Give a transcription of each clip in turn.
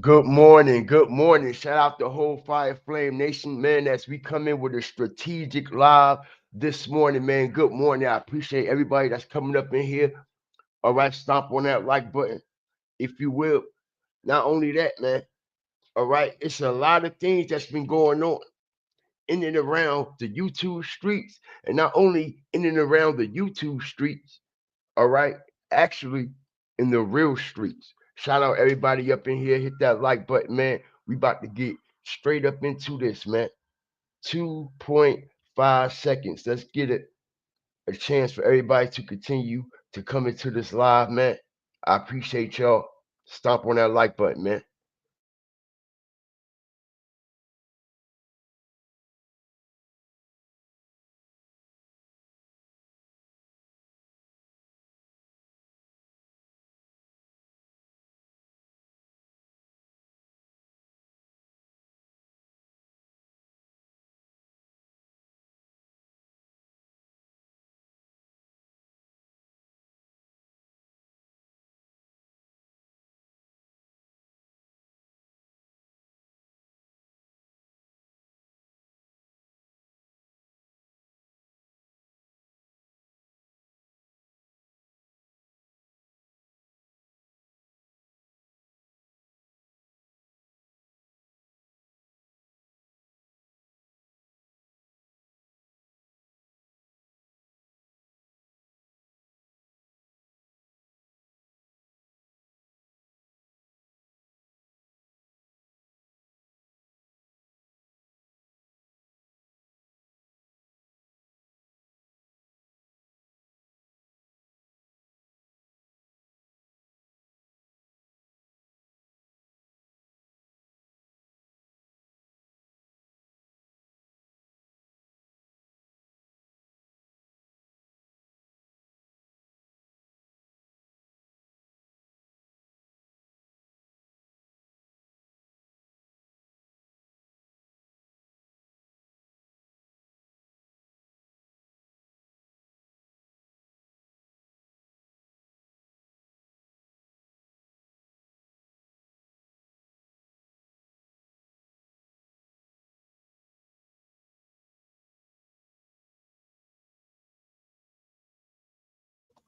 Good morning. Good morning. Shout out the whole Fire Flame Nation, man, as we come in with a strategic live this morning, man. Good morning. I appreciate everybody that's coming up in here. All right, stomp on that like button, if you will. Not only that, man. All right, it's a lot of things that's been going on in and around the YouTube streets, and not only in and around the YouTube streets, all right, actually in the real streets. Shout out everybody up in here. Hit that like button, man. We about to get straight up into this, man. 2.5 seconds. Let's get it a chance for everybody to continue to come into this live, man. I appreciate y'all. Stomp on that like button, man.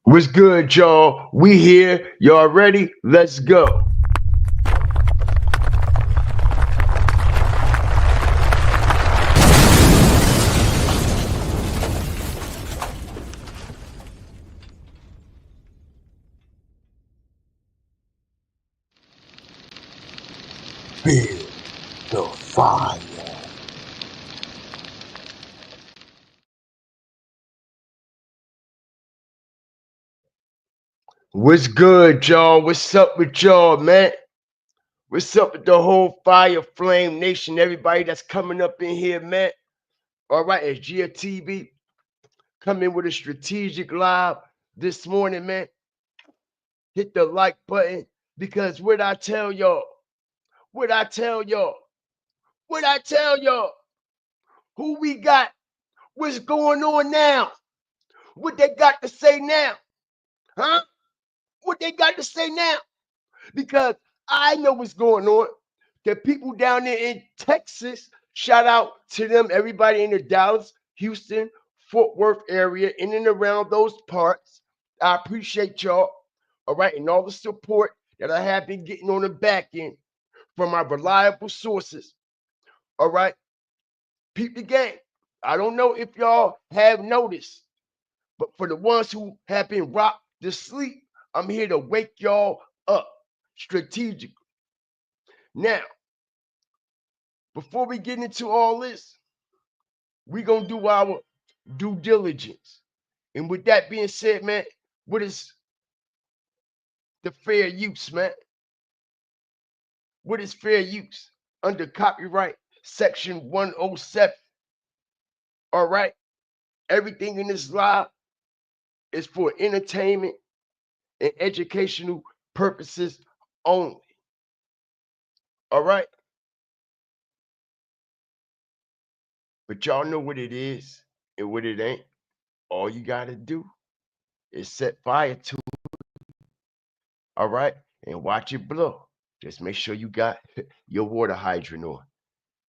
What's good, y'all? We here. Y'all ready? Let's go. Feel the fire. What's good, y'all? What's up with y'all, man? What's up with the whole Fire Flame Nation? Everybody that's coming up in here, man. All right, it's GTV coming with a strategic live this morning, man. Hit the like button because what I tell y'all, what I tell y'all, what I tell y'all, who we got, what's going on now, what they got to say now, huh? What they got to say now? Because I know what's going on. The people down there in Texas, shout out to them, everybody in the Dallas, Houston, Fort Worth area, in and around those parts. I appreciate y'all. All right, and all the support that I have been getting on the back end from my reliable sources. All right, peep the game. I don't know if y'all have noticed, but for the ones who have been rocked to sleep, I'm here to wake y'all up strategically. Now, before we get into all this, we gonna do our due diligence. And with that being said, man, what is the fair use, man? What is fair use under copyright section 107? All right, everything in this live is for entertainment and educational purposes only. All right, but y'all know what it is and what it ain't. All you gotta do is set fire to it, all right, and watch it blow. Just make sure you got your water hydrant on.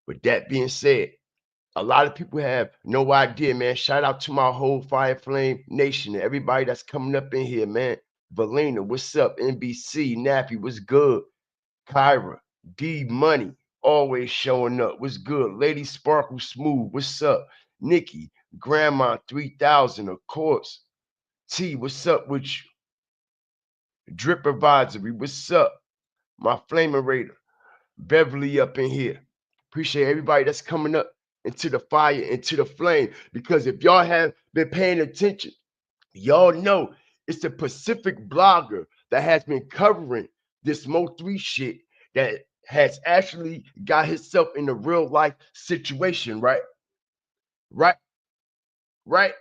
With that being said, a lot of people have no idea, man. Shout out to my whole Fire Flame Nation and everybody that's coming up in here, man. Valina, what's up? NBC, Nappy, what's good? Kyra, D Money, always showing up. What's good? Lady Sparkle Smooth, what's up? Nikki, Grandma 3000, of course. T, what's up with you? Drip Advisory, what's up? My Flamer Raider, Beverly up in here. Appreciate everybody that's coming up into the fire, into the flame. Because if y'all have been paying attention, y'all know it's the Pacific blogger that has been covering this MO3 shit that has actually got himself in a real life situation, right? Right? Right?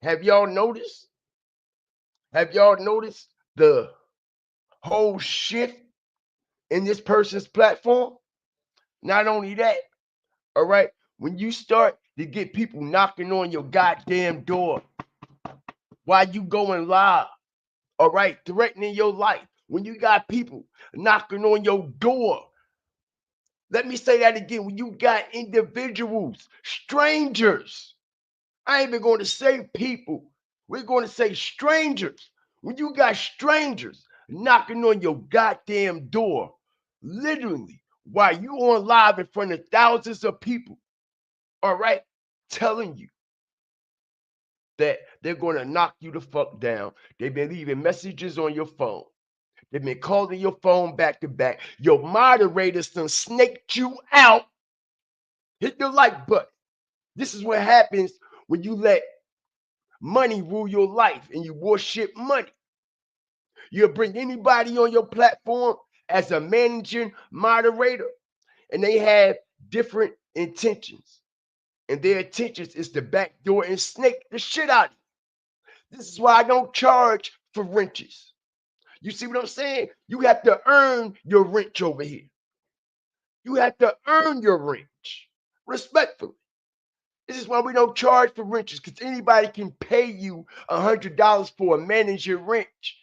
Have y'all noticed? Have y'all noticed the whole shift in this person's platform? Not only that, all right, when you start to get people knocking on your goddamn door while you going live, all right, threatening your life, when you got people knocking on your door, let me say that again, when you got individuals, strangers, I ain't even going to say people, we're going to say strangers. When you got strangers knocking on your goddamn door, literally, while you on live in front of thousands of people, all right, telling you that they're going to knock you the fuck down. They've been leaving messages on your phone. They've been calling your phone back to back. Your moderators done snaked you out. Hit the like button. This is what happens when you let money rule your life and you worship money. You'll bring anybody on your platform as a managing moderator, and they have different intentions. And their intentions is to backdoor and snake the shit out of you. This is why I don't charge for wrenches. You see what I'm saying? You have to earn your wrench over here. You have to earn your wrench respectfully. This is why we don't charge for wrenches, because anybody can pay you $100 for a manager wrench.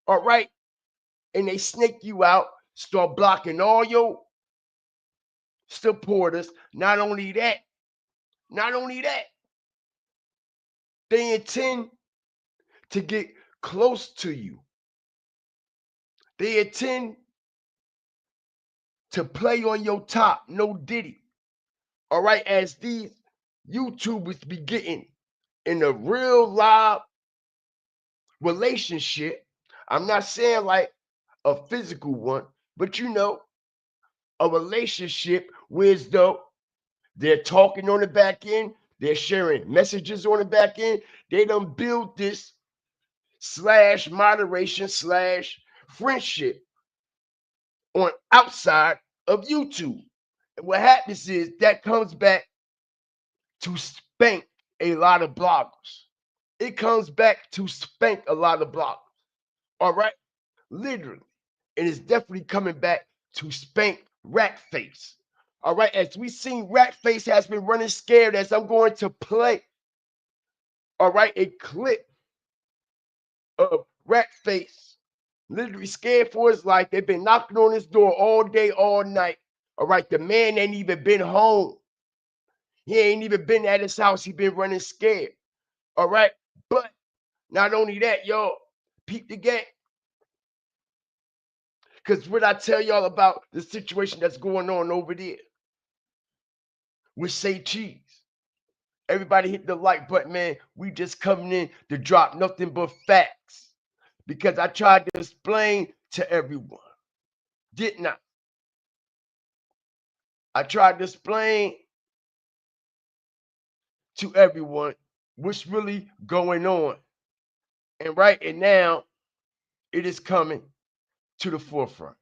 All right? And they snake you out, start blocking all your supporters. Not only that, they intend to get close to you. They intend to play on your top, no diddy. All right, as these YouTubers be getting in a real live relationship. I'm not saying like a physical one, but you know, a relationship where though they're talking on the back end, they're sharing messages on the back end. They done build this slash moderation slash friendship on outside of YouTube. And what happens is that comes back to spank a lot of bloggers. It comes back to spank a lot of bloggers. All right? Literally. And it's definitely coming back to spank Ratface. All right, as we seen, Ratface has been running scared as I'm going to play, all right, a clip of Ratface literally scared for his life. They've been knocking on his door all day, all night. All right, the man ain't even been home. He ain't even been at his house. He been running scared. All right, but not only that, y'all, peep the game. Because what I tell y'all about the situation that's going on over there with Say Cheese. Everybody hit the like button, man. We just coming in to drop nothing but facts. Because I tried to explain to everyone, didn't I? I tried to explain to everyone what's really going on. And right and now, it is coming to the forefront.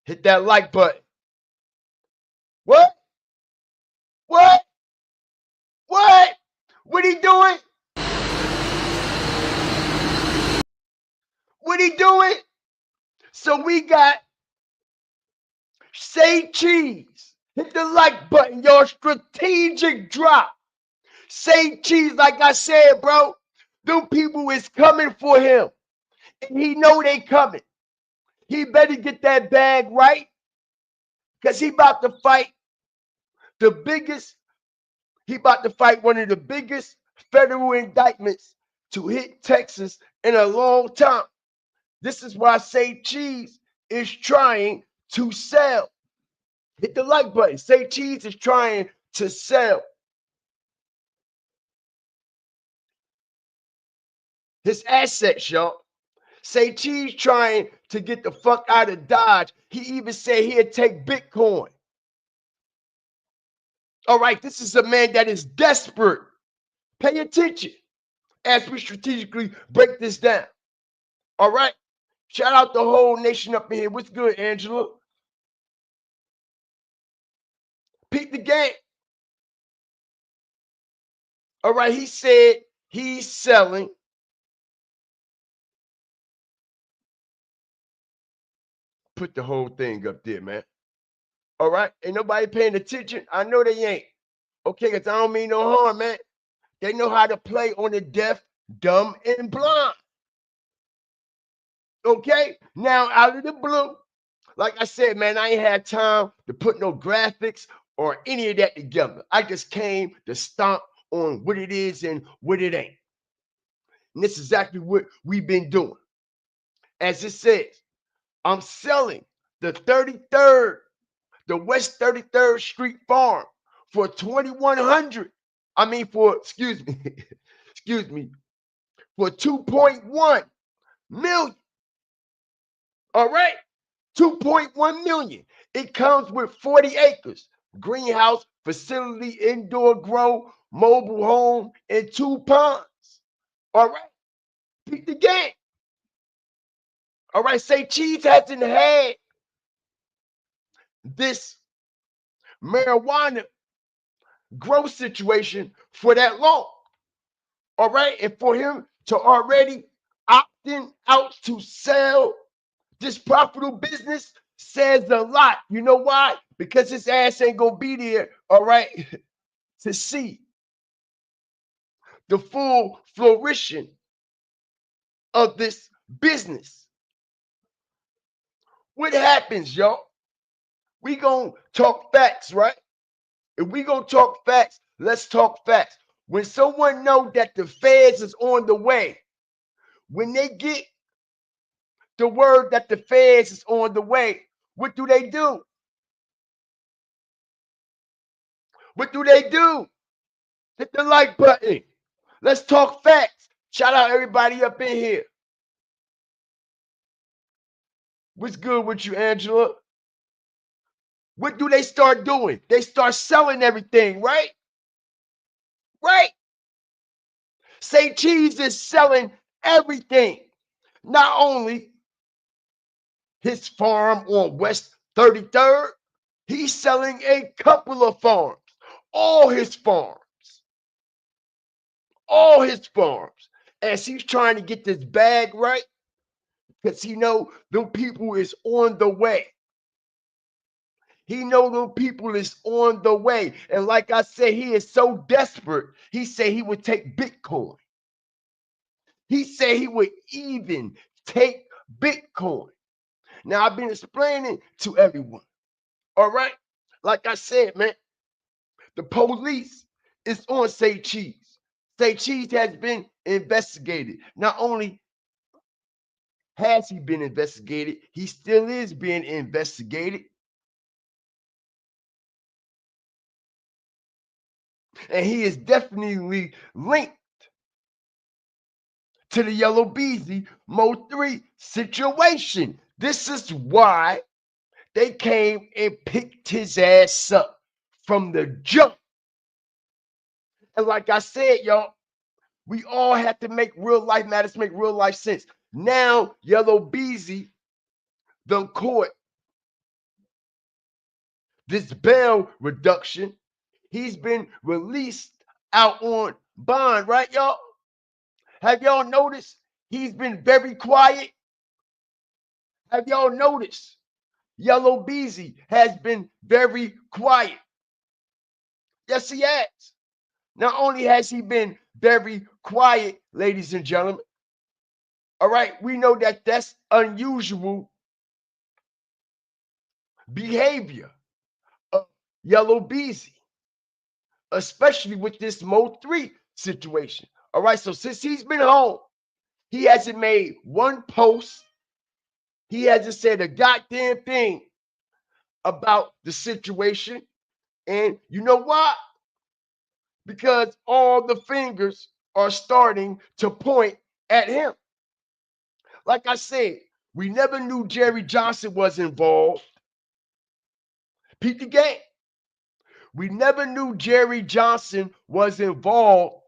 Hit that like button. What? What? What? What he doing? What he doing? So we got Say Cheese. Hit the like button, y'all. Strategic drop. Say Cheese, like I said, bro. Them people is coming for him. And he know they coming. He better get that bag right. Because he about to fight the biggest. He about to fight one of the biggest federal indictments to hit Texas in a long time. This is why Say Cheese is trying to sell. Hit the like button. Say Cheese is trying to sell his assets, y'all. Say Cheese trying to get the fuck out of Dodge. He even said he'd take Bitcoin. All right, this is a man that is desperate. Pay attention as we strategically break this down. All right. Shout out the whole nation up in here. What's good, Angela? Peep the game. All right, he said he's selling. Put the whole thing up there, man. All right, ain't nobody paying attention. I know they ain't. Okay, because I don't mean no harm, man. They know how to play on the deaf, dumb, and blind. Okay, now out of the blue, like I said, man, I ain't had time to put no graphics or any of that together. I just came to stomp on what it is and what it ain't. And this is exactly what we've been doing. As it says, I'm selling the 33rd, the West 33rd Street Farm for 2,100. I mean, excuse me, for 2.1 million. All right, 2.1 million. It comes with 40 acres, greenhouse, facility, indoor grow, mobile home, and 2 ponds. All right, beat the game. All right, Say Cheese hasn't had this marijuana growth situation for that long. All right, and for him to already opting out to sell this profitable business says a lot. You know why? Because his ass ain't gonna be there, all right, to see the full flourishing of this business. What happens, y'all? We gonna talk facts, right? If we gonna talk facts, let's talk facts. When someone know that the feds is on the way, when they get the word that the feds is on the way, what do they do? What do they do? Hit the like button. Let's talk facts. Shout out everybody up in here. What's good with you, Angela? What do they start doing? They start selling everything, right? Right? Say Cheese is selling everything. Not only his farm on West 33rd, he's selling a couple of farms. All his farms. All his farms. As he's trying to get this bag right, because he know them people is on the way. He know them people is on the way. And like I said, he is so desperate, he said he would take Bitcoin. He said he would even take Bitcoin. Now, I've been explaining to everyone. All right? Like I said, man, the police is on Say Cheese. Say Cheese has been investigated. Not only has he been investigated, he still is being investigated. And he is definitely linked to the Yella Beezy MO3 situation. This is why they came and picked his ass up from the jump. And like I said, y'all, we all have to make real life matters, make real life sense. Now, Yella Beezy done caught this bail reduction. He's been released out on bond, right, y'all? Have y'all noticed he's been very quiet? Have y'all noticed Yella Beezy has been very quiet? Yes, he has. Not only has he been very quiet, ladies and gentlemen, all right, we know that that's unusual behavior of Yella Beezy, especially with this MO3 situation. All right, so since he's been home, he hasn't made one post. He hasn't said a goddamn thing about the situation. And you know why? Because all the fingers are starting to point at him. Like I said, we never knew Jerry Johnson was involved. Peep the game. We never knew Jerry Johnson was involved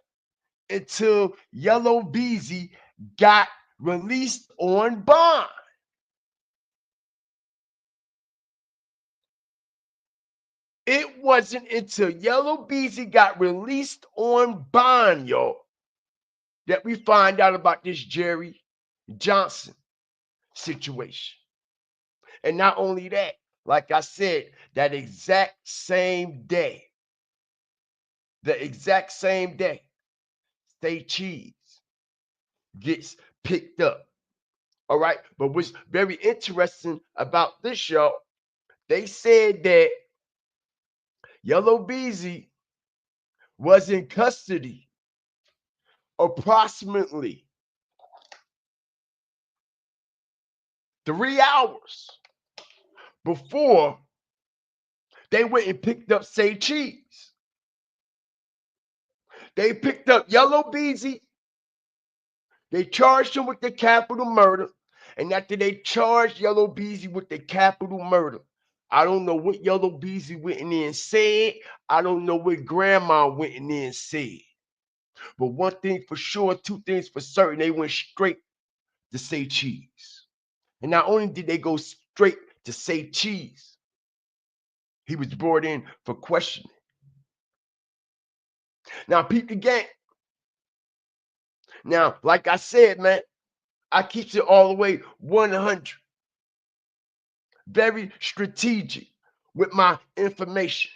until Yella Beezy got released on bond. It wasn't until Yella Beezy got released on bond, y'all, that we find out about this Jerry Johnson situation. And not only that, like I said, that exact same day, the exact same day, Say Cheese gets picked up. All right. But what's very interesting about this, y'all, they said that Yella Beezy was in custody approximately 3 hours before they went and picked up Say Cheese. They picked up Yella Beezy. They charged him with the capital murder. And after they charged Yella Beezy with the capital murder, I don't know what Yella Beezy went in there and said. I don't know what grandma went in there and said. But one thing for sure, two things for certain, they went straight to Say Cheese. And not only did they go straight to Say Cheese, he was brought in for questioning. Now, peep the game. Now, like I said, man, I keep it all the way 100. Very strategic with my information.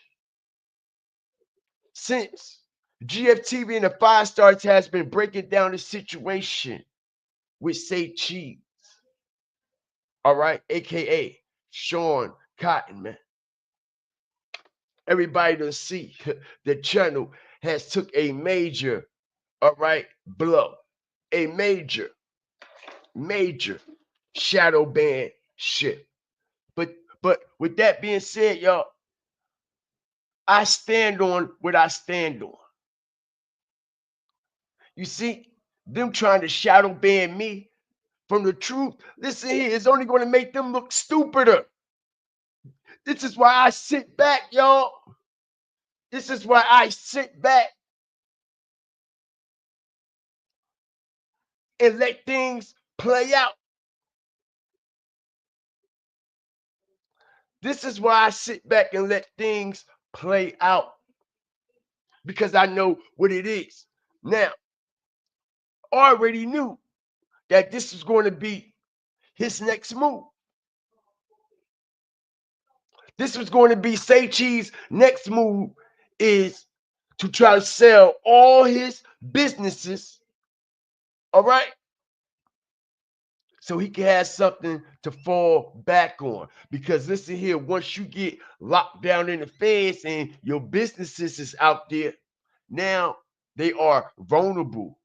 Since GFTV and the Five Stars has been breaking down the situation with Say Cheese, all right, aka Sean Cotton, man. Everybody to see the channel has took a major, all right, blow, a major shadow ban shit. But with that being said, y'all, I stand on what I stand on. You see, them trying to shadow ban me from the truth, listen here, it's only going to make them look stupider. This is why I sit back, y'all. This is why I sit back and let things play out. This is why I sit back and let things play out because I know what it is. Now, I already knew that this was going to be his next move. This was going to be Say Cheese' next move is to try to sell all his businesses, all right? So he can have something to fall back on. Because listen here, once you get locked down in the feds and your businesses is out there, now they are vulnerable.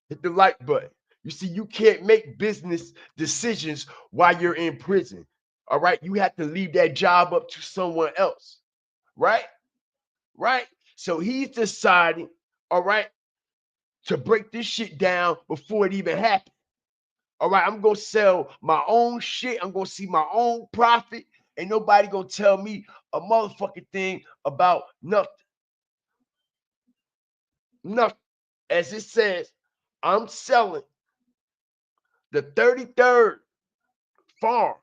Hit the like button. You see, you can't make business decisions while you're in prison. All right. You have to leave that job up to someone else. Right? Right? So he's deciding, all right, to break this shit down before it even happens. All right, I'm gonna sell my own shit. I'm gonna see my own profit. Ain't nobody gonna tell me a motherfucking thing about nothing. Nothing. As it says, I'm selling the 33rd farm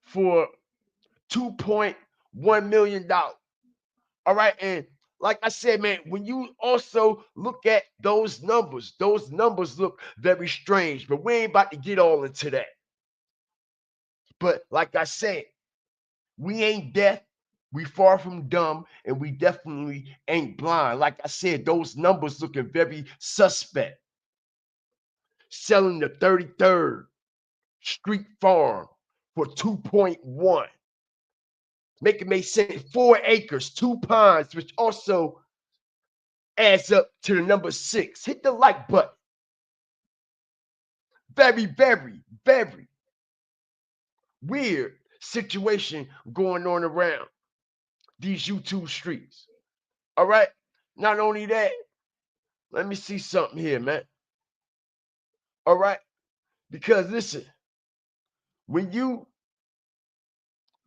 for $2.1 million. All right, and like I said, man, when you also look at those numbers look very strange, but we ain't about to get all into that. But like I said, we ain't deaf, we far from dumb, and we definitely ain't blind. Like I said, those numbers looking very suspect. Selling the 33rd Street Farm for 2.1. Make it make sense. 4 acres, 2 ponds, which also adds up to the number 6. Hit the like button. Very, very, very weird situation going on around these YouTube streets. All right. Not only that, let me see something here, man. All right. Because listen, when you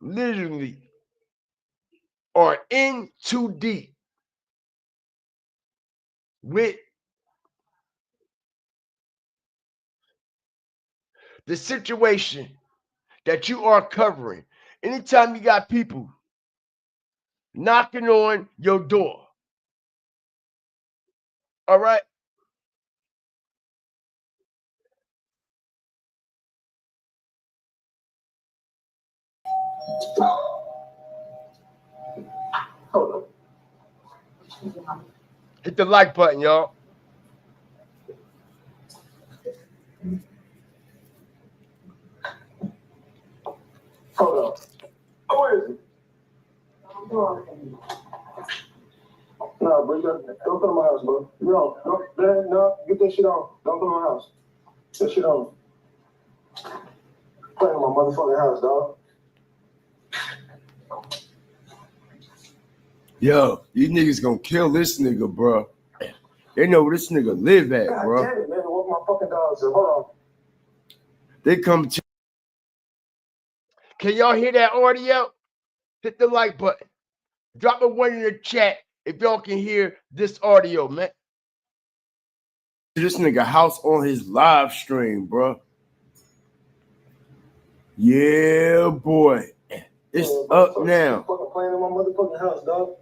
literally are in too deep with the situation that you are covering, anytime you got people knocking on your door, all right, hold on. Hit the like button, y'all. Hold on. Who is it? No, bro, don't come to my house, bro. No, get that shit on. Don't come to my house. Get that shit on. Playing in my motherfucking house, dog. Yo, these niggas gonna kill this nigga, bro. They know where this nigga live at, God bro. Damn it, man. What my fucking dogs are. Hold on. They come to. Can y'all hear that audio? Hit the like button. Drop a 1 in the chat if y'all can hear this audio, man. This nigga house on his live stream, bro. Yeah, boy. It's up now. Fucking playing in my motherfucking house, dog.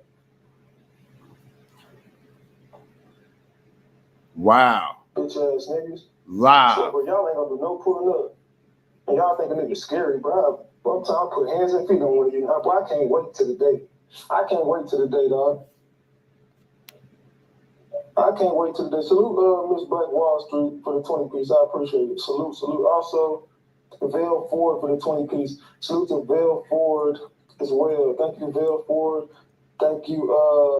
Wow. Bitch ass niggas. Live. Shit, bro, y'all ain't gonna do no pulling up. And y'all think a nigga scary, bro. One time I put hands and feet on one of you. Boy, I can't wait till the day. I can't wait till the day, dog. I can't wait till the day. Salute Miss Black Wall Street for the 20 piece. I appreciate it. Salute, salute. Also, Vale Ford for the 20 piece. Salute to Vale Ford as well. Thank you, Vale Ford. Thank you.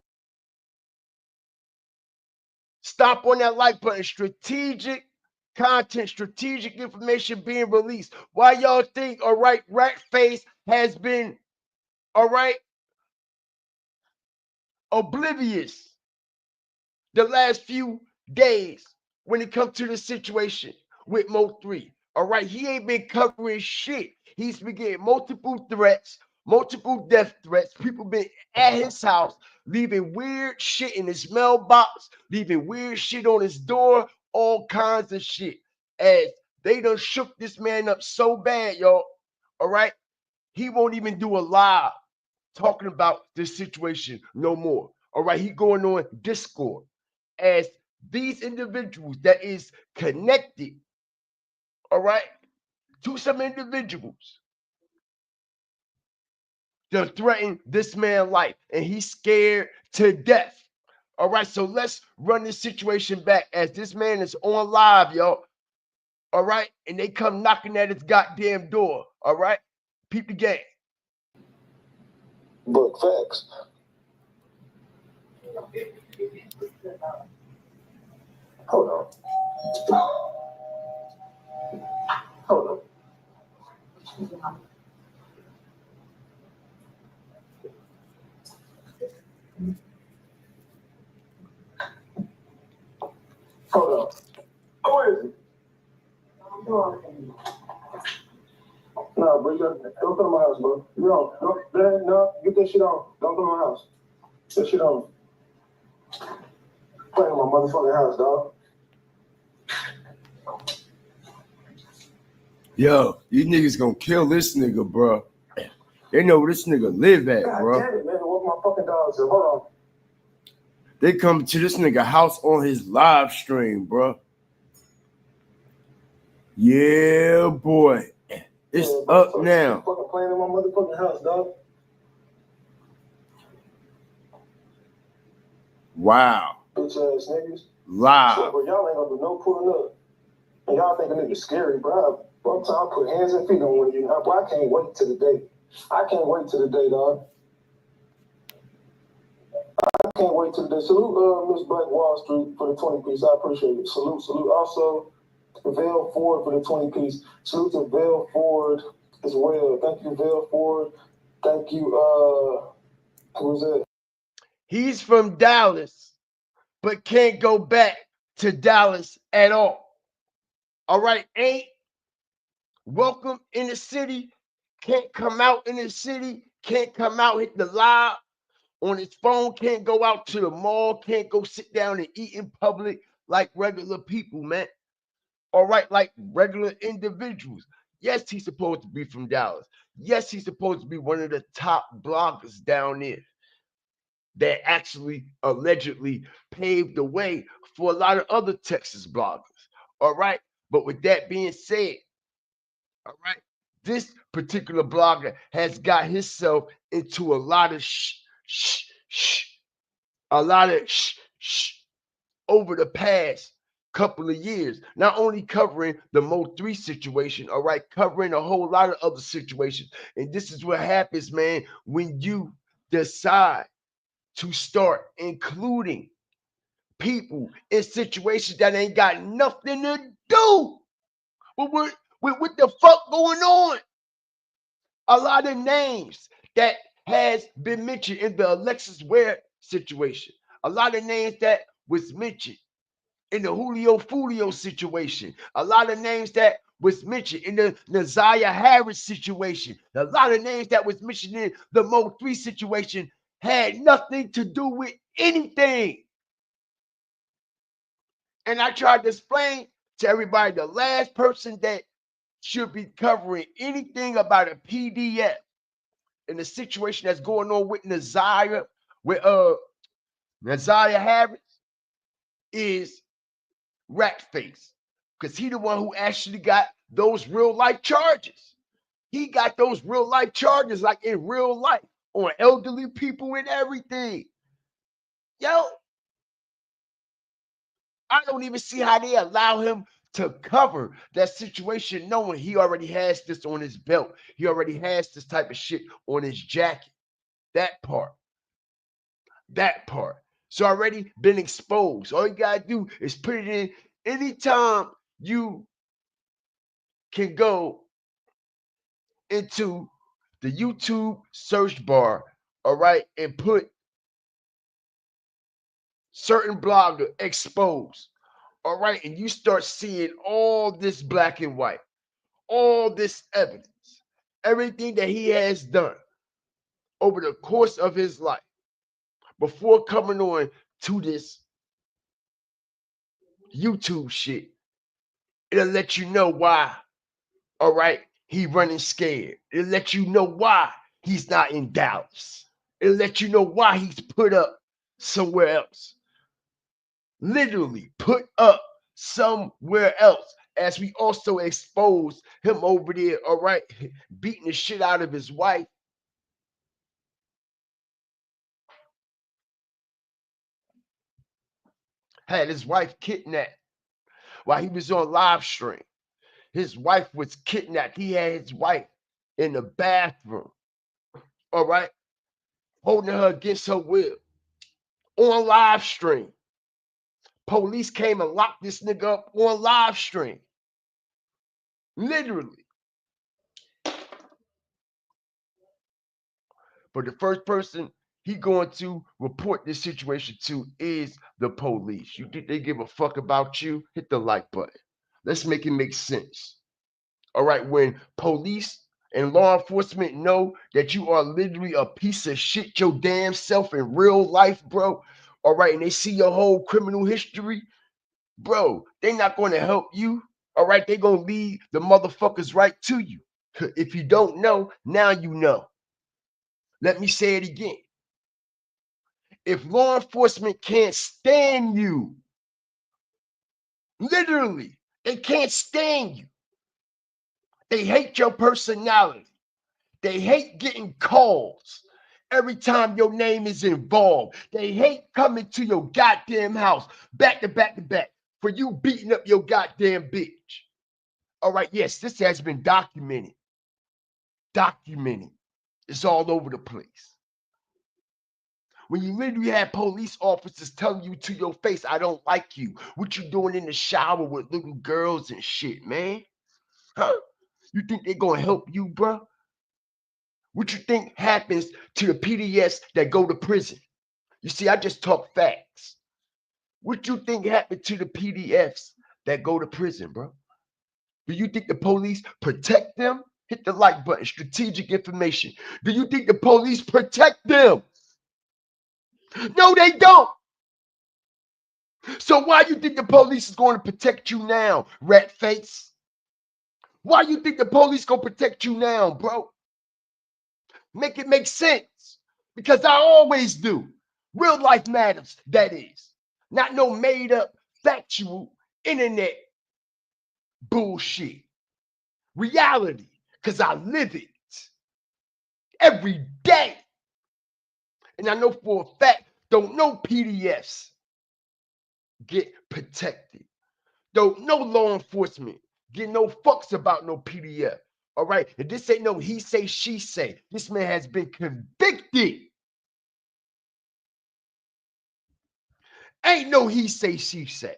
Stop on that like button. Strategic content, strategic information being released. Why y'all think, all right, Ratface has been, all right, oblivious the last few days when it comes to the situation with MO3. All right, he ain't been covering shit. He's been getting multiple threats, multiple death threats. People been at his house, leaving weird shit in his mailbox, leaving weird shit on his door, all kinds of shit. As they done shook this man up so bad, y'all. All right, he won't even do a live talking about this situation no more. All right, he going on Discord as these individuals that is connected, all right, to some individuals that threaten this man's life, and he's scared to death. All right, so let's run this situation back as this man is on live, y'all. All right, and they come knocking at his goddamn door. All right, peep the game. Book facts. Hold on. Hold on. Hold on. Who is it? No, bro, don't come to my house, bro. No, get that shit on. Don't come to my house. Get that shit on. Playing in my motherfucking house, dog. Yo, these niggas gonna kill this nigga, bro. They know where this nigga live at, God bro. Damn it, man. What my fucking dogs are. Hold on. They come to this nigga house on his live stream, bro. Yeah, boy. It's up now. Fucking playing in my motherfucking house, dog. Wow. Bitch ass niggas. Live. So, bro, y'all ain't gonna do no pulling up. And y'all think a nigga scary, bro. I'm trying to put hands and feet on one of you. Boy, I can't wait till the day. I can't wait till the day, dog. I can't wait till the day. Salute Miss Black Wall Street for the 20 piece. I appreciate it. Salute. Also, Vail Ford for the 20 piece. Salute to Vail Ford as well. Thank you, Vail Ford. Thank you, who's that? He's from Dallas, but can't go back to Dallas at all. All right, ain't welcome in the city, can't come out in the city, can't come out, hit the live on his phone, can't go out to the mall, can't go sit down and eat in public like regular people, man. All right, like regular individuals. Yes, he's supposed to be from Dallas. Yes, he's supposed to be one of the top bloggers down there that actually allegedly paved the way for a lot of other Texas bloggers. All right. But with that being said, all right, this particular blogger has got himself into a lot of over the past couple of years, not only covering the MO3 situation, all right, covering a whole lot of other situations. And this is what happens, man, when you decide to start including people in situations that ain't got nothing to do with what the fuck going on. A lot of names that has been mentioned in the Alexis Ware situation. A lot of names that was mentioned in the Julio Fulio situation. A lot of names that was mentioned in the Naziah Harris situation. A lot of names that was mentioned in the Mo3 situation had nothing to do with anything. And I tried to explain to everybody the last person that should be covering anything about a PDF in the situation that's going on with Naziah Harris is Ratface. Because he the one who actually got those real life charges. He got those real life charges, like in real life, on elderly people and everything. Yo, I don't even see how they allow him to cover that situation, knowing he already has this on his belt. He already has this type of shit on his jacket. That part. So already been exposed. All you gotta do is put it in. Anytime you can go into the YouTube search bar, all right, and put certain blogger exposed, all right, and you start seeing all this black and white, all this evidence, everything that he has done over the course of his life before coming on to this YouTube shit. It'll let you know why, all right, he running scared. It'll let you know why he's not in Dallas. It'll let you know why he's put up somewhere else. Literally put up somewhere else. As we also expose him over there, all right, beating the shit out of his wife. Had his wife kidnapped while he was on live stream. His wife was kidnapped. He had his wife in the bathroom, all right, holding her against her will on live stream. Police came and locked this nigga up on live stream. Literally. But the first person he going to report this situation to is the police. You think they give a fuck about you? Hit the like button. Let's make it make sense. All right, when police and law enforcement know that you are literally a piece of shit your damn self in real life, bro. All right, and they see your whole criminal history, bro, they not going to help you. All right, they going to lead the motherfuckers right to you. If you don't know, now you know. Let me say it again. If law enforcement can't stand you, literally, they can't stand you. They hate your personality. They hate getting calls every time your name is involved. They hate coming to your goddamn house back to back to back for you beating up your goddamn bitch. All right, yes, this has been documented. Documented. It's all over the place. When you literally have police officers telling you to your face, I don't like you. What you doing in the shower with little girls and shit, man? Huh? You think they're gonna help you, bro? What you think happens to the PDS that go to prison? You see, I just talk facts. What you think happened to the PDFs that go to prison, bro? Do you think the police protect them? Hit the like button. Strategic information. Do you think the police protect them? No, they don't. So why you think the police is going to protect you now, Ratface? Why you think the police going to protect you now, bro? Make it make sense. Because I always do. Real life matters, that is. Not no made up, factual, internet bullshit. Reality. Because I live it every day. And I know for a fact, don't know PDFs get protected. Don't no law enforcement get no fucks about no PDF. All right. And this ain't no he say, she say. This man has been convicted. Ain't no he say, she say.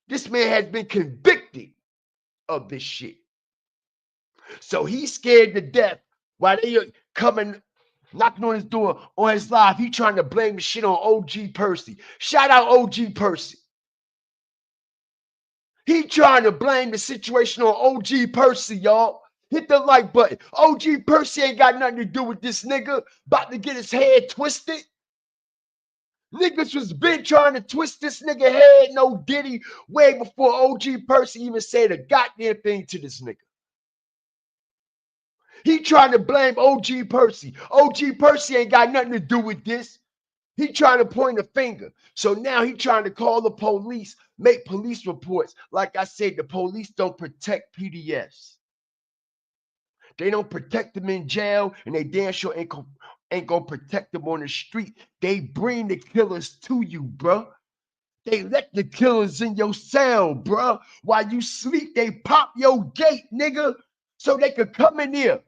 This man has been convicted of this shit. So he's scared to death while they are coming, knocking on his door on his live. He trying to blame the shit on OG Percy. Shout out OG Percy. He trying to blame the situation on OG Percy, y'all. Hit the like button. OG Percy ain't got nothing to do with this nigga about to get his head twisted. Niggas was been trying to twist this nigga head, no Diddy, way before OG Percy even said a goddamn thing to this nigga. He trying to blame OG Percy. OG Percy ain't got nothing to do with this. He trying to point a finger. So now he trying to call the police, make police reports. Like I said, the police don't protect PDFs. They don't protect them in jail, and they damn sure ain't gonna protect them on the street. They bring the killers to you, bro. They let the killers in your cell, bro. While you sleep, they pop your gate, nigga, so they could come in here.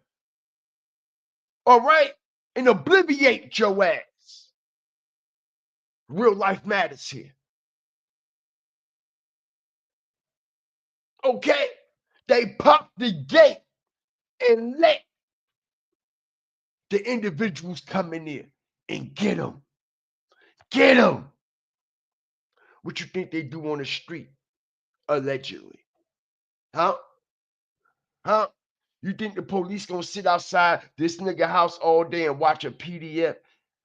All right? And obliviate your ass. Real life matters here. Okay? They pop the gate and let the individuals come in here and get them. Get them. What you think they do on the street? Allegedly. Huh? Huh? You think the police gonna sit outside this nigga house all day and watch a PDF,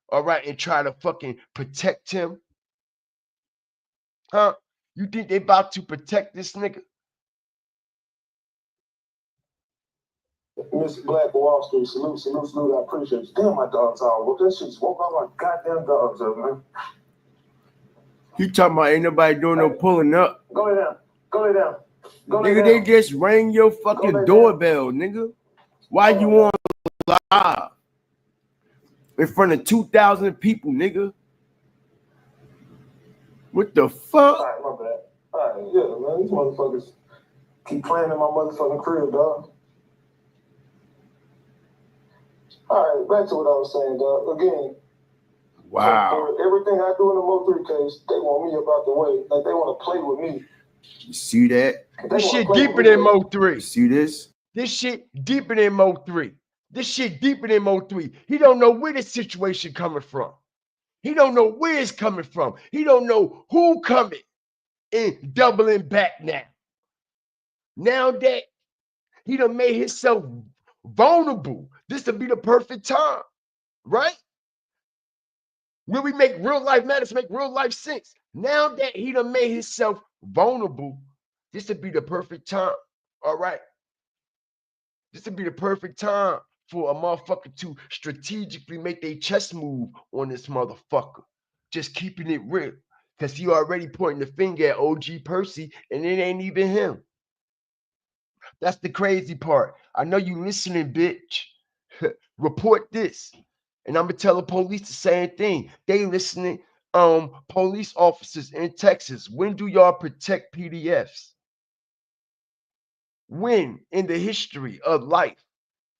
all right, and try to fucking protect him? Huh? You think they about to protect this nigga? Miss Black Wall Street, salute, salute, salute. I appreciate you. Damn, my dog's all woke. That shit's woke all my goddamn dogs up, man. You talking about ain't nobody doing no pulling up. Go lay down. Go lay down. Go lay Nigga, down. they just rang your fucking doorbell, nigga. Why you on live? In front of 2,000 people, nigga. What the fuck? All right, my bad. All right, yeah, man. These motherfuckers keep playing in my motherfucking crib, dog. All right, back to what I was saying, dog. Again, Wow. for everything I do in the MO3 case, they want me about the way. Like, they want to play with me. You see that? This shit deeper than You MO3. see this? This shit deeper than MO3. This shit deeper than MO3. He don't know where this situation coming from. He don't know where it's coming from. He don't know who coming and doubling back now. Now that he done made himself vulnerable, this would be the perfect time, right? When we make real life matters, make real life sense. Now that he done made himself vulnerable, this would be the perfect time, all right? This would be the perfect time for a motherfucker to strategically make their chess move on this motherfucker. Just keeping it real. Because he already pointing the finger at OG Percy, and it ain't even him. That's the crazy part. I know you listening, bitch. Report this. And I'm gonna tell the police the same thing. They listening. Police officers in Texas, when do y'all protect PDFs? When in the history of life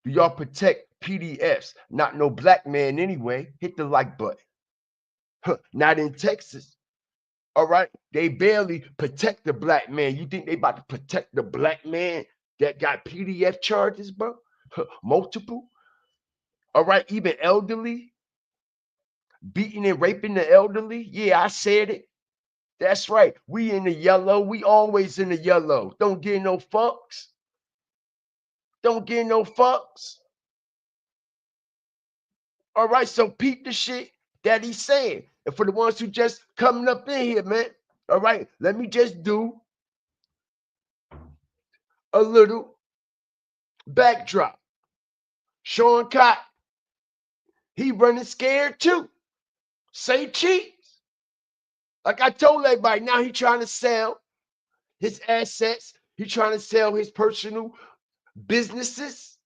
do y'all protect PDFs? Not no black man anyway. Hit the like button. Not in Texas. All right. They barely protect the black man. You think they about to protect the black man that got PDF charges, bro? Multiple. All right. Even elderly, beating and raping the elderly. Yeah, I said it. That's right. We in the yellow. We always in the yellow. Don't get no fucks. Don't get no fucks. All right. So peep the shit that he's saying. And for the ones who just coming up in here, man. All right. Let me just do a little backdrop. Sean Cotton, he running scared too. Say cheese. Like I told everybody, now he trying to sell his assets. He trying to sell his personal businesses.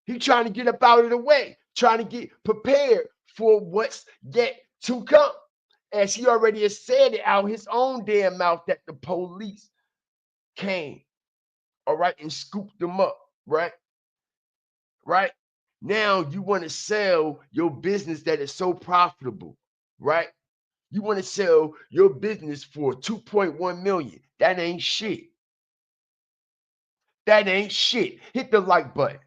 He trying to get up out of the way, trying to get prepared for what's yet to come. As he already has said it out his own damn mouth that the police came, all right, and scooped them up, right? Right? Now you want to sell your business that is so profitable, right? You want to sell your business for 2.1 million. That ain't shit. That ain't shit. Hit the like button.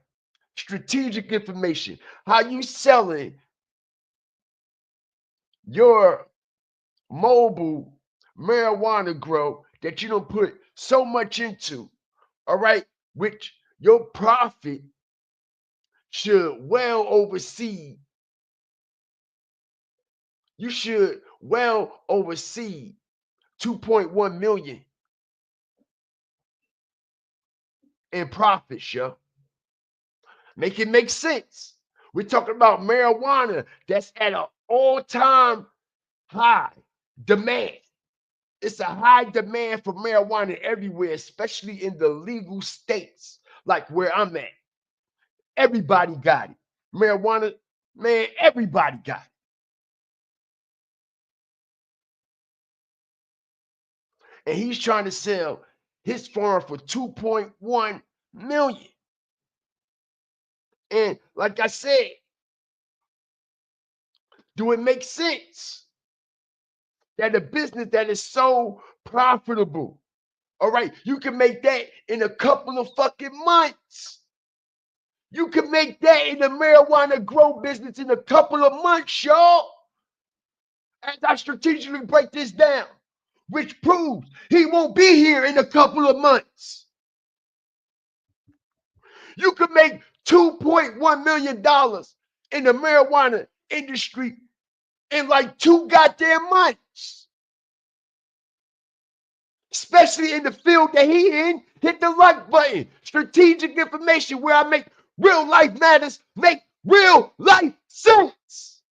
Strategic information. How you selling your mobile marijuana grow that you don't put so much into, all right? Which your profit should well oversee. You should well oversee 2.1 million in profits, yo. Make it make sense. We're talking about marijuana that's at an all-time high demand. It's a high demand for marijuana everywhere, especially in the legal states, like where I'm at. Everybody got it. Marijuana, man, everybody got it. And he's trying to sell his farm for 2.1 million. And like I said, do it make sense that a business that is so profitable, all right, you can make that in a couple of fucking months. You can make that in the marijuana grow business in a couple of months, y'all. As I strategically break this down, which proves he won't be here in a couple of months. You could make $2.1 million in the marijuana industry in like 2 goddamn months. Especially in the field that he in. Hit the like button. Strategic information where I make real life matters, make real life sense.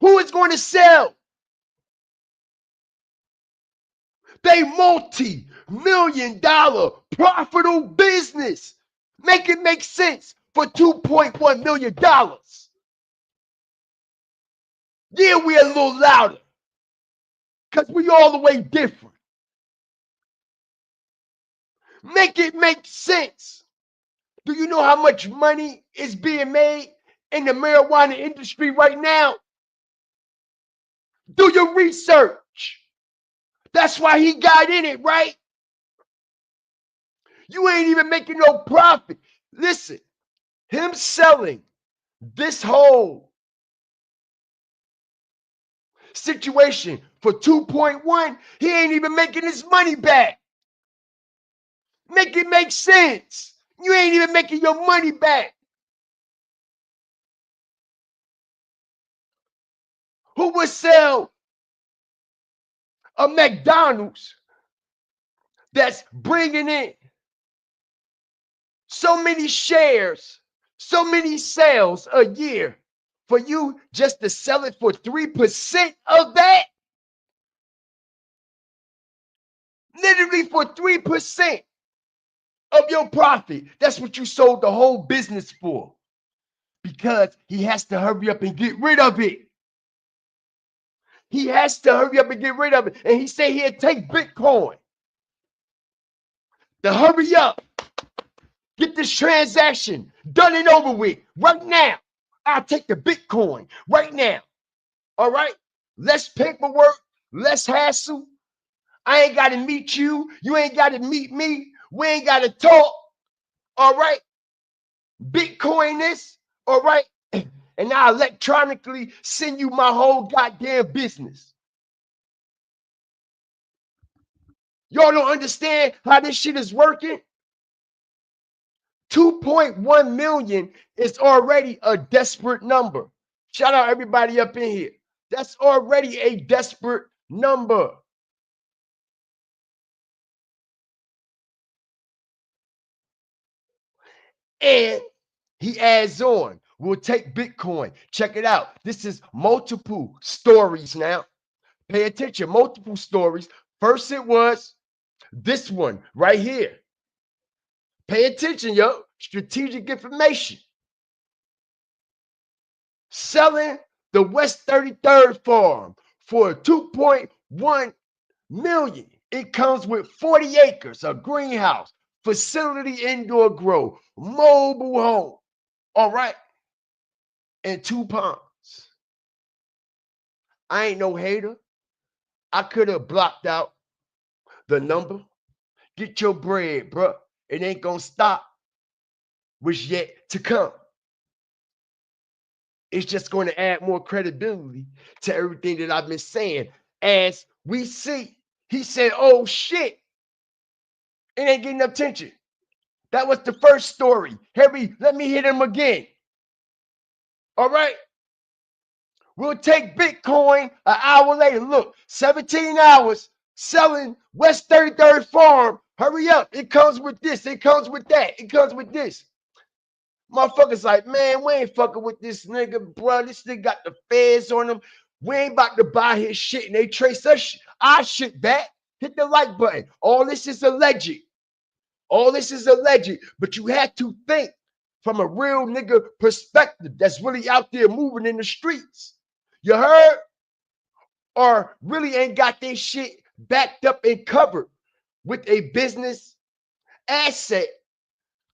Who is going to sell? They multi-million-dollar profitable business. Make it make sense for $2.1 million. Yeah, we're a little louder because we all the way different. Make it make sense. Do you know how much money is being made in the marijuana industry right now? Do your research. That's why he got in it, right? You ain't even making no profit. Listen, him selling this whole situation for 2.1, he ain't even making his money back. Make it make sense. You ain't even making your money back. Who would sell a McDonald's that's bringing in so many shares, so many sales a year for you just to sell it for 3% of that? Literally for 3% of your profit. That's what you sold the whole business for. Because he has to hurry up and get rid of it. He has to hurry up and get rid of it. And he said he'd take Bitcoin to hurry up. Get this transaction done and over with right now. I'll take the Bitcoin right now. All right? Less paperwork, less hassle. I ain't got to meet you. You ain't got to meet me. We ain't got to talk. All right? Bitcoin this. All right? And I electronically send you my whole goddamn business. Y'all don't understand how this shit is working? 2.1 million is already a desperate number. Shout out everybody up in here. That's already a desperate number. And he adds on, we'll take Bitcoin. Check it out. This is multiple stories now. Pay attention, multiple stories. First it was this one right here. Pay attention, yo. Strategic information. Selling the West 33rd farm for 2.1 million. It comes with 40 acres, a greenhouse, facility, indoor grow, mobile home. All right. And 2 ponds. I ain't no hater. I could have blocked out the number. Get your bread, bro. It ain't gonna stop. What's yet to come. It's just going to add more credibility to everything that I've been saying. As we see, he said, oh shit, it ain't getting attention. That was the first story. Harry, let me hit him again. All right. We'll take Bitcoin an hour later. Look, 17 hours selling West 33rd Farm. Hurry up. It comes with this. It comes with that. It comes with this. Motherfuckers like, man, we ain't fucking with this nigga, bro. This nigga got the feds on him. We ain't about to buy his shit. And they trace our shit back. Hit the like button. All this is alleged. All this is alleged. But you have to think from a real nigga perspective that's really out there moving in the streets. You heard? Or really ain't got their shit backed up and covered with a business asset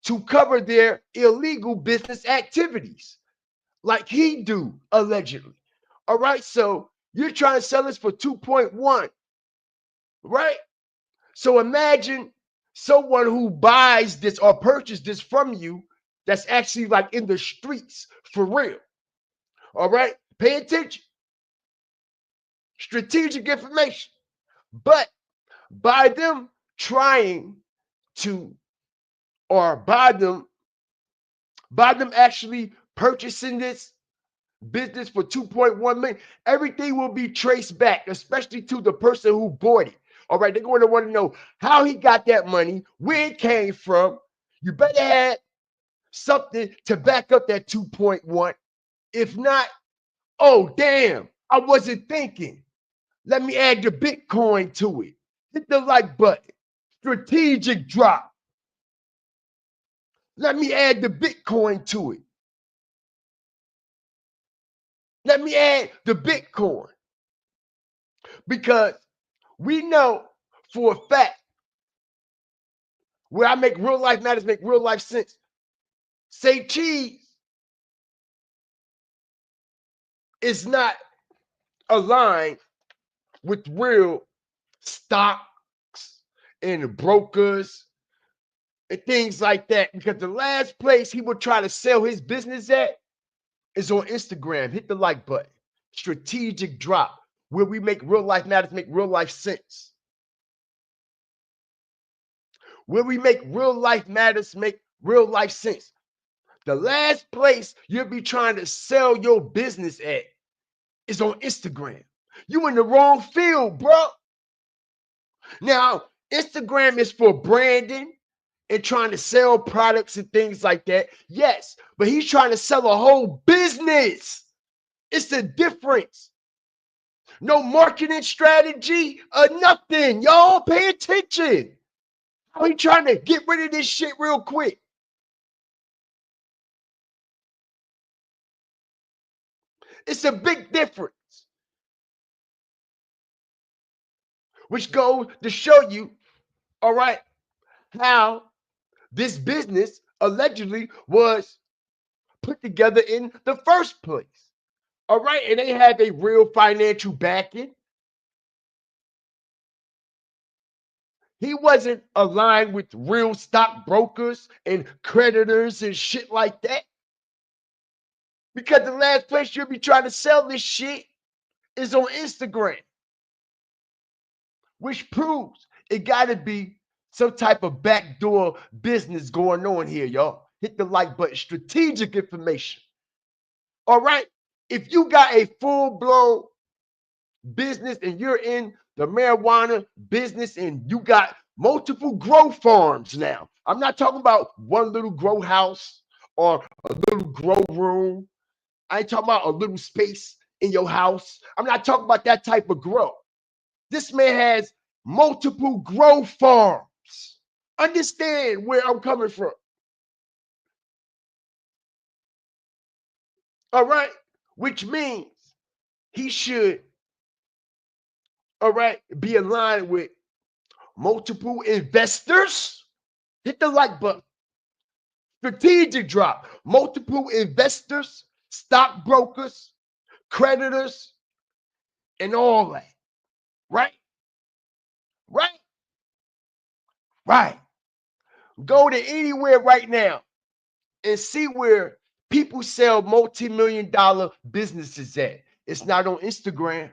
to cover their illegal business activities like he do, allegedly. All right, so you're trying to sell this for 2.1, right? So imagine someone who buys this or purchases this from you that's actually like in the streets for real. All right, pay attention. Strategic information. But by them trying to, or by them actually purchasing this business for 2.1 million, everything will be traced back, especially to the person who bought it. All right, they're going to want to know how he got that money, where it came from. You better have something to back up that 2.1. If not, oh damn, I wasn't thinking. Let me add the Bitcoin to it. Hit the like button. Strategic drop. Let me add the Bitcoin to it. Let me add the Bitcoin. Because we know for a fact where I make real life matters, make real life sense. Say cheese is not aligned with real stocks and brokers and things like that. Because the last place he would try to sell his business at is on Instagram. Hit the like button. Strategic drop, where we make real life matters, make real life sense. Where we make real life matters, make real life sense. The last place you'll be trying to sell your business at is on Instagram. You in the wrong field, bro. Now, Instagram is for branding and trying to sell products and things like that. Yes, but he's trying to sell a whole business. It's the difference. No marketing strategy or nothing. Y'all pay attention. How he trying to get rid of this shit real quick. It's a big difference. Which goes to show you, all right, how this business allegedly was put together in the first place. All right, and they had a real financial backing. He wasn't aligned with real stockbrokers and creditors and shit like that. Because the last place you'll be trying to sell this shit is on Instagram, which proves it got to be some type of backdoor business going on here, y'all. Hit the like button. Strategic information. All right. If you got a full-blown business and you're in the marijuana business and you got multiple grow farms now, I'm not talking about one little grow house or a little grow room. I ain't talking about a little space in your house. I'm not talking about that type of grow. This man has multiple grow farms. Understand where I'm coming from. All right. Which means he should, all right, be aligned with multiple investors. Hit the like button. Strategic drop. Multiple investors, stockbrokers, creditors, and all that. Right? Right? Right. Go to anywhere right now and see where people sell multi-million-dollar businesses at. It's not on Instagram.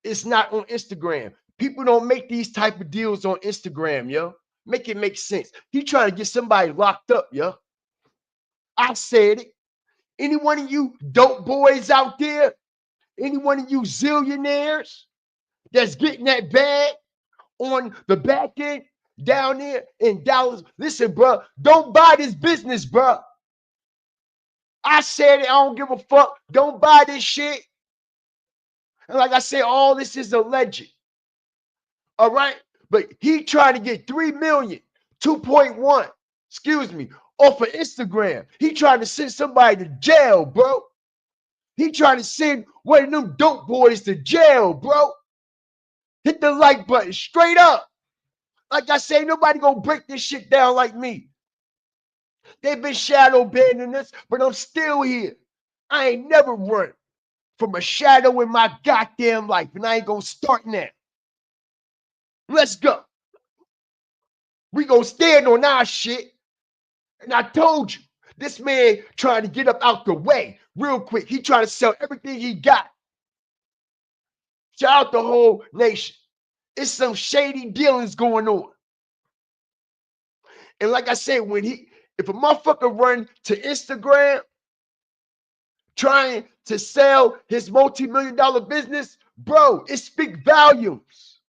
It's not on Instagram. People don't make these type of deals on Instagram, yo. Make it make sense. He trying to get somebody locked up, yo. I said it. Any one of you dope boys out there, any one of you zillionaires that's getting that bag on the back end down there in Dallas, listen, bro, don't buy this business, bro. I said it. I don't give a fuck. Don't buy this shit. And like I said, all this is alleged. All right. But he trying to get 3 million, 2.1, excuse me, off of Instagram. He trying to send somebody to jail, bro. He trying to send one of them dope boys to jail, bro. Hit the like button straight up. Like I say, nobody gonna break this shit down like me. They've been shadow banning us, but I'm still here. I ain't never run from a shadow in my goddamn life, and I ain't gonna start now. Let's go. We gonna stand on our shit. And I told you, this man trying to get up out the way real quick. He trying to sell everything he got. Shout out the whole nation. It's some shady dealings going on. And like I said, if a motherfucker run to Instagram trying to sell his multi-million-dollar business, bro, it speaks volumes.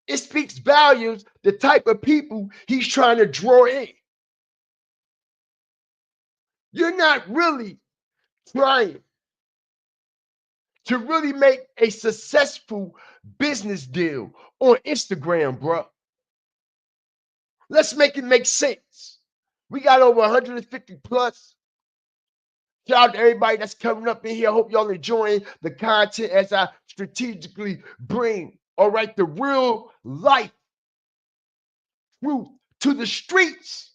It speaks volumes the type of people he's trying to draw in. You're not really trying to really make a successful business deal on Instagram, bro. Let's make it make sense. We got over 150 plus. Shout out to everybody that's coming up in here. I hope y'all enjoying the content as I strategically bring, all right, the real life truth to the streets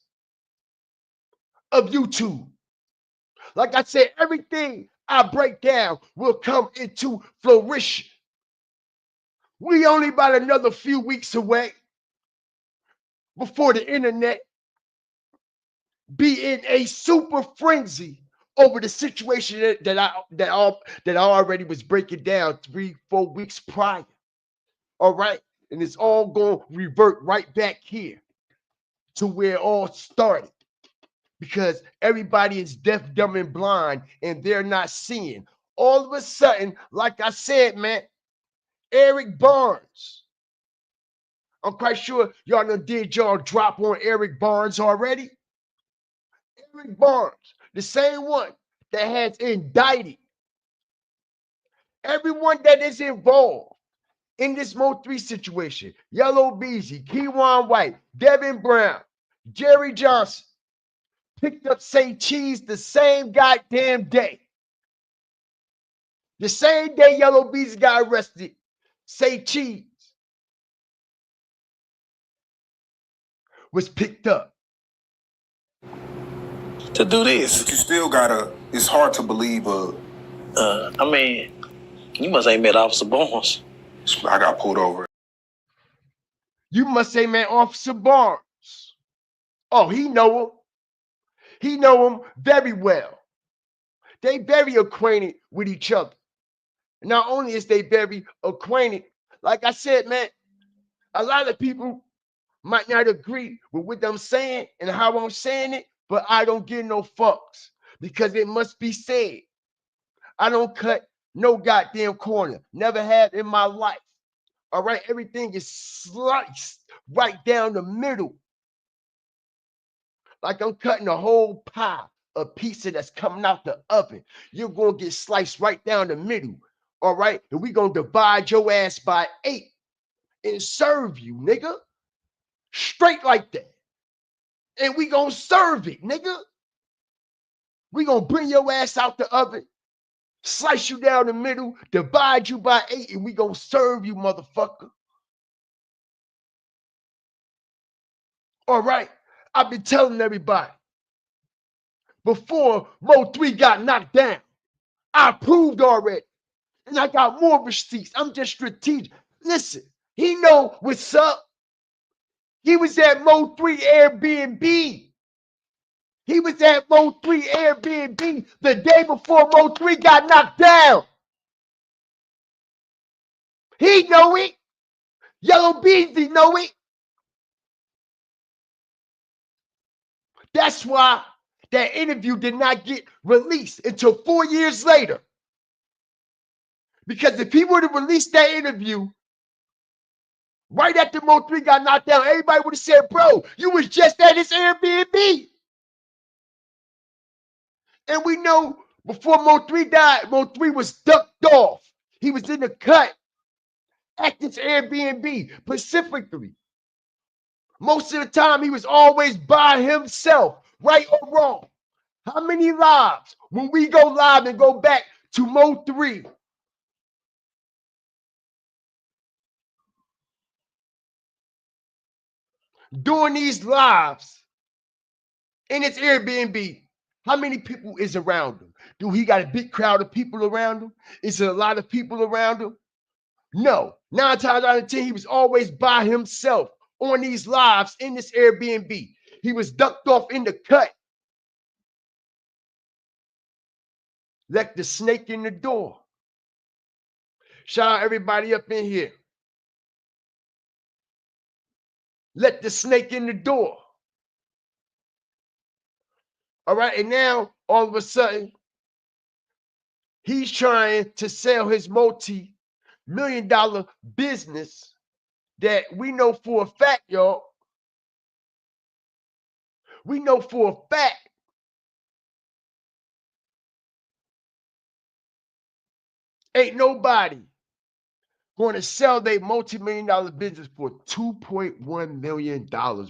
of YouTube. Like I said, everything I break down will come into flourish. We only about another few weeks away before the internet be in a super frenzy over the situation that I already was breaking down 3-4 weeks prior. All right, and it's all going to revert right back here to where it all started, because everybody is deaf, dumb, and blind, and they're not seeing. All of a sudden, like I said, man, Eric Barnes. I'm quite sure y'all done did y'all drop on Eric Barnes already. Eric Barnes, the same one that has indicted Everyone that is involved in this MO3 situation, Yella Beezy, Keywan White, Devin Brown, Jerry Johnson, picked up Say Cheese the same goddamn day. The same day Yella Beezy got arrested, Say Cheese was picked up. To do this. But you still gotta, it's hard to believe I mean, you must ain't met Officer Barnes. I got pulled over. You must say, man, Officer Barnes. Oh, he know him. He know him very well. They very acquainted with each other. Not only is they very acquainted, like I said, man, a lot of people might not agree with what I'm saying and how I'm saying it, but I don't give no fucks because it must be said. I don't cut no goddamn corner. Never have in my life. All right, everything is sliced right down the middle. Like I'm cutting a whole pie, a pizza that's coming out the oven. You're gonna get sliced right down the middle. All right, and we gonna divide your ass by 8 and serve you, nigga. Straight like that. And we gonna serve it, nigga. We gonna bring your ass out the oven, slice you down the middle, divide you by 8, and we gonna serve you, motherfucker. All right, I've been telling everybody, before MO3 got knocked down, I proved already, and I got more receipts. I'm just strategic. Listen, he know what's up. He was at MO3 Airbnb. He was at MO3 Airbnb the day before MO3 got knocked down. He know it. Yella Beezy know it. That's why that interview did not get released until 4 years later. Because if he would have released that interview right after MO3 got knocked down, everybody would have said, bro, you was just at his Airbnb. And we know before MO3 died, MO3 was ducked off. He was in the cut at this Airbnb specifically. Most of the time, he was always by himself, right or wrong. How many lives, when we go live and go back to MO3, doing these lives in its Airbnb, how many people is around him? Do he got a big crowd of people around him? Is there a lot of people around him? No. 9 times out of 10, he was always by himself on these lives in this Airbnb. He was ducked off in the cut. Let the snake in the door. Shout out everybody up in here. Let the snake in the door. All right, and now all of a sudden, he's trying to sell his multi-million-dollar business that we know for a fact, y'all. We know for a fact ain't nobody going to sell their multi-million-dollar business for $2.1 million,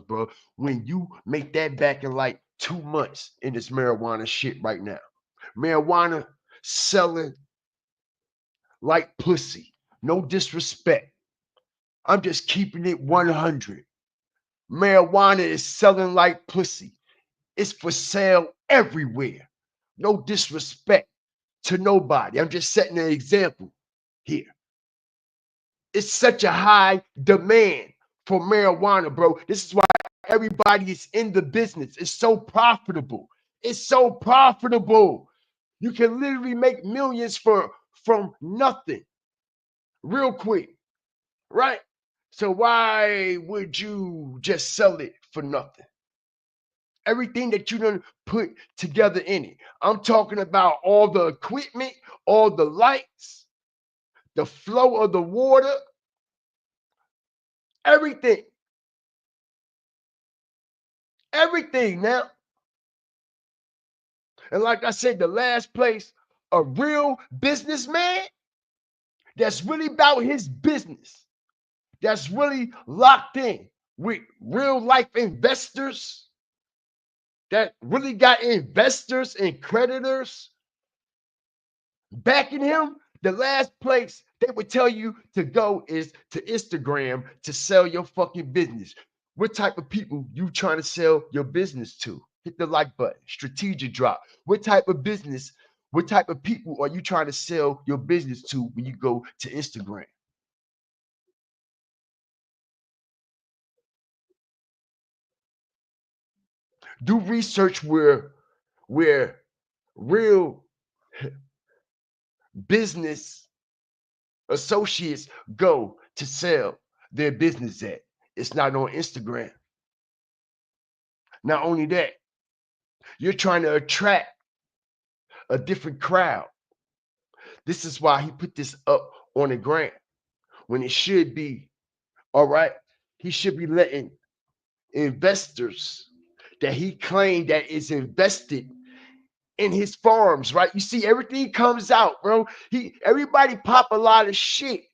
bro, when you make that back in like 2 months in this marijuana shit right now. Marijuana selling like pussy. No disrespect. I'm just keeping it 100. Marijuana is selling like pussy. It's for sale everywhere. No disrespect to nobody. I'm just setting an example here. It's such a high demand for marijuana, bro. This is why everybody is in the business. It's so profitable. It's so profitable. You can literally make millions from nothing real quick, right? So why would you just sell it for nothing? Everything that you done put together in it. I'm talking about all the equipment, all the lights, the flow of the water, everything. Everything now. And like I said, the last place a real businessman that's really about his business, that's really locked in with real life investors, that really got investors and creditors backing him, the last place they would tell you to go is to Instagram to sell your fucking business. What type of people you trying to sell your business to? Hit the like button. Strategic drop. What type of business, what type of people are you trying to sell your business to when you go to Instagram? Do research where real business associates go to sell their business at. It's not on Instagram. Not only that, you're trying to attract a different crowd. This is why he put this up on the grant when it should be, all right, he should be letting investors that he claimed that is invested in his farms, right? You see, everything comes out, bro. Everybody pop a lot of shit.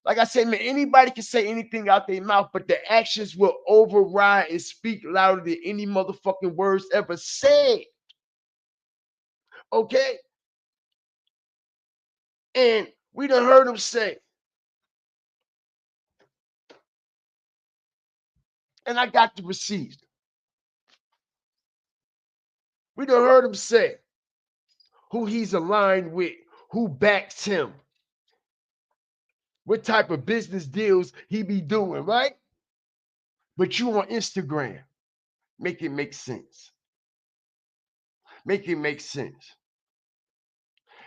Like I said, man, anybody can say anything out their mouth, but the actions will override and speak louder than any motherfucking words ever said. Okay? And we done heard him say, and I got the receipts. We done heard him say who he's aligned with, who backs him, what type of business deals he be doing, right? But you on Instagram, make it make sense. Make it make sense.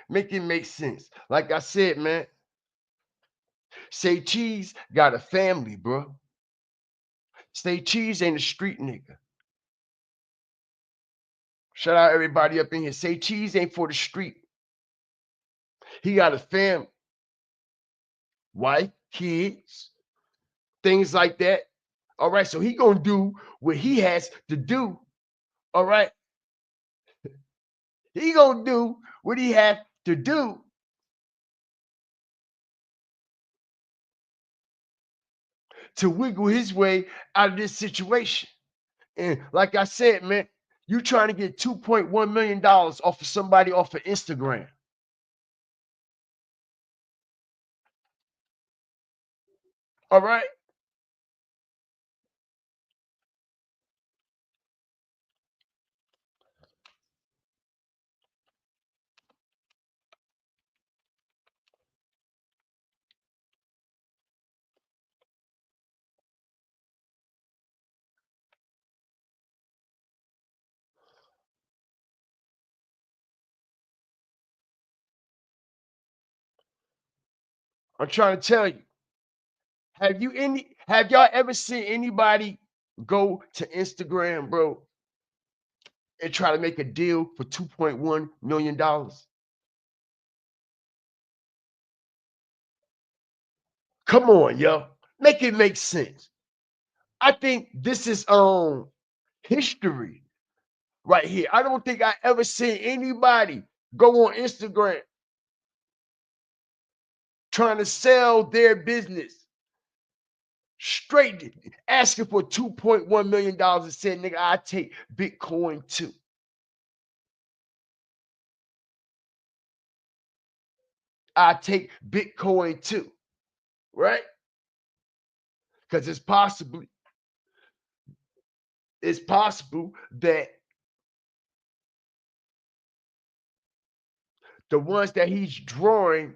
Make it make sense. Like I said, man, Say Cheese got a family, bro. Say Cheese ain't a street nigga. Shout out everybody up in here. Say Cheese ain't for the street. He got a family, wife, kids, things like that. All right, so he gonna do what he has to do. All right, he gonna do what he has to do to wiggle his way out of this situation. And like I said, man, you trying to get $2.1 million off of somebody off of Instagram. All right. I'm trying to tell you. Have y'all ever seen anybody go to Instagram, bro, and try to make a deal for $2.1 million? Come on, yo. Make it make sense. I think this is history right here. I don't think I ever seen anybody go on Instagram trying to sell their business straight asking for $2.1 million and said, nigga, I take Bitcoin too. I take Bitcoin too, right? Because it's possible that the ones that he's drawing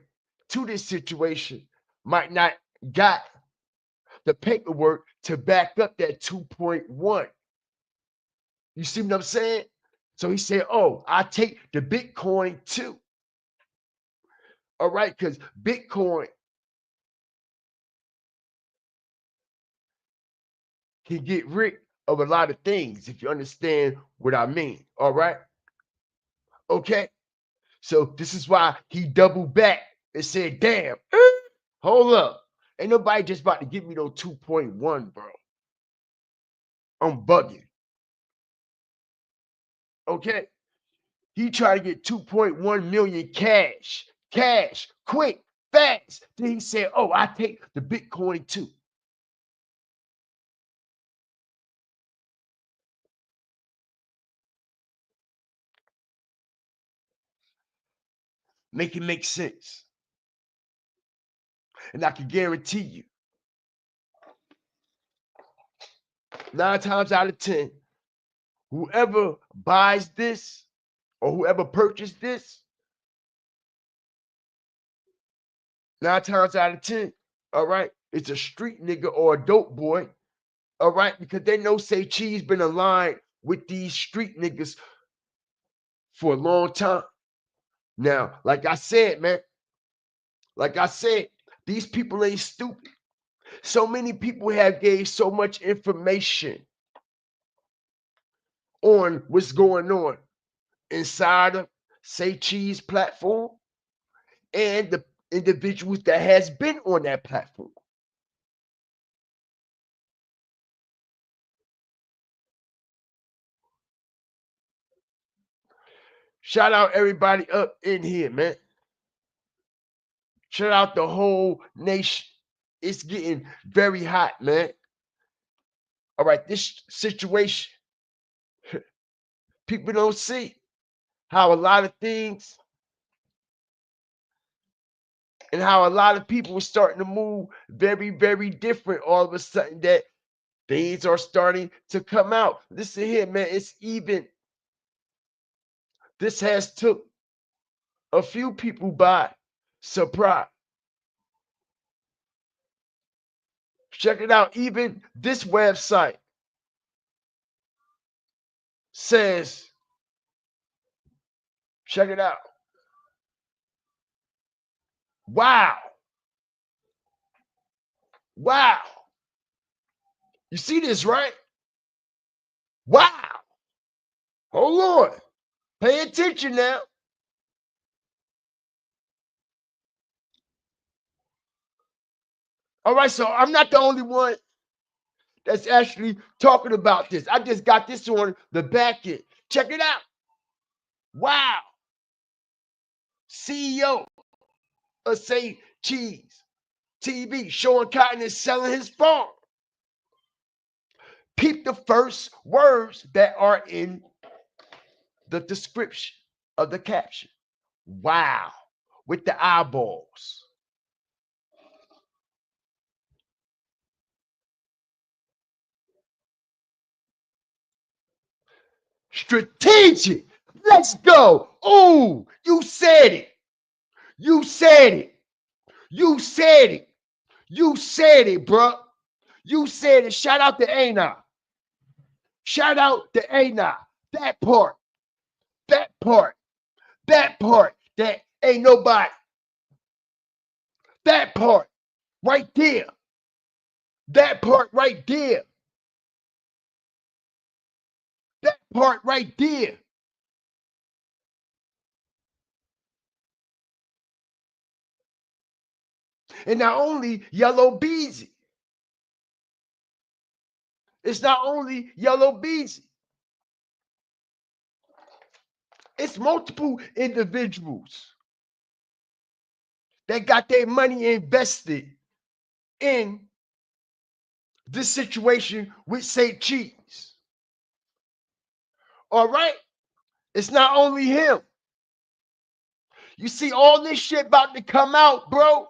to this situation might not got the paperwork to back up that 2.1. You see what I'm saying? So he said, oh, I take the Bitcoin too. All right, because Bitcoin can get rid of a lot of things, if you understand what I mean. All right. Okay. So this is why he doubled back and said, damn, hold up. Ain't nobody just about to give me no 2.1, bro. I'm bugging. Okay. He tried to get 2.1 million cash, quick. fast. Then he said, oh, I take the Bitcoin too. Make it make sense. And I can guarantee you, 9 times out of 10, whoever buys this or whoever purchased this, 9 times out of 10, all right, it's a street nigga or a dope boy, all right, because they know Say Cheese been aligned with these street niggas for a long time. Now, like I said, man, like I said, these people ain't stupid. So many people have gave so much information on what's going on inside of Say Cheese platform and the individuals that has been on that platform. Shout out everybody up in here, man. Shout out the whole nation. It's getting very hot, man. All right, this situation, people don't see how a lot of things and how a lot of people are starting to move very, very different all of a sudden, that things are starting to come out. Listen here, man. It's even, this has took a few people by surprise. Check it out. Even this website says, check it out. Wow. Wow. You see this, right? Wow. Hold on. Pay attention now. All right, so I'm not the only one that's actually talking about this. I just got this on the back end. Check it out. Wow. CEO of Say Cheese TV showing Cotton is selling his farm. Peep the first words that are in the description of the caption. Wow. With the eyeballs. Strategic. Let's go. Oh, you said it. You said it. You said it. You said it, bro. You said it. Shout out to Ana. Shout out to Ana. That part. That part. That part. That ain't nobody. That part right there. That part right there. That part right there. And not only Yella Beezy. It's not only Yella Beezy. It's multiple individuals that got their money invested in this situation with Say Cheese. All right? It's not only him. You see all this shit about to come out, bro.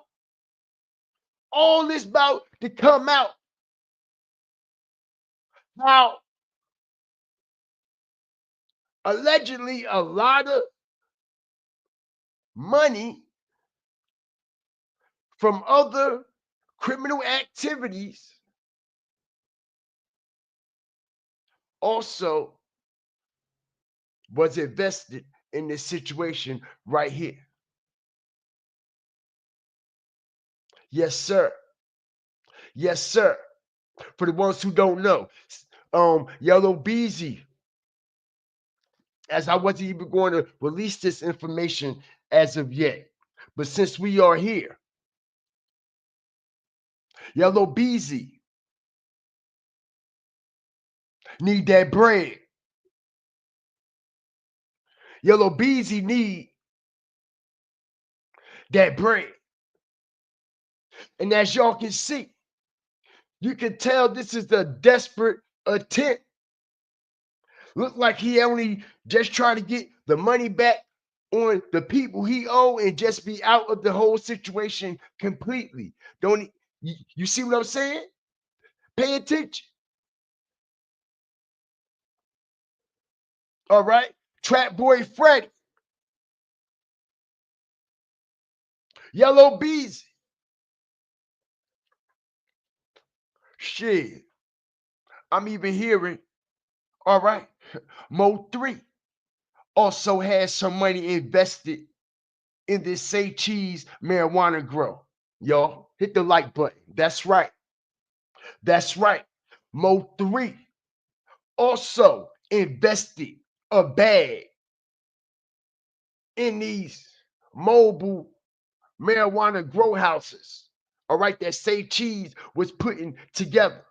All this about to come out. Now, allegedly, a lot of money from other criminal activities also was invested in this situation right here. Yes, sir. Yes, sir. For the ones who don't know, Yella Beezy, as I wasn't even going to release this information as of yet, but since we are here, Yella Beezy need that bread. Yella Beezy need that bread. And as y'all can see, you can tell this is a desperate attempt. Look like he only just trying to get the money back on the people he owe and just be out of the whole situation completely. Don't you see what I'm saying? Pay attention. All right. Trap Boy Freddy, Yella Beezy. Shit. I'm even hearing, all right, MO3 also has some money invested in this Say Cheese marijuana grow. Y'all, hit the like button. That's right. That's right. MO3 also invested a bag in these mobile marijuana grow houses. All right, that Say Cheese was putting together.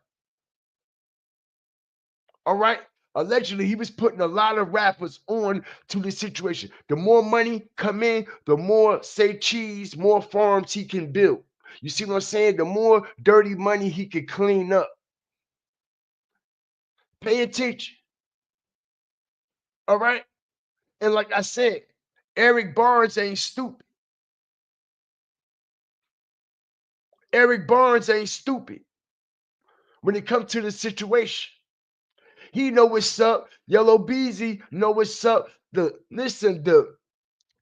All right. Allegedly, he was putting a lot of rappers on to this situation. The more money come in, the more Say Cheese, more farms he can build. You see what I'm saying? The more dirty money he can clean up. Pay attention. All right. And like I said, Eric Barnes ain't stupid. Eric Barnes ain't stupid when it comes to the situation. He know what's up. Yella Beezy know what's up. The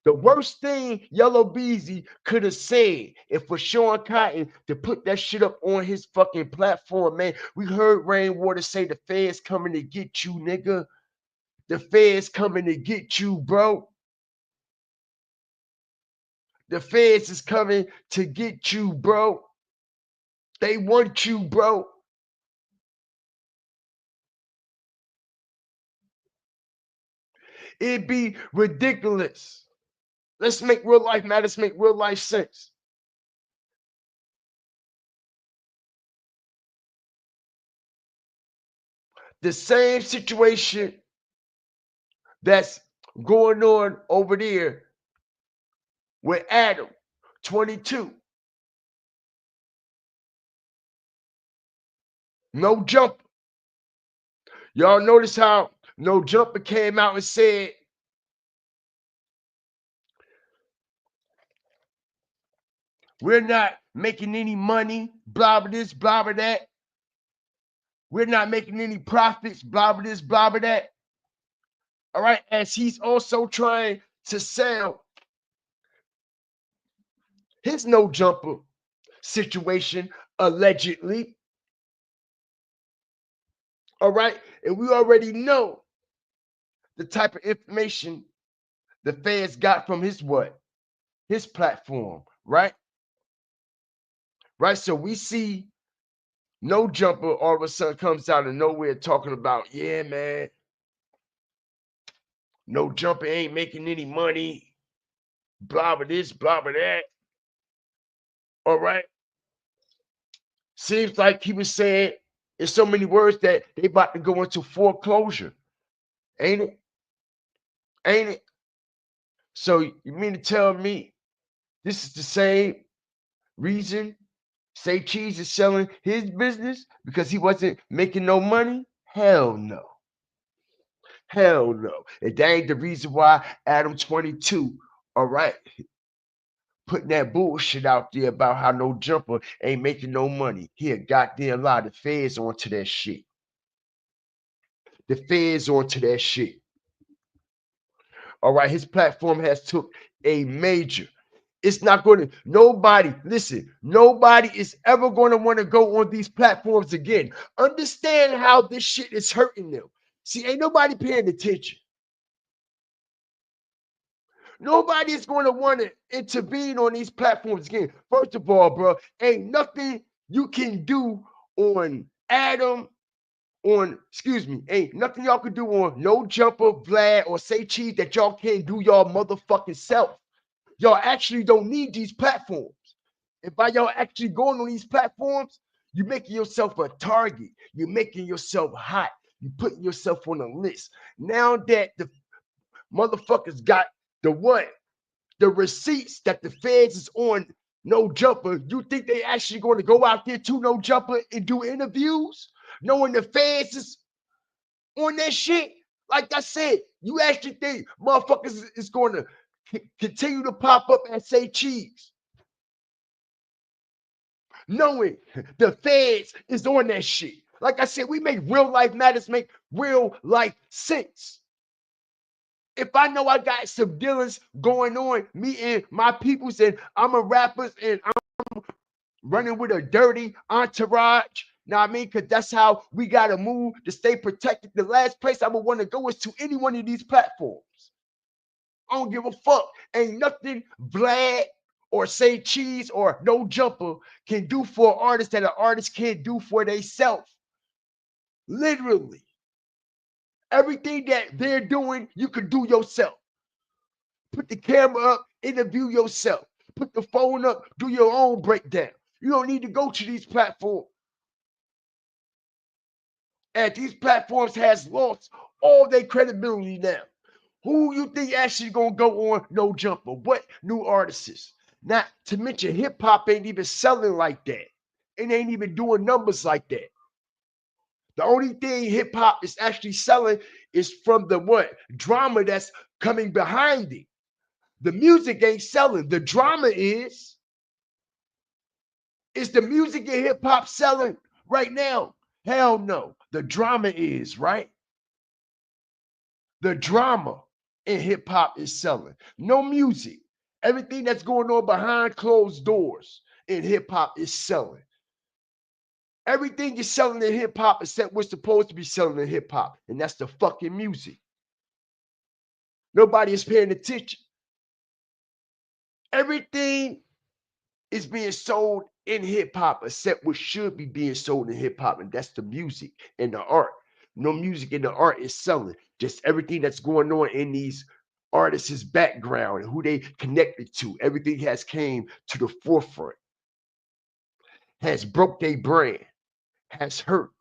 worst thing Yella Beezy could have said if for Sean Cotton to put that shit up on his fucking platform, man. We heard Rainwater say the feds coming to get you, nigga. The feds coming to get you, bro. The feds is coming to get you, bro. They want you, bro. It'd be ridiculous. Let's make real life matter. Let's make real life sense. The same situation that's going on over there with Adam, 22. No Jumper. Y'all notice how No Jumper came out and said, we're not making any money, blah, blah, this, blah, blah, that. We're not making any profits, blah, blah, this, blah, blah, that. All right. As he's also trying to sell his No Jumper situation, allegedly. All right. And we already know the type of information the feds got from his what? His platform, right? Right. So we see No Jumper all of a sudden comes out of nowhere talking about, yeah, man, No Jumper ain't making any money, blah, blah, this, blah, blah, that. All right. Seems like he was saying in so many words that they about to go into foreclosure. Ain't it? Ain't it? So you mean to tell me this is the same reason Say Cheese is selling his business because he wasn't making no money? Hell no. Hell no. And that ain't the reason why Adam 22, all right, putting that bullshit out there about how No Jumper ain't making no money. He a goddamn lie. The feds onto that shit. The feds onto that shit. All right, his platform has took a major. It's not going to, nobody, listen, nobody is ever going to want to go on these platforms again. Understand how this shit is hurting them. See, ain't nobody paying attention. Nobody is going to want to intervene on these platforms again. First of all, bro, ain't nothing you can do on Adam, ain't nothing y'all can do on No Jumper, Vlad, or Say Cheese that y'all can't do y'all motherfucking self. Y'all actually don't need these platforms. And by y'all actually going on these platforms, you're making yourself a target. You're making yourself hot. You're putting yourself on a list. Now that the motherfuckers got the what? The receipts that the feds is on No Jumper, you think they actually going to go out there to No Jumper and do interviews, knowing the fans is on that shit? Like I said, you actually think motherfuckers is going to continue to pop up and say cheese, knowing the feds is on that shit? Like I said, we make real life matters make real life sense. If I know I got some dealings going on, me and my peoples, and I'm a rapper and I'm running with a dirty entourage, know what I mean? Because that's how we got to move to stay protected. The last place I would want to go is to any one of these platforms. I don't give a fuck. Ain't nothing Vlad or Say Cheese or No Jumper can do for an artist that an artist can't do for themselves. Literally. Everything that they're doing, you can do yourself. Put the camera up, interview yourself. Put the phone up, do your own breakdown. You don't need to go to these platforms. And these platforms has lost all their credibility now. Who you think actually gonna go on No Jumper? What new artists? Not to mention hip hop ain't even selling like that. It ain't even doing numbers like that. The only thing hip hop is actually selling is from the what? Drama that's coming behind it. The music ain't selling. The drama is. Is the music in hip hop selling right now? Hell no. The drama is, right? The drama in hip hop is selling. No music. Everything that's going on behind closed doors in hip hop is selling. Everything is selling in hip hop except what's supposed to be selling in hip hop, and that's the fucking music. Nobody is paying attention. Everything is being sold in hip hop except what should be being sold in hip hop, and that's the music and the art. No music and the art is selling. Just everything that's going on in these artists' background and who they connected to. Everything has came to the forefront, has broke their brand, has hurt.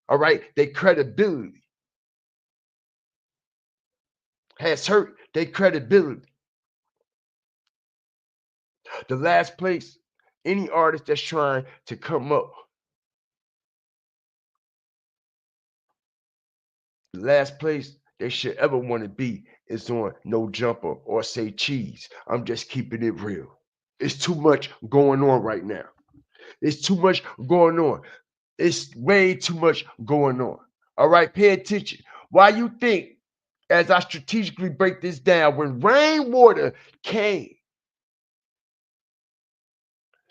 All right, their credibility has hurt their credibility. The last place any artist that's trying to come up, the last place they should ever want to be is on No Jumper or Say Cheese. I'm just keeping it real. It's too much going on right now. It's too much going on. It's way too much going on. All right, pay attention. Why you think, as I strategically break this down, when Rainwater came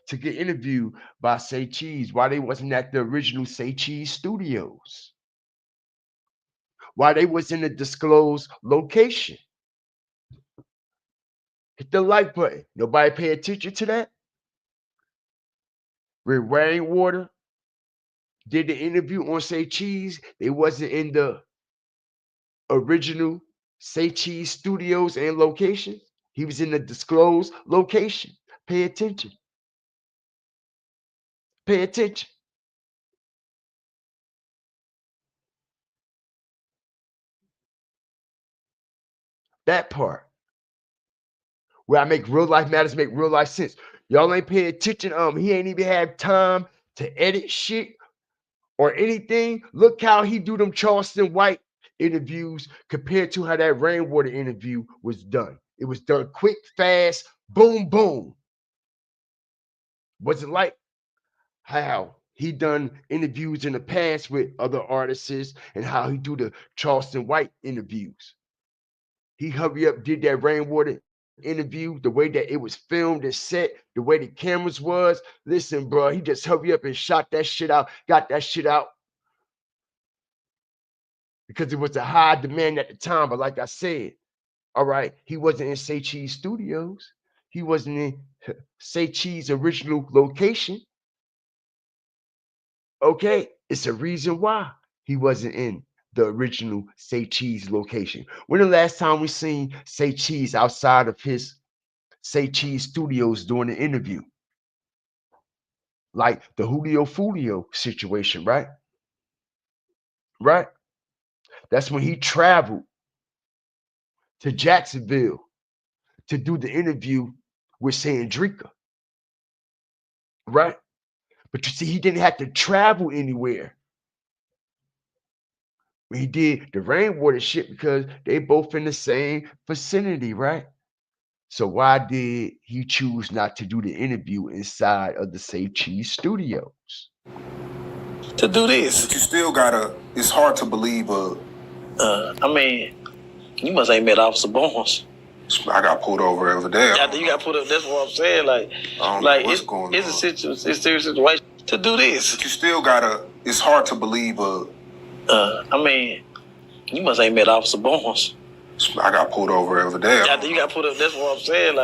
to get interviewed by Say Cheese, why they wasn't at the original Say Cheese studios? Why they was in a disclosed location? Hit the like button. Nobody pay attention to that? When Rainwater did the interview on Say Cheese, they wasn't in the original Say Cheese studios and locations. He was in the disclosed location. Pay attention. Pay attention. That part where I make real life matters make real life sense. Y'all ain't paying attention. He ain't even had time to edit shit or anything. Look how he do them Charleston White interviews compared to how that Rainwater interview was done. It was done quick, fast, boom, boom. Was it like how he done interviews in the past with other artists and how he do the Charleston White interviews? He hurry up, did that Rainwater interview, the way that it was filmed and set, the way the cameras was. Listen, bro, he just hurry up and shot that shit out, got that shit out because it was a high demand at the time. But like I said, all right, he wasn't in Say Cheese Studios. He wasn't in Say Cheese original location. Okay, it's a reason why he wasn't in the original Say Cheese location. When the last time we seen Say Cheese outside of his Say Cheese Studios doing an interview? Like the Julio Fulio situation, right? Right? That's when he traveled to Jacksonville to do the interview with Sandrika, right? But you see, he didn't have to travel anywhere when he did the rainwater shit because they both in the same vicinity, right? So why did he choose not to do the interview inside of the Say Cheese studios? To do this. But you still gotta, it's hard to believe I mean, you must ain't met Officer Barnes. I got pulled over every day. After you got put up, that's what I'm saying. Like it's a situation, it's a serious situation to do this. But you still gotta, it's hard to believe I mean, you must ain't met Officer Barnes. I got pulled over every day. After you got put up, that's what I'm saying.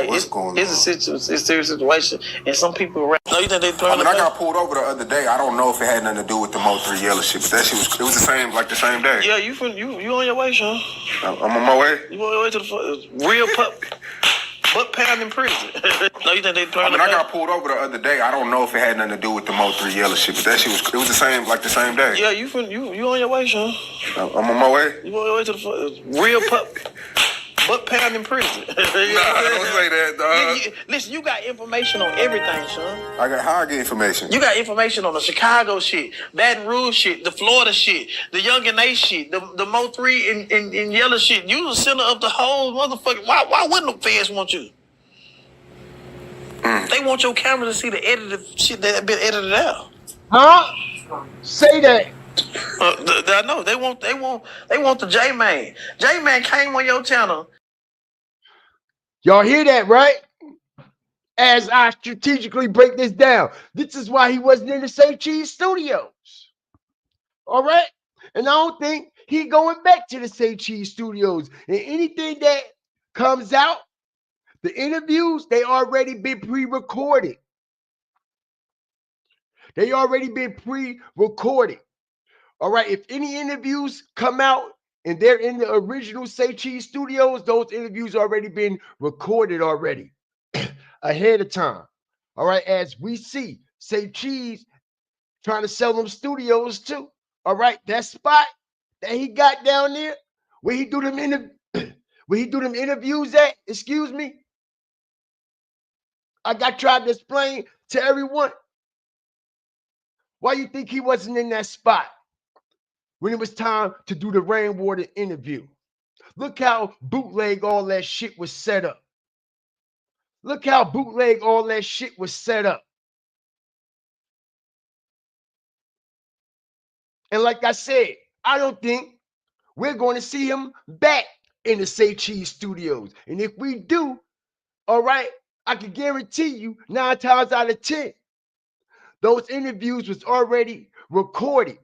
It's a serious situation, and some people around. No, you think they playing? I got pulled over the other day. I don't know if it had nothing to do with the MO3 Yella shit, but that shit was, it was the same, like the same day. Yeah, you on your way, Sean? I'm on my way. You on your way to the real butt pound in prison? No, you think they playing? I got pulled over the other day. I don't know if it had nothing to do with the MO3 Yella shit, but that shit was, it was the same, like the same day. Yeah, you on your way, Sean? I'm on my way. You on your way to the real butt pound in prison? Nah, don't say that, dog. Listen, you got information on everything, Sean. How I get information? You got information on the Chicago shit, Baton Rouge shit, the Florida shit, the Young and A shit, the MO3 and Yella shit. You the center of the whole motherfucker. Why wouldn't the feds want you? They want your camera to see the edited shit that been edited out. Huh? Say that. I know they want the J-Man. J-Man came on your channel. Y'all hear that, right? As I strategically break this down, this is why he wasn't in the Say Cheese studios. All right, and I don't think he going back to the Say Cheese studios. And anything that comes out, the interviews, they already been pre-recorded. They already been pre-recorded. All right, if any interviews come out and they're in the original Say Cheese studios, those interviews already been recorded already ahead of time. All right, as we see Say Cheese trying to sell them studios too. All right, that spot that he got down there where he do them interviews at, excuse me, I got tried to explain to everyone why you think he wasn't in that spot when it was time to do the rainwater interview. Look how bootleg all that shit was set up. Look how bootleg all that shit was set up. And like I said, I don't think we're going to see him back in the Say Cheese studios. And if we do, all right, I can guarantee you 9 times out of 10, those interviews was already recorded.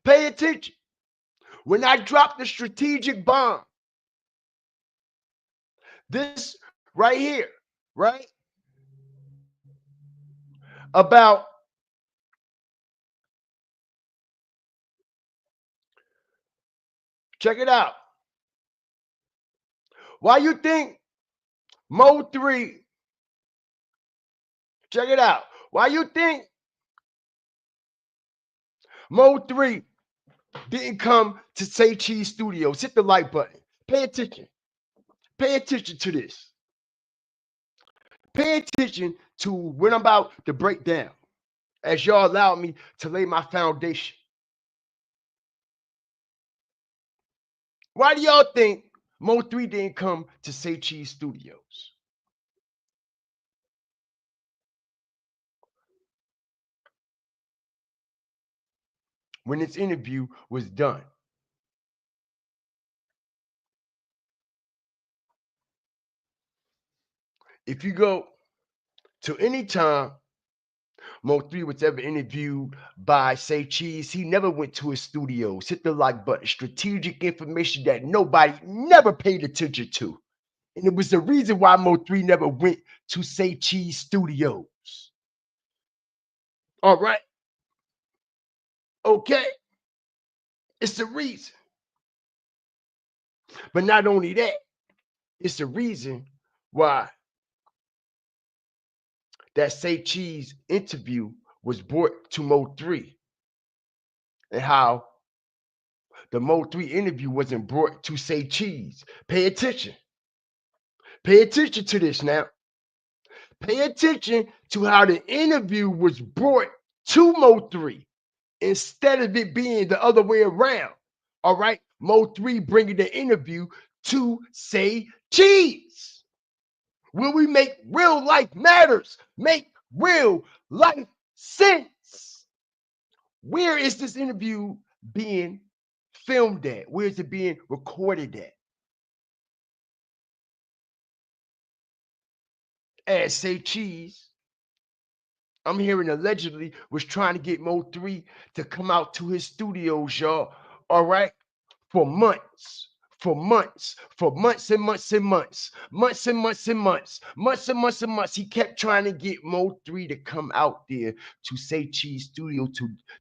Pay attention. When I dropped the strategic bomb, this right here, right? About check it out. Why you think MO3, check it out. Why you think MO3 didn't come to Say Cheese Studios? Hit the like button. Pay attention. Pay attention to this. Pay attention to what I'm about to break down as y'all allow me to lay my foundation. Why do y'all think MO3 didn't come to Say Cheese Studios? When this interview was done. If you go to any time MO3 was ever interviewed by Say Cheese, he never went to his studios. Hit the like button. Strategic information that nobody never paid attention to. And it was the reason why MO3 never went to Say Cheese Studios. All right. Okay. It's the reason. But not only that, it's the reason why that Say Cheese interview was brought to MO3 and how the MO3 interview wasn't brought to Say Cheese. Pay attention. Pay attention to this now. Pay attention to how the interview was brought to Mo3 instead of it being the other way around. All right, Mo3 bringing the interview to Say Cheese. Will we make real life matters? Make real life sense? Where is this interview being filmed at? Where is it being recorded at? As Say Cheese, I'm hearing allegedly was trying to get Mo3 to come out to his studios, y'all. All right, for months, for months, for months and months and months, months and months and months, months and months and months. He kept trying to get Mo3 to come out there to Say Cheese studio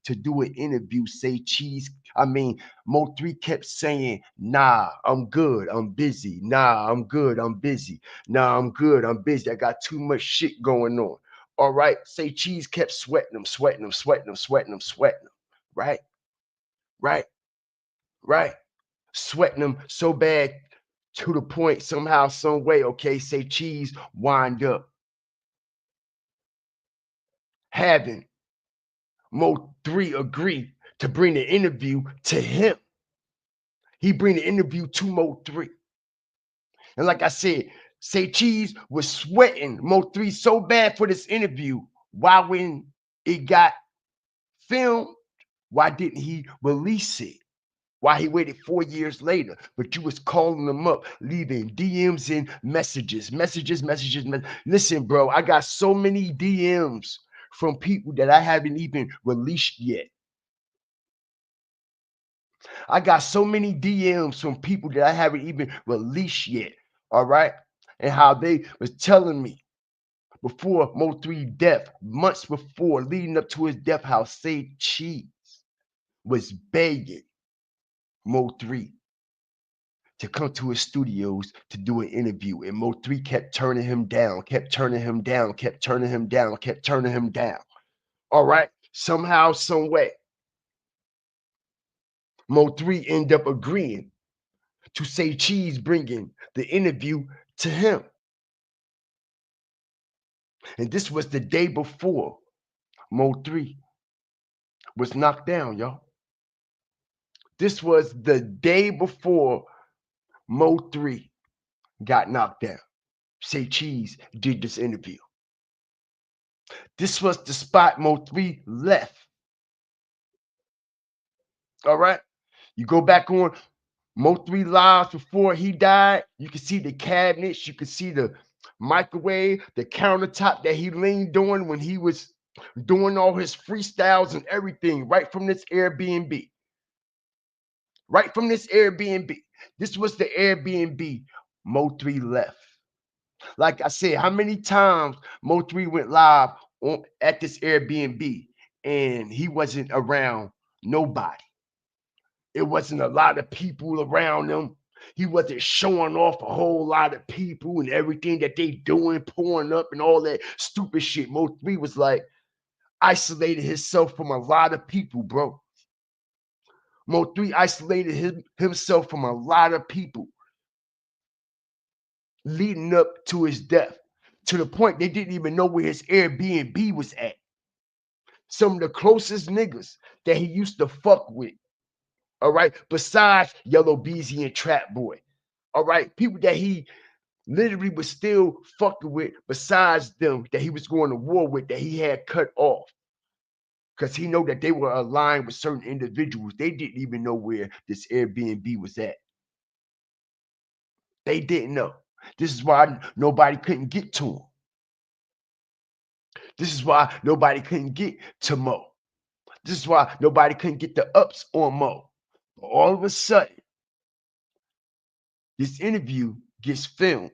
to do an interview. Say Cheese, Mo3 kept saying, nah, I'm good, I'm busy. Nah, I'm good, I'm busy. Nah, I'm good, I'm busy. I got too much shit going on. All right, Say Cheese kept sweating him, sweating him, sweating him, sweating him, sweating him. Right, right, right. Sweating him so bad to the point somehow, some way, okay, Say Cheese wind up having Mo3 agree to bring the interview to him. He bring the interview to Mo3. And like I said, Say Cheese was sweating Mo3 so bad for this interview. Why when it got filmed, why didn't he release it? Why he waited 4 years later? But you was calling him up, leaving DMs and messages. Listen, bro, I got so many DMs from people that I haven't even released yet. I got so many DMs from people that I haven't even released yet. All right. And how they was telling me before Mo3 death, months before, leading up to his death, how Say Cheese was begging Mo3 to come to his studios to do an interview. And Mo3 kept turning him down, kept turning him down, kept turning him down, kept turning him down. All right. Somehow, some way, Mo3 ended up agreeing to Say Cheese bringing the interview to him. And this was the day before Mo3 was knocked down, y'all. This was the day before Mo3 got knocked down. Say Cheese did this interview. This was the spot Mo3 left. All right. You go back on Mo3 lives before he died. You can see the cabinets. You can see the microwave, the countertop that he leaned on when he was doing all his freestyles and everything right from this Airbnb. Right from this Airbnb. This was the Airbnb Mo3 left. Like I said, how many times Mo3 went live at this Airbnb and he wasn't around nobody. It wasn't a lot of people around him. He wasn't showing off a whole lot of people and everything that they doing, pouring up and all that stupid shit. Mo3 was like isolated himself from a lot of people, bro. Mo3 isolated himself from a lot of people leading up to his death, to the point they didn't even know where his Airbnb was at. Some of the closest niggas that he used to fuck with, all right, besides Yella Beezy and Trap Boy, all right, people that he literally was still fucking with besides them that he was going to war with, that he had cut off. Because he know that they were aligned with certain individuals. They didn't even know where this Airbnb was at. They didn't know. This is why nobody couldn't get to him. This is why nobody couldn't get to Mo. This is why nobody couldn't get the ups on Mo. But all of a sudden, this interview gets filmed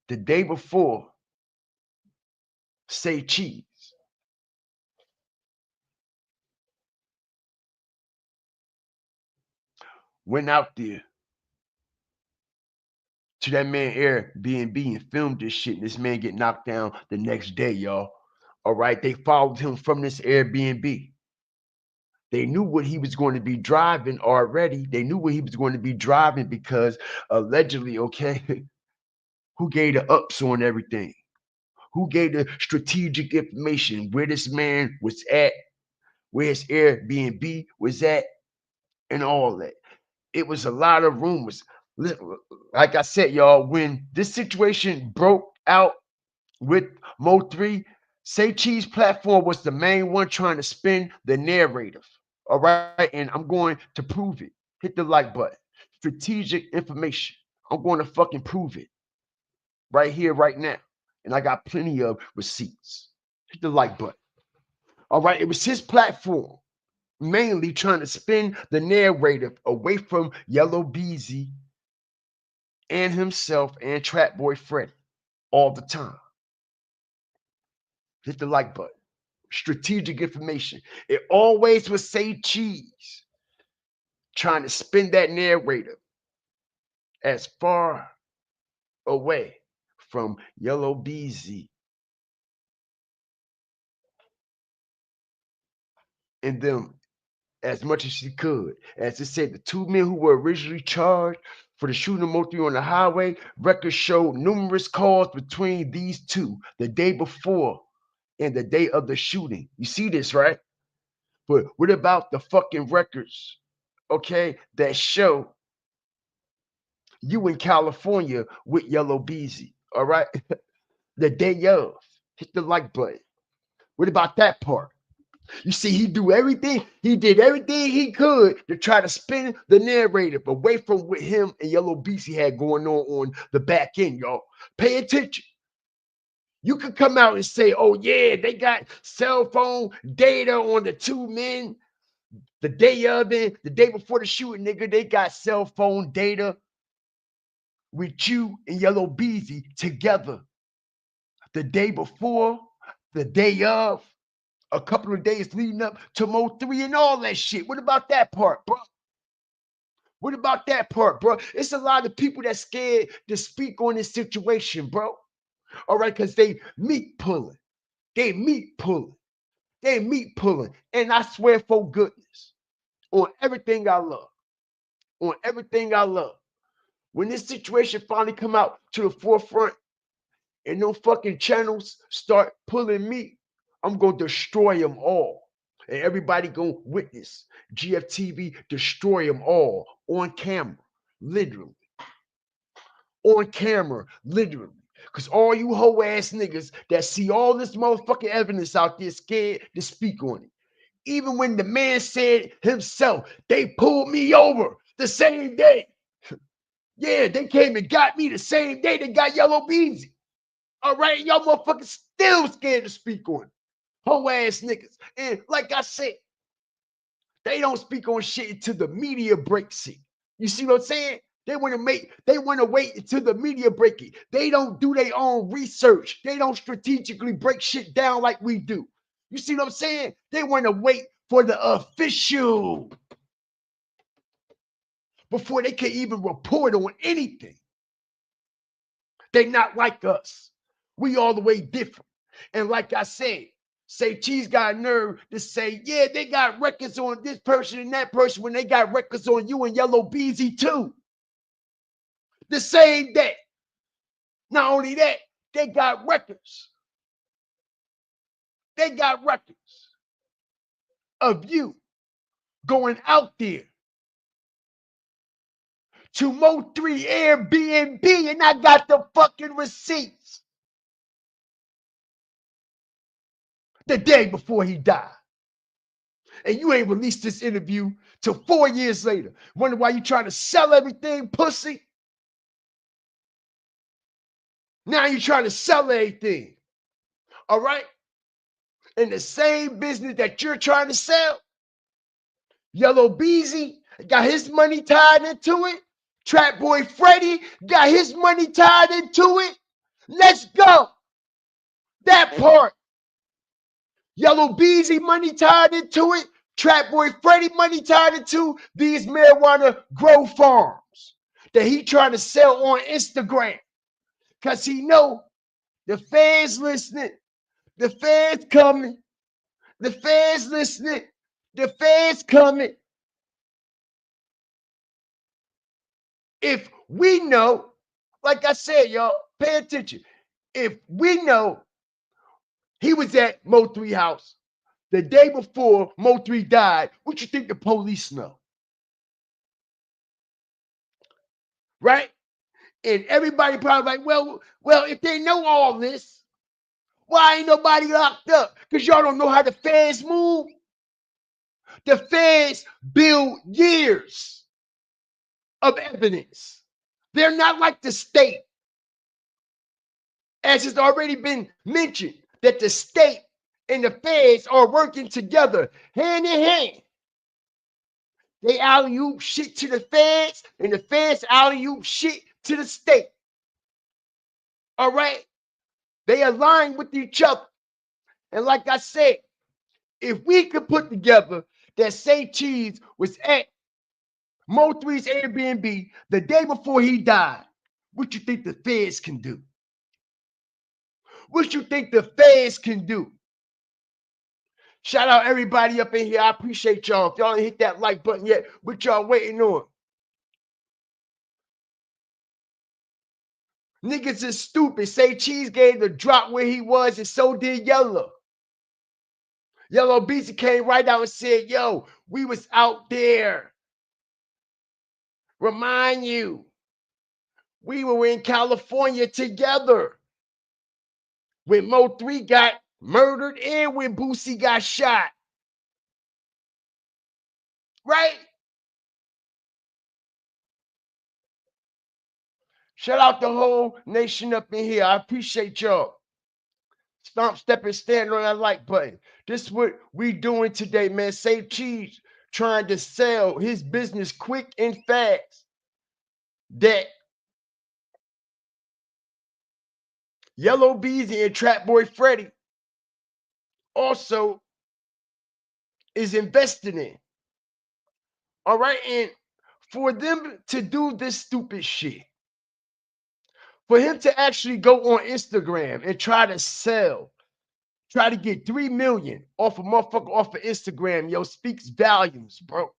the day before Say Cheese. Went out there to that man Airbnb and filmed this shit. And this man get knocked down the next day, y'all. All right. They followed him from this Airbnb. They knew what he was going to be driving already. They knew what he was going to be driving because allegedly, okay, Who gave the ups on everything? Who gave the strategic information where this man was at, where his Airbnb was at, and all that? It was a lot of rumors. Like I said, y'all, when this situation broke out with MO3, Say Cheese platform was the main one trying to spin the narrative. All right, and I'm going to prove it. Hit the like button. Strategic information. I'm going to fucking prove it right here, right now. And I got plenty of receipts. Hit the like button. All right, it was his platform, mainly trying to spin the narrative away from Yella Beezy and himself and Trap Boy Freddy all the time. Hit the like button. Strategic information. It always was Say Cheese trying to spin that narrative as far away from Yella Beezy and them as much as she could. As it said, the two men who were originally charged for the shooting of MO3 on the highway, records showed numerous calls between these two the day before and the day of the shooting. You see this, right? But what about the fucking records, okay, that show you in California with Yella Beezy, all right? The day of. Hit the like button. What about that part? You see, he did everything he could to try to spin the narrative away from what him and Yella Beezy had going on the back end, y'all. Pay attention. You could come out and say, oh, yeah, they got cell phone data on the two men. The day of it, the day before the shooting, nigga, they got cell phone data with you and Yella Beezy together. The day before, the day of, a couple of days leading up to MO3 and all that shit. What about that part, bro? What about that part, bro? It's a lot of people that's scared to speak on this situation, bro. All right, because they meat pulling. They meat pulling. They meat pulling. And I swear for goodness, on everything I love, on everything I love, when this situation finally come out to the forefront and those fucking channels start pulling me, I'm going to destroy them all. And everybody going to witness GFTV destroy them all on camera, literally. On camera, literally. Because all you hoe ass niggas that see all this motherfucking evidence out there scared to speak on it. Even when the man said himself, they pulled me over the same day. Yeah, they came and got me the same day they got Yella Beezy. All right, y'all motherfuckers still scared to speak on it. Hoe ass niggas. And like I said, they don't speak on shit until the media breaks it. You see what I'm saying? They want to wait until the media break it. They don't do their own research. They don't strategically break shit down like we do. You see what I'm saying? They want to wait for the official before they can even report on anything. They not like us. We all the way different. And like I said, Say Cheese got nerve to say, yeah, they got records on this person and that person when they got records on you and Yella Beezy too. The same day. Not only that, they got records. They got records of you going out there to MO3 Airbnb and I got the fucking receipts the day before he died. And you ain't released this interview till 4 years later. Wonder why you trying to sell everything, pussy? Now you trying to sell everything. All right? In the same business that you're trying to sell, Yella Beezy got his money tied into it. Trap Boy Freddy got his money tied into it. Let's go. That part. Yella Beezy money tied into it. Trap Boy Freddy money tied into these marijuana grow farms that he trying to sell on Instagram. Because he know the fans listening. The fans coming. The fans listening. The fans coming. If we know Like I said, y'all, pay attention. If we know he was at MO3 house the day before MO3 died, what you think the police know? Right? And everybody probably like, well, if they know all this, why ain't nobody locked up? Because y'all don't know how the feds move. The feds build years of evidence. They're not like the state. As has already been mentioned, that the state and the feds are working together, hand in hand. They alley-oop shit to the feds, and the feds alley-oop shit to the state. All right? They align with each other. And like I said, if we could put together that Say Cheese was at MO3's Airbnb the day before he died, what you think the feds can do? What you think the feds can do? Shout out everybody up in here. I appreciate y'all. If y'all ain't hit that like button yet, what y'all waiting on? Niggas is stupid. Say Cheese gave the drop where he was, and so did Yella. Yella Beezy came right out and said, yo, we was out there. Remind you, we were in California together when MO3 got murdered and when Boosie got shot. Right? Shout out the whole nation up in here. I appreciate y'all. Stomp, step, and stand on that like button. This is what we doing today, man. Say Cheese trying to sell his business quick and fast. That Yella Beezy and Trap Boy Freddy also is invested in. All right, and for them to do this stupid shit, for him to actually go on Instagram and try to sell, try to get 3 million off a motherfucker off of Instagram, yo, speaks volumes, bro.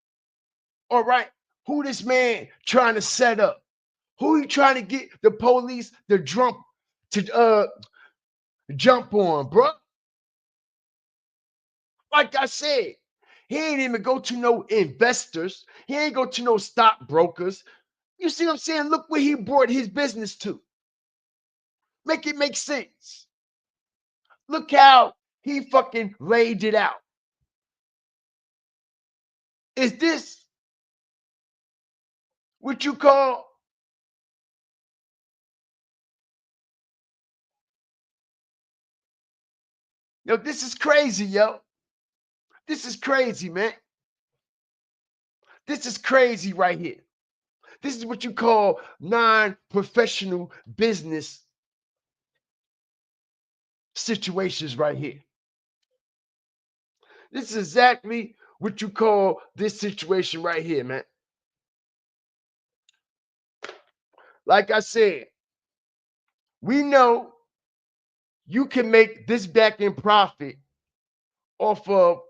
All right, who this man trying to set up? Who he trying to get the police to jump on, bro? Like I said, he ain't even go to no investors. He ain't go to no stockbrokers. You see what I'm saying? Look where he brought his business to. Make it make sense. Look how he fucking laid it out. Is this what you call yo? This is crazy, yo. This is crazy, man. This is crazy right here. This is what you call non-professional business situations right here. This is exactly what you call this situation right here, man. Like I said, we know you can make this back in profit off of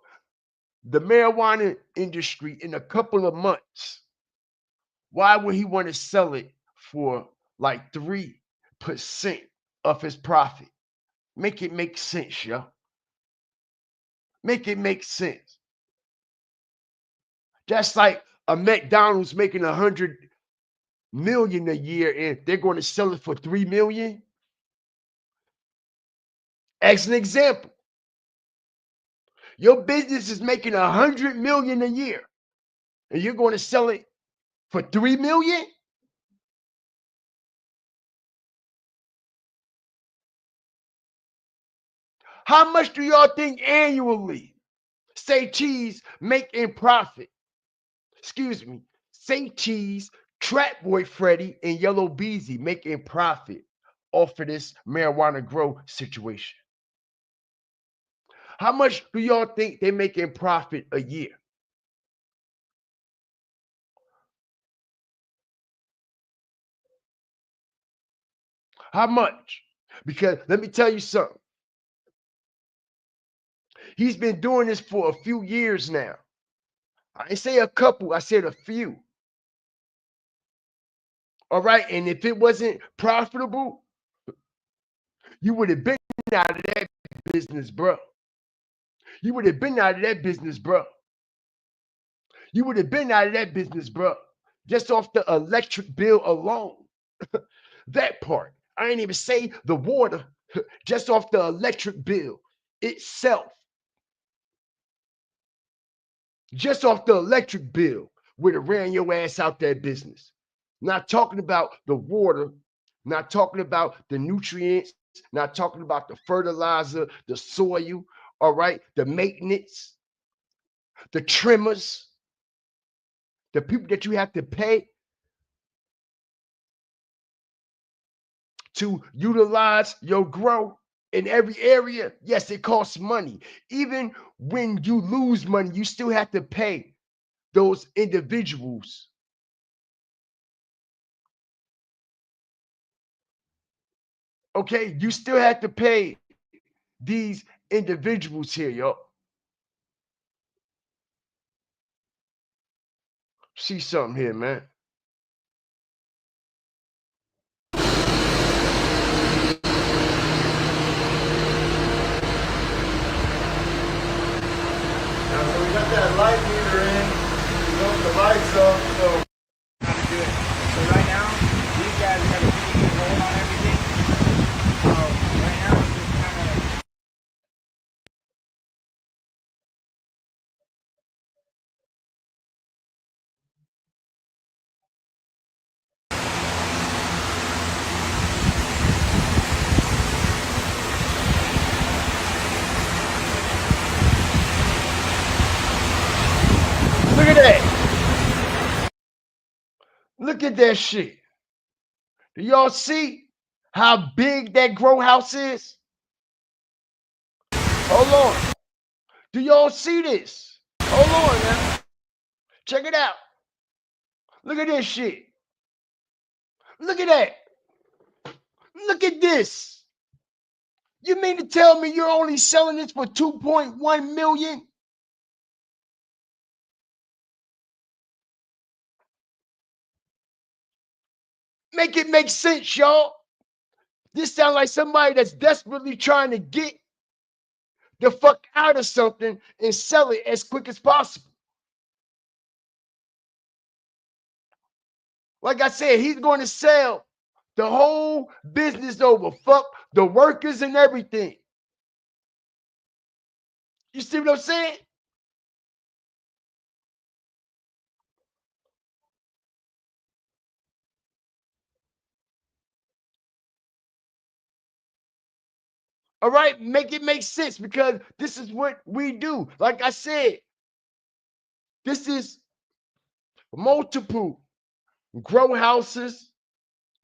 the marijuana industry in a couple of months. Why would he want to sell it for like 3% of his profit? Make it make sense, yo. Make it make sense. That's like a McDonald's making 100 million a year and they're going to sell it for 3 million. As an example, your business is making 100 million a year and you're going to sell it for 3 million. How much do y'all think annually Say Cheese make in profit? Excuse me, Say Cheese, Trap Boy Freddy, and Yella Beezy make in profit off of this marijuana grow situation? How much do y'all think they make in profit a year? How much? Because let me tell you something. He's been doing this for a few years now. I didn't say a couple, I said a few. All right. And if it wasn't profitable, you would have been out of that business, bro. You would have been out of that business, bro. You would have been out of that business, bro. Just off the electric bill alone. That part. I ain't even say the water, just off the electric bill itself. Just off the electric bill would have ran your ass out that business. Not talking about the water, not talking about the nutrients, not talking about the fertilizer, the soil, all right, the maintenance, the trimmers, the people that you have to pay to utilize your growth in every area. Yes, it costs money. Even when you lose money, you still have to pay those individuals. Okay, you still have to pay these individuals here, yo. See something here, man. Now, so we got that light meter in. We got the lights off, so How to do it. So right now, these guys got a pretty good hold on everything. So right now, it's just kind of. look at that. Look at that shit. Do y'all see how big that grow house is? Hold on. Do y'all see this? Hold on now. Check it out. Look at this shit. Look at that. Look at this. You mean to tell me you're only selling this for 2.1 million? Make it make sense, y'all. This sounds like somebody that's desperately trying to get the fuck out of something and sell it as quick as possible. Like I said, he's going to sell the whole business over. Fuck the workers and everything. You see what I'm saying? All right, make it make sense because this is what we do. Like I said, this is multiple grow houses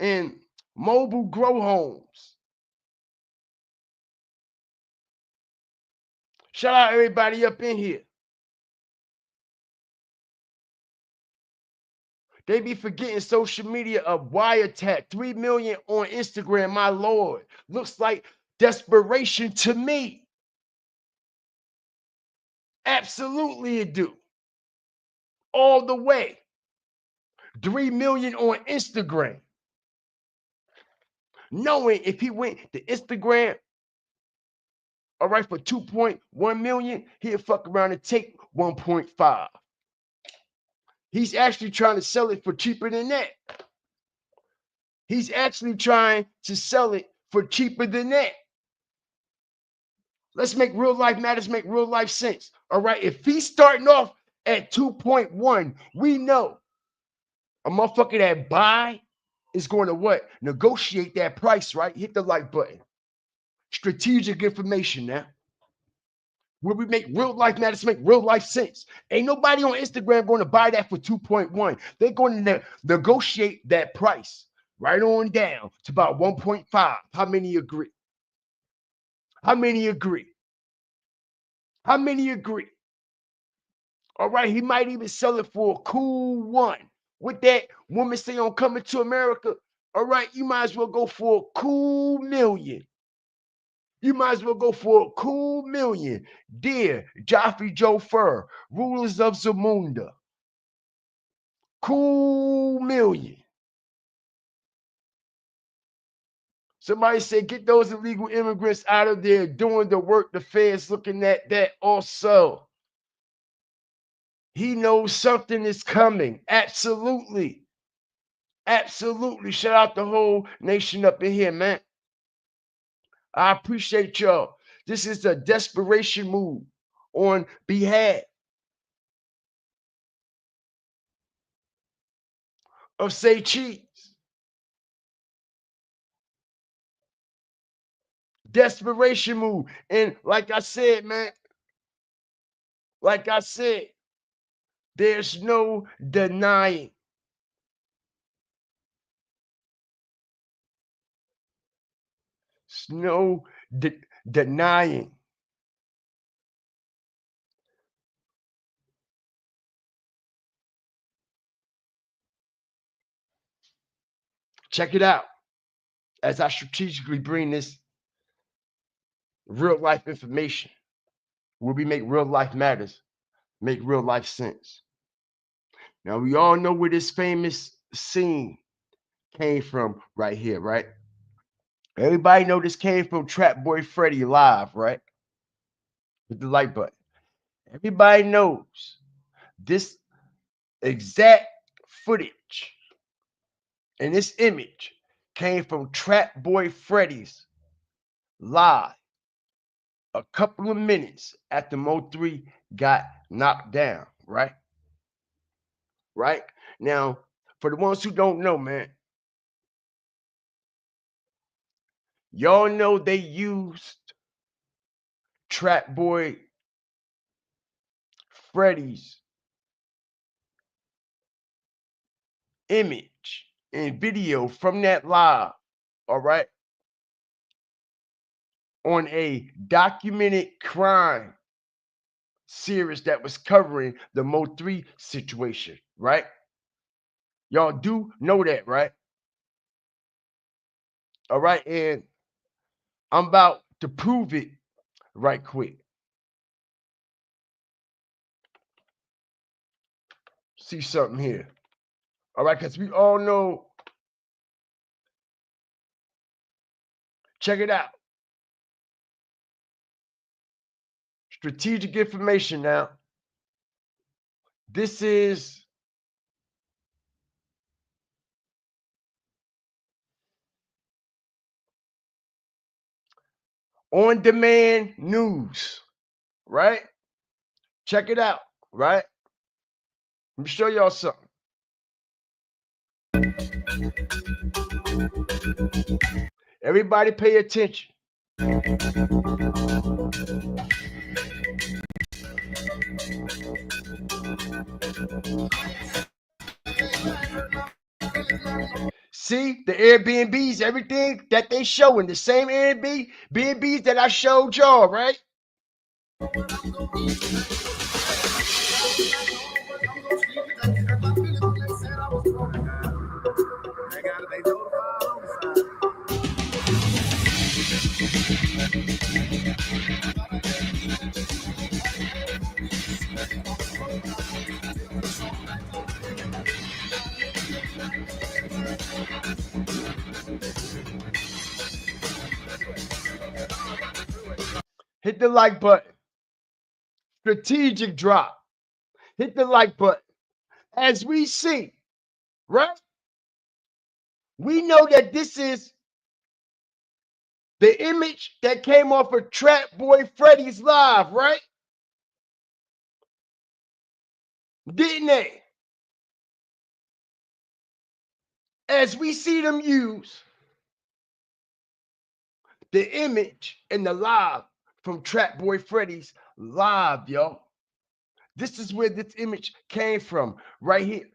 and mobile grow homes. Shout out everybody up in here. They be forgetting social media of wiretap, 3 million on Instagram, my lord. Looks like desperation to me. Absolutely it do. All the way. 3 million on Instagram. Knowing if he went to Instagram, all right, for 2.1 million, he'll fuck around and take 1.5. He's actually trying to sell it for cheaper than that. He's actually trying to sell it for cheaper than that. Let's make real life matters, make real life sense. All right. If he's starting off at 2.1, we know a motherfucker that buy is going to what? Negotiate that price, right? Hit the like button. Strategic information now. Where we make real life matters, make real life sense. Ain't nobody on Instagram going to buy that for 2.1. They're going to negotiate that price right on down to about 1.5. How many agree? How many agree? How many agree? All right, he might even sell it for a cool one. With that woman say on Coming to America, all right, you might as well go for a cool million. You might as well go for a cool million. Dear Joffrey Joe Fur, rulers of Zamunda. Cool million. Somebody said, get those illegal immigrants out of there doing the work. The feds looking at that also. He knows something is coming. Absolutely. Absolutely. Shout out the whole nation up in here, man. I appreciate y'all. This is a desperation move on behalf of Say Cheese. Desperation move. And like I said, man, like I said, there's no denying. There's no denying. Check it out as I strategically bring this real life information where we make real life matters, make real life sense. Now, we all know where this famous scene came from right here, right? Everybody know this came from Trap Boy Freddy live, right? With the like button. Everybody knows this exact footage and this image came from Trap Boy Freddy's live a couple of minutes after MO3 got knocked down, right? Right? Now, for the ones who don't know, man, y'all know they used Trap Boy Freddy's image and video from that live, all right, on a documented crime series that was covering the MO3 situation, right? Y'all do know that, right? All right, and I'm about to prove it right quick. See something here. All right, because we all know. Check it out. Strategic information now. This is on-demand news, right? Check it out, right? Let me show y'all something. Everybody pay attention. See the Airbnbs, everything that they showing, the same Airbnbs that I showed y'all, right? Hit the like button. Strategic drop. Hit the like button. As we see, right? We know that this is the image that came off of Trap Boy Freddy's live, right? Didn't they? As we see them use the image and the live from Trap Boy Freddy's live, y'all. This is where this image came from, right here.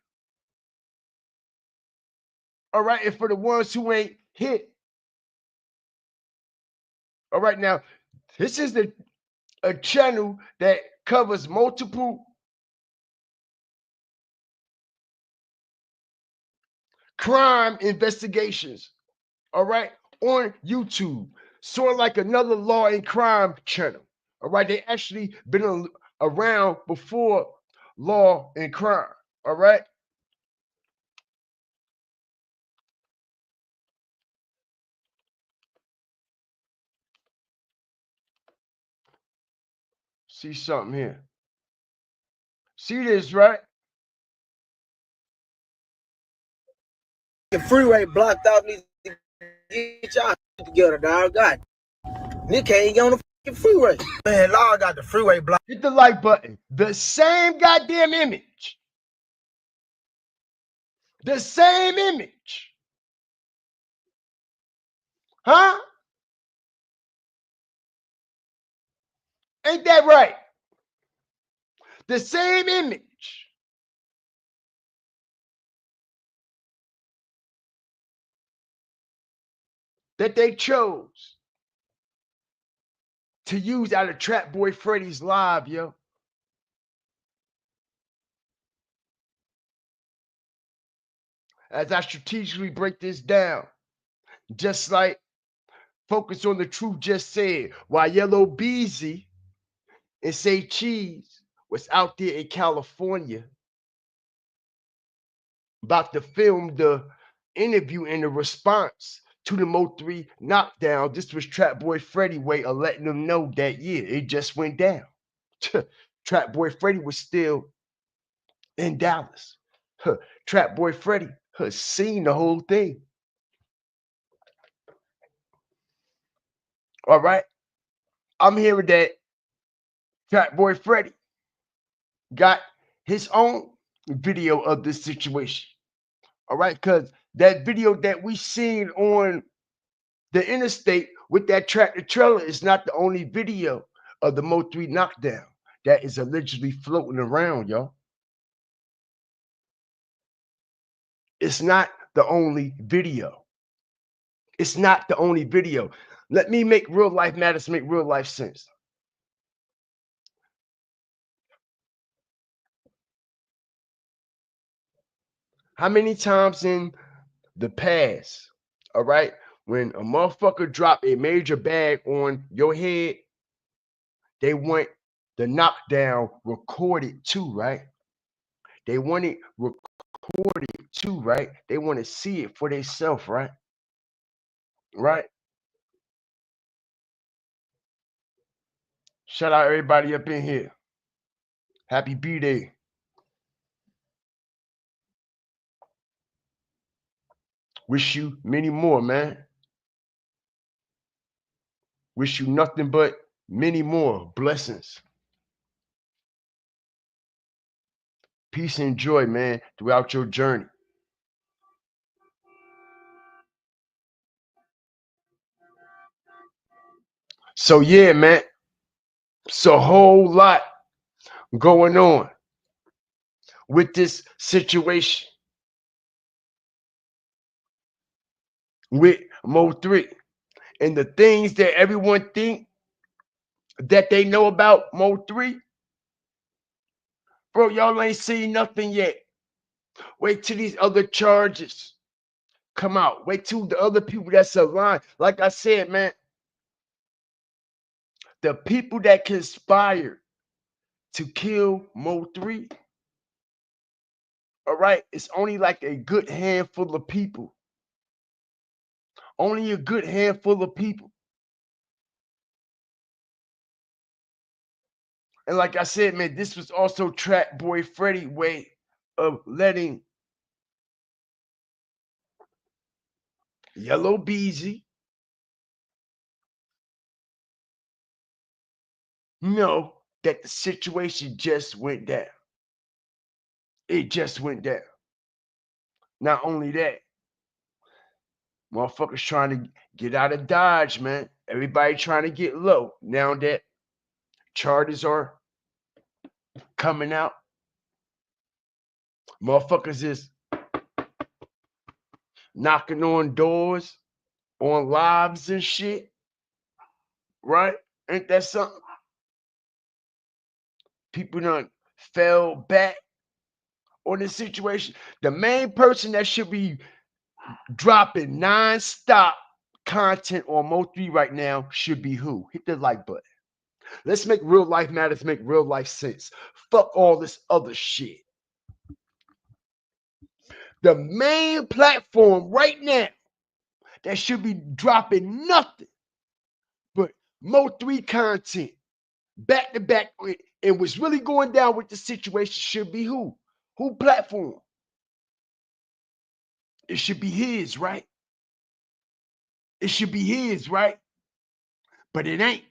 All right, and for the ones who ain't hit, all right, now this is a channel that covers multiple crime investigations, all right, on YouTube, sort of like another law and crime channel. All right, they actually been around before law and crime. All right. See something here. See this, right? The freeway blocked out. Needs to get y'all together, dog. God, Nick ain't on the fucking freeway. Man, Lord got the freeway blocked. Hit the like button. The same goddamn image. The same image. Huh? Ain't that right? The same image. That they chose to use out of Trap Boy Freddy's live, yo. As I strategically break this down, just like Focus on the Truth just said, while Yella Beezy and Say Cheese was out there in California about to film the interview and the response to the MO3 knockdown. This was Trap Boy Freddy way of letting them know that, yeah, it just went down. Trap Boy Freddy was still in Dallas. Trap Boy Freddy has seen the whole thing. All right. I'm hearing that Trap Boy Freddy got his own video of this situation. All right, because that video that we seen on the interstate with that tractor trailer is not the only video of the MO3 knockdown that is allegedly floating around, y'all. It's not the only video. It's not the only video. Let me make real life matters make real life sense. How many times in the past, all right, when a motherfucker drop a major bag on your head, they want the knockdown recorded too, right? They want it recorded too, right? They want to see it for themselves, right? Right? Shout out everybody up in here. Happy B-Day. Wish you many more, man. Wish you nothing but many more blessings. Peace and joy, man, throughout your journey. So yeah, man, it's a whole lot going on with this situation with MO3 and the things that everyone think that they know about MO3. Bro, y'all ain't seen nothing yet. Wait till these other charges come out. Wait till the other people that's aligned. Like I said, man, the people that conspired to kill MO3, all right, it's only like a good handful of people. Only a good handful of people. And like I said, man, this was also Trap Boy Freddy way of letting Yella Beezy know that the situation just went down. It just went down. Not only that, motherfuckers trying to get out of Dodge, man. Everybody trying to get low now that charges are coming out. Motherfuckers is knocking on doors, on lives and shit. Right? Ain't that something? People done fell back on this situation. The main person that should be dropping non-stop content on MO3 right now should be who? Hit the like button. Let's make real life matters, make real life sense. Fuck all this other shit. The main platform right now that should be dropping nothing but MO3 content back to back, and what's really going down with the situation should be who? Who platform? It should be his, right? It should be his, right? But it ain't.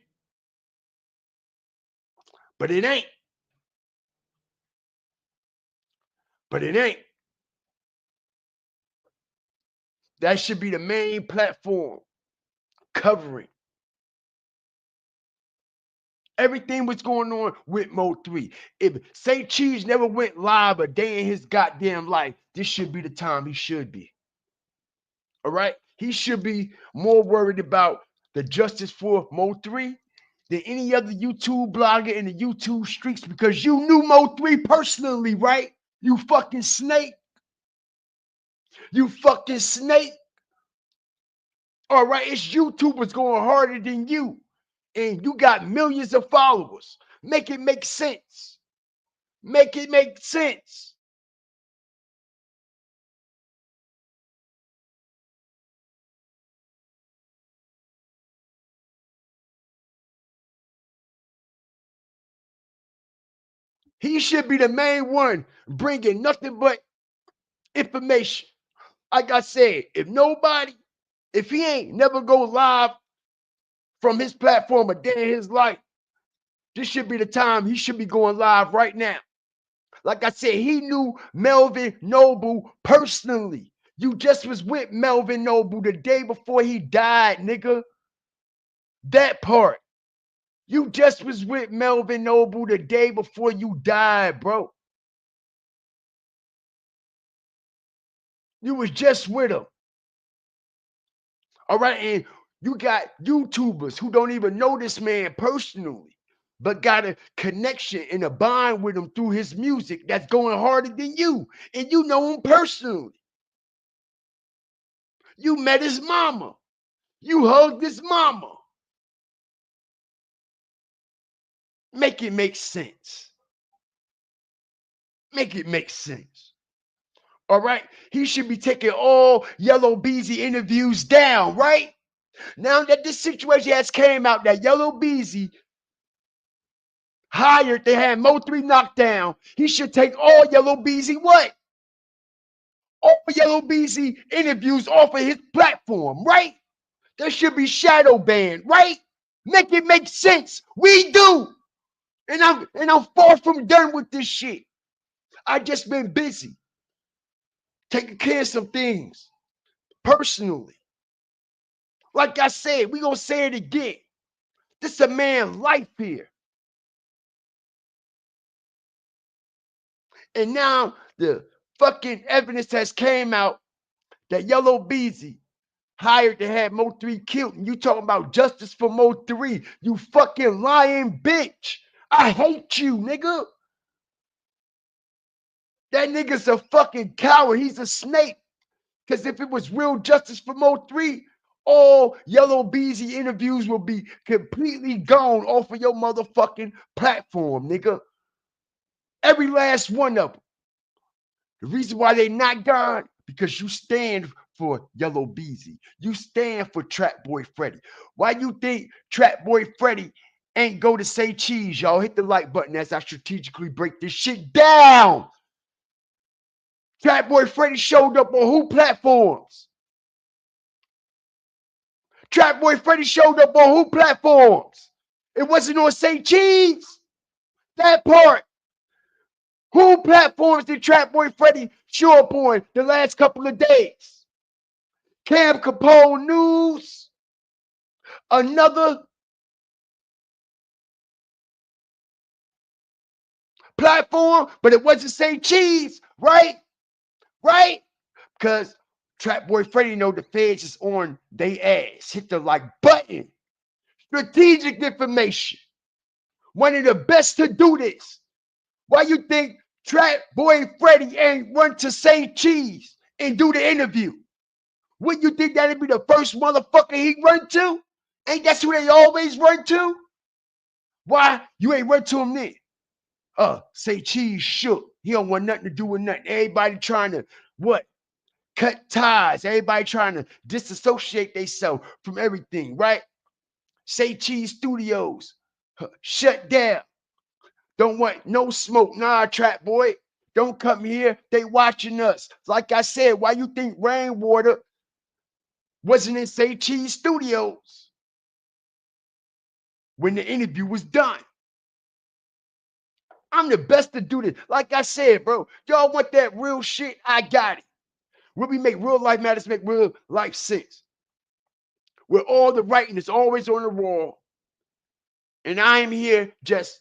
But it ain't. But it ain't. That should be the main platform covering everything what's going on with MO3. If St. Cheese never went live a day in his goddamn life, this should be the time he should be. All right? He should be more worried about the justice for Mo3 than any other YouTube blogger in the YouTube streets, because you knew Mo3 personally, right? You fucking snake. You fucking snake. All right, it's YouTubers going harder than you, and you got millions of followers. Make it make sense. Make it make sense. He should be the main one bringing nothing but information. Like I said, if he ain't never go live from his platform a day in his life, this should be the time he should be going live right now. Like I said, he knew Melvin Noble personally. You just was with Melvin Noble the day before he died, nigga. That part. You just was with Melvin Noble the day before you died, bro. You was just with him. All right, and you got YouTubers who don't even know this man personally, but got a connection and a bond with him through his music that's going harder than you, and you know him personally. You met his mama. You hugged his mama. Make it make sense. Make it make sense. All right? He should be taking all Yella Beezy interviews down, right? Now that this situation has came out that Yella Beezy hired, they had Mo3 knocked down, he should take all Yella Beezy what? All Yella Beezy interviews off of his platform, right? There should be shadow banned, right? Make it make sense. We do. And I'm far from done with this shit. I just been busy taking care of some things personally. Like I said, we gonna say it again. This is a man's life here. And now the fucking evidence has came out that Yella Beezy hired to have Mo3 killed. And you talking about justice for Mo3. You fucking lying bitch. I hate you, nigga. That nigga's a fucking coward. He's a snake. Because if it was real justice for Mo3, all Yella Beezy interviews will be completely gone off of your motherfucking platform, nigga. Every last one of them. The reason why they not gone, because you stand for Yella Beezy. You stand for Trap Boy Freddy. Why you think Trap Boy Freddy ain't go to say cheese, y'all? Hit the like button as I strategically break this shit down. Trap Boy Freddy showed up on who platforms? Trap Boy Freddy showed up on who platforms? It wasn't on Say Cheese. That part. Who platforms did Trap Boy Freddy show up on the last couple of days? Cam Capone News. Another platform, but it wasn't Say Cheese, right? Right? Because Trap Boy Freddy know the feds is on they ass. Hit the like button. Strategic information. One of the best to do this. Why you think Trap Boy Freddy ain't run to Say Cheese and do the interview? Wouldn't you think that'd be the first motherfucker he run to? Ain't that who they always run to? Why you ain't run to him then? Say Cheese shook. He don't want nothing to do with nothing. Everybody trying to what? Cut ties. Everybody trying to disassociate themselves from everything, right? Say Cheese Studios Shut down. Don't want no smoke. Nah, Trap Boy. Don't come here. They watching us. Like I said, why you think Rainwater wasn't in Say Cheese Studios when the interview was done? I'm the best to do this. Like I said, bro, y'all want that real shit? I got it. Where we make real life matters, make real life sense. Where all the writing is always on the wall. And I am here just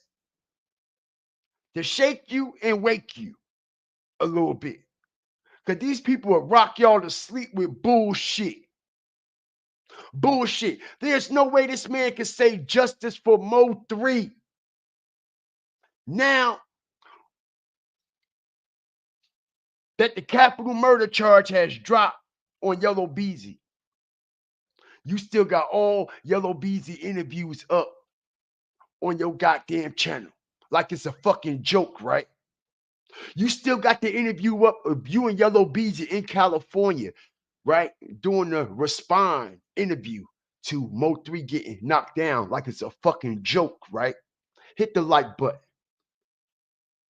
to shake you and wake you a little bit. Because these people will rock y'all to sleep with bullshit. Bullshit. There's no way this man can say justice for MO3. Now that the capital murder charge has dropped on Yella Beezy, you still got all Yella Beezy interviews up on your goddamn channel. Like it's a fucking joke, right? You still got the interview up of you and Yella Beezy in California, right? Doing the respond interview to MO3 getting knocked down like it's a fucking joke, right? Hit the like button.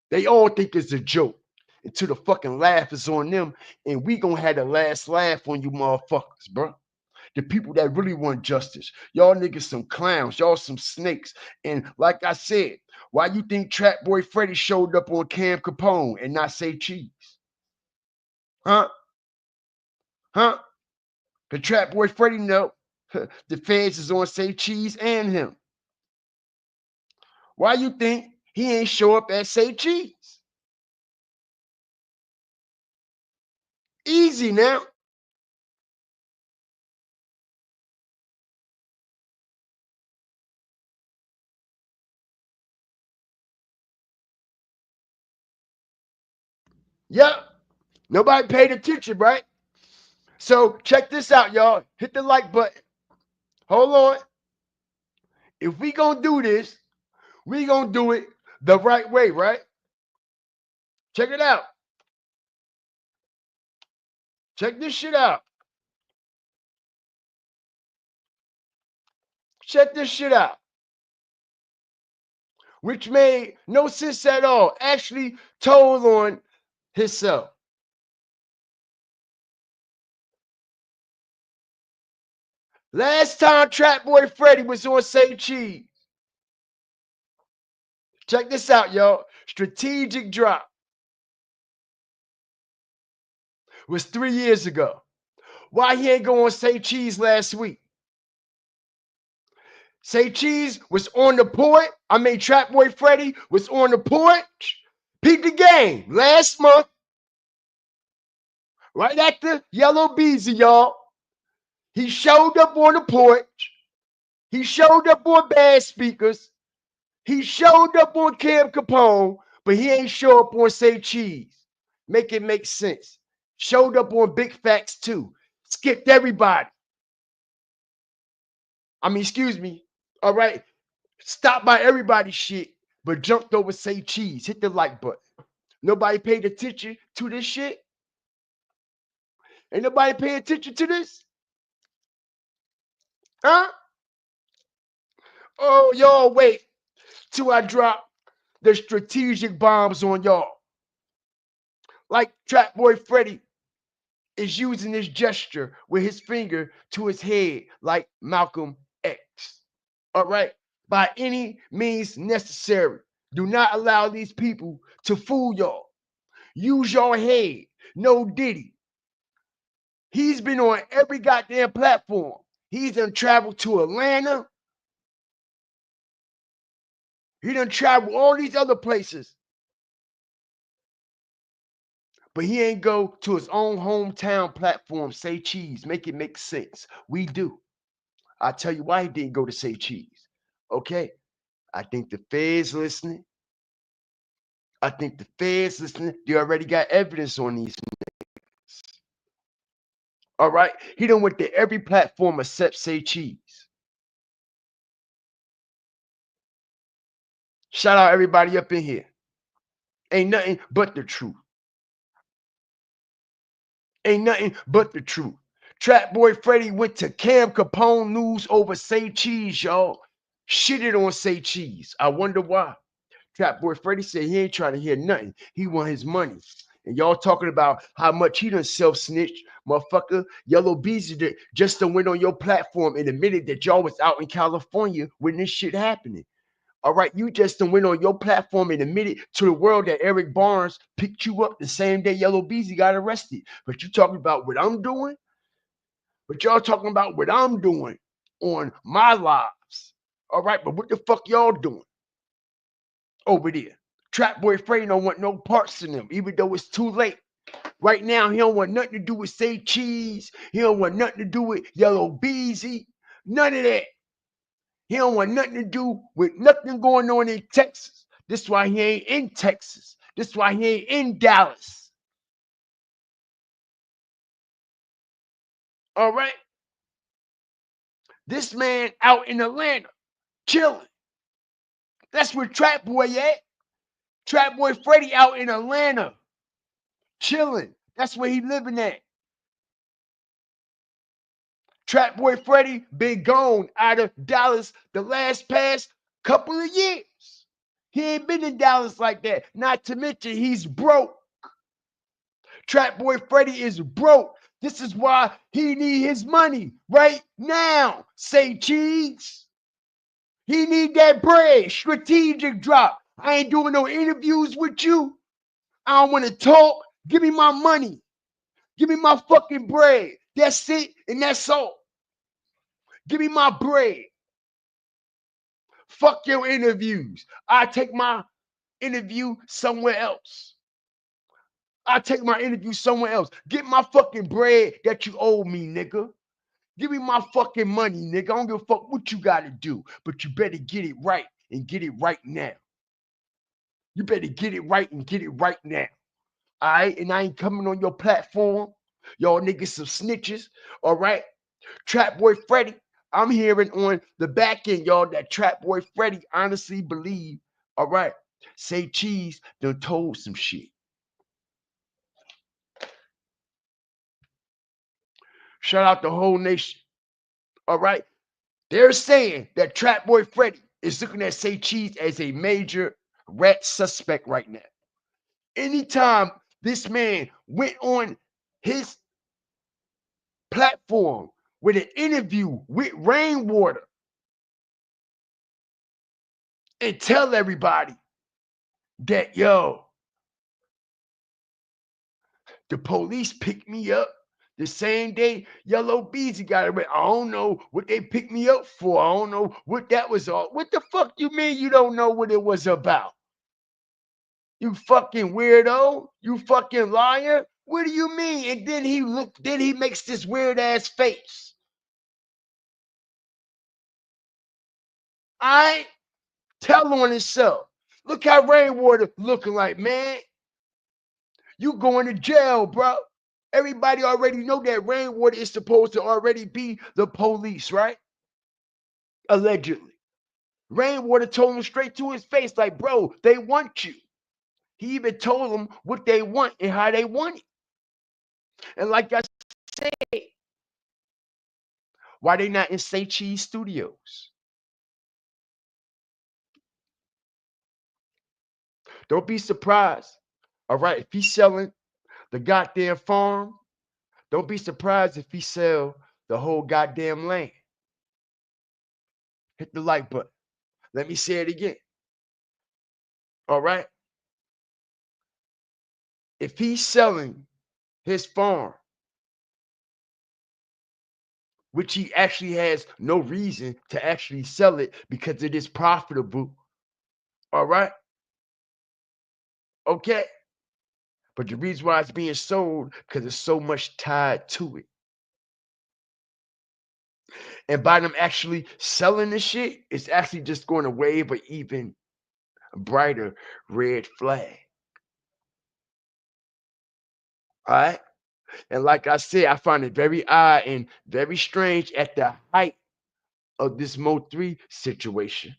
They all think it's a joke until the fucking laugh is on them, and we gonna have the last laugh on you motherfuckers, bro. The people that really want justice. Y'all niggas some clowns. Y'all some snakes. And like I said, why you think Trap Boy Freddy showed up on Cam Capone and not Say Cheese? Huh? Huh? The Trap Boy Freddy know the feds is on Say Cheese and him. Why you think he ain't show up at Say Cheese? Easy now. Yep. Nobody paid attention, right? So check this out, y'all. Hit the like button. Hold on. If we gonna do this, we gonna do it the right way, right? Check it out. Check this shit out. Check this shit out. Which made no sense at all. Actually told on himself. Last time Trap Boy Freddy was on Say Cheese. Check this out, y'all. Strategic drop was 3 years ago. Why he ain't go on Say Cheese last week? Say Cheese was on the porch. Trap Boy Freddy was on the porch. Peep the game last month. Right after Yella Beezy, y'all. He showed up on the porch. He showed up on bad speakers. He showed up on Cam Capone, but he ain't show up on Say Cheese. Make it make sense. Showed up on Big Facts too. Skipped everybody. Excuse me. All right. Stopped by everybody's shit, but jumped over Say Cheese. Hit the like button. Nobody paid attention to this shit. Ain't nobody paying attention to this? Huh? Oh, y'all wait till I drop the strategic bombs on y'all. Like Trap Boy Freddy is using this gesture with his finger to his head like Malcolm X. All right? By any means necessary. Do not allow these people to fool y'all. Use your head. No Diddy. He's been on every goddamn platform. He's done traveled to Atlanta. He done traveled all these other places. But he ain't go to his own hometown platform, Say Cheese. Make it make sense. We do. I'll tell you why he didn't go to Say Cheese. Okay? I think the feds listening. They already got evidence on these niggas. All right? He done went to every platform except Say Cheese. Shout out everybody up in here. Ain't nothing but the truth. Ain't nothing but the truth. Trap Boy Freddy went to Cam Capone News over Say Cheese, y'all. shitted on Say Cheese. I wonder why. Trap Boy Freddy said he ain't trying to hear nothing. He want his money. And y'all talking about how much he done self-snitched. Motherfucker, Yella Beezy just to went on your platform and admitted that y'all was out in California when this shit happening. All right, you just went on your platform and admitted to the world that Eric Barnes picked you up the same day Yella Beezy got arrested. But you talking about what I'm doing? But y'all talking about what I'm doing on my lives. All right, but what the fuck y'all doing over there? Trap Boy Freddy don't want no parts in them, even though it's too late. Right now, he don't want nothing to do with Say Cheese. He don't want nothing to do with Yella Beezy. None of that. He don't want nothing to do with nothing going on in Texas. This is why he ain't in Texas. This is why he ain't in Dallas. All right? This man out in Atlanta, chilling. That's where Trap Boy at. Trap Boy Freddy out in Atlanta, chilling. That's where he living at. Trap Boy Freddy been gone out of Dallas the past couple of years. He ain't been in Dallas like that. Not to mention he's broke. Trap Boy Freddy is broke. This is why he need his money right now. Say Cheese. He need that bread. Strategic drop. I ain't doing no interviews with you. I don't want to talk. Give me my money. Give me my fucking bread. That's it, and that's all. Give me my bread. Fuck your interviews. I take my interview somewhere else. I take my interview somewhere else. Get my fucking bread that you owe me, nigga. Give me my fucking money, nigga. I don't give a fuck what you gotta do, but you better get it right and get it right now. You better get it right and get it right now. All right, and I ain't coming on your platform. Y'all niggas some snitches. All right, Trap Boy Freddy. I'm hearing on the back end, y'all, that Trap Boy Freddy honestly believe. All right, Say Cheese done told some shit. Shout out the whole nation. All right, they're saying that Trap Boy Freddy is looking at Say Cheese as a major rat suspect right now. Anytime this man went on his platform with an interview with Rainwater and tell everybody that, yo, the police picked me up the same day Yella Beezy got arrested. I don't know what they picked me up for. I don't know what that was all. What the fuck you mean you don't know what it was about? You fucking weirdo. You fucking liar. What do you mean? And then he makes this weird ass face. I tell on himself. Look how Rainwater looking like, man. You going to jail, bro. Everybody already know that Rainwater is supposed to already be the police, right? Allegedly. Rainwater told him straight to his face, like, bro, they want you. He even told them what they want and how they want it. And like I said, why they not in Say Cheese Studios? Don't be surprised. All right, if he's selling the goddamn farm, don't be surprised if he sell the whole goddamn land. Hit the like button. Let me say it again. All right. If he's selling his farm, which he actually has no reason to actually sell it because it is profitable. All right. Okay. But the reason why it's being sold, because there's so much tied to it. And by them actually selling the shit, it's actually just going to wave an even brighter red flag. All right. And like I said, I find it very odd and very strange at the height of this MO3 situation.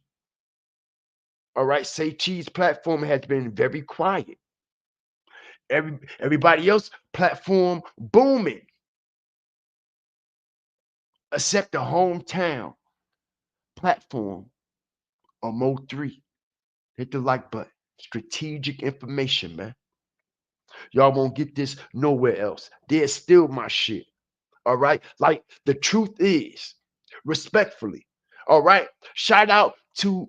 All right. Say Cheese platform has been very quiet. Everybody else platform booming, except the hometown platform on MO3. Hit the like button. Strategic information, man. Y'all won't get this nowhere else. There's still my shit. All right. Like the truth is, respectfully. All right. Shout out to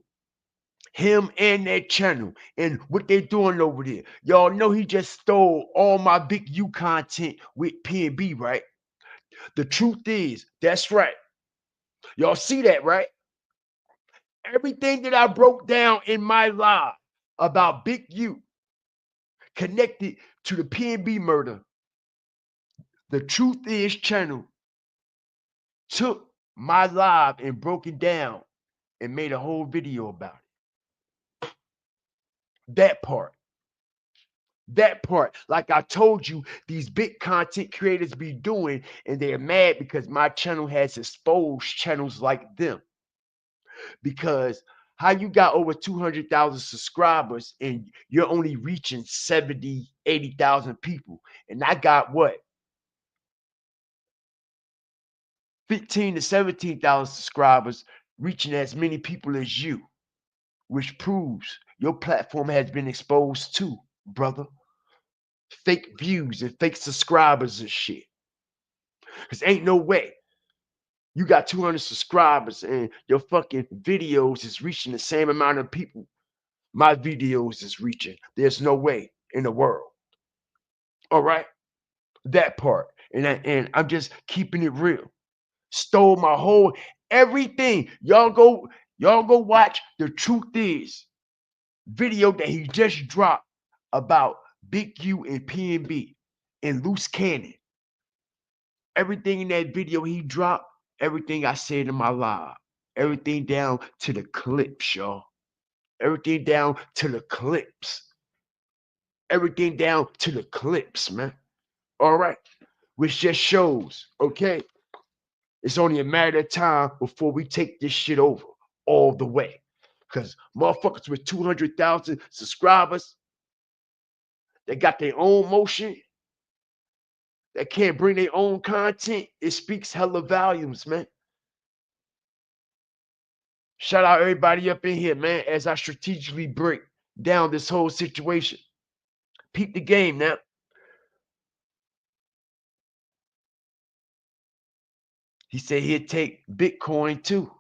him and that channel and what they doing over there. Y'all know he just stole all my big U content with P&B, right? The truth is, that's right. Y'all see that, right? Everything that I broke down in my live about Big U connected to the P&B murder, the Truth Is channel took my live and broke it down and made a whole video about it. That part. That part, like I told you, these big content creators be doing, and they're mad because my channel has exposed channels like them. Because how you got over 200,000 subscribers and you're only reaching 70, 80,000 people, and I got what? 15 to 17,000 subscribers reaching as many people as you, which proves your platform has been exposed to, brother. Fake views and fake subscribers and shit. Because ain't no way you got 200 subscribers and your fucking videos is reaching the same amount of people my videos is reaching. There's no way in the world. All right? That part. And I'm just keeping it real. Stole my whole everything. Y'all go watch The Truth Is video that he just dropped about Big U and P&B and Loose Cannon. Everything in that video he dropped, everything I said in my live, everything down to the clips, y'all. Everything down to the clips. Everything down to the clips, man. All right. Which just shows, okay, it's only a matter of time before we take this shit over all the way. Because motherfuckers with 200,000 subscribers, they got their own motion, they can't bring their own content. It speaks hella volumes, man. Shout out everybody up in here, man, as I strategically break down this whole situation. Peep the game now. He said he'd take Bitcoin too.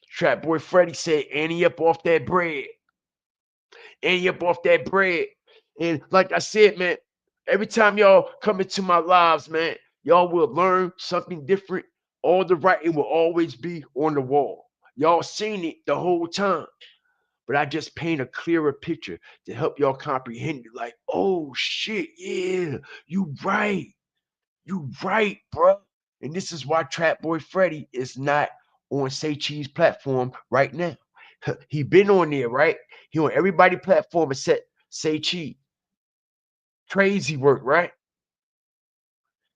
Trap Boy Freddy said, Annie up off that bread. Annie up off that bread. And like I said, man, every time y'all come into my lives, man, y'all will learn something different. All the writing will always be on the wall. Y'all seen it the whole time. But I just paint a clearer picture to help y'all comprehend it. Like, oh shit, yeah, you right. You right, bro. And this is why Trap Boy Freddy is not on Say Cheese platform right now. He been on there, right? He on everybody platform except Say Cheese. Crazy work, right?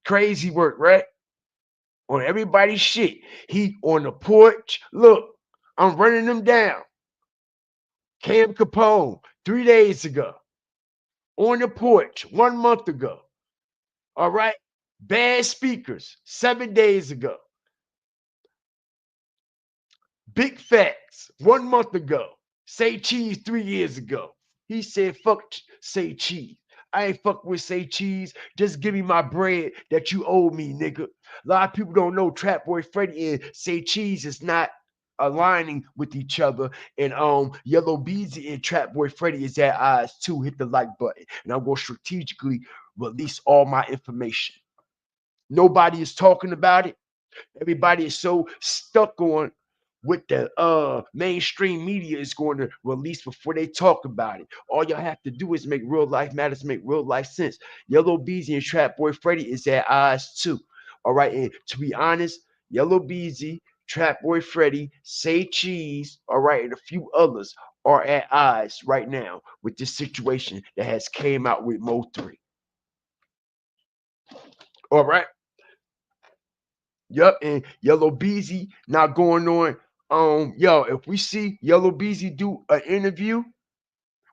Crazy work, right? On everybody's shit. He on the porch. Look, I'm running them down. Cam Capone, 3 days ago. On the porch, 1 month ago. All right? Bad Speakers, 7 days ago. Big Facts, 1 month ago. Say Cheese, 3 years ago. He said, fuck Say Cheese. I ain't fuck with Say Cheese. Just give me my bread that you owe me, nigga. A lot of people don't know Trap Boy Freddy and Say Cheese is not aligning with each other. And Yella Beezy and Trap Boy Freddy is at odds too. Hit the like button. And I'm going to strategically release all my information. Nobody is talking about it. Everybody is so stuck on what the mainstream media is going to release before they talk about it. All y'all have to do is make real life matters, make real life sense. Yella Beezy and Trap Boy Freddy is at odds too. All right, and to be honest, Yella Beezy, Trap Boy Freddy, Say Cheese, all right, and a few others are at odds right now with this situation that has came out with MO3. All right. Yep, and Yella Beezy not going on. Yo, if we see Yella Beezy do an interview,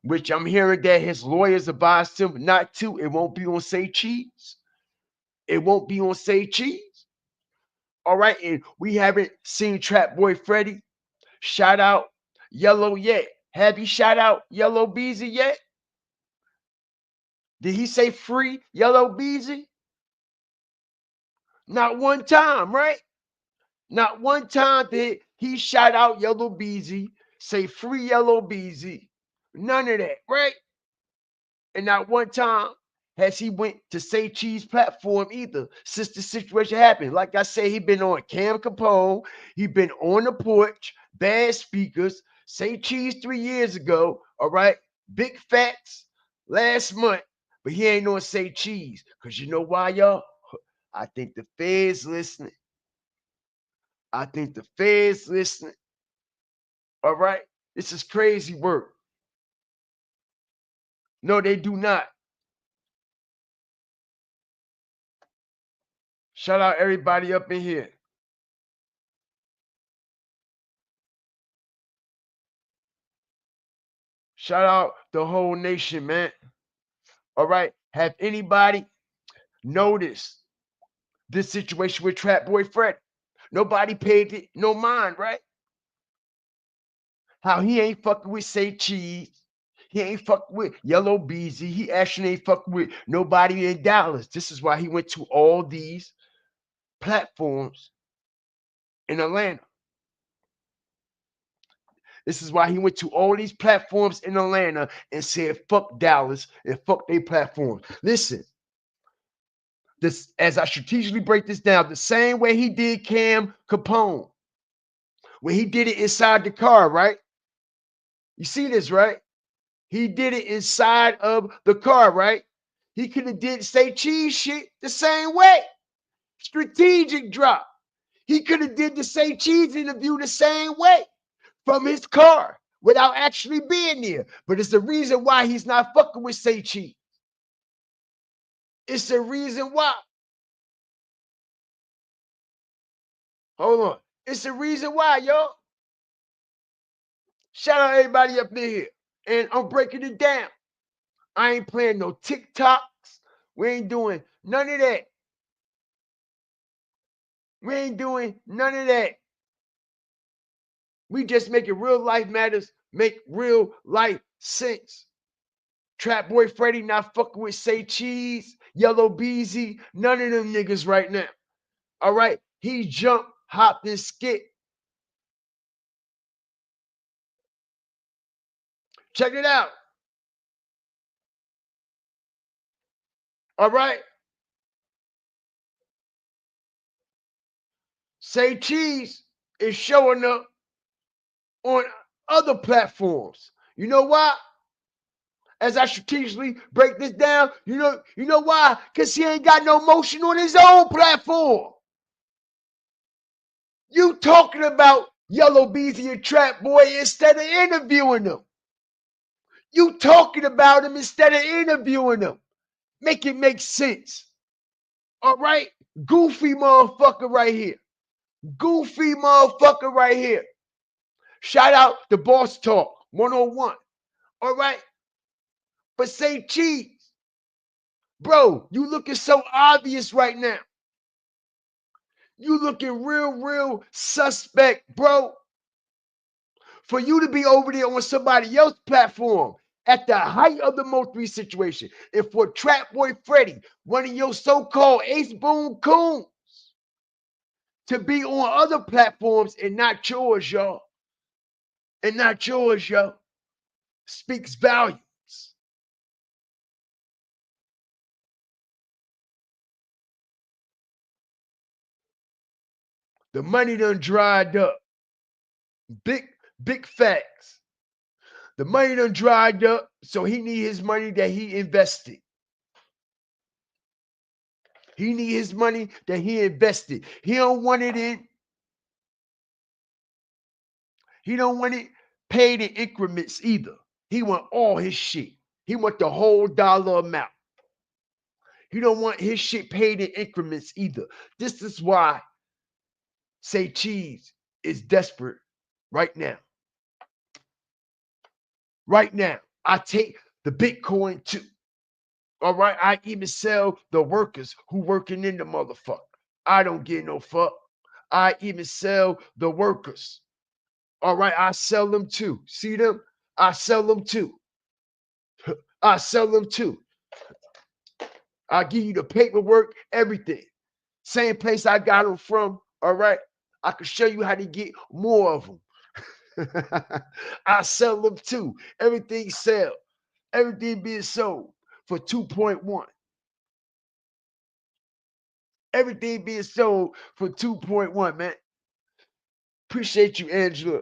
which I'm hearing that his lawyers advised him not to, it won't be on Say Cheese. It won't be on Say Cheese. All right, and we haven't seen Trap Boy Freddy shout out Yellow yet? Have you shout out Yella Beezy yet? Did he say free Yella Beezy? Not one time, right? Not one time did he shout out Yella Beezy, say free Yella Beezy. None of that, right? And not one time has he went to Say Cheese platform either since the situation happened. Like I said, he been on Cam Capone, he been on the porch, bad speakers, Say Cheese 3 years ago, all right? Big facts last month, but he ain't on Say Cheese. Because you know why, y'all? I think the feds listening. I think the feds listening. All right? This is crazy work. No, they do not. Shout out everybody up in here. Shout out the whole nation, man. All right. Have anybody noticed this situation with Trap Boy Freddy? Nobody paid it no mind, right? How he ain't fucking with Say Cheese. He ain't fucking with Yella Beezy. He actually ain't fucking with nobody in Dallas. This is why he went to all these platforms in Atlanta. This is why he went to all these platforms in Atlanta and said, fuck Dallas and fuck their platforms. Listen, this, as I strategically break this down, the same way he did Cam Capone, when he did it inside the car, right? You see this, right? He did it inside of the car, right? He could have did Say Cheese shit the same way. Strategic drop. He could have did the Say Cheese interview the same way from his car without actually being there. But it's the reason why he's not fucking with Say Cheese. It's the reason why. Hold on. It's the reason why, y'all. Shout out everybody up in here. And I'm breaking it down. I ain't playing no TikToks. We ain't doing none of that. We ain't doing none of that. We just making real life matters make real life sense. Trap Boy Freddy not fucking with Say Cheese, Yella Beezy, none of them niggas right now. All right? He jumped, hopped, and skipped. Check it out. All right? Say Cheese is showing up on other platforms. You know why? As I strategically break this down, you know why? Because he ain't got no motion on his own platform. You talking about Yella Beezy and Trap Boy instead of interviewing them. You talking about him instead of interviewing them. Make it make sense. All right? Goofy motherfucker right here. Goofy motherfucker right here. Shout out to Boss Talk 101. All right? But Say Cheese. Bro, you looking so obvious right now. You looking real suspect, bro. For you to be over there on somebody else's platform at the height of the MO3 situation, and for Trap Boy Freddy, one of your so-called Ace Boone coons, to be on other platforms and not yours, y'all. And not yours, y'all. Speaks volumes. The money done dried up. Big facts. The money done dried up, so he need his money that he invested. He need his money that he invested. He don't want it in. He don't want it paid in increments either. He want all his shit. He want the whole dollar amount. He don't want his shit paid in increments either. This is why Say Cheese is desperate right now. Right now. I take the Bitcoin too. All right. I even sell the workers who working in the motherfucker. I don't get no fuck. I even sell the workers. All right, I sell them too. See them? I sell them too. I sell them too. I'll give you the paperwork, everything. Same place I got them from. All right. I can show you how to get more of them. I sell them too. Everything sell. Everything being sold for 2.1. Everything being sold for 2.1, man. Appreciate you, Angela,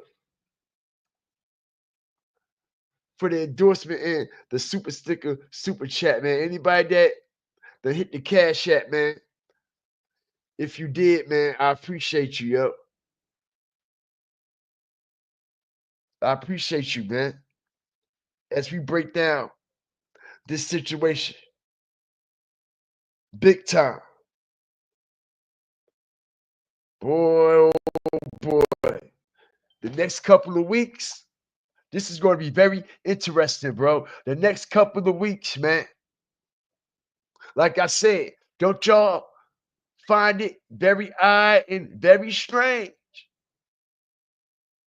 for the endorsement and the super sticker, super chat, man. Anybody that hit the cash app, man. If you did, man, I appreciate you, yo. I appreciate you, man. As we break down this situation, big time. Boy, oh boy. The next couple of weeks, this is going to be very interesting, bro. The next couple of weeks, man. Like I said, don't y'all find it very odd and very strange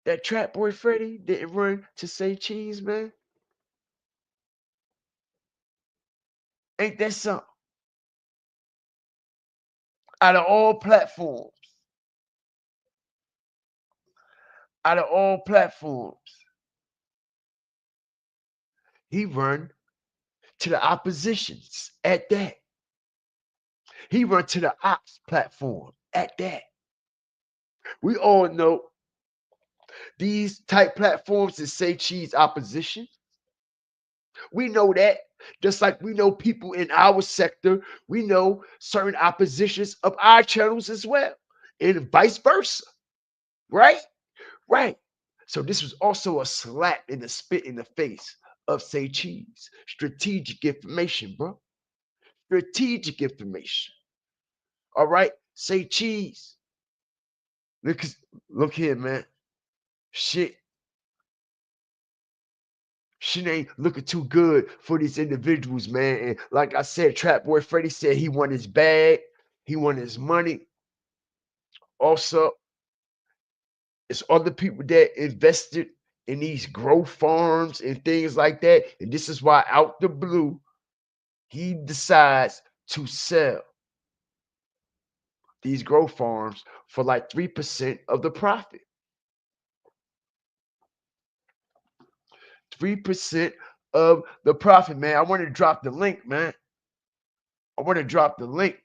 that Trap Boy Freddy didn't run to say cheese, man? Ain't that something? Out of all platforms, he run to the oppositions at that. He run to the ops platform at that. We all know these type platforms that say cheese opposition. We know that. Just like we know people in our sector, we know certain oppositions of our channels as well, and vice versa. Right? Right. So this was also a slap in the spit in the face of say cheese. Strategic information, bro. Strategic information. All right. Say cheese. Look here, man. Shit ain't looking too good for these individuals, man. And like I said, Trap Boy Freddy said he won his bag, he won his money. Also, it's other people that invested in these growth farms and things like that. And this is why, out the blue, he decides to sell these growth farms for like 3% of the profit. 3% of the profit, man. I want to drop the link, man. I want to drop the link.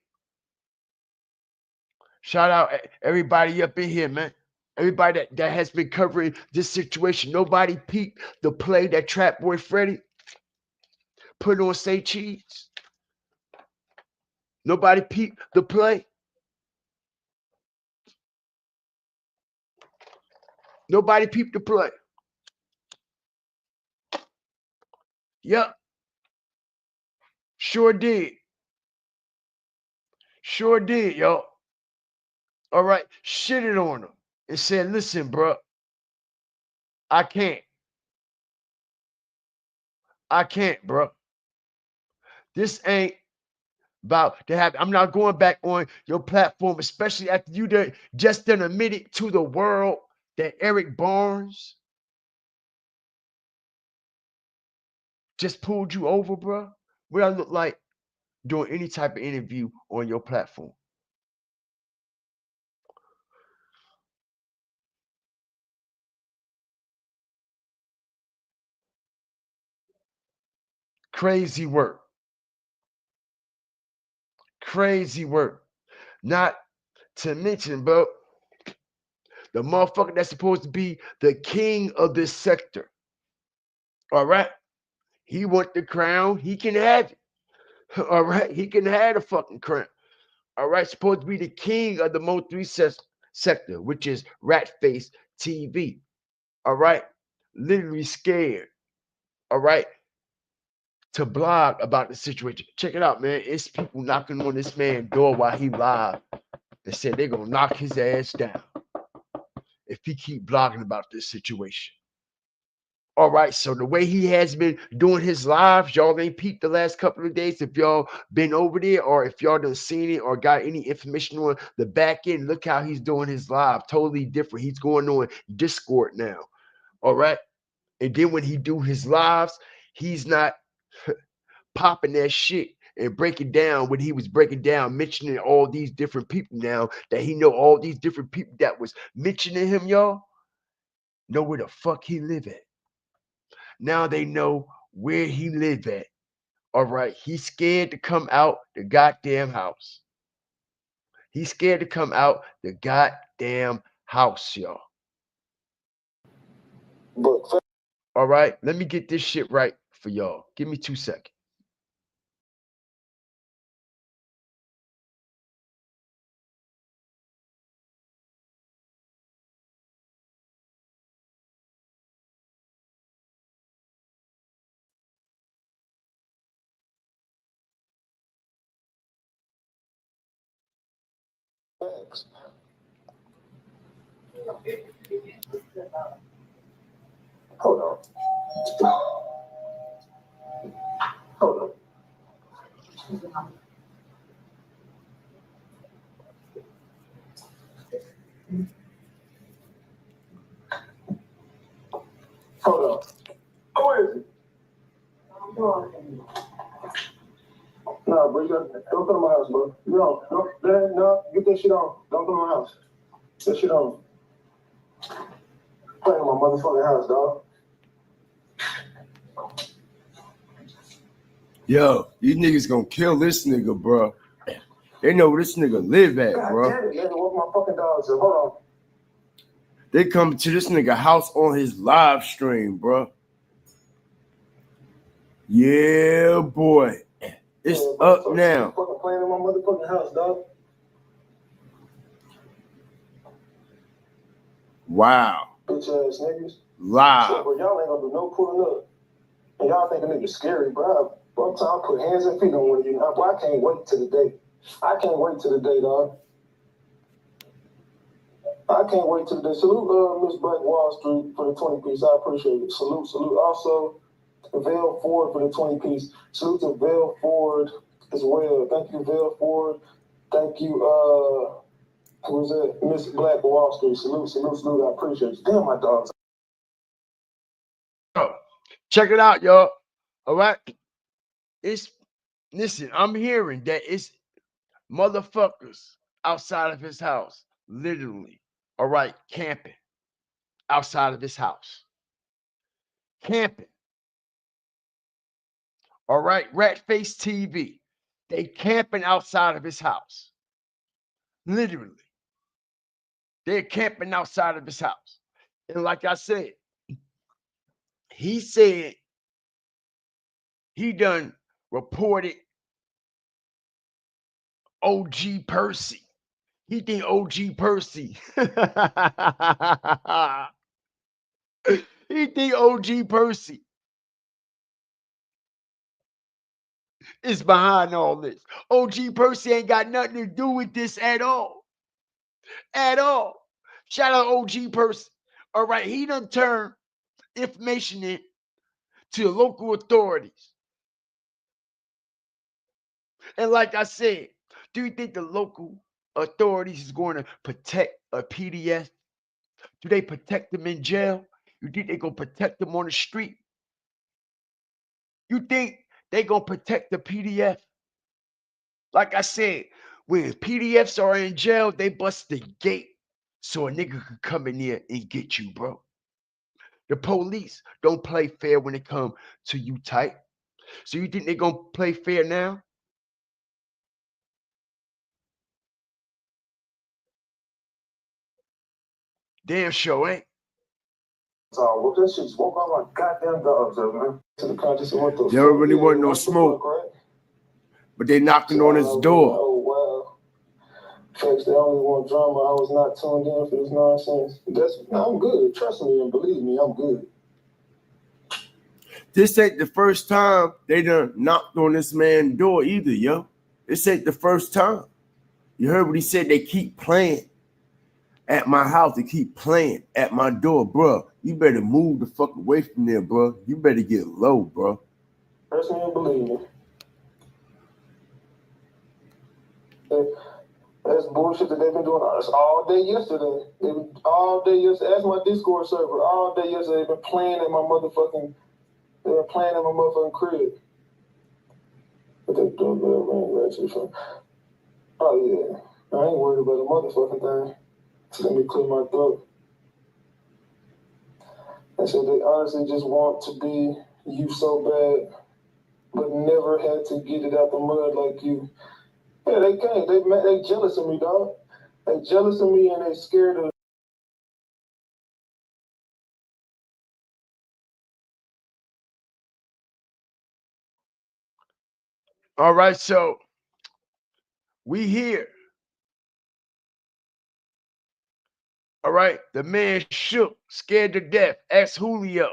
Shout out everybody up in here, man. Everybody that has been covering this situation. Nobody peeped the play that Trap Boy Freddy put on Say Cheese. Nobody peeped the play. Nobody peeped the play. Yep. Sure did. Sure did, yo. All right. Shitted on him and said, listen, bro, I can't. I can't, bro. This ain't about to happen. I'm not going back on your platform, especially after you just done admitted to the world that Eric Barnes just pulled you over, bro. What I look like doing any type of interview on your platform. Crazy work. Crazy work. Not to mention, bro, the motherfucker that's supposed to be the king of this sector. All right. He want the crown. He can have it. All right. He can have the fucking crown. All right. Supposed to be the king of the MO3 sector, which is Ratface TV. All right. Literally scared. All right. To blog about the situation. Check it out, man. It's people knocking on this man's door while he live. They said they're gonna knock his ass down if he keep blogging about this situation. All right, so the way he has been doing his lives, y'all ain't peeped the last couple of days. If y'all been over there or if y'all done seen it or got any information on the back end, look how he's doing his live. Totally different. He's going on Discord now. All right. And then when he do his lives, he's not popping that shit and breaking down what he was breaking down, mentioning all these different people now that he know all these different people that was mentioning him, y'all know where the fuck he live at. Now they know where he live at. All right. He's scared to come out the goddamn house. He's scared to come out the goddamn house, y'all. But All right. Let me get this shit right for y'all. Give me 2 seconds. facts. Hold on. Hold on. Hold on. Who is it? Nah, bro, don't come to my house, bro. No, get that shit on. Don't come to my house. Get that shit on. Playing in my motherfucking house, dog. Yo, these niggas gonna kill this nigga, bro. They know where this nigga live at, God bro. damn it, man. What my fucking dogs are. Hold on. They come to this nigga house on his live stream, bro. Yeah, boy. It's up now. Fucking playing in my motherfucking house, dog. Wow. Bitch ass niggas. Live. So, bro, y'all ain't gonna do no pulling up. And y'all think a nigga scary, bro. One time I put hands and feet on one of you. Boy, I can't wait till the day. I can't wait till the day, dog. I can't wait till the day. Salute Miss Black Wall Street for the 20 piece. I appreciate it. Salute. Also, Vail Ford for the 20 piece. Salute to Vail Ford as well. Thank you, Vail Ford. Thank you, who was that? Miss Black Wall Street. Salute. I appreciate you. Damn, my dogs. Oh, check it out, y'all. All right. Listen, I'm hearing that it's motherfuckers outside of his house, literally. All right, camping outside of his house. Camping. All right, Ratface TV. They camping outside of his house. Literally. They're camping outside of his house. And like I said, he said he done reported OG Percy. He think OG Percy. He think OG Percy is behind all this. OG Percy ain't got nothing to do with this at all. At all. Shout out OG Percy. All right, he done turned information in to the local authorities. And like I said, do you think the local authorities is going to protect a PDF? Do they protect them in jail? You think they're going to protect them on the street? You think they're going to protect the PDF? Like I said, when PDFs are in jail, they bust the gate so a nigga could come in there and get you, bro. The police don't play fair when it come to you tight. So you think they're going to play fair now? Damn sure ain't. So, well, that shit's woke all my goddamn dogs up, man. To the conscious and what the They don't really want no smoke. Right? But they knocking on his door. Oh, wow. Folks, they only want drama. I was not tuned in for this nonsense. I'm good. Trust me and believe me, I'm good. This ain't the first time they done knocked on this man's door either, yo. This ain't the first time. You heard what he said, they keep playing. at my house and keep playing at my door, bro. You better move the fuck away from there, bro. You better get low, bro. Trust me and believe me. That's bullshit that they've been doing all day yesterday. They've been all day yesterday. That's my Discord server. All day yesterday, they've been playing at my motherfucking. They've been playing at my motherfucking crib. But they don't know, man. Oh yeah, I ain't worried about the motherfucking thing. So let me clear my throat. And so they honestly just want to be you so bad, but never had to get it out the mud like you. Yeah, they can't. They jealous of me, dog. They jealous of me and they scared of. All right, so we here. All right, the man shook, scared to death. Ask Julio.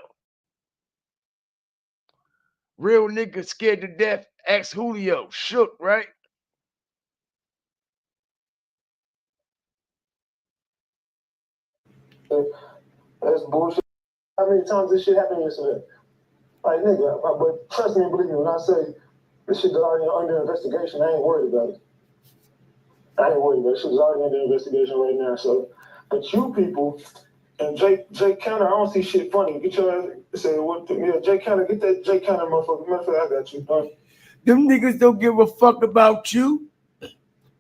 Real nigga scared to death. Ask Julio. Shook, right? That's bullshit. How many times this shit happened yesterday? Like, nigga, but trust me and believe me when I say this shit is already under investigation, I ain't worried about it. I ain't worried about it. Shit is already under investigation right now. So, but you people and Jake Counter, I don't see shit funny. Get your ass, say what? Yeah, Jake Counter, get that Jake Counter motherfucker. Matter of fact, I got you. Them niggas don't give a fuck about you.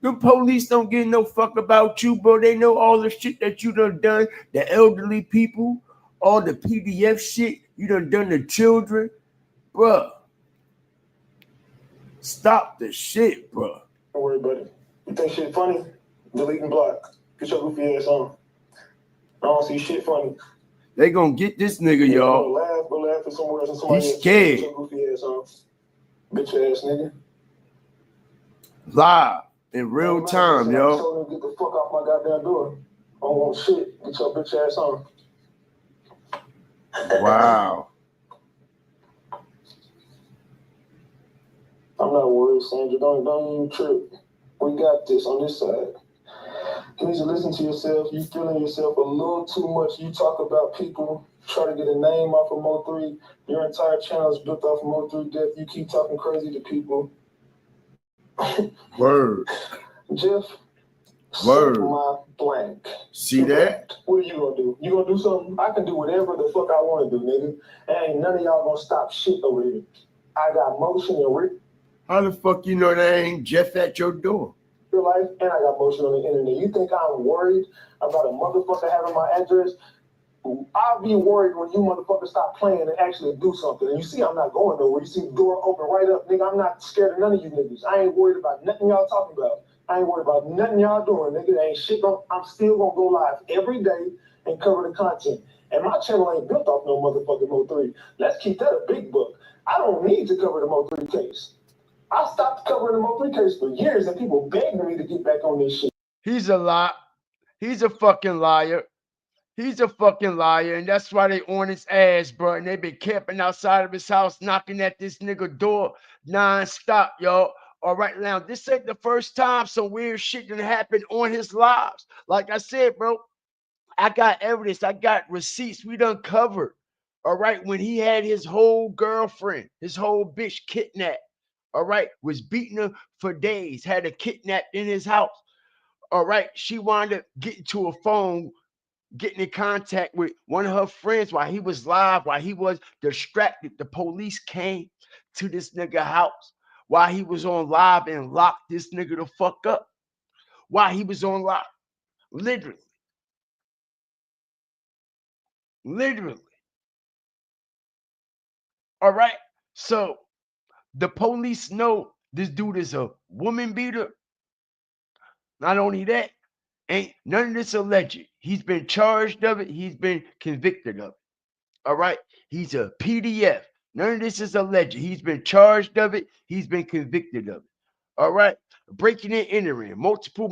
The police don't give no fuck about you, bro. They know all the shit that you done. The elderly people, all the PDF shit you done to children, bro. Stop the shit, bro. Don't worry about it. You think shit funny? Delete and block. Get your goofy ass on. I don't see shit funny. They gonna get this nigga, y'all. Go laugh at somewhere else and somebody He's else. scared. Get your goofy ass on. Bitch ass nigga. Live in real time, yo. yo. Told him to get the fuck off my goddamn door. I don't want shit. Get your bitch ass on. Wow. I'm not worried, Sandra. Don't even trip. We got this on this side. You need to listen to yourself. You feeling yourself a little too much. You talk about people, try to get a name off of MO3. Your entire channel is built off of MO3 death. You keep talking crazy to people. Word. Jeff, Word. my blank. See that? What are you gonna do? You gonna do something? I can do whatever the fuck I want to do, nigga. And ain't none of y'all gonna stop shit over here. I got motion and how the fuck you know that ain't Jeff at your door? Your life, and I got motion on the internet. You think I'm worried about a motherfucker having my address? I'll be worried when you motherfuckers stop playing and actually do something. And you see I'm not going nowhere. You see the door open right up. Nigga, I'm not scared of none of you niggas. I ain't worried about nothing y'all talking about. I ain't worried about nothing y'all doing, nigga. Ain't shit. I'm still gonna go live every day and cover the content. And my channel ain't built off no motherfucking MO3. Let's keep that a big book. I don't need to cover the MO3 case. I stopped covering the MO3 case for years and people begging me to get back on this shit. He's a lie. He's a fucking liar. He's a fucking liar, and that's why they on his ass, bro. And they been camping outside of his house, knocking at this nigga door non-stop, y'all. All right, now, this ain't the first time some weird shit done happened on his lives. Like I said, bro, I got evidence. I got receipts. We done covered. All right, when he had his whole girlfriend, his whole bitch kidnapped. All right, was beating her for days, had her kidnapped in his house. All right, she wound up getting to a phone, getting in contact with one of her friends while he was live, while he was distracted. The police came to this nigga house while he was on live and locked this nigga the fuck up while he was on live. Literally. All right. So the police know this dude is a woman beater. Not only that, ain't none of this alleged. He's been charged of it. He's been convicted of it. All right. He's a PDF. None of this is alleged. He's been charged of it. He's been convicted of it. All right. Breaking and entering multiple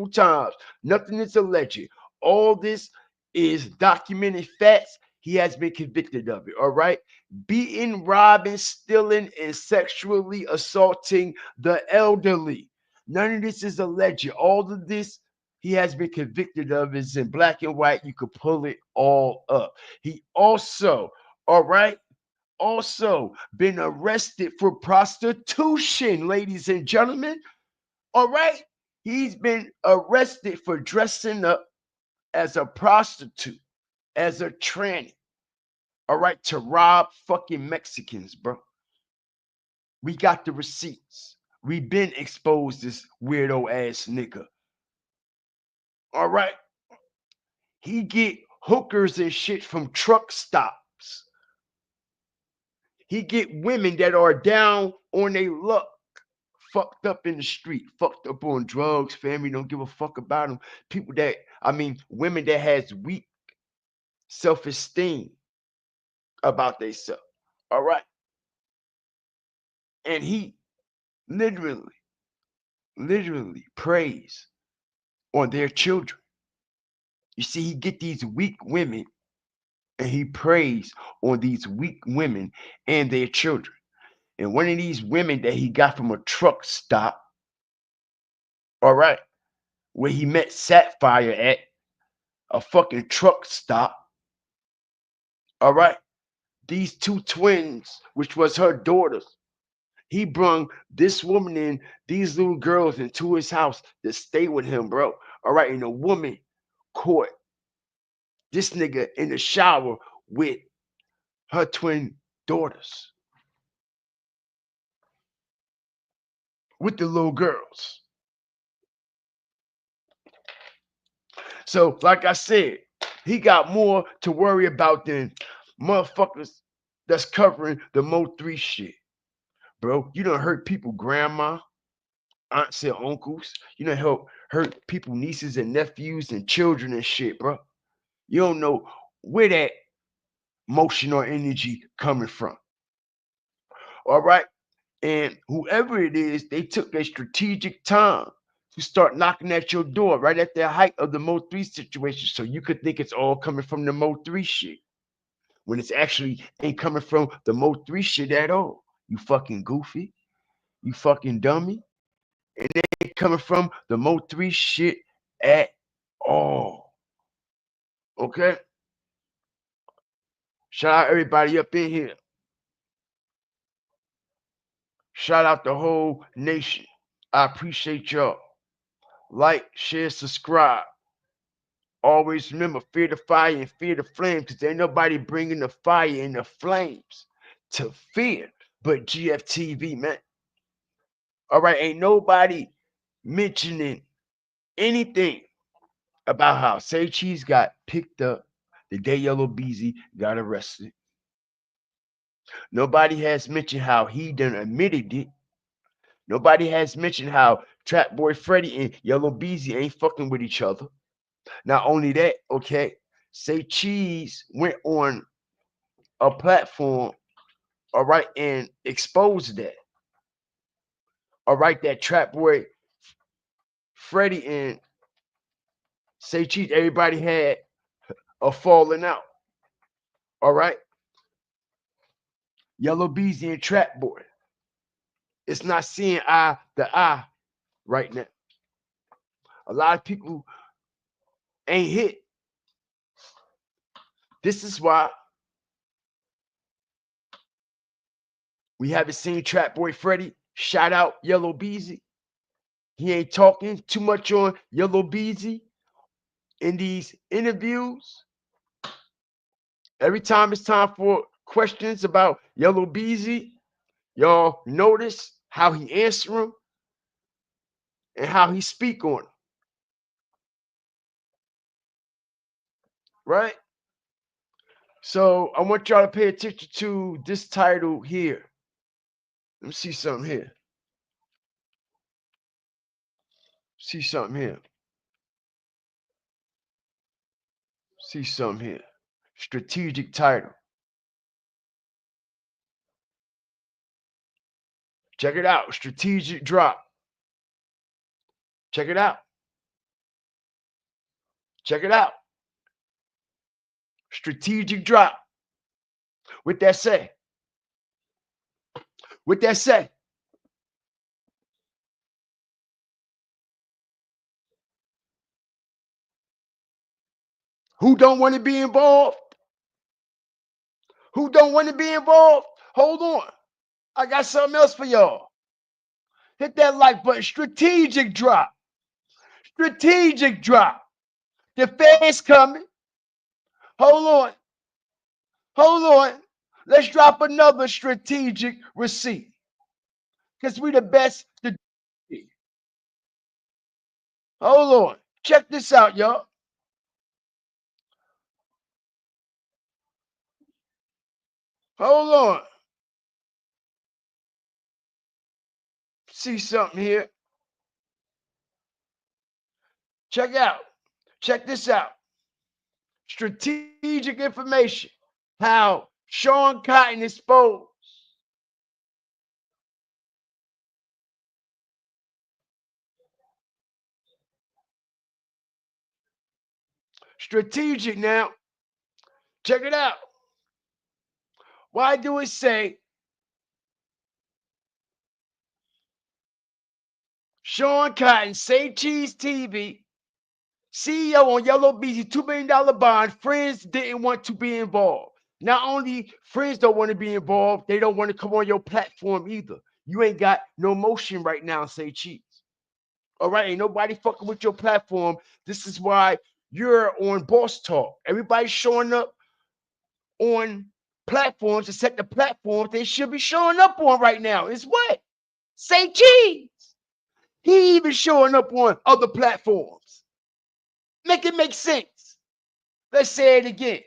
times. Nothing is alleged. All this is documented facts. He has been convicted of it. All right. Beating, robbing, stealing, and sexually assaulting the elderly. None of this is alleged. All of this he has been convicted of is in black and white. You could pull it all up. He also, all right, also been arrested for prostitution, ladies and gentlemen. All right. He's been arrested for dressing up as a prostitute, as a tranny. All right, to rob fucking Mexicans, bro. We got the receipts. We been exposed this weirdo ass nigga. All right. He get hookers and shit from truck stops. He get women that are down on their luck, fucked up in the street, fucked up on drugs. Family don't give a fuck about them. People that, I mean, women that has weak self-esteem about themselves. All right. And he literally preys on their children. You see, he get these weak women and he preys on these weak women and their children. And one of these women that he got from a truck stop, all right, where he met Sapphire at a fucking truck stop, all right, these two twins, which was her daughters, he brung this woman in, these little girls into his house to stay with him, bro. All right, and the woman caught this nigga in the shower with her twin daughters, with the little girls. So, like I said, he got more to worry about than motherfuckers that's covering the MO3 shit, bro. You done hurt people, grandma, aunts and uncles. You done hurt people, nieces and nephews and children and shit, bro. You don't know where that motion or energy coming from. All right. And whoever it is, they took a strategic time to start knocking at your door right at the height of the Mo3 situation. So you could think it's all coming from the Mo3 shit. When it's actually ain't coming from the Mo3 shit at all. You fucking goofy. You fucking dummy. And it ain't coming from the Mo3 shit at all. Okay? Shout out everybody up in here. Shout out the whole nation. I appreciate y'all. Like, share, subscribe. Always remember, fear the fire and fear the flames, because ain't nobody bringing the fire and the flames to fear but GFTV, man. All right, ain't nobody mentioning anything about how Say Cheese got picked up the day Yella Beezy got arrested. Nobody has mentioned how he done admitted it. Nobody has mentioned how Trap Boy Freddy and Yella Beezy ain't fucking with each other. Not only that, okay, Say Cheese went on a platform, all right, and exposed that. All right, that Trap Boy Freddy and Say Cheese, everybody had a falling out. All right. Yella Beezy and Trap Boy. It's not seeing eye to eye right now. A lot of people ain't hit. This is why we haven't seen Trap Boy Freddy shout out Yella Beezy. He ain't talking too much on Yella Beezy in these interviews. Every time it's time for questions about Yella Beezy, y'all notice how he answer them and how he speak on them. Right? So I want y'all to pay attention to this title here. Let me see something here. See something here. See something here. Strategic title. Check it out. Strategic drop. Check it out. Check it out. Strategic drop. With that say. With that say. Who don't want to be involved? Who don't want to be involved? Hold on. I got something else for y'all. Hit that like button. Strategic drop. Strategic drop. The Fed's coming. Hold on. Hold on. Let's drop another strategic receipt. Because we the best to do it. Hold on. Check this out, y'all. Hold on. See something here. Check out. Check this out. Strategic information. How Sean Cotton exposed. Strategic now. Check it out. Why do it say Sean Cotton, Say Cheese TV, CEO on Yella Beezy, $2 million bond, friends didn't want to be involved. Not only friends don't want to be involved, they don't want to come on your platform either. You ain't got no motion right now, Say Cheese. All right, ain't nobody fucking with your platform. This is why you're on Boss Talk. Everybody's showing up on platforms to set the platforms they should be showing up on right now. Is what? Say Cheese. He even showing up on other platforms. Make it make sense. Let's say it again.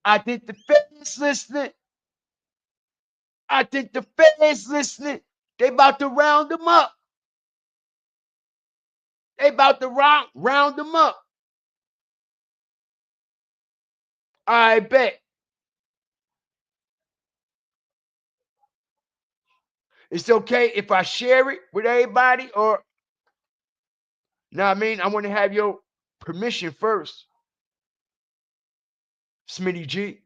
I think the feds listening. I think the feds listening. They about to round them up. They about to round them up. I bet. It's okay if I share it with everybody, or now I mean I want to have your permission first, Smitty G.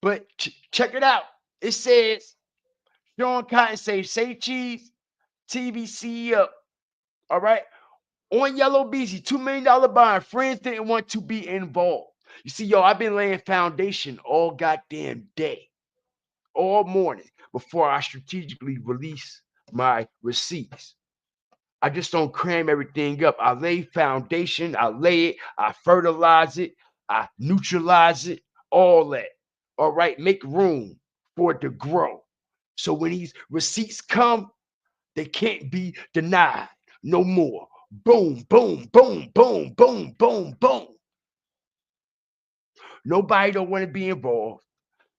But check it out. It says Sean Cotton Say Cheese TV CEO. All right. On Yella Beezy, $2 million bond. Friends didn't want to be involved. You see, yo, I've been laying foundation all goddamn day, all morning, before I strategically release my receipts. I just don't cram everything up. I lay foundation, I lay it, I fertilize it, I neutralize it, all that. All right, make room for it to grow. So when these receipts come, they can't be denied no more. Boom, boom, boom, boom, boom, boom, boom. Nobody don't want to be involved.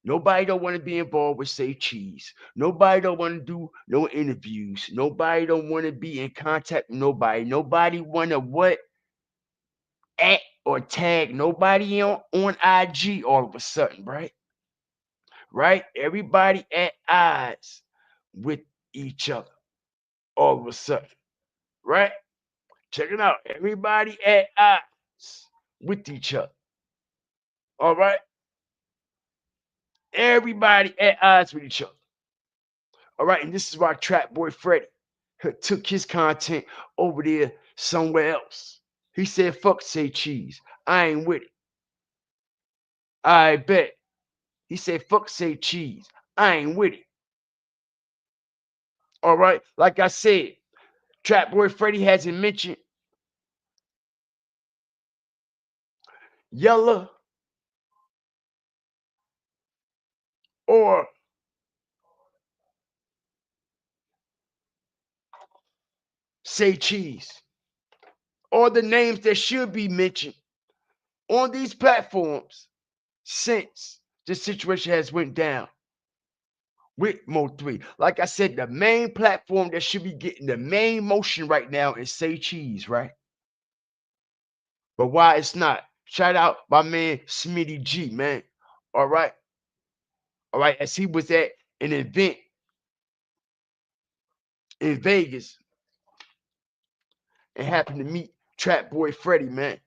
Nobody don't want to be involved with Say Cheese. Nobody don't want to do no interviews. Nobody don't want to be in contact with nobody. Nobody want to what? At or tag nobody on IG all of a sudden, right? Right? Everybody at odds with each other all of a sudden, right? Check it out. Everybody at odds with each other. All right. Everybody at odds with each other. All right. And this is why Trap Boy Freddy took his content over there somewhere else. He said, fuck Say Cheese. I ain't with it. I bet. He said, fuck Say Cheese. I ain't with it. All right. Like I said, Trap Boy Freddy hasn't mentioned Yella or Say Cheese, or the names that should be mentioned on these platforms since this situation has went down with MO3. Like I said, the main platform that should be getting the main motion right now is Say Cheese, right? But why it's not? Shout out my man Smitty G, man. All right. All right. As he was at an event in Vegas and happened to meet Trap Boy Freddy, man.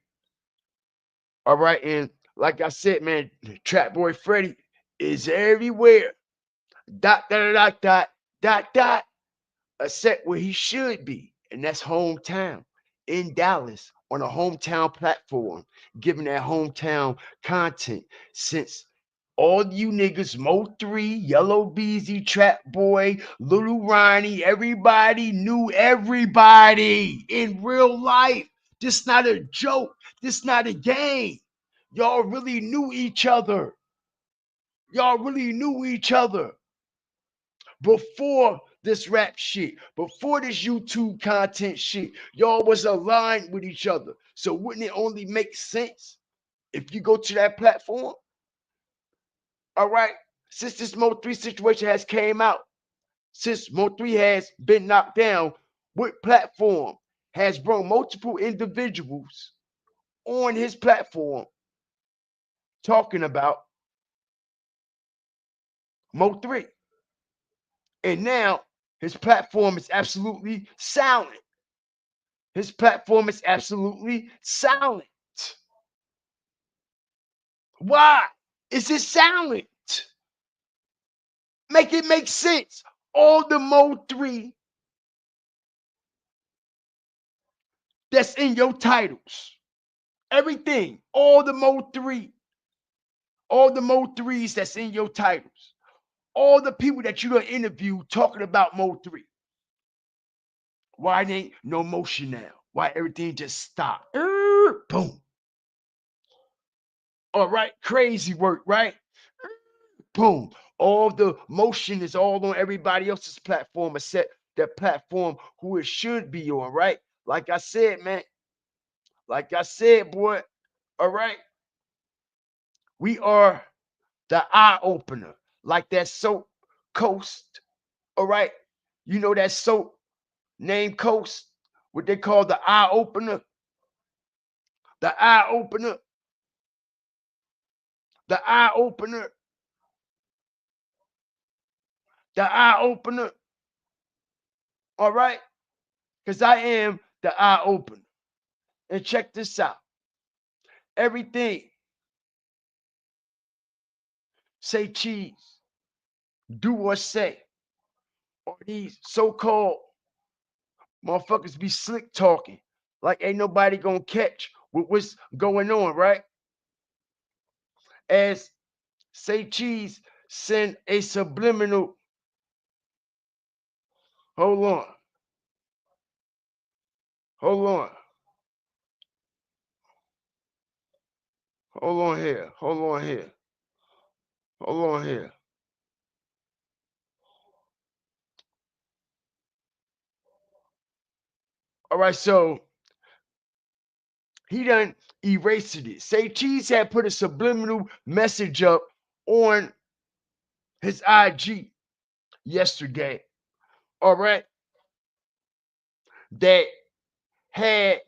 All right. And like I said, man, Trap Boy Freddy is everywhere. Dot, dot, dot, dot, dot, dot. Except where he should be. And that's hometown in Dallas on a hometown platform, giving that hometown content since all you niggas, Mo3, Yellow Beezy, Trap Boy, Little Ronnie, everybody knew everybody in real life. This not a joke. This not a game. Y'all really knew each other. Y'all really knew each other before this rap shit, before this YouTube content shit. Y'all was aligned with each other. So wouldn't it only make sense if you go to that platform? All right. Since this Mo3 situation has came out, since Mo3 has been knocked down, what platform has brought multiple individuals on his platform talking about Mo3? And now his platform is absolutely silent. His platform is absolutely silent. Why is it silent? Make it make sense. All the Mo3 that's in your titles, everything, all the Mo3, all the Mo3s that's in your titles, all the people that you done interviewed talking about Mo3. Why it ain't no motion now? Why everything just stopped? Boom. All right, crazy work, right? Boom. All the motion is all on everybody else's platform except that platform who it should be on, right? Like I said, man. Like I said, boy. All right. We are the eye opener. Like that soap Coast. All right. You know that soap named Coast? What they call the eye opener? The eye opener. The eye opener. The eye opener. All right. Because I am the eye opener. And check this out. Everything say cheese, do or say, or these so-called motherfuckers be slick talking like ain't nobody gonna catch what's going on, right? As say cheese send a subliminal. Hold on. Hold on. Hold on here. Hold on here. Hold on here. All right, so he done erased it. Say cheese had put a subliminal message up on his IG yesterday. All right. That had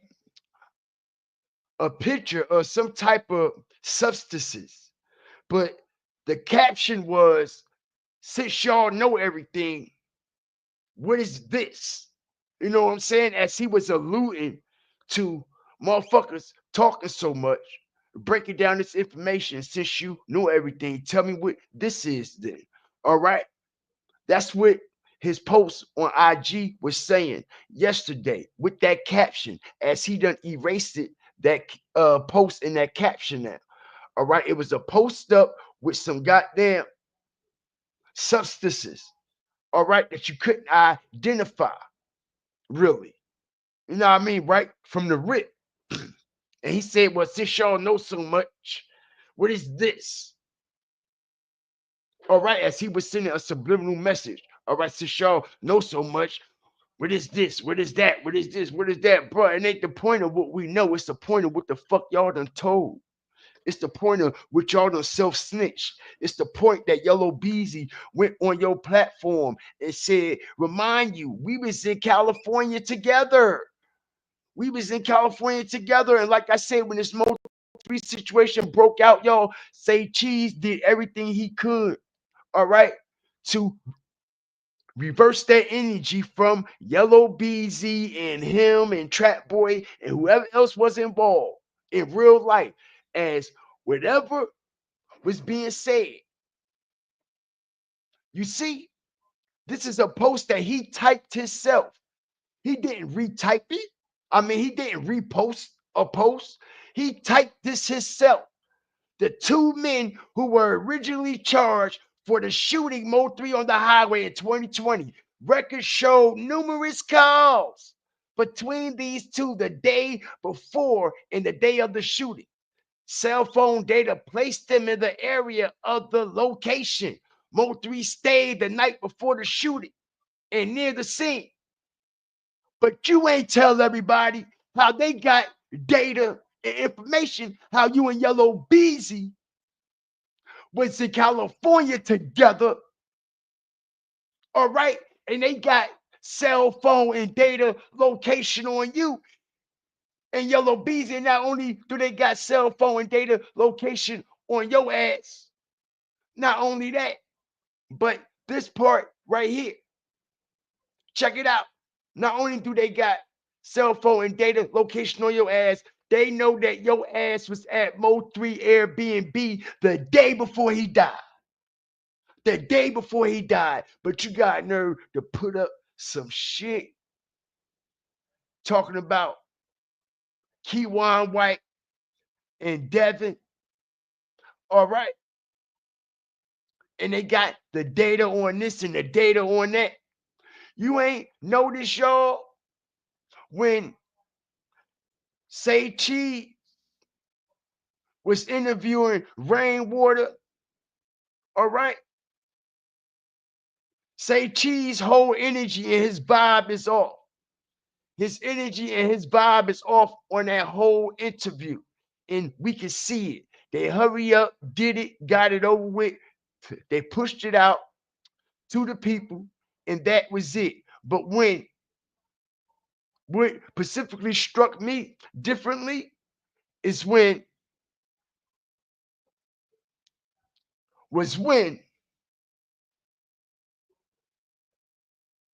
a picture of some type of substances, but the caption was, since y'all know everything, what is this? You know what I'm saying? As he was alluding to motherfuckers talking so much, breaking down this information, since you know everything, tell me what this is then. All right. That's what his post on IG was saying yesterday with that caption, as he done erased it, that post in that caption now. All right. It was a post up with some goddamn substances, all right, that you couldn't identify, really. You know what I mean? Right from the rip. And he said, well, since y'all know so much, what is this? All right, as he was sending a subliminal message. All right, since y'all know so much, what is this? What is that? What is this? What is that? Bro, it ain't the point of what we know. It's the point of what the fuck y'all done told. It's the point of what y'all done self-snitched. It's the point that Yellow Beezy went on your platform and said, remind you, we was in California together. We was in California together. And like I said, when this Mo3 situation broke out, y'all, Say Cheese did everything he could, all right, to reverse that energy from Yellow Beezy and him and Trap Boy and whoever else was involved in real life, as whatever was being said. You see, this is a post that he typed himself. He didn't retype it. I mean, he didn't repost a post. He typed this himself. The two men who were originally charged for the shooting MO3 on the highway in 2020. Records showed numerous calls between these two the day before and the day of the shooting. Cell phone data placed them in the area of the location. MO3 stayed the night before the shooting and near the scene. But you ain't tell everybody how they got data and information, how you and Yella Beezy was in California together, all right? And they got cell phone and data location on you and Yella Beezy. And not only do they got cell phone and data location on your ass, not only that, but this part right here, check it out. Not only do they got cell phone and data location on your ass, they know that your ass was at MO3 Airbnb the day before he died. The day before he died. But you got nerve to put up some shit talking about Kewan White and Devin. All right. And they got the data on this and the data on that. You ain't noticed, y'all, when Say Cheese was interviewing Rainwater, all right? Say Cheese whole energy and his vibe is off. His energy and his vibe is off on that whole interview. And we can see it. They hurry up, did it, got it over with. They pushed it out to the people, and that was it. But what specifically struck me differently is when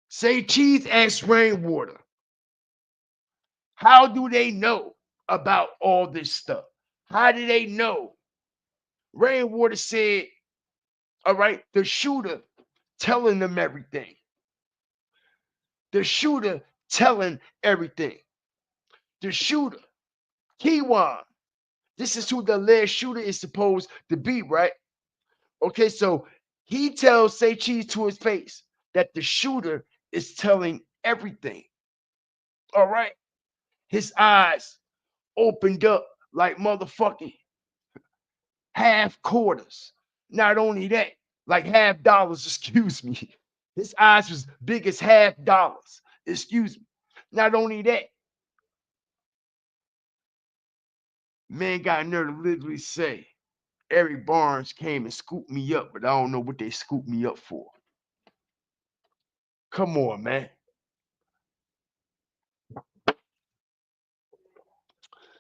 Say Cheese asked Rainwater, how do they know about all this stuff? How do they know? Rainwater said, all right, the shooter telling them everything. The shooter telling everything. The shooter, Kewan, this is who the alleged shooter is supposed to be, right? Okay, so he tells Say Cheese to his face that the shooter is telling everything. All right. His eyes opened up like motherfucking half quarters. Not only that, like half dollars, excuse me. His eyes was big as half dollars, excuse me. Not only that, man got nerve to literally say, Eric Barnes came and scooped me up, but I don't know what they scooped me up for. Come on, man.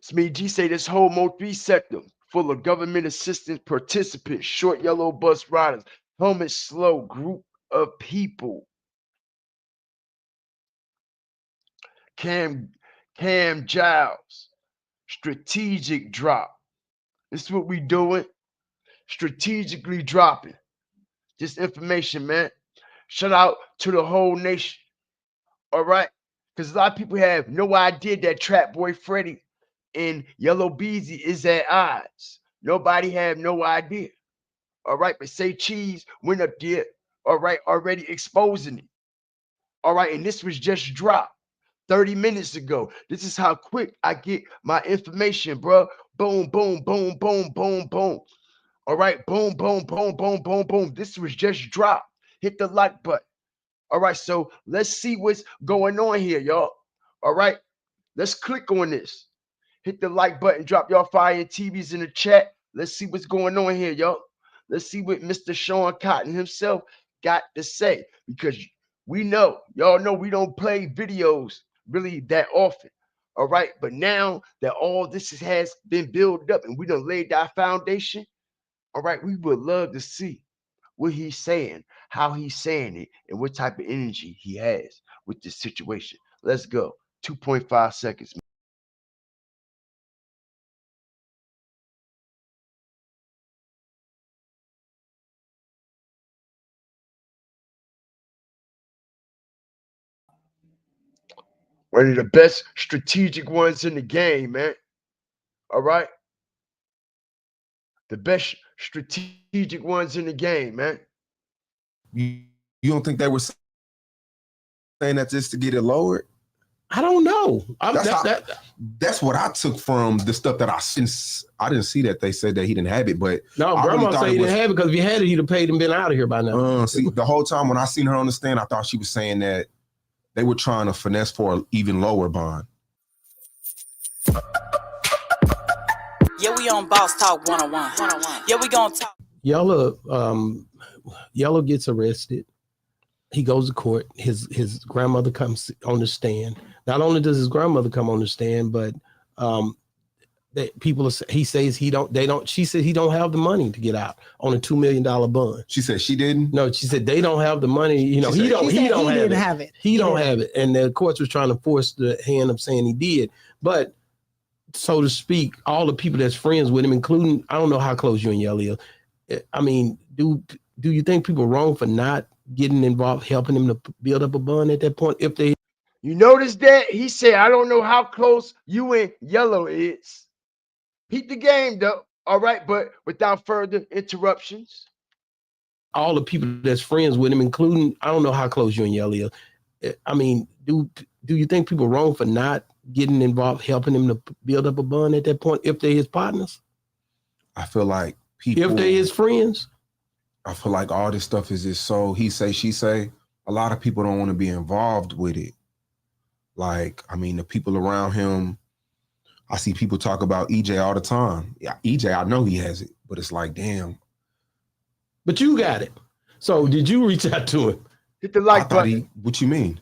Smee G say this whole MO3 sector full of government assistance participants, short yellow bus riders, helmet slow group of people. Cam Giles, strategic drop. This is what we doing. Strategically dropping this information, man. Shout out to the whole nation. All right. Because a lot of people have no idea that Trap Boy Freddy and Yella Beezy is at odds. Nobody have no idea. All right. But Say Cheese went up there. All right. Already exposing it. All right. And this was just dropped 30 minutes ago. This is how quick I get my information, bro. Boom, boom, boom, boom, boom, boom. All right. Boom, boom, boom, boom, boom, boom. This was just dropped. Hit the like button. All right. So let's see what's going on here, y'all. All right. Let's click on this. Hit the like button. Drop y'all fire TVs in the chat. Let's see what's going on here, y'all. Let's see what Mr. Sean Cotton himself got to say. Because we know, y'all know we don't play videos really that often. All right. But now that all this has been built up and we done laid our foundation, all right, we would love to see what he's saying, how he's saying it, and what type of energy he has with this situation. Let's go. 2.5 seconds. One of the best strategic ones in the game, man. All right. The best strategic ones in the game, man. You don't think they were saying that just to get it lowered? I don't know. That's what I took from the stuff that I didn't see that they said that he didn't have it, but no, Grandma said he didn't have it because if he had it, he'd have paid and been out of here by now. See, the whole time when I seen her on the stand, I thought she was saying that they were trying to finesse for an even lower bond. Yeah, we on Boss Talk 101. Yeah, we gonna talk. Yella gets arrested. He goes to court. His grandmother comes on the stand. Not only does his grandmother come on the stand, but he says she said he don't have the money to get out on a $2 million bond. She said she didn't? No, she said they don't have the money. You know, he don't have it. He don't have it. And the courts was trying to force the hand of saying he did. But so to speak, all the people that's friends with him, including, I don't know how close you and Yella are. I mean, do you think people are wrong for not getting involved, helping him to build up a bond at that point? If they, you notice that he said, I don't know how close you and Yellow is. Peep the game though. All right, but without further interruptions. All the people that's friends with him, including, I don't know how close you and Yella are. I mean, do you think people are wrong for not getting involved, helping him to build up a bond at that point if they're his partners? I feel like people, if they're his friends, I feel like all this stuff is just so he say, she say. A lot of people don't want to be involved with it. Like, I mean, the people around him, I see people talk about EJ all the time. Yeah, EJ, I know he has it, but it's like, damn. But you got it. So did you reach out to him? Hit the like button. What you mean?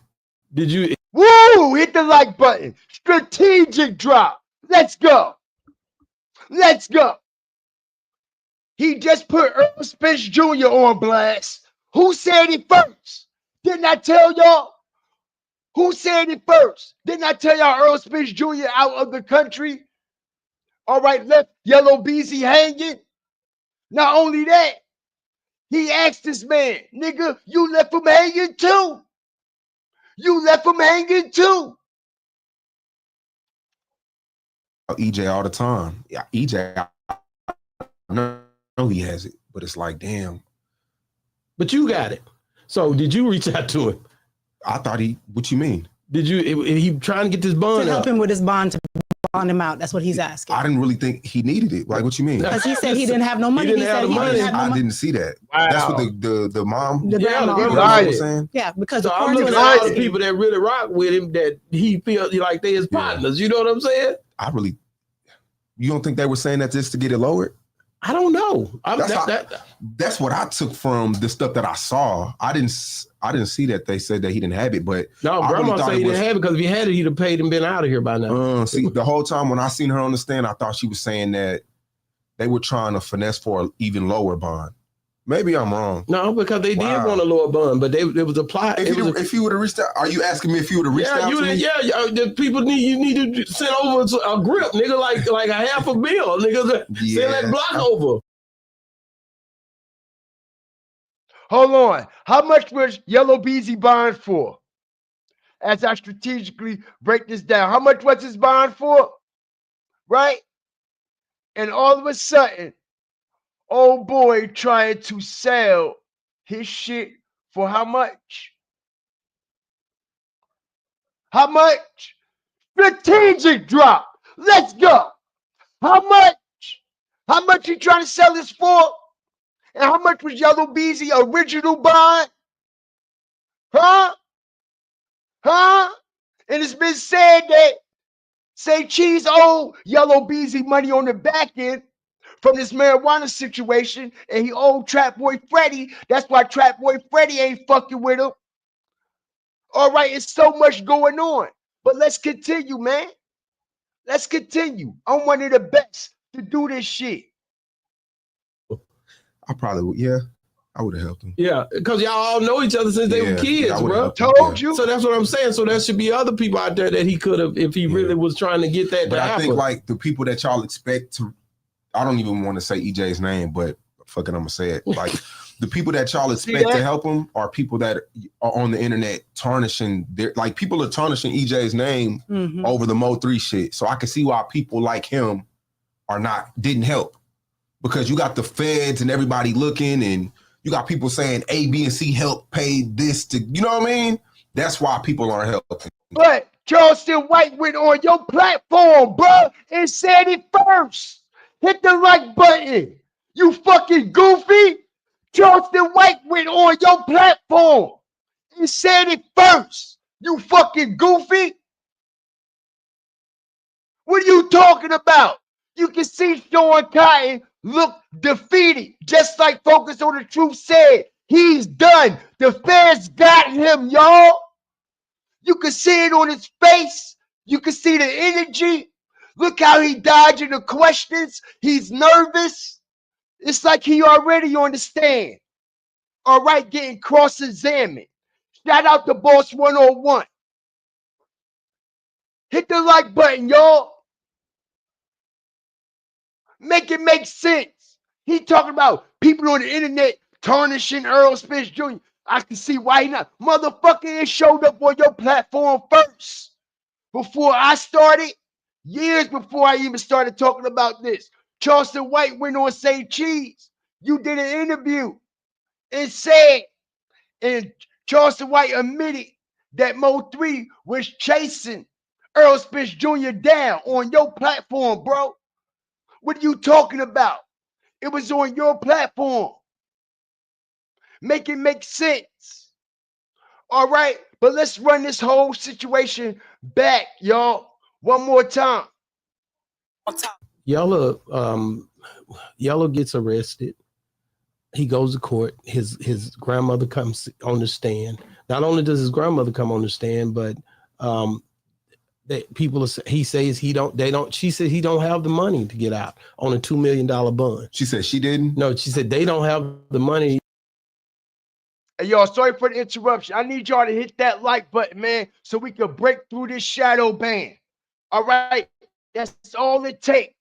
Did you? Woo! Hit the like button. Strategic drop. Let's go. Let's go. He just put Earl Spence Jr. on blast. Who said it first? Didn't I tell y'all? Who said it first? Didn't I tell y'all Earl Spence Jr. out of the country? All right, left Yella Beezy hanging. Not only that, he asked this man, nigga, you left him hanging too. You left him hanging too. EJ all the time. Yeah, EJ, I know he has it, but it's like, damn. But you got it. So did you reach out to him? I thought what you mean? Did you, he trying to get this bond to help up? him with his bond to bond him out. That's what he's asking. I didn't really think he needed it. Like, what you mean? Because he said he didn't have no money. He didn't have the money. I didn't see that. Wow. That's what the mom. The grandma was saying. Yeah, because so the I'm looking at all the people that really rock with him that he feels like they're his partners. You know what I'm saying? You don't think they were saying that just to get it lowered? I don't know. That's what I took from the stuff that I saw. I didn't see that they said that he didn't have it, but no, Grandma said he didn't have it because if he had it, he'd have paid and been out of here by now. See, the whole time when I seen her on the stand, I thought she was saying that they were trying to finesse for an even lower bond. Maybe I'm wrong. No, because they did want a lower bond, but it was applied. If you would have reached out, are you asking me if you would have reached out to me? Yeah, the people need to send over a grip, nigga, like a half a bill, nigga. Send that block over. Hold on. How much was Yella Beezy bond for? As I strategically break this down, how much was his bond for? Right? And all of a sudden, old boy trying to sell his shit for how much? How much? Strategic drop. Let's go. How much? How much he trying to sell this for? And how much was Yella Beezy original bond? Huh? And it's been said that Say Cheese owed Yella Beezy money on the back end from this marijuana situation, and he owed Trap Boy Freddy. That's why Trap Boy Freddy ain't fucking with him. All right, it's so much going on. But let's continue, man. Let's continue. I'm one of the best to do this shit. I probably would, yeah. I would have helped him. Yeah, because y'all all know each other since they were kids, bro. Told you. So that's what I'm saying. So there should be other people out there that he could have, if he really was trying to get that. But I think like the people that y'all expect to, I don't even want to say EJ's name, but fuck it, I'm gonna say it. Like the people that y'all expect to help him are people that are on the internet tarnishing their, like people are tarnishing EJ's name over the MO3 shit. So I can see why people like him didn't help, because you got the feds and everybody looking, and you got people saying A, B, and C help pay this to, you know what I mean? That's why people aren't helping. But Charleston White went on your platform, bro, and said it first. Hit the like button. You fucking goofy. Charleston White went on your platform and said it first. You fucking goofy. What are you talking about? You can see Sean Cotton look defeated, just like Focus on the Truth said. He's done. The feds got him, y'all. You can see it on his face. You can see the energy. Look how he dodging the questions. He's nervous. It's like he already understand. All right, getting cross-examined. Shout out to Boss 101. Hit the like button, y'all. Make it make sense. He talking about people on the internet tarnishing Earl Spence Jr. I can see why he not. Motherfucker, it showed up on your platform first. Before I started, years before I even started talking about this. Charleston White went on Say Cheese. You did an interview and said, and Charleston White admitted that MO3 was chasing Earl Spence Jr. down on your platform, bro. What are you talking about? It was on your platform. Make it make sense. All right, but let's run this whole situation back, y'all. One more time. Yella gets arrested. He goes to court. His grandmother comes on the stand. Not only does his grandmother come on the stand, but she says he don't have the money to get out on a $2 million bond. She said she didn't? No, she said they don't have the money. Hey, y'all, sorry for the interruption. I need y'all to hit that like button, man, so we can break through this shadow ban. All right, that's all it takes.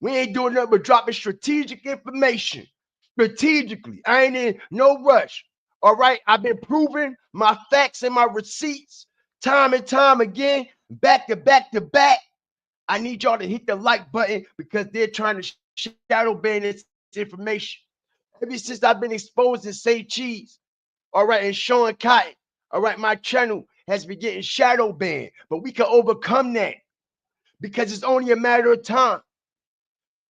We ain't doing nothing but dropping strategic information. Strategically, I ain't in no rush. All right, I've been proving my facts and my receipts time and time again, back to back to back. I need y'all to hit the like button because they're trying to shadow ban this information. Ever since I've been exposed to Say Cheese, all right, and Sean Cotton, all right, my channel has been getting shadow banned, but we can overcome that because it's only a matter of time.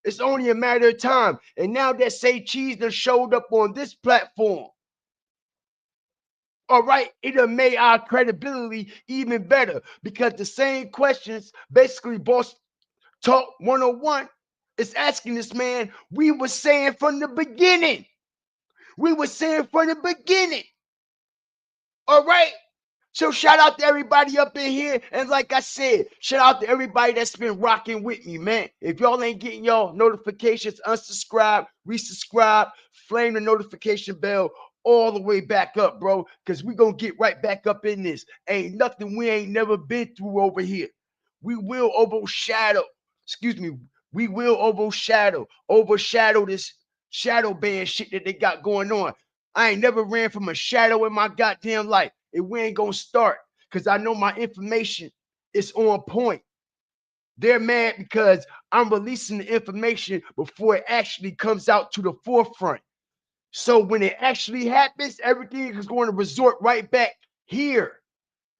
It's only a matter of time. And now that Say Cheese that showed up on this platform, all right, it'll make our credibility even better because the same questions, basically, Boss Talk 101 is asking this man, we were saying from the beginning. We were saying from the beginning. All right. So shout out to everybody up in here. And like I said, shout out to everybody that's been rocking with me, man. If y'all ain't getting y'all notifications, unsubscribe, resubscribe, flame the notification bell all the way back up, bro. Because we going to get right back up in this. Ain't nothing we ain't never been through over here. We will overshadow this shadow ban shit that they got going on. I ain't never ran from a shadow in my goddamn life. And we ain't gonna start because I know my information is on point. They're mad because I'm releasing the information before it actually comes out to the forefront. So when it actually happens, everything is going to resort right back here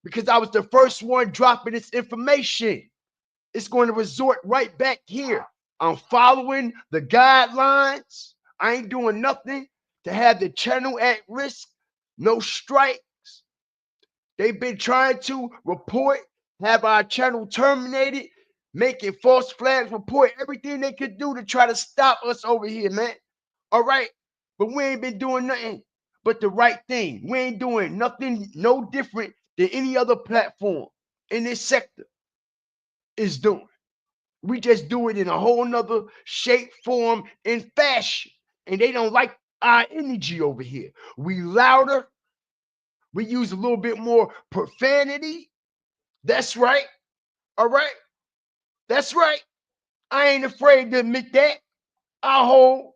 because I was the first one dropping this information. It's going to resort right back here. I'm following the guidelines. I ain't doing nothing to have the channel at risk. No strikes. They've been trying to report, have our channel terminated, making false flags report, everything they could do to try to stop us over here, man. All right. But we ain't been doing nothing but the right thing. We ain't doing nothing no different than any other platform in this sector is doing. We just do it in a whole nother shape, form, and fashion. And they don't like our energy over here. We louder. We use a little bit more profanity. That's right. All right. That's right. I ain't afraid to admit that. I hold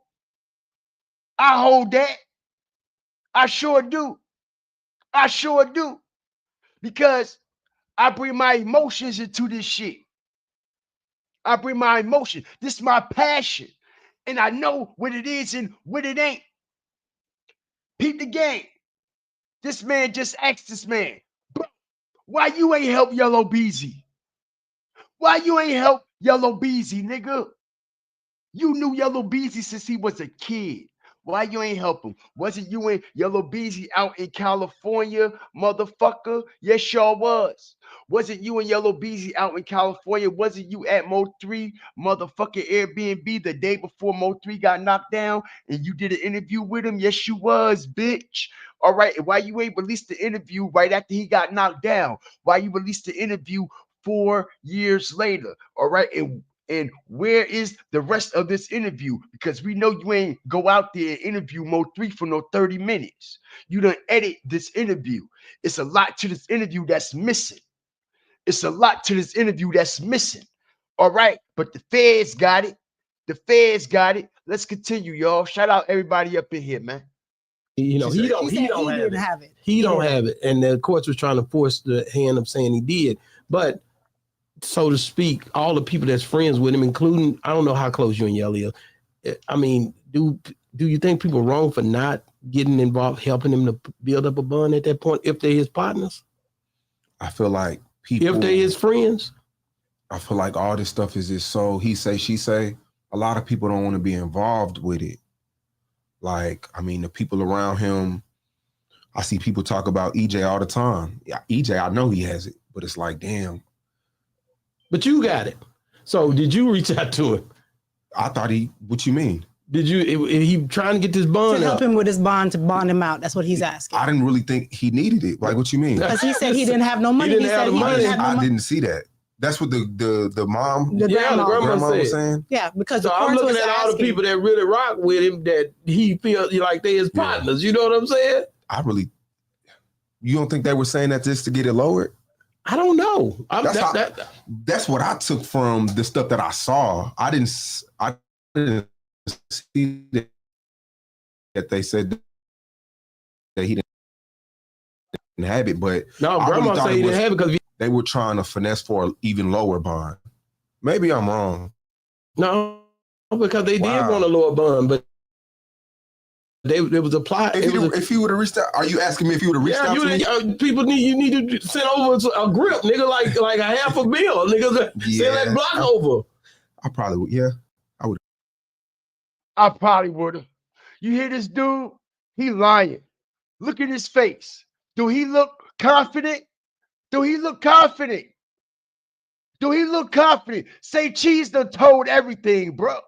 that. I sure do. I sure do. Because I bring my emotions into this shit. I bring my emotion. This is my passion. And I know what it is and what it ain't. Peep the game. This man just asked this man, bro, why you ain't help Yella Beezy? Why you ain't help Yella Beezy, nigga? You knew Yella Beezy since he was a kid. Why you ain't help him? Wasn't you and Yella Beezy out in California, motherfucker? Yes, y'all was. Wasn't you and Yella Beezy out in California? Wasn't you at MO3 motherfucking Airbnb the day before MO3 got knocked down and you did an interview with him? Yes, you was, bitch. All right. And why you ain't released the interview right after he got knocked down? Why you released the interview 4 years later? All right. And where is the rest of this interview? Because we know you ain't go out there and interview Mo3 for no 30 minutes. You done edit this interview. It's a lot to this interview that's missing. It's a lot to this interview that's missing. All right. But the feds got it. The feds got it. Let's continue, y'all. Shout out everybody up in here, man. He don't have it. He don't have it. And the courts was trying to force the hand of saying he did. But so to speak, all the people that's friends with him, including, I don't know how close you and Yella are. I mean, do you think people are wrong for not getting involved, helping him to build up a bond at that point if they're his partners? I feel like people, if they're his friends, I feel like all this stuff is just so he say, she say. A lot of people don't want to be involved with it. Like, I mean, the people around him, I see people talk about EJ all the time. Yeah, EJ, I know he has it, but it's like, damn. But you got it. So did you reach out to him? I thought what you mean? Did you, he trying to get this bond to help him with his bond, to bond him out. That's what he's asking. I didn't really think he needed it. Like, what you mean? Because he said he didn't have no money. I didn't see that. That's what the mom, the grandma was saying. Yeah, because so I'm looking at all the people that really rock with him that he feels like they his partners. You know what I'm saying? You don't think they were saying that just to get it lowered? I don't know. That's what I took from the stuff that I saw. I didn't see that they said that he didn't have it, but no, grandma said he didn't have it because they were trying to finesse for an even lower bond. Maybe I'm wrong. No, because they did want a lower bond, but they was applied. If you would have reached out, are you asking me if you would have reached out to me? People need to send over a grip, nigga, like a $500,000, nigga. Send that block over. I probably would. Yeah, I would. I probably would have. You hear this dude? He lying. Look at his face. Do he look confident? Do he look confident? Do he look confident? Say Cheese done told everything, bro.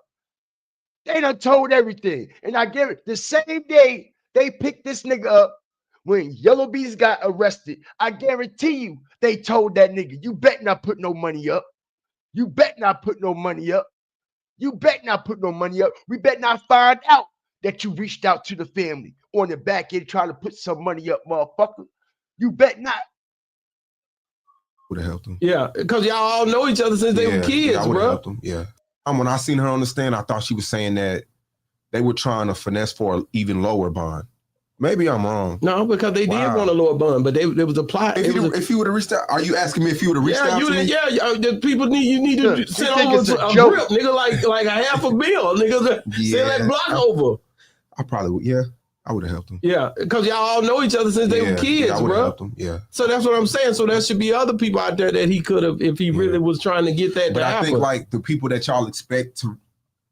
They done told everything. And I give it the same day they picked this nigga up when Yella Beezy got arrested. I guarantee you they told that nigga, you bet not put no money up. You bet not put no money up. You bet not put no money up. We bet not find out that you reached out to the family on the back end trying to put some money up, motherfucker. You bet not. Would have helped him. Yeah, because y'all all know each other since they were kids, I would have bro. helped him. Yeah. When I seen her on the stand, I thought she was saying that they were trying to finesse for an even lower bond. Maybe I'm wrong. No, because they did want a lower bond, but they was applied. If you would have reached out, are you asking me if you would have reached out to me? Yeah, the people need to send over a grip, nigga, like a $500,000, nigga. Send that block over. I probably would. Yeah. I would have helped him. Yeah, because y'all all know each other since they were kids, I would have bro. helped him. Yeah. So that's what I'm saying. So there should be other people out there that he could have, if he really was trying to get that. But I think like the people that y'all expect to,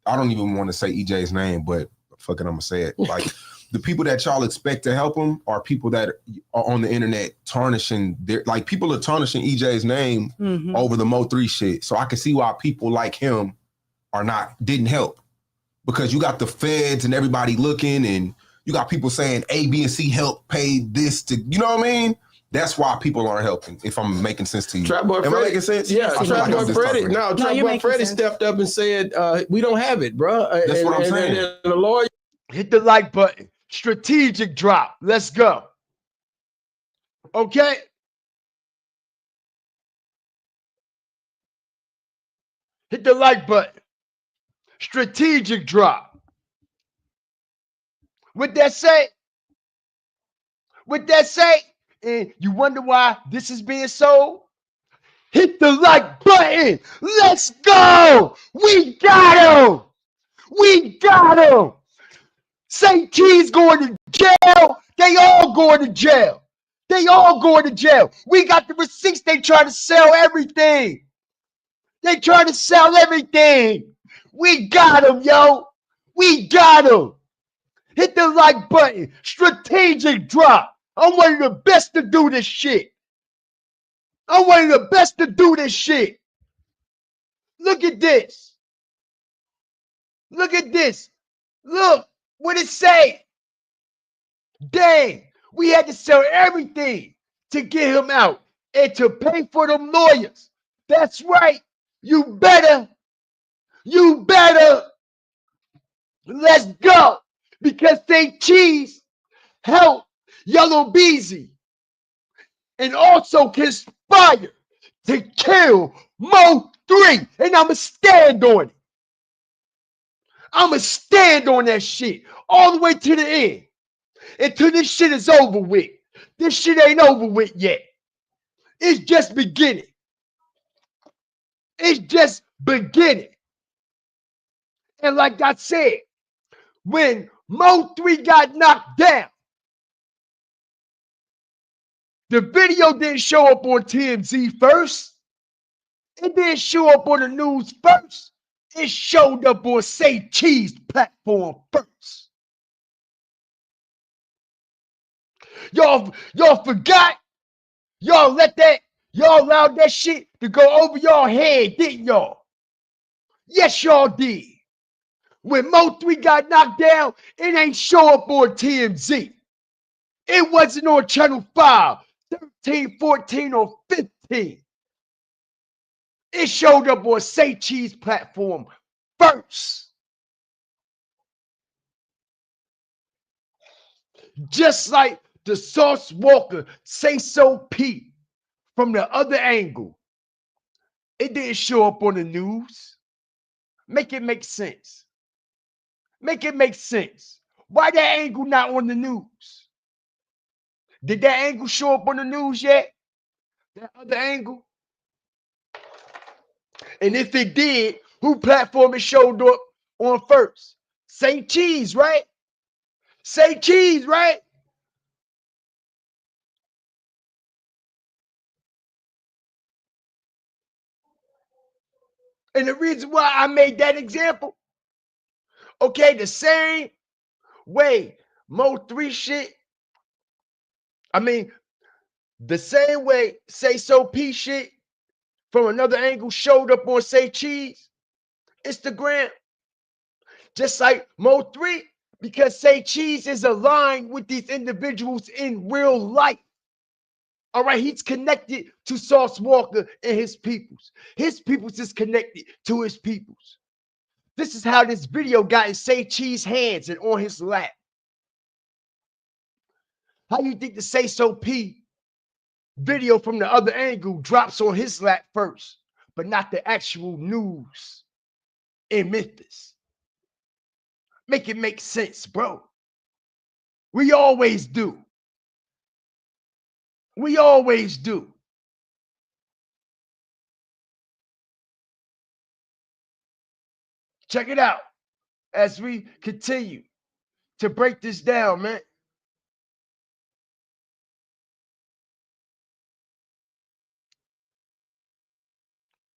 I don't even want to say EJ's name, but fuck it, I'm gonna say it. Like the people that y'all expect to help him are people that are on the internet tarnishing their, like people are tarnishing EJ's name over the Mo3 shit. So I can see why people like him didn't help, because you got the feds and everybody looking, and you got people saying A, B, and C help pay this to, you know what I mean? That's why people aren't helping, if I'm making sense to you. Trap Boy Freddy. Am I making sense? Yeah, Trap Boy Freddy. No, Trap Boy Freddy stepped up and said, we don't have it, bro. That's what I'm saying. And the lawyer. Hit the like button. Strategic drop. Let's go. Okay. Hit the like button. Strategic drop. With that say, and you wonder why this is being sold, Hit the like button. Let's go. We got him. We got him. St. T's going to jail. They all going to jail. They all going to jail. We got the receipts. They trying to sell everything. They trying to sell everything. We got them, yo. We got them. Hit the like button. Strategic drop. I'm one of the best to do this shit. I'm one of the best to do this shit. Look at this. Look at this. Look what it say. Dang, we had to sell everything to get him out and to pay for them lawyers. That's right. You better. Let's go. Because St. Cheese helped Yella Beezy and also conspire to kill MO3. And I'ma stand on it. I'ma stand on that shit all the way to the end. Until this shit is over with. This shit ain't over with yet. It's just beginning. It's just beginning. And like I said, when MO3 got knocked down, the video didn't show up on TMZ first. It didn't show up on the news first. It showed up on Say Cheese platform first. Y'all forgot? Y'all allowed that shit to go over y'all head, didn't y'all? Yes, y'all did. When MO3 got knocked down, it ain't show up on TMZ. It wasn't on Channel 5, 13, 14, or 15. It showed up on Say Cheese platform first. Just like the Sauce Walker Say So P from the other angle. It didn't show up on the news. Make it make sense. Make it make sense. Why that angle not on the news? Did that angle show up on the news yet? That other angle? And if it did, who platform it showed up on first? Say Cheese, right? Say Cheese, right? And the reason why I made that example, okay, the same way MO3 shit, the same way Say So P shit from another angle showed up on Say Cheese, Instagram, just like MO3, because Say Cheese is aligned with these individuals in real life. All right, he's connected to Sauce Walker and his peoples. His peoples is connected to his peoples. This is how this video got in Say Cheese hands and on his lap. How you think the Say So P video from the other angle drops on his lap first, but not the actual news in Memphis? Make it make sense, bro. We always do. We always do. Check it out as we continue to break this down, man.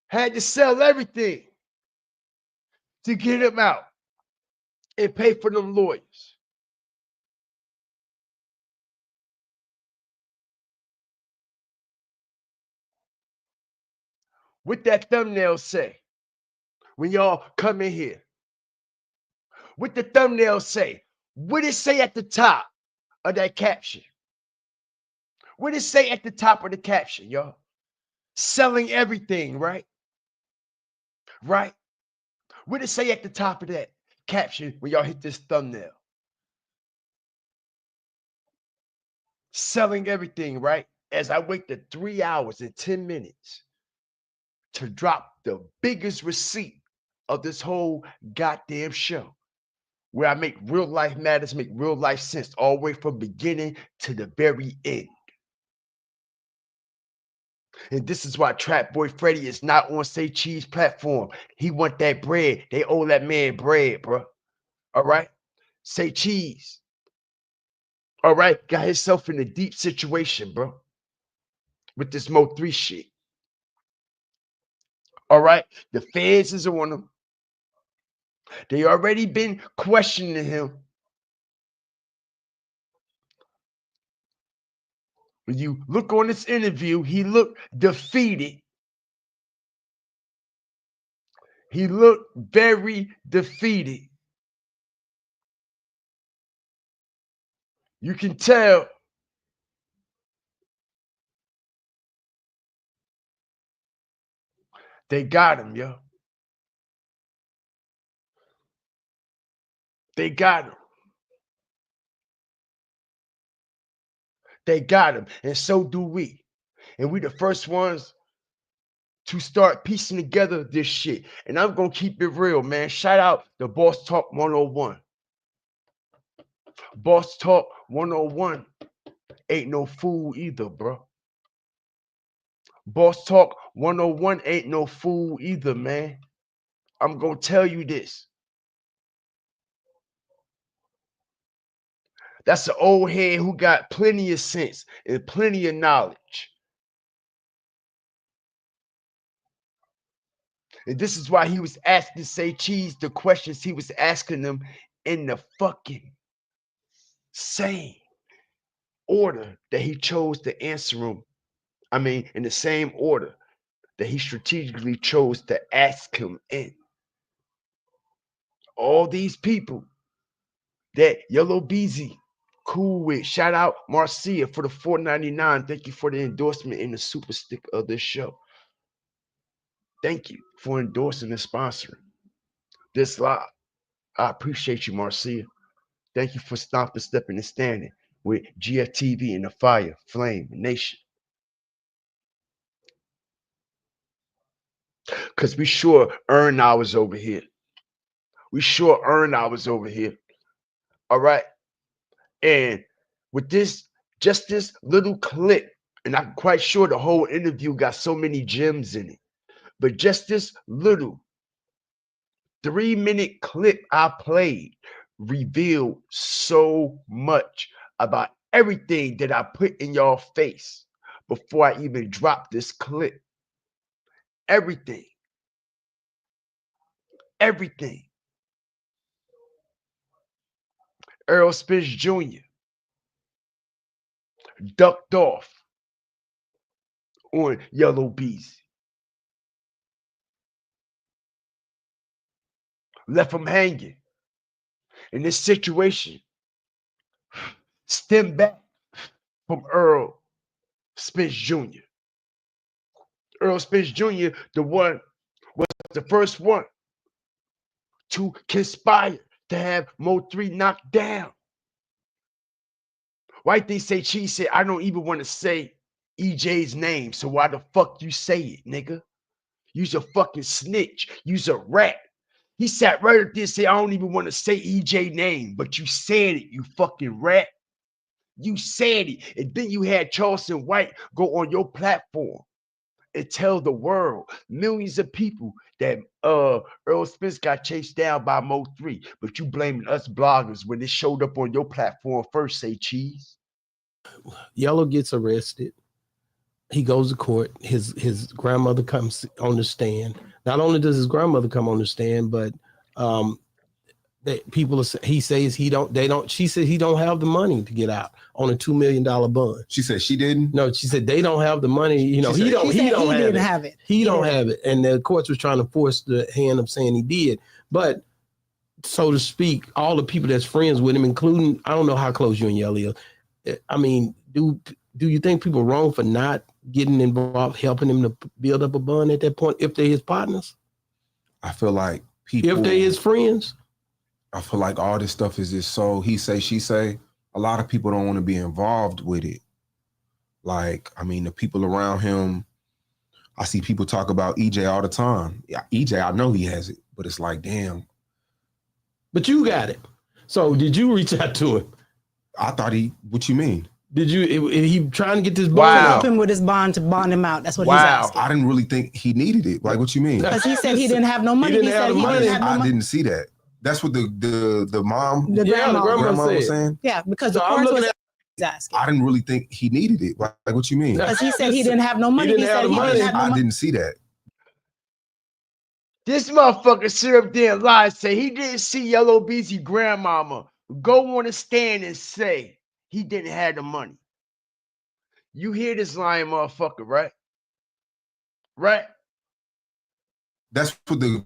Had to sell everything to get him out and pay for them lawyers. What that thumbnail say? When y'all come in here, what the thumbnail say? What it say at the top of that caption? What it say at the top of the caption, y'all? Selling everything, right? Right? What it say at the top of that caption when y'all hit this thumbnail? Selling everything, right? As I wait the 3 hours and 10 minutes to drop the biggest receipt of this whole goddamn show, where I make real life matters, make real life sense, all the way from beginning to the very end. And this is why Trap Boy Freddy is not on Say Cheese platform. He want that bread. They owe that man bread, bro. All right? Say Cheese. All right? Got himself in a deep situation, bro. With this MO3 shit. All right? The feds is on him. They already been questioning him. When you look on this interview, he looked defeated. He looked very defeated. You can tell they got him, yo. They got him. They got him, and so do we. And we the first ones to start piecing together this shit. And I'm gonna keep it real, man. Shout out to Boss Talk 101. Boss Talk 101 ain't no fool either, bro. Boss Talk 101 ain't no fool either, man. I'm gonna tell you this. That's an old head who got plenty of sense and plenty of knowledge. And this is why he was asking Say Cheese the questions he was asking them in the fucking same order that he chose to answer them. I mean, in the same order that he strategically chose to ask him in. All these people that Yella Beezy cool with. Shout out Marcia for the $4.99. Thank you for the endorsement in the super stick of this show. Thank you for endorsing and sponsoring this live. I appreciate you, Marcia. Thank you for stomping, stepping, and standing with GFTV and the Fire, Flame, Nation. Because we sure earn ours over here. We sure earn ours over here. All right. And with this, just this little clip, and I'm quite sure the whole interview got so many gems in it, but just this little 3-minute clip I played revealed so much about everything that I put in y'all face before I even dropped this clip. Everything. Everything. Earl Spence Jr. ducked off on Yella Beezy. Left him hanging. In this situation, stem back from Earl Spence Jr. Earl Spence Jr., the one, was the first one to conspire to have MO3 knocked down. White thing Say Cheese said, I don't even want to say EJ's name, so why the fuck you say it, nigga? You's a fucking snitch. You's a rat. He sat right up there and said, I don't even want to say EJ name, but you said it, you fucking rat. You said it. And then you had Charleston White go on your platform and tell the world, millions of people, that Earl Spence got chased down by MO3, but you blaming us bloggers when it showed up on your platform first, Say Cheese. Yellow gets arrested. He goes to court. His grandmother comes on the stand. Not only does his grandmother come on the stand, but she says he don't have the money to get out on a $2 million bond. She said she didn't? No, she said they don't have the money. You know, he don't have it. He don't have it. And the courts was trying to force the hand of saying he did. But so to speak, all the people that's friends with him, including, I don't know how close you and Yelly are. I mean, do you think people are wrong for not getting involved, helping him to build up a bond at that point if they're his partners? I feel like people, if they're his friends, I feel like all this stuff is just so he say, she say. A lot of people don't want to be involved with it. Like, I mean, the people around him, I see people talk about EJ all the time. Yeah, EJ, I know he has it, but it's like, damn. But you got it. So did you reach out to him? I thought what you mean? Did you? He trying to get this bond to help out? him with his bond to bond him out. That's what he's asking. I didn't really think he needed it. Like, what you mean? Because he said he didn't have no money. He didn't have the money. I didn't see that. That's what the mom, the grandma was said. saying. Yeah, because So the I'm court looking was at. asking. I didn't really think he needed it. Like what you mean? Because he said he didn't have no money. He didn't have the money. I didn't see that. This motherfucker sit up there and lie and say he didn't see Yella Beezy grandmama go on a stand and say he didn't have the money. You hear this lying motherfucker, right? Right? That's what the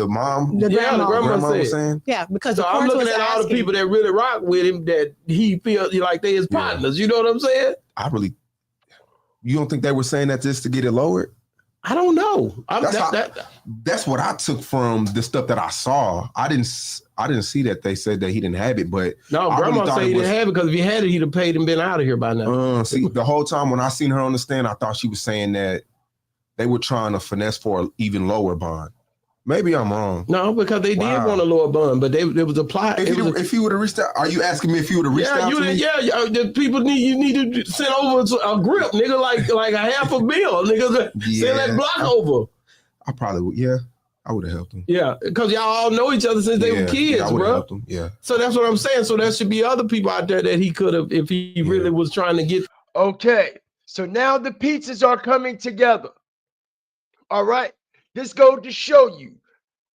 mom, The grandma said. was saying. Yeah, because So I'm looking at all the people that really rock with him that he feels like they his partners. You know what I'm saying? You don't think they were saying that just to get it lowered? I don't know. That's what I took from the stuff that I saw. I didn't see that they said that he didn't have it, but no, grandma said he didn't have it because if he had it, he'd have paid and been out of here by now. See, the whole time when I seen her on the stand, I thought she was saying that they were trying to finesse for an even lower bond. Maybe I'm wrong. No, because they did want a lower bond, but it was applied. If he would have reached out, are you asking me if he would have reached out to me? Yeah, the people need to send over a grip, nigga, like a half a bill, nigga. Send that block over. I probably would. Yeah, I would have helped him. Yeah, because y'all all know each other since they were kids, I would have bro. helped him. Yeah. So that's what I'm saying. So there should be other people out there that he could have, if he really was trying to get. Okay, so now the pieces are coming together. All right, this goes to show you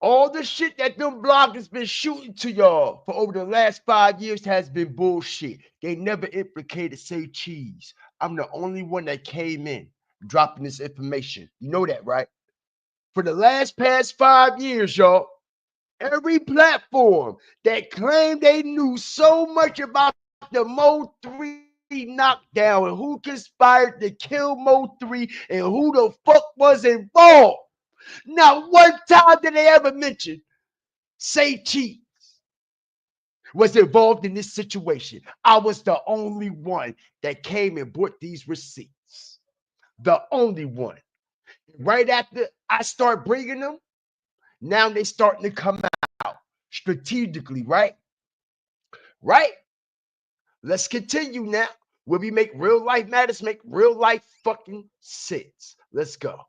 all the shit that them bloggers been shooting to y'all for over the last 5 years has been bullshit. They never implicated Say Cheese. I'm the only one that came in dropping this information. You know that, right? For the past 5 years, y'all, every platform that claimed they knew so much about the MO3 knockdown and who conspired to kill MO3 and who the fuck was involved. Not one time did they ever mention Say Cheese was involved in this situation. I was the only one that came and brought these receipts. The only one. Right after I start bringing them, now they starting to come out strategically, right? Right? Let's continue now. Where we make real life matters, make real life fucking sense. Let's go.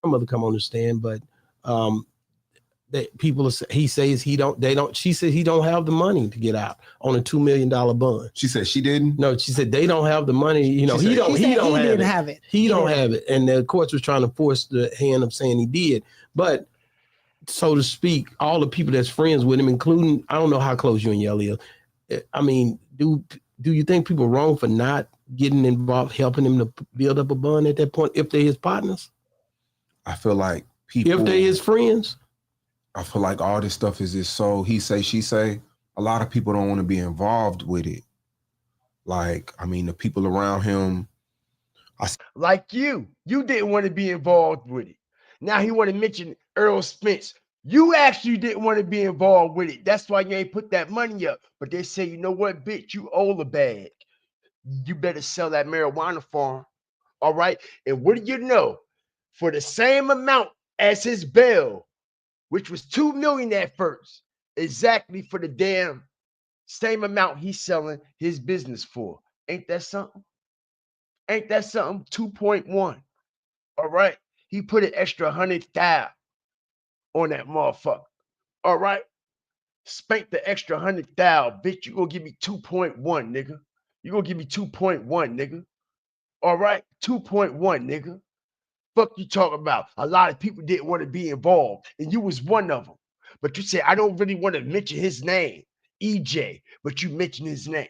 My mother come on the stand, but that people he says she said he don't have the money to get out on a $2 million bond. She said she didn't. No, she said they don't have the money. You know, he don't have it. He don't have it, and the courts was trying to force the hand of saying he did, but so to speak, all the people that's friends with him, including I don't know how close you and Yella is. I mean, do you think people are wrong for not getting involved, helping him to build up a bond at that point if they're his partners? I feel like people, if they're his friends, I feel like all this stuff is just so he say, she say. A lot of people don't want to be involved with it. Like, I mean, the people around him. Like you didn't want to be involved with it. Now he want to mention Earl Spence. You actually didn't want to be involved with it. That's why you ain't put that money up. But they say, you know what, bitch, you owe the bag. You better sell that marijuana farm. All right. And what do you know? For the same amount as his bail, which was $2 million at first, exactly for the damn same amount he's selling his business for. Ain't that something? Ain't that something? 2.1. All right. He put an extra 100,000 on that motherfucker. All right. Spank the extra 100,000, bitch. You gonna give me 2.1, nigga. You gonna give me 2.1, nigga. All right. 2.1, nigga. Fuck you talking about? A lot of people didn't want to be involved, and you was one of them. But you said, I don't really want to mention his name, EJ, but you mentioned his name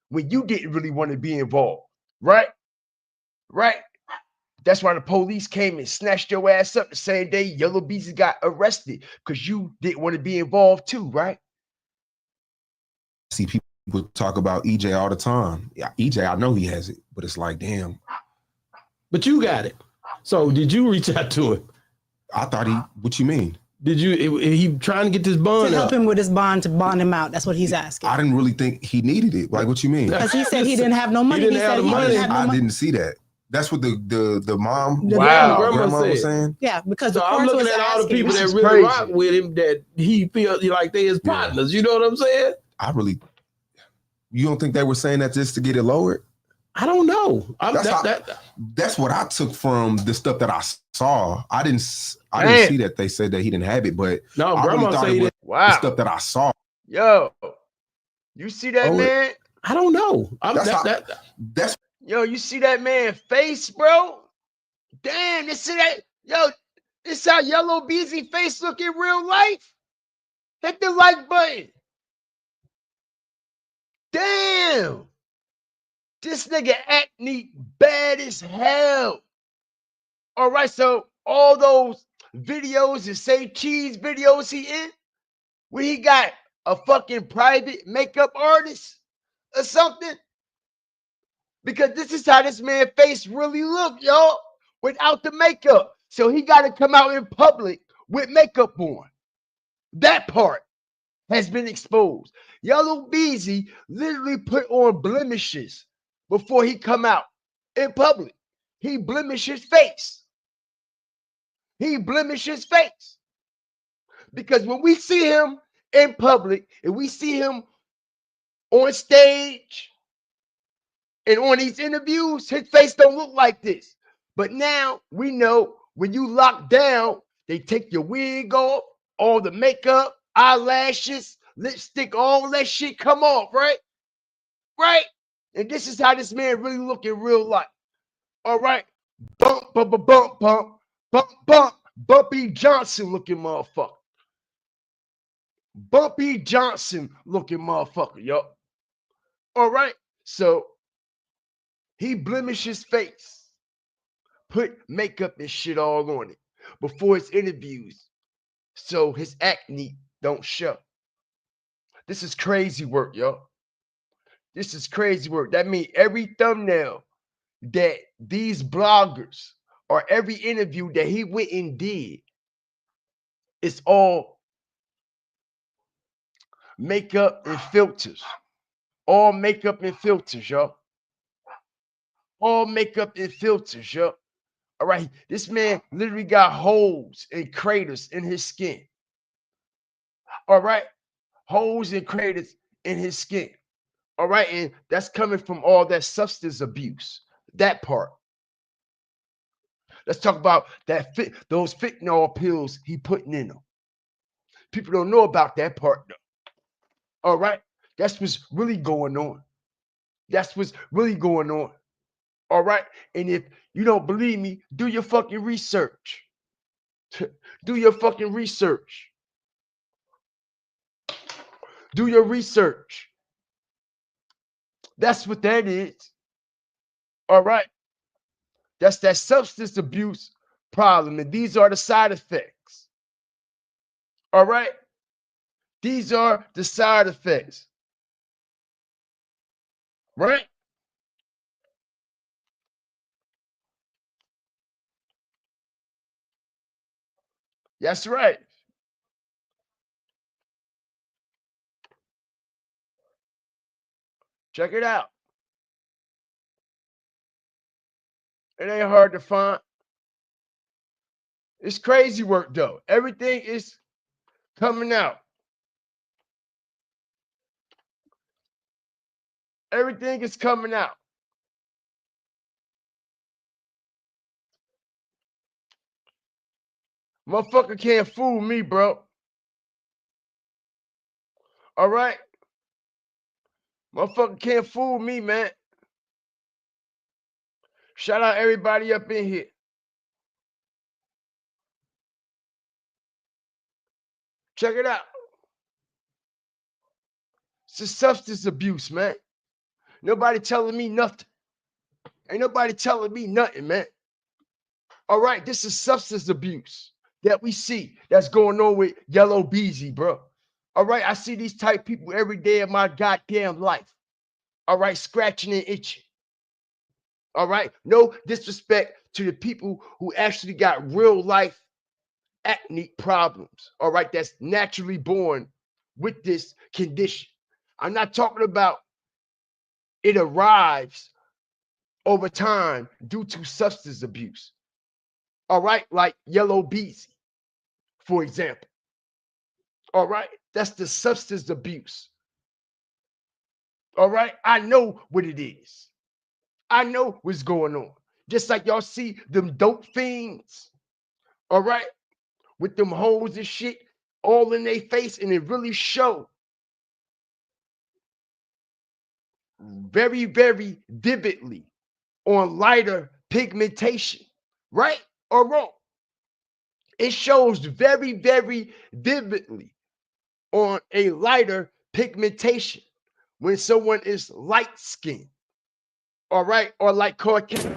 when you didn't really want to be involved, right? Right? That's why the police came and snatched your ass up the same day Yella Beezy got arrested, because you didn't want to be involved too, right? See people talk about EJ all the time. Yeah, EJ, I know he has it, but it's like, damn. But you got it. So did you reach out to him? I thought what you mean? Did you, he trying to get this bond to help him with his bond to bond him out? That's what he's asking. I didn't really think he needed it. Like, what you mean? Because he said he didn't have no money. He didn't have the money. I didn't see that. That's what the mom, grandma was saying. Yeah, because so I'm looking at all the people that really rock with him that he feels like they his partners. You know what I'm saying? You don't think they were saying that just to get it lowered? I don't know. That's what I took from the stuff that I saw. I didn't see that they said that he didn't have it, but no, I really thought it was the stuff that I saw. Yo, you see that man? I don't know. That's yo, you see that man face, bro? Damn, this is that. Yo, this how Yella Beezy face look in real life. Hit the like button. Damn. This nigga acne bad as hell. All right, so all those videos and say cheese videos he in, where he got a fucking private makeup artist or something. Because this is how this man face really look, y'all, without the makeup. So he got to come out in public with makeup on. That part has been exposed. Yella Beezy literally put on blemishes before he come out in public. He blemished his face. He blemished his face. Because when we see him in public and we see him on stage and on these interviews, his face don't look like this. But now we know when you lock down, they take your wig off, all the makeup, eyelashes, lipstick, all that shit come off, right? Right? And this is how this man really look in real life. All right? Bump, bump, bump, bump, bump, bump, bump. Bumpy Johnson looking motherfucker. Bumpy Johnson looking motherfucker, yo. All right? So he blemished his face, put makeup and shit all on it before his interviews, so his acne don't show. This is crazy work, yo. This is crazy work. That means every thumbnail that these bloggers or every interview that he went and did is all makeup and filters. All makeup and filters, yo. All makeup and filters, yo. All right, this man literally got holes and craters in his skin. All right, holes and craters in his skin. All right, and that's coming from all that substance abuse. That part. Let's talk about those fentanyl pills he putting in them. People don't know about that part though. All right, that's what's really going on. That's what's really going on. All right, and if you don't believe me, do your fucking research. Do your fucking research. Do your research. That's what that is. All right. That's that substance abuse problem. And these are the side effects. All right. These are the side effects. Right? That's right. Check it out. It ain't hard to find. It's crazy work though. Everything is coming out. Everything is coming out. Motherfucker can't fool me, bro. All right? Motherfucker can't fool me, man. Shout out everybody up in here. Check it out. It's a substance abuse, man. Nobody telling me nothing. Ain't nobody telling me nothing, man. All right, this is substance abuse that we see that's going on with Yella Beezy, bro. All right, I see these type people every day of my goddamn life. All right, scratching and itching. All right, no disrespect to the people who actually got real life acne problems. All right, that's naturally born with this condition. I'm not talking about it arrives over time due to substance abuse. All right, like Yella Beezy, for example. All right, that's the substance abuse. All right, I know what it is. I know what's going on. Just like y'all see them dope fiends, all right, with them holes and shit all in their face, and it really show very, very vividly on lighter pigmentation, right or wrong. It shows very, very vividly on a lighter pigmentation when someone is light skinned, all right, or like Caucasian.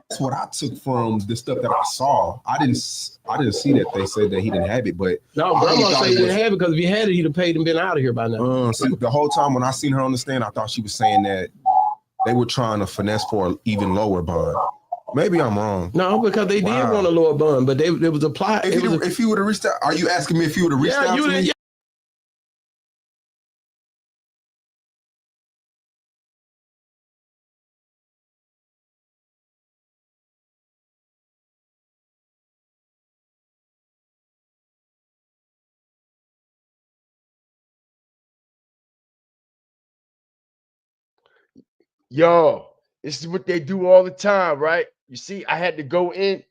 That's what I took from the stuff that I saw. I didn't see that they said that he didn't have it, but no, grandma said he didn't have it because if he had it, he'd have paid and been out of here by now. See, the whole time when I seen her on the stand, I thought she was saying that they were trying to finesse for an even lower bond. Maybe I'm wrong. No, because they did want a lower bond, but it was applied. If he would have reached out, are you asking me if he would have reached out to me? Yeah. Yo, this is what they do all the time, right? You see, I had to go in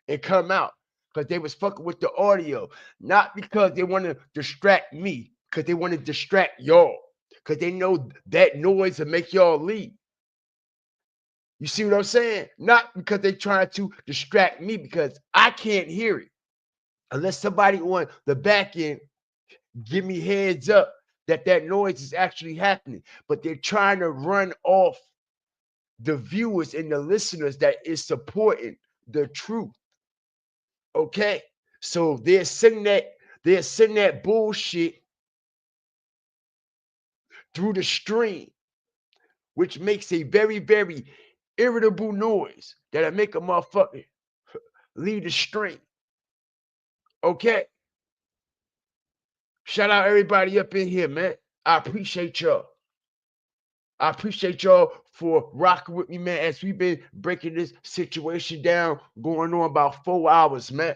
and come out because they was fucking with the audio, not because they want to distract me, because they want to distract y'all, because they know that noise will make y'all leave. You see what I'm saying? Not because they trying to distract me, because I can't hear it unless somebody on the back end give me heads up that noise is actually happening. But they're trying to run off the viewers and the listeners that is supporting the truth. Okay, so they're sending that bullshit through the stream, which makes a very, very irritable noise that'll make a motherfucker leave the stream. Okay, shout out everybody up in here, man. I appreciate y'all. I appreciate y'all for rocking with me, man, as we've been breaking this situation down, going on about 4 hours, man.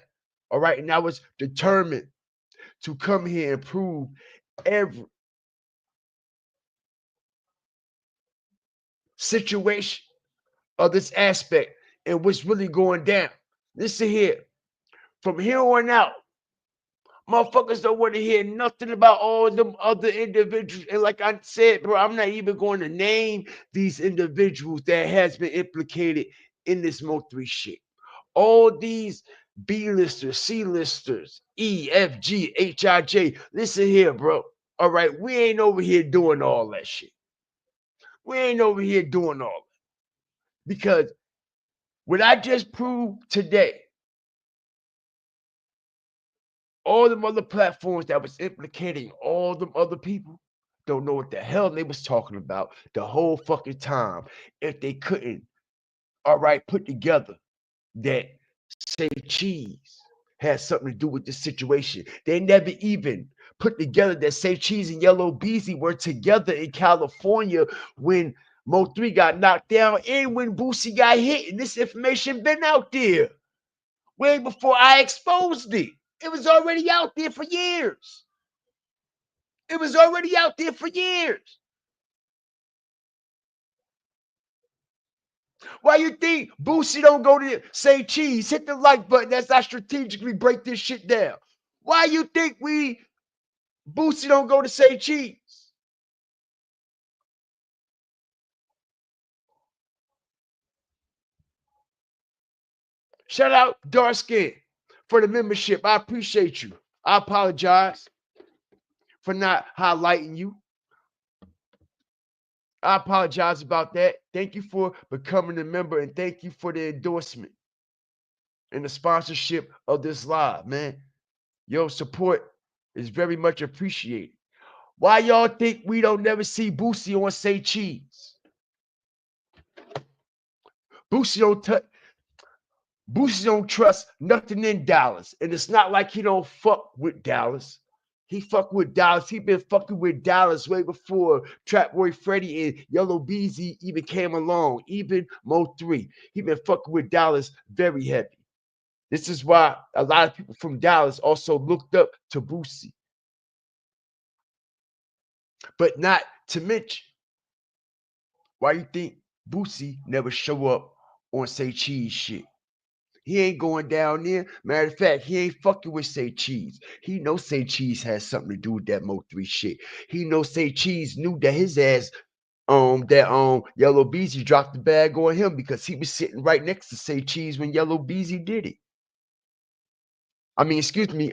All right, and I was determined to come here and prove every situation of this aspect and what's really going down. Listen here, from here on out, motherfuckers don't want to hear nothing about all them other individuals. And like I said, bro, I'm not even going to name these individuals that has been implicated in this MO3 shit. All these B-listers, C-listers, E, F, G, H, I, J. Listen here, bro. All right, we ain't over here doing all that shit. We ain't over here doing all that. Because what I just proved today, all them other platforms that was implicating all them other people don't know what the hell they was talking about the whole fucking time if they couldn't, all right, put together that Say Cheese has something to do with this situation. They never even put together that Say Cheese and Yella Beezy were together in California when MO3 got knocked down and when Boosie got hit. And this information been out there way before I exposed it. It was already out there for years. It was already out there for years. Why you think Boosie don't go to say cheese? Hit the like button as I strategically break this shit down. Why you think Boosie don't go to say cheese? Shout out Dark Skin for the membership. I appreciate you. I apologize for not highlighting you. I apologize about that. Thank you for becoming a member and thank you for the endorsement and the sponsorship of this live, man. Your support is very much appreciated. Why y'all think we don't never see Boosie on Say Cheese? Boosie don't trust nothing in Dallas. And it's not like he don't fuck with Dallas. He fuck with Dallas. He been fucking with Dallas way before Boy Freddy and Yella Beezy even came along. Even MO3. He been fucking with Dallas very heavy. This is why a lot of people from Dallas also looked up to Boosie. But not to mention, why you think Boosie never show up on Say Cheese shit? He ain't going down there. Matter of fact, he ain't fucking with Say Cheese. He know Say Cheese has something to do with that MO3 shit. He know Say Cheese knew that his ass Yella Beezy dropped the bag on him because he was sitting right next to Say Cheese when Yella Beezy did it. I mean, excuse me,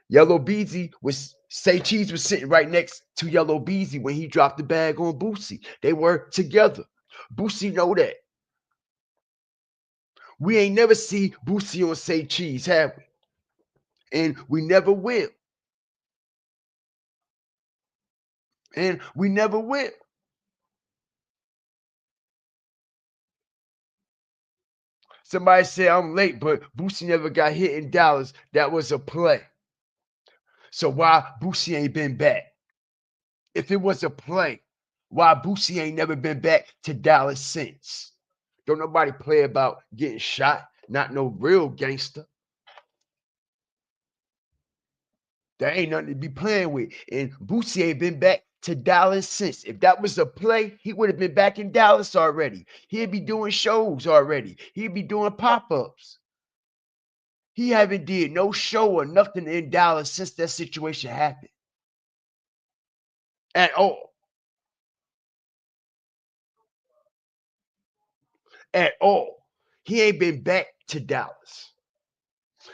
Yella Beezy was Say Cheese was sitting right next to Yella Beezy when he dropped the bag on Boosie. They were together. Boosie know that. We ain't never see Boosie on Say Cheese, have we? And we never will. And we never will. Somebody said I'm late, but Boosie never got hit in Dallas. That was a play. So why Boosie ain't been back? If it was a play, why Boosie ain't never been back to Dallas since? Don't nobody play about getting shot. Not no real gangster. There ain't nothing to be playing with. And Boosie ain't been back to Dallas since. If that was a play, he would have been back in Dallas already. He'd be doing shows already. He'd be doing pop-ups. He haven't did no show or nothing in Dallas since that situation happened. At all. At all. He ain't been back to Dallas.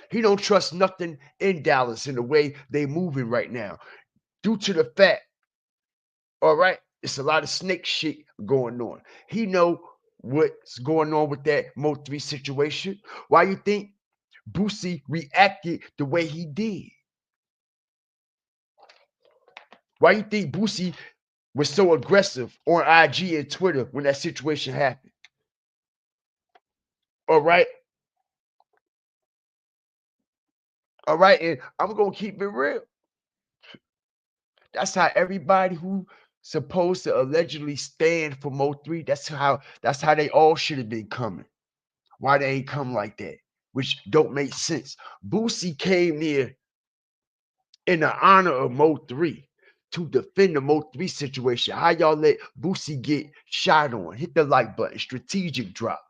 He don't trust nothing in Dallas in the way they moving right now. Due to the fact, all right, it's a lot of snake shit going on. He know what's going on with that MO3 situation. Why you think Boosie reacted the way he did? Why you think Boosie was so aggressive on IG and Twitter when that situation happened? All right. All right, and I'm gonna keep it real. That's how everybody who supposed to allegedly stand for MO3, that's how they all should have been coming. Why they ain't come like that? Which don't make sense. Boosie came there in the honor of MO3 to defend the MO3 situation. How y'all let Boosie get shot on? Hit the like button. Strategic drop.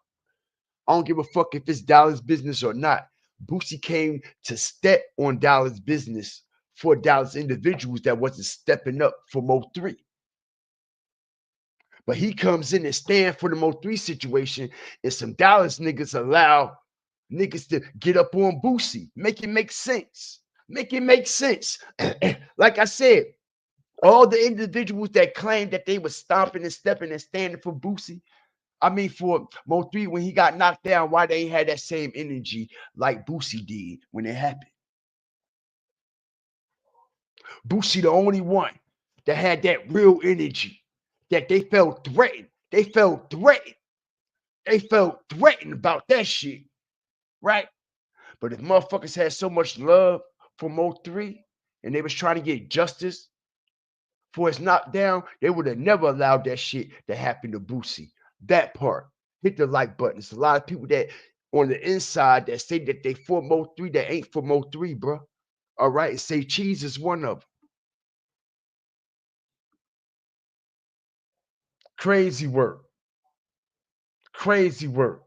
I don't give a fuck if it's Dallas business or not. Boosie came to step on Dallas business for Dallas individuals that wasn't stepping up for MO3. But he comes in and stand for the MO3 situation, and some Dallas niggas allow niggas to get up on Boosie. Make it make sense. Make it make sense. Like I said, all the individuals that claimed that they were stomping and stepping and standing for Boosie, I mean for MO3 when he got knocked down, why they had that same energy like Boosie did when it happened? Boosie the only one that had that real energy, that they felt threatened. They felt threatened. They felt threatened about that shit, right? But if motherfuckers had so much love for MO3 and they was trying to get justice for his knockdown, they would have never allowed that shit to happen to Boosie. That part. Hit the like button. There's a lot of people that on the inside that say that they for MO3 that ain't for MO3, bro. All right. Say Cheese is one of them. Crazy work. Crazy work.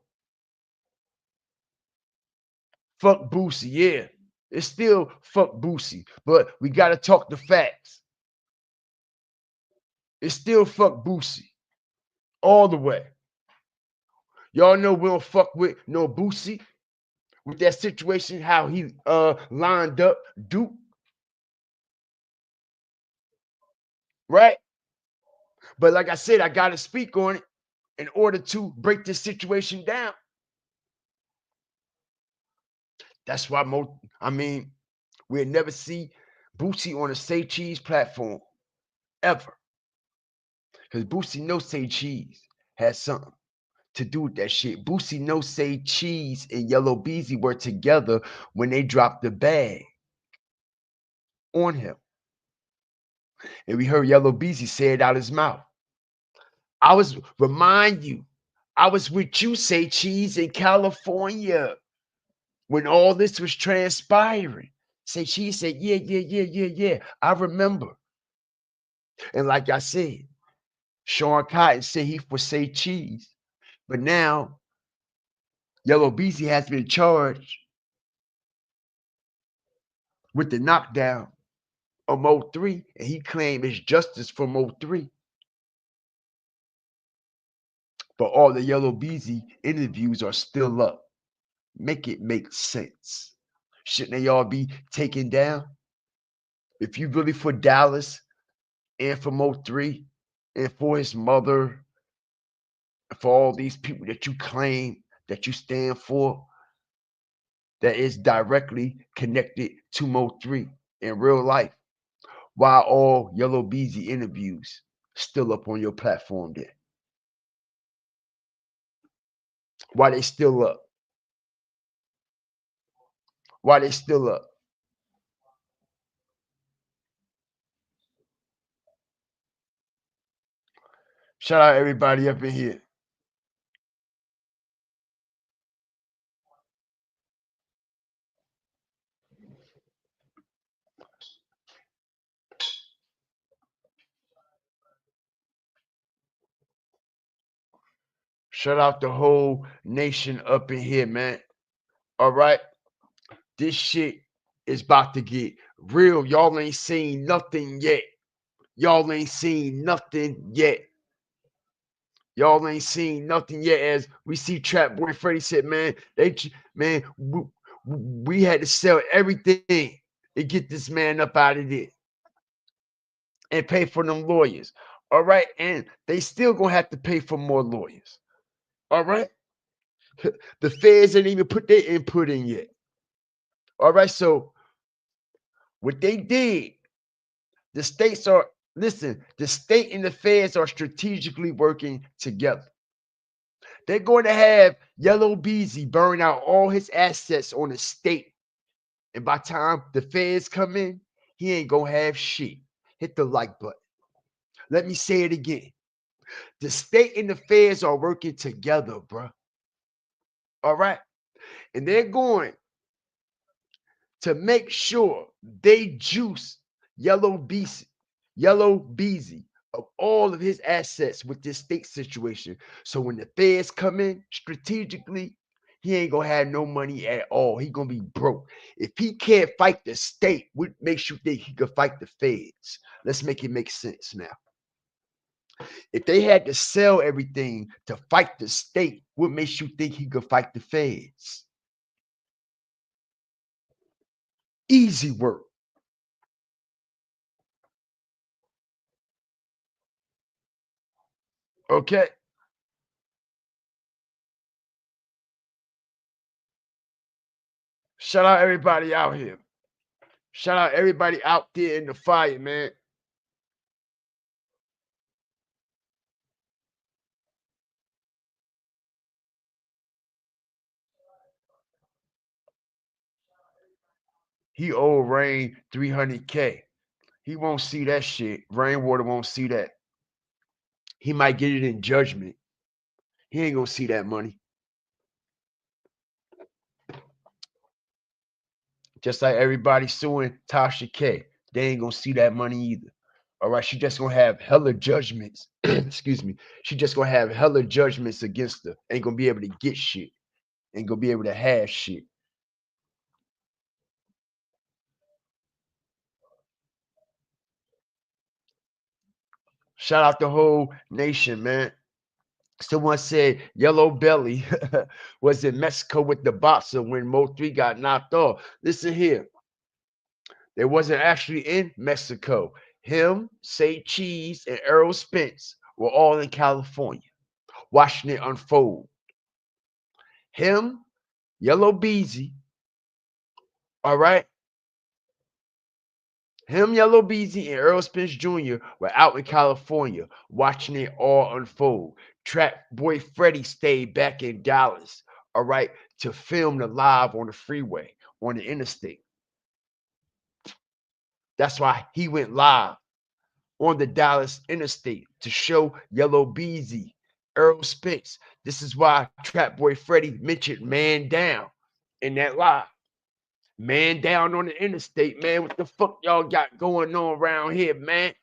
Fuck Boosie, yeah. It's still fuck Boosie, but we gotta talk the facts. It's still fuck Boosie. All the way. Y'all know we don't fuck with no Boosie. With that situation, how he lined up Duke. Right? But like I said, I gotta speak on it in order to break this situation down. That's why we'll never see Boosie on a Say Cheese platform. Ever. Because Boosie knows Say Cheese has something to do with that shit. Boosie knows Say Cheese and Yella Beezy were together when they dropped the bag on him. And we heard Yella Beezy say it out his mouth. I was with you, Say Cheese, in California when all this was transpiring. Say Cheese said, yeah. I remember. And like I said, Sean Cotton said he for Say Cheese. But now Yella Beezy has been charged with the knockdown of MO3, and he claimed it's justice for MO3. But all the Yella Beezy interviews are still up. Make it make sense. Shouldn't they all be taken down? If you really for Dallas and for MO3 and for his mother, for all these people that you claim that you stand for, that is directly connected to MO3 in real life, why all Yella Beezy interviews still up on your platform there? Why they still up? Why they still up? Shout out everybody up in here. Shout out the whole nation up in here, man. All right. This shit is about to get real. Y'all ain't seen nothing yet. Y'all ain't seen nothing yet. Y'all ain't seen nothing yet. As we see Trap Boy Freddy said, man, we had to sell everything to get this man up out of there and pay for them lawyers. All right. And they still gonna have to pay for more lawyers. All right. The feds ain't even put their input in yet. All right. So what they did, the state and the feds are strategically working together. They're going to have Yella Beezy burn out all his assets on the state. And by the time the feds come in, he ain't going to have shit. Hit the like button. Let me say it again. The state and the feds are working together, bro. All right. And they're going to make sure they juice Yella Beezy of all of his assets with this state situation. So when the feds come in strategically, he ain't gonna have no money at all. He gonna be broke. If he can't fight the state, what makes you think he could fight the feds? Let's make it make sense now. If they had to sell everything to fight the state, what makes you think he could fight the feds? Easy work. Okay. Shout out everybody out here. Shout out everybody out there in the fire, man. He owe Rain 300K. He won't see that shit. Rainwater won't see that. He might get it in judgment. He ain't gonna see that money. Just like everybody suing Tasha K. They ain't gonna see that money either. All right, she just gonna have hella judgments. Excuse me. She just gonna have hella judgments against her. Ain't gonna be able to get shit. Ain't gonna be able to have shit. Shout out the whole nation, man. Someone said Yellow Belly was in Mexico with the boxer when Mo3 got knocked off. Listen here. They wasn't actually in Mexico. Him, Say Cheese, and Errol Spence were all in California, watching it unfold. Him, Yellow Beezy, all right? Him, Yellow Beezy, and Earl Spence Jr. were out in California watching it all unfold. Trap Boy Freddy stayed back in Dallas, all right, to film the live on the freeway, on the interstate. That's why he went live on the Dallas interstate to show Yellow Beezy, Earl Spence. This is why Trap Boy Freddy mentioned Man Down in that live. Man down on the interstate, man. What the fuck y'all got going on around here, man?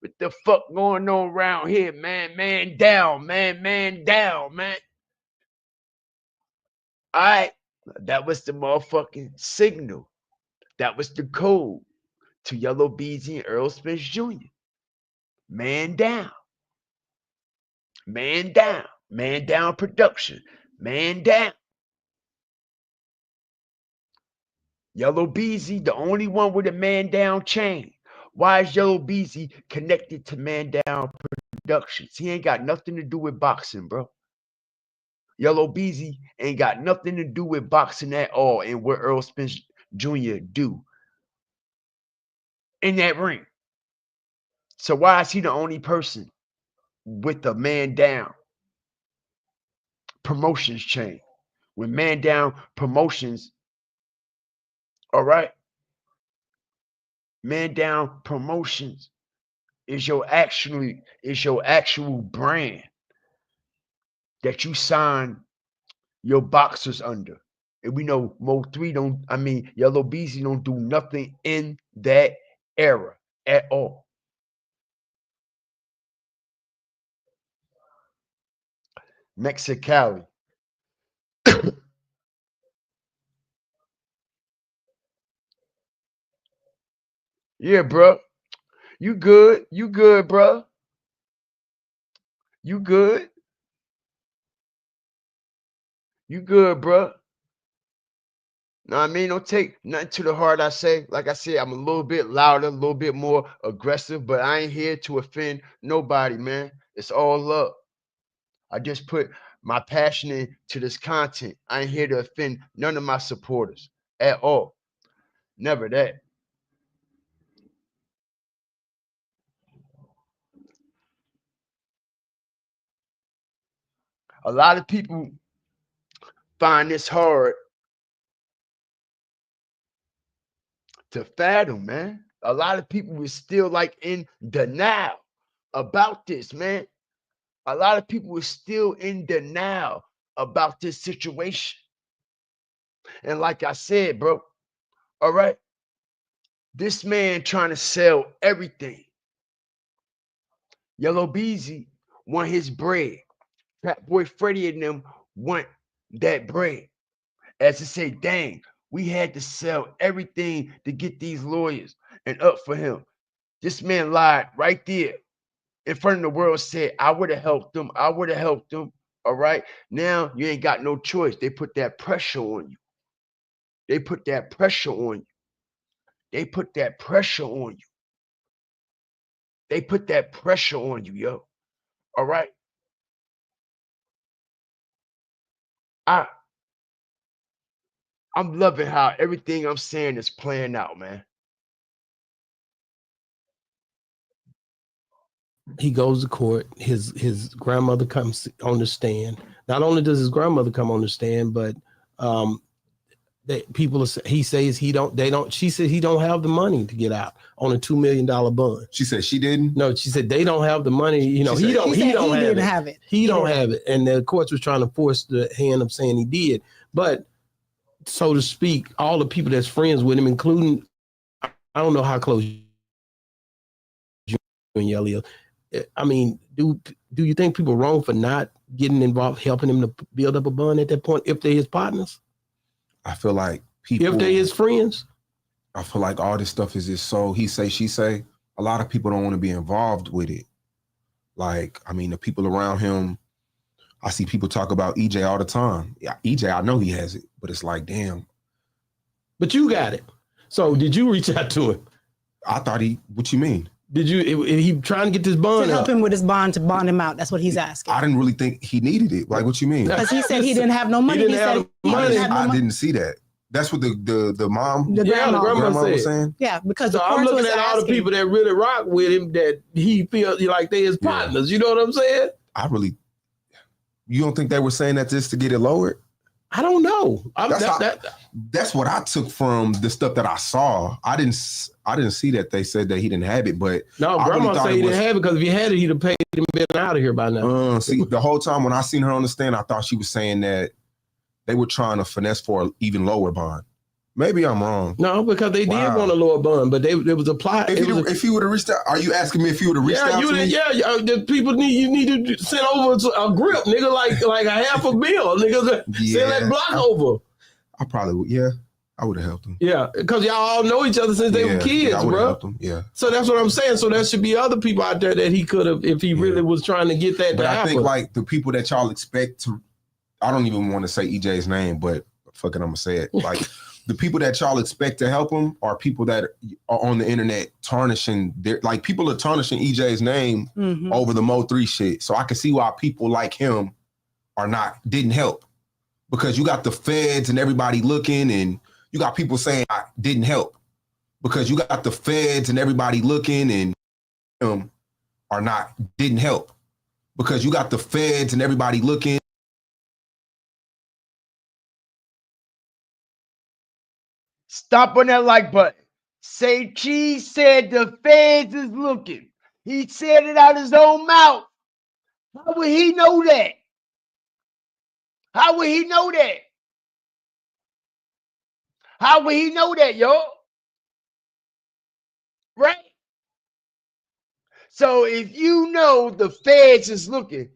What the fuck going on around here, man? Man down, man. Man down, man. All right. That was the motherfucking signal. That was the code to Yellow Beezy and Earl Spence Jr. Man down. Man down. Man down production. Man down. Yellow Beezy, the only one with a man down chain. Why is Yellow Beezy connected to Man Down Productions? He ain't got nothing to do with boxing, bro. Yellow Beezy ain't got nothing to do with boxing at all and what Earl Spence Jr. do in that ring. So why is he the only person with the Man Down Promotions chain? When Man Down Promotions, all right? Man Down Promotions is your actual brand that you sign your boxers under. And we know Mo3 Yellow Beezy don't do nothing in that era at all. Mexicali. Yeah, bro. You good. You good, bro. You good. You good, bro. No, I mean, don't take nothing to the heart. I say, like I said, I'm a little bit louder, a little bit more aggressive, but I ain't here to offend nobody, man. It's all love. I just put my passion into this content. I ain't here to offend none of my supporters at all. Never that. A lot of people find this hard to fathom, man. A lot of people are still like in denial about this, man. A lot of people are still in denial about this situation. And like I said, bro, all right, this man trying to sell everything. Yellow Beezy want his bread. Fat Boy Freddy and them want that bread. As to say, dang, we had to sell everything to get these lawyers and up for him. This man lied right there in front of the world, said, I would have helped them. I would have helped them. All right. Now you ain't got no choice. They put that pressure on you. They put that pressure on you. They put that pressure on you. They put that pressure on you, yo. All right. I'm loving how everything I'm saying is playing out, man. He goes to court. His grandmother comes on the stand. Not only does his grandmother come on the stand, but he says she said he don't have the money to get out on a $2 million bond. She said she didn't? No, she said they don't have the money. You know, he don't have it. He don't have it. And the courts was trying to force the hand of saying he did. But so to speak, all the people that's friends with him, including, I don't know how close Yella. I mean, do you think people wrong for not getting involved, helping him to build up a bond at that point if they're his partners? I feel like people, if they're his friends, I feel like all this stuff is just so he say, she say. A lot of people don't want to be involved with it. Like, I mean, the people around him, I see people talk about EJ all the time. Yeah, EJ, I know he has it, but it's like, damn. But you got it. So did you reach out to him? I thought what you mean? Did you, he trying to get this bond to help up? him with his bond, to bond him out? That's what he's asking. I didn't really think he needed it. Like, what you mean? Because he said he didn't have no money. He didn't have the money. I didn't see that. That's what the mom, the grandma was saying. Yeah, because so I'm looking at all the people that really rock with him that he feels like they his partners. You know what I'm saying? You don't think they were saying that just to get it lowered? I don't know. That's what I took from the stuff that I saw. I didn't see that they said that he didn't have it, but no, grandma said he didn't have it because if he had it, he'd have paid him been out of here by now. See, the whole time when I seen her on the stand, I thought she was saying that they were trying to finesse for an even lower bond. Maybe I'm wrong. No, because they did want a lower bond, but it was applied. If he would have reached out, are you asking me if he would have reached out to me? Yeah, the people you need to send over a grip, nigga, like a half a bill, nigga. Send that block over. I probably would. Yeah, I would have helped him. Yeah, because y'all all know each other since they were kids, I would have bro. helped him. Yeah. So that's what I'm saying. So there should be other people out there that he could have, if he really was trying to get that. But to I happen. think like the people that y'all expect to, I don't even want to say EJ's name, but fucking I'm gonna say it. Like the people that y'all expect to help him are people that are on the internet tarnishing their, like people are tarnishing EJ's name over the MO3 shit. So I can see why people like him didn't help. Because you got the feds and everybody looking, and you got people saying I didn't help. Because you got the feds and everybody looking, and didn't help. Because you got the feds and everybody looking. Stop on that like button. Say Cheese said the feds is looking. He said it out his own mouth. How would he know that? How would he know that? How would he know that, yo? Right? So if you know the feds is looking,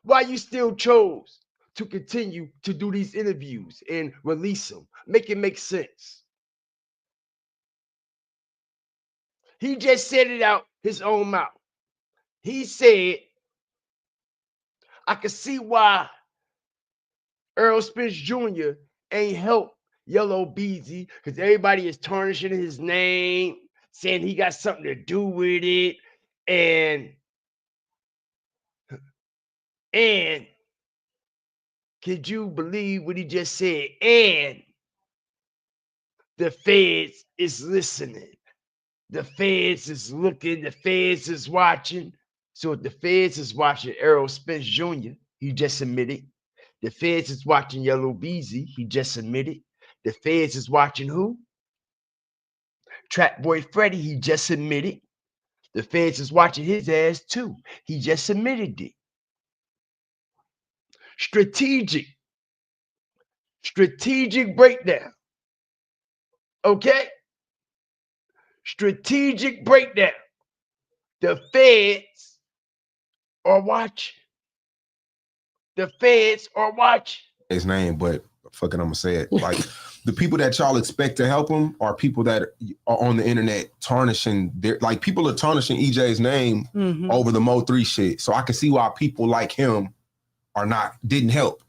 why you still chose to continue to do these interviews and release them? Make it make sense. He just said it out his own mouth. He said, I can see why Earl Spence Jr. ain't helped Yella Beezy because everybody is tarnishing his name, saying he got something to do with it. And could you believe what he just said? And the feds is listening. The feds is looking. The feds is watching. So if the feds is watching Earl Spence Jr., he just admitted. The feds is watching Yella Beezy, he just admitted. The feds is watching who? Boy Freddy, he just admitted. The feds is watching his ass too. He just admitted it. Strategic breakdown. Okay? Strategic breakdown. The feds are watching. The feds are watching. His name, but fucking I'm gonna say it. Like the people that y'all expect to help him are people that are on the internet tarnishing their, like people are tarnishing EJ's name over the MO3 shit. So I can see why people like him didn't help.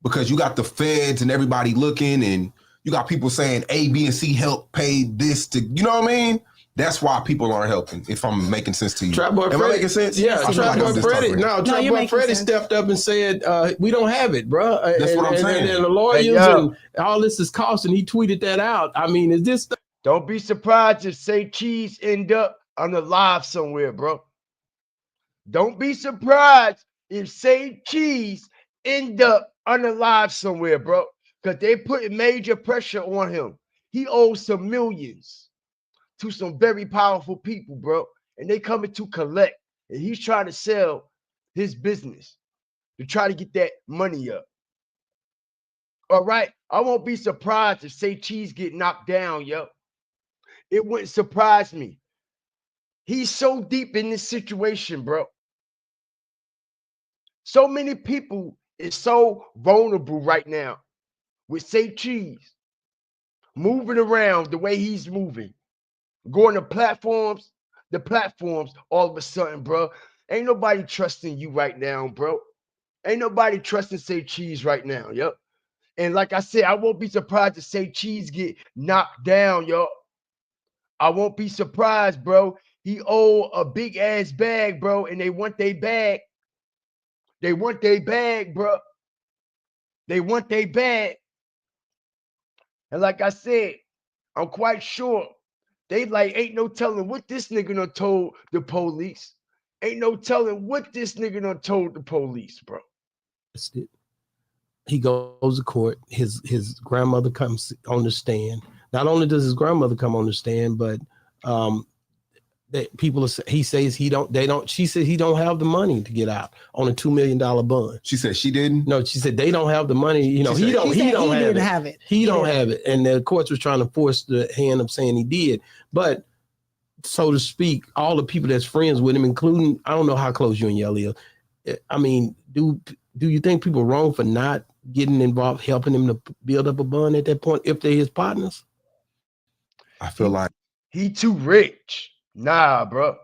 Because you got the feds and everybody looking, and you got people saying A, B, and C help pay this to, you know what I mean? That's why people aren't helping, if I'm making sense to you. Trap Boy Am I making sense? Yeah, Trap Boy Freddy. Trap Boy Freddy sense. stepped up and said, we don't have it, bro. That's what I'm saying. And the lawyers and all this is costing. He tweeted that out. I mean, is this... Don't be surprised if Say Cheese end up on the live somewhere, bro. Don't be surprised if Say Cheese end up on the live somewhere, bro. Because they putting major pressure on him. He owes some millions to some very powerful people, bro. And they coming to collect. And he's trying to sell his business to try to get that money up. All right? I won't be surprised if Say Cheese get knocked down, yo. It wouldn't surprise me. He's so deep in this situation, bro. So many people is so vulnerable right now with Say Cheese moving around the way he's moving, going to the platforms all of a sudden, bro. Ain't nobody trusting you right now, bro. Ain't nobody trusting Say Cheese right now, yo. And like I said, I won't be surprised to Say Cheese get knocked down, yo. I won't be surprised, bro. He owe a big ass bag, bro, and they want their bag. They want their bag, bro. They want their bag. And like I said, I'm quite sure they like ain't no telling what this nigga done told the police. Ain't no telling what this nigga done told the police, bro. He goes to court. His grandmother comes on the stand. Not only does his grandmother come on the stand, but she says he don't have the money to get out on a $2 million bond. She said she didn't? No, she said they don't have the money. You know, he don't have it. He don't have it. And the courts was trying to force the hand of saying he did. But so to speak, all the people that's friends with him, including, I don't know how close you and Yella is. I mean, do you think people are wrong for not getting involved, helping him to build up a bond at that point if they're his partners? I feel like he too rich. Nah, bro.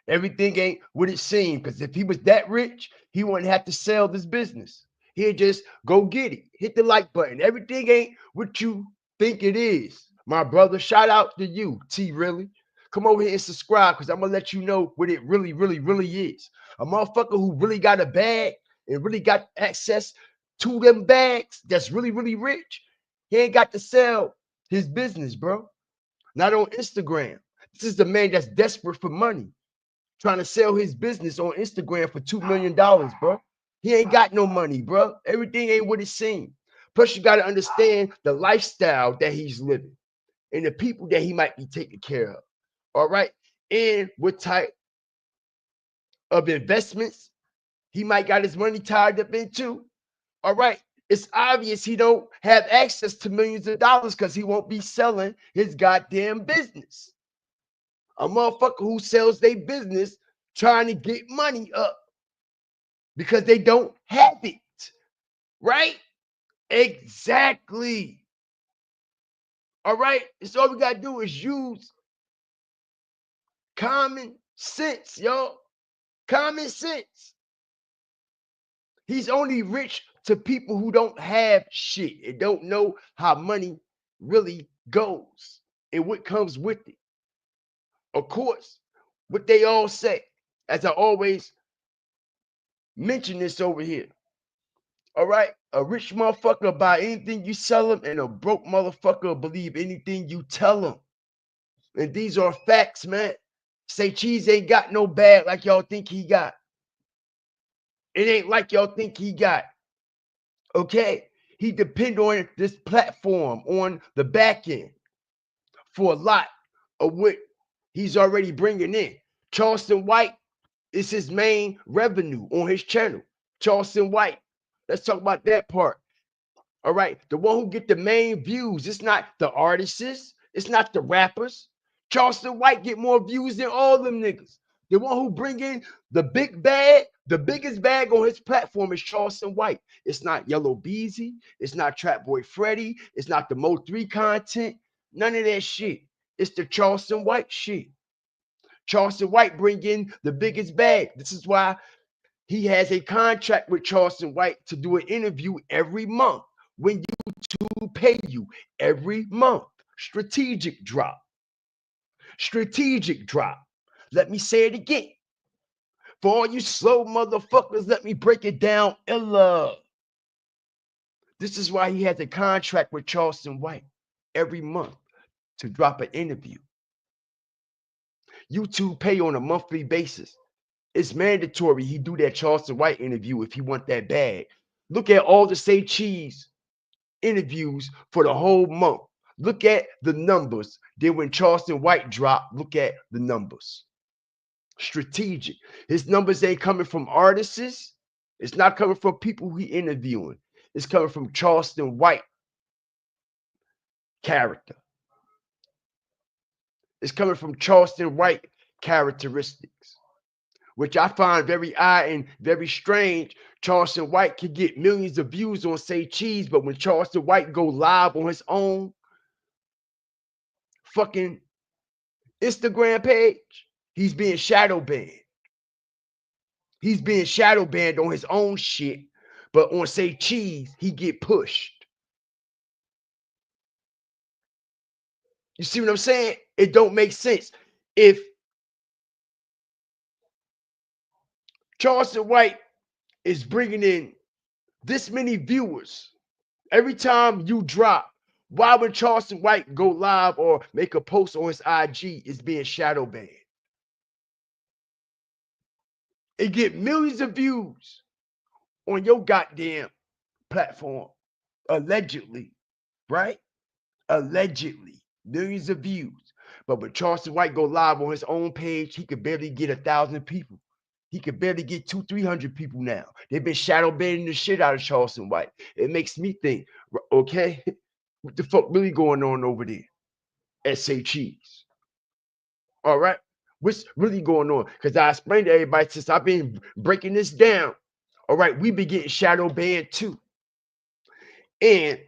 Everything ain't what it seemed. Because if he was that rich, he wouldn't have to sell this business. He'd just go get it. Hit the like button. Everything ain't what you think it is. My brother, shout out to you, T. Really. Come over here and subscribe because I'm going to let you know what it really, really, really is. A motherfucker who really got a bag and really got access to them bags that's really, really rich. He ain't got to sell his business, bro. Not on Instagram. This is the man that's desperate for money, trying to sell his business on Instagram for $2 million, bro. He ain't got no money, bro. Everything ain't what it seems. Plus, you got to understand the lifestyle that he's living and the people that he might be taking care of. All right. And what type of investments he might got his money tied up into. All right. It's obvious he don't have access to millions of dollars because he won't be selling his goddamn business. A motherfucker who sells their business trying to get money up because they don't have it. Right? Exactly. All right. So all we got to do is use common sense, y'all. Common sense. He's only rich to people who don't have shit and don't know how money really goes and what comes with it. Of course, what they all say, as I always mention this over here. All right, a rich motherfucker buy anything you sell him, and a broke motherfucker believe anything you tell him. And these are facts, man. Say Cheese ain't got no bag like y'all think he got. It ain't like y'all think he got. Okay, he depend on this platform on the back end for a lot of what he's already bringing in. Charleston White is his main revenue on his channel. Charleston White. Let's talk about that part. All right, the one who get the main views. It's not the artists. It's not the rappers. Charleston White get more views than all them niggas. The one who bring in the big bag, the biggest bag on his platform is Charleston White. It's not Yella Beezy. It's not Boy Freddy. It's not the MO3 content. None of that shit. It's the Charleston White shit. Charleston White bring in the biggest bag. This is why he has a contract with Charleston White to do an interview every month when YouTube pay you every month. Strategic drop. Strategic drop. Let me say it again. For all you slow motherfuckers, let me break it down. Ella. This is why he has a contract with Charleston White every month to drop an interview. YouTube pay on a monthly basis. It's mandatory he do that Charleston White interview if he want that bag. Look at all the Say Cheese interviews for the whole month. Look at the numbers. Then when Charleston White dropped, look at the numbers. Strategic. His numbers ain't coming from artists. It's not coming from people he interviewing. It's coming from Charleston White character. It's coming from Charleston White characteristics, which I find very odd and very strange. Charleston White can get millions of views on Say Cheese, but when Charleston White go live on his own fucking Instagram page, he's being shadow banned. He's being shadow banned on his own shit, but on Say Cheese, he get pushed. You see what I'm saying? It don't make sense. If Charleston White is bringing in this many viewers every time you drop, why would Charleston White go live or make a post on his IG is being shadow banned? It get millions of views on your goddamn platform, allegedly, right? Allegedly, millions of views. But when Charleston White go live on his own page, he could barely get 1,000 people. He could barely get 200-300 people now. They've been shadow banning the shit out of Charleston White. It makes me think, okay, what the fuck really going on over there at Say Cheese? All right, what's really going on? Because I explained to everybody since I've been breaking this down. All right, we've been getting shadow banned too. And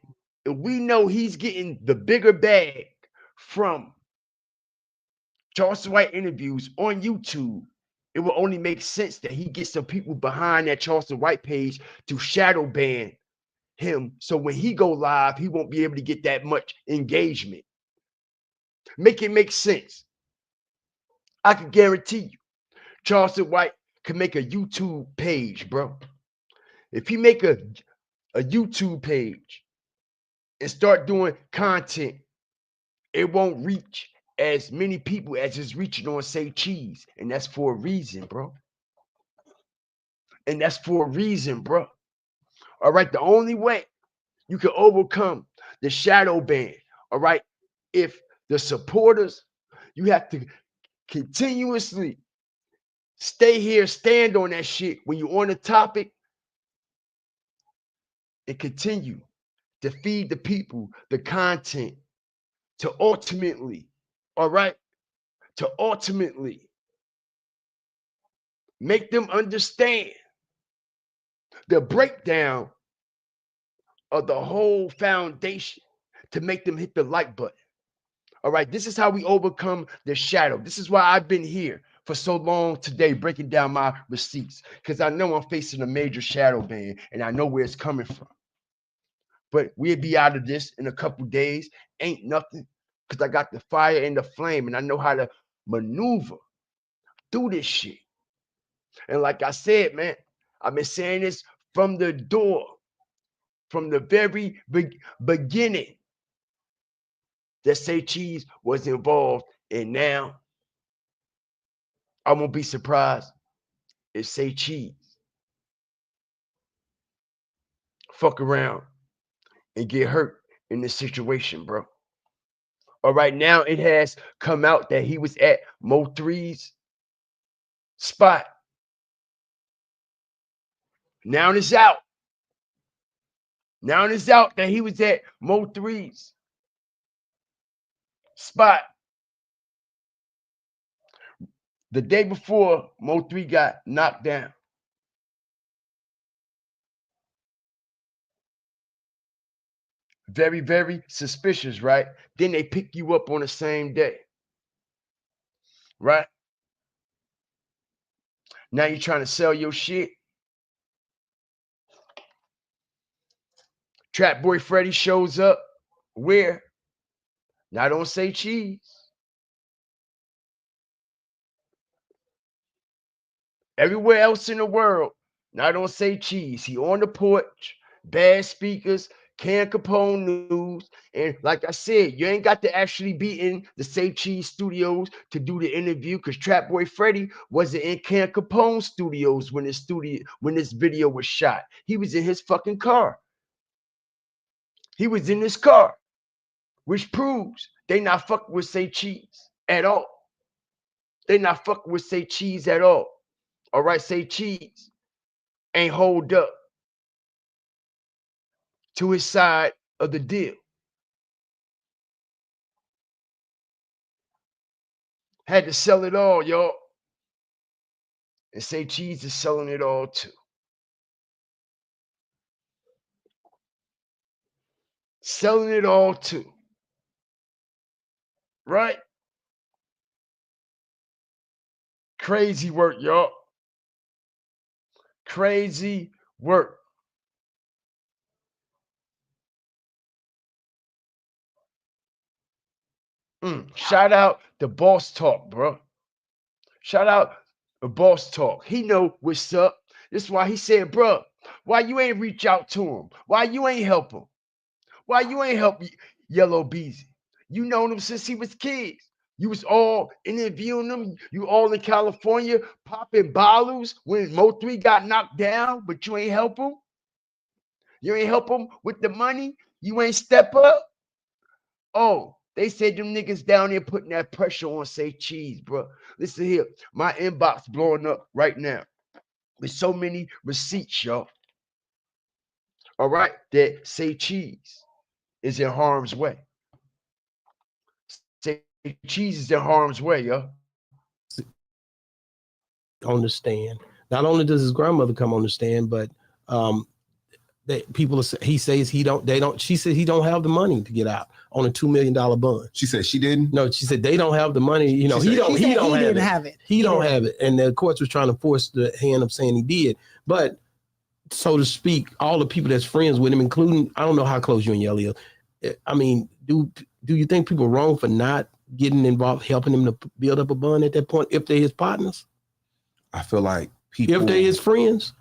we know he's getting the bigger bag from Charleston White interviews on YouTube. It will only make sense that he gets some people behind that Charleston White page to shadow ban him. So when he go live, he won't be able to get that much engagement. Make it make sense. I can guarantee you, Charleston White can make a YouTube page, bro. If he make a YouTube page and start doing content, it won't reach as many people as it's reaching on Say Cheese. And that's for a reason, bro. And that's for a reason, bro. All right. The only way you can overcome the shadow ban, all right, if the supporters, you have to continuously stay here, stand on that shit when you're on the topic and continue to feed the people the content to ultimately, all right, to ultimately make them understand the breakdown of the whole foundation to make them hit the like button. All right, this is how we overcome the shadow. This is why I've been here for so long today, breaking down my receipts, because I know I'm facing a major shadow ban and I know where it's coming from. But we'll be out of this in a couple days. Ain't nothing, because I got the fire and the flame and I know how to maneuver through this shit. And like I said, man, I've been saying this from the door, from the very beginning, that Say Cheese was involved. And now I won't be surprised if Say Cheese fuck around and get hurt in this situation, bro. All right, now it has come out that he was at MO3's spot. Now it's out. Now it's out that he was at MO3's spot the day before MO3 got knocked down. Very, very suspicious, right? Then they pick you up on the same day, right? Now you're trying to sell your shit. Trap Boy Freddy shows up. Where? Now don't Say Cheese. Everywhere else in the world, now don't Say Cheese. He on the porch, bad speakers, Can Capone news. And like I said, you ain't got to actually be in the Say Cheese studios to do the interview, because Trap Boy Freddy wasn't in Can Capone studios when this video was shot. He was in his fucking car. He was in his car, which proves they not fucking with Say Cheese at all. They not fucking with Say Cheese at all. All right, Say Cheese ain't hold up to his side of the deal. Had to sell it all, y'all. And Say Cheese is selling it all too. Selling it all too. Right? Crazy work, y'all. Crazy work. Shout out the Boss Talk, bro. Shout out the Boss Talk. He know what's up. This is why he said, bro, why you ain't reach out to him? Why you ain't help him? Why you ain't help Yella Beezy? You known him since he was kids. You was all interviewing him. You all in California popping bottles when MO3 got knocked down, but you ain't help him. You ain't help him with the money. You ain't step up. Oh, they said them niggas down there putting that pressure on Say Cheese, bro. Listen here, my inbox blowing up right now with so many receipts, y'all. All right, that Say Cheese is in harm's way. Say Cheese is in harm's way, yo. On the stand. Not only does his grandmother come on the stand, but people he says he don't. She said he don't have the money to get out on a $2 million bond. She said she didn't. No, she said they don't have the money. You know, he don't have it. He don't have it, and the courts was trying to force the hand of saying he did, but so to speak, all the people that's friends with him, including I don't know how close you and Yella is. I mean, do you think people are wrong for not getting involved, helping him to build up a bond at that point if they're his partners? I feel like people, if they're his friends,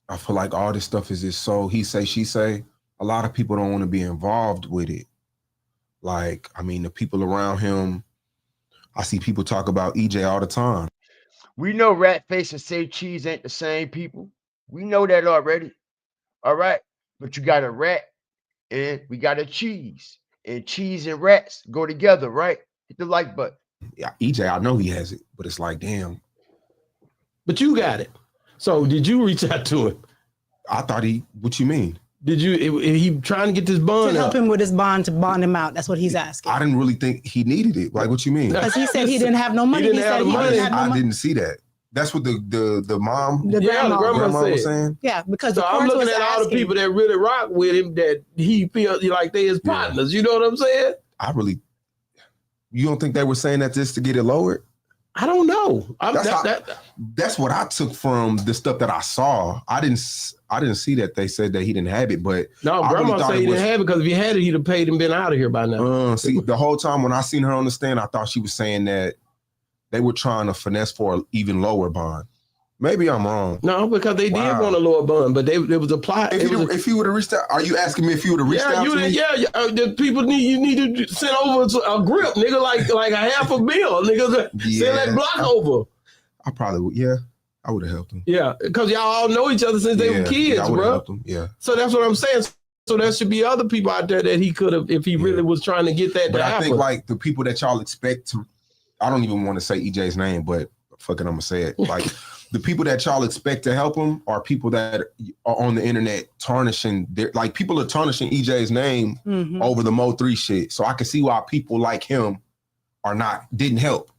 I feel like all this stuff is just so he say, she say. A lot of people don't want to be involved with it. Like, I mean, the people around him, I see people talk about EJ all the time. We know Ratface and Say Cheese ain't the same people. We know that already. All right. But you got a rat and we got a cheese. And cheese and rats go together, right? Hit the like button. Yeah, EJ, I know he has it, but it's like, damn. But you got it. So did you reach out to him? I thought what you mean? Did you, he trying to get this bond to help him with his bond, to bond him out? That's what he's asking. I didn't really think he needed it. Like, what you mean? Because he said he didn't have no money. He didn't have the money. I didn't see that. That's what the mom, the grandma was saying. Yeah, because so I'm looking at all the people that really rock with him that he feels like they his partners. You know what I'm saying? You don't think they were saying that just to get it lowered? I don't know. That's what I took from the stuff that I saw. I didn't see that they said that he didn't have it, but no, grandma said he didn't have it because if he had it, he'd have paid and been out of here by now. See, the whole time when I seen her on the stand, I thought she was saying that they were trying to finesse for an even lower bond. Maybe I'm wrong. No, because they did want a lower bond, but it was applied. If he would have reached out, are you asking me if he would have reached out to me? Yeah, the people you need to send over a grip, nigga, like a $500,000, nigga. Send that block over. I probably would. Yeah, I would have helped him. Yeah, because y'all all know each other since they were kids, I would have bro. helped him. Yeah. So that's what I'm saying. So there should be other people out there that he could have, if he really was trying to get that. But I think like the people that y'all expect to, I don't even want to say EJ's name, but fucking I'm gonna say it. Like the people that y'all expect to help him are people that are on the internet tarnishing like people are tarnishing EJ's name over the MO3 shit. So I can see why people like him didn't help,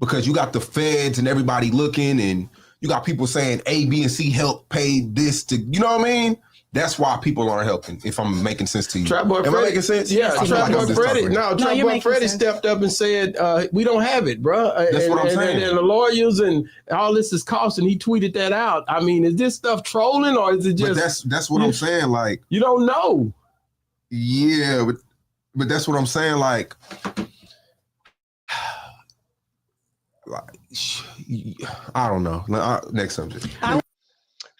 because you got the feds and everybody looking, and you got people saying A, B, and C help pay this to, you know what I mean? That's why people aren't helping, if I'm making sense to you. Trap Boy Am I making sense? Yeah, Trap Boy Freddy. No, Trap Boy Freddy stepped up and said, we don't have it, bro. That's what I'm saying. And the lawyers and all this is costing. He tweeted that out. I mean, is this stuff trolling or is it just... But that's what I'm saying, like... You don't know. Yeah, but that's what I'm saying, like I don't know. Next subject.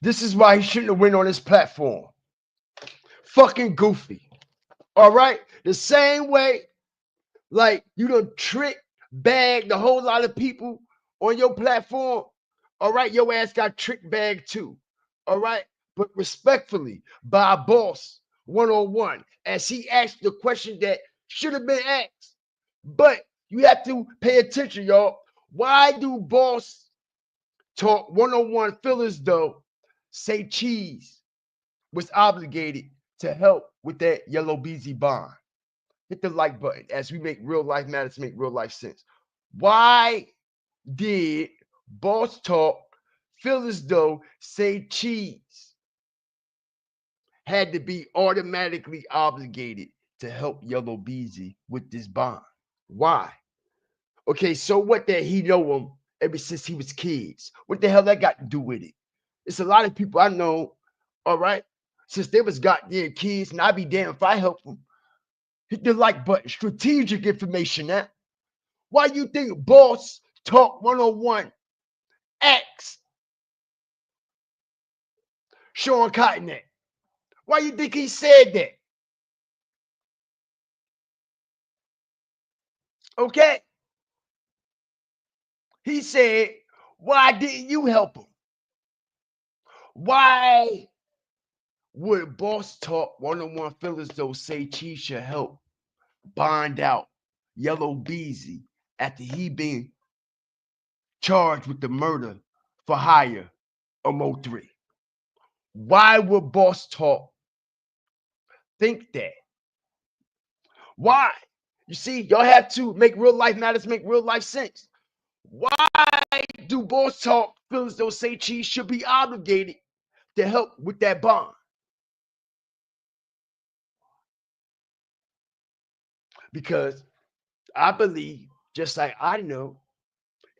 This is why he shouldn't have went on his platform. Fucking goofy. All right? The same way, like, you done bagged a whole lot of people on your platform. All right? Your ass got bagged too. All right? But respectfully, by Boss 101, as he asked the question that should have been asked. But you have to pay attention, y'all. Why do Boss Talk 101 feel as though Say Cheese was obligated to help with that Yella Beezy bond? Hit the like button as we make real life matters make real life sense. Why did Boss Talk feel as though Say Cheese had to be automatically obligated to help Yella Beezy with this bond? Why? Okay, so what that he know him ever since he was kids? What the hell that got to do with it? It's a lot of people I know, all right, since they was goddamn kids, and I be damned if I help them. Hit the like button. Strategic information now. Why you think Boss Talk 101 X Sean Cotton that? Why you think he said that? Okay. He said, why didn't you help him? Why would Boss Talk 101 feel as though Say Cheese should help bond out Yella Beezy after he been charged with the murder for hire of MO3? Why would Boss Talk think that? Why? You see, y'all have to make real life matters make real life sense. Why do Boss Talk feel as though Say Cheese should be obligated to help with that bond? Because I believe, just like I know,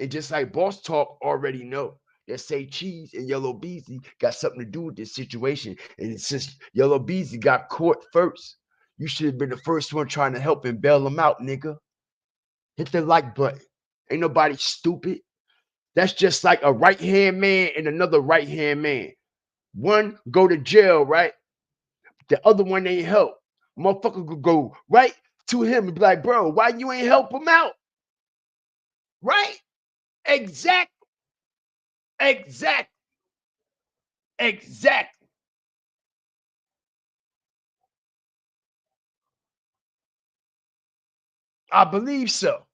and just like Boss Talk already know, that Say Cheese and Yella Beezy got something to do with this situation. And since Yella Beezy got caught first, you should have been the first one trying to help and bail him out, nigga. Hit the like button. Ain't nobody stupid. That's just like a right-hand man and another right-hand man. One go to jail, right? The other one ain't help. Motherfucker could go right to him and be like, bro, why you ain't help him out? Right? Exactly. Exactly. Exactly. I believe so.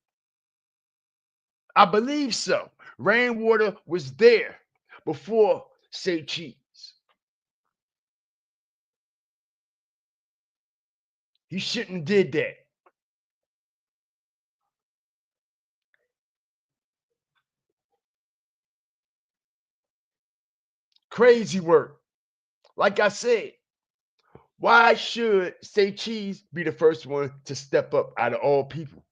I believe so. Rainwater was there before Say Cheese. He shouldn't have did that. Crazy work. Like I said, why should Say Cheese be the first one to step up out of all people?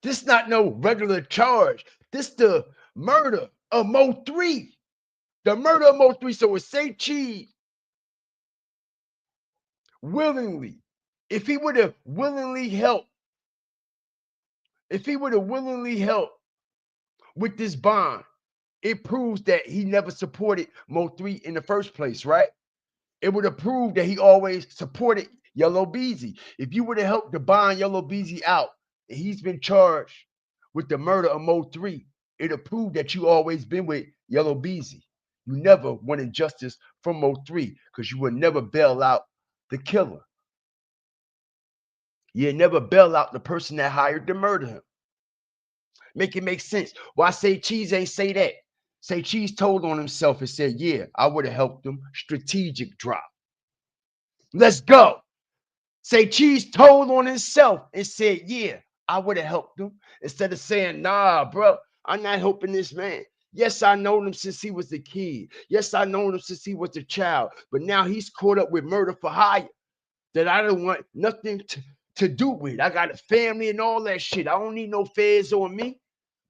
This not no regular charge. This the murder of MO3. The murder of MO3. So if Say Cheese willingly, if he would have willingly helped, with this bond, it proves that he never supported MO3 in the first place, right? It would have proved that he always supported Yella Beezy. If you would have helped to bond Yella Beezy out, and he's been charged with the murder of MO3, it'll prove that you always been with Yella Beezy. You never wanted justice from MO3 because you would never bail out the killer. You never bail out the person that hired to murder him. Make it make sense. Why Say Cheese ain't say that? Say Cheese told on himself and said, yeah, I would have helped him. Strategic drop. Let's go. Say Cheese told on himself and said, yeah, I would have helped him. Instead of saying, nah, bro, I'm not helping this man. Yes, I known him since he was a kid. Yes, I known him since he was a child. But now he's caught up with murder for hire that I don't want nothing to do with. I got a family and all that shit. I don't need no feds on me.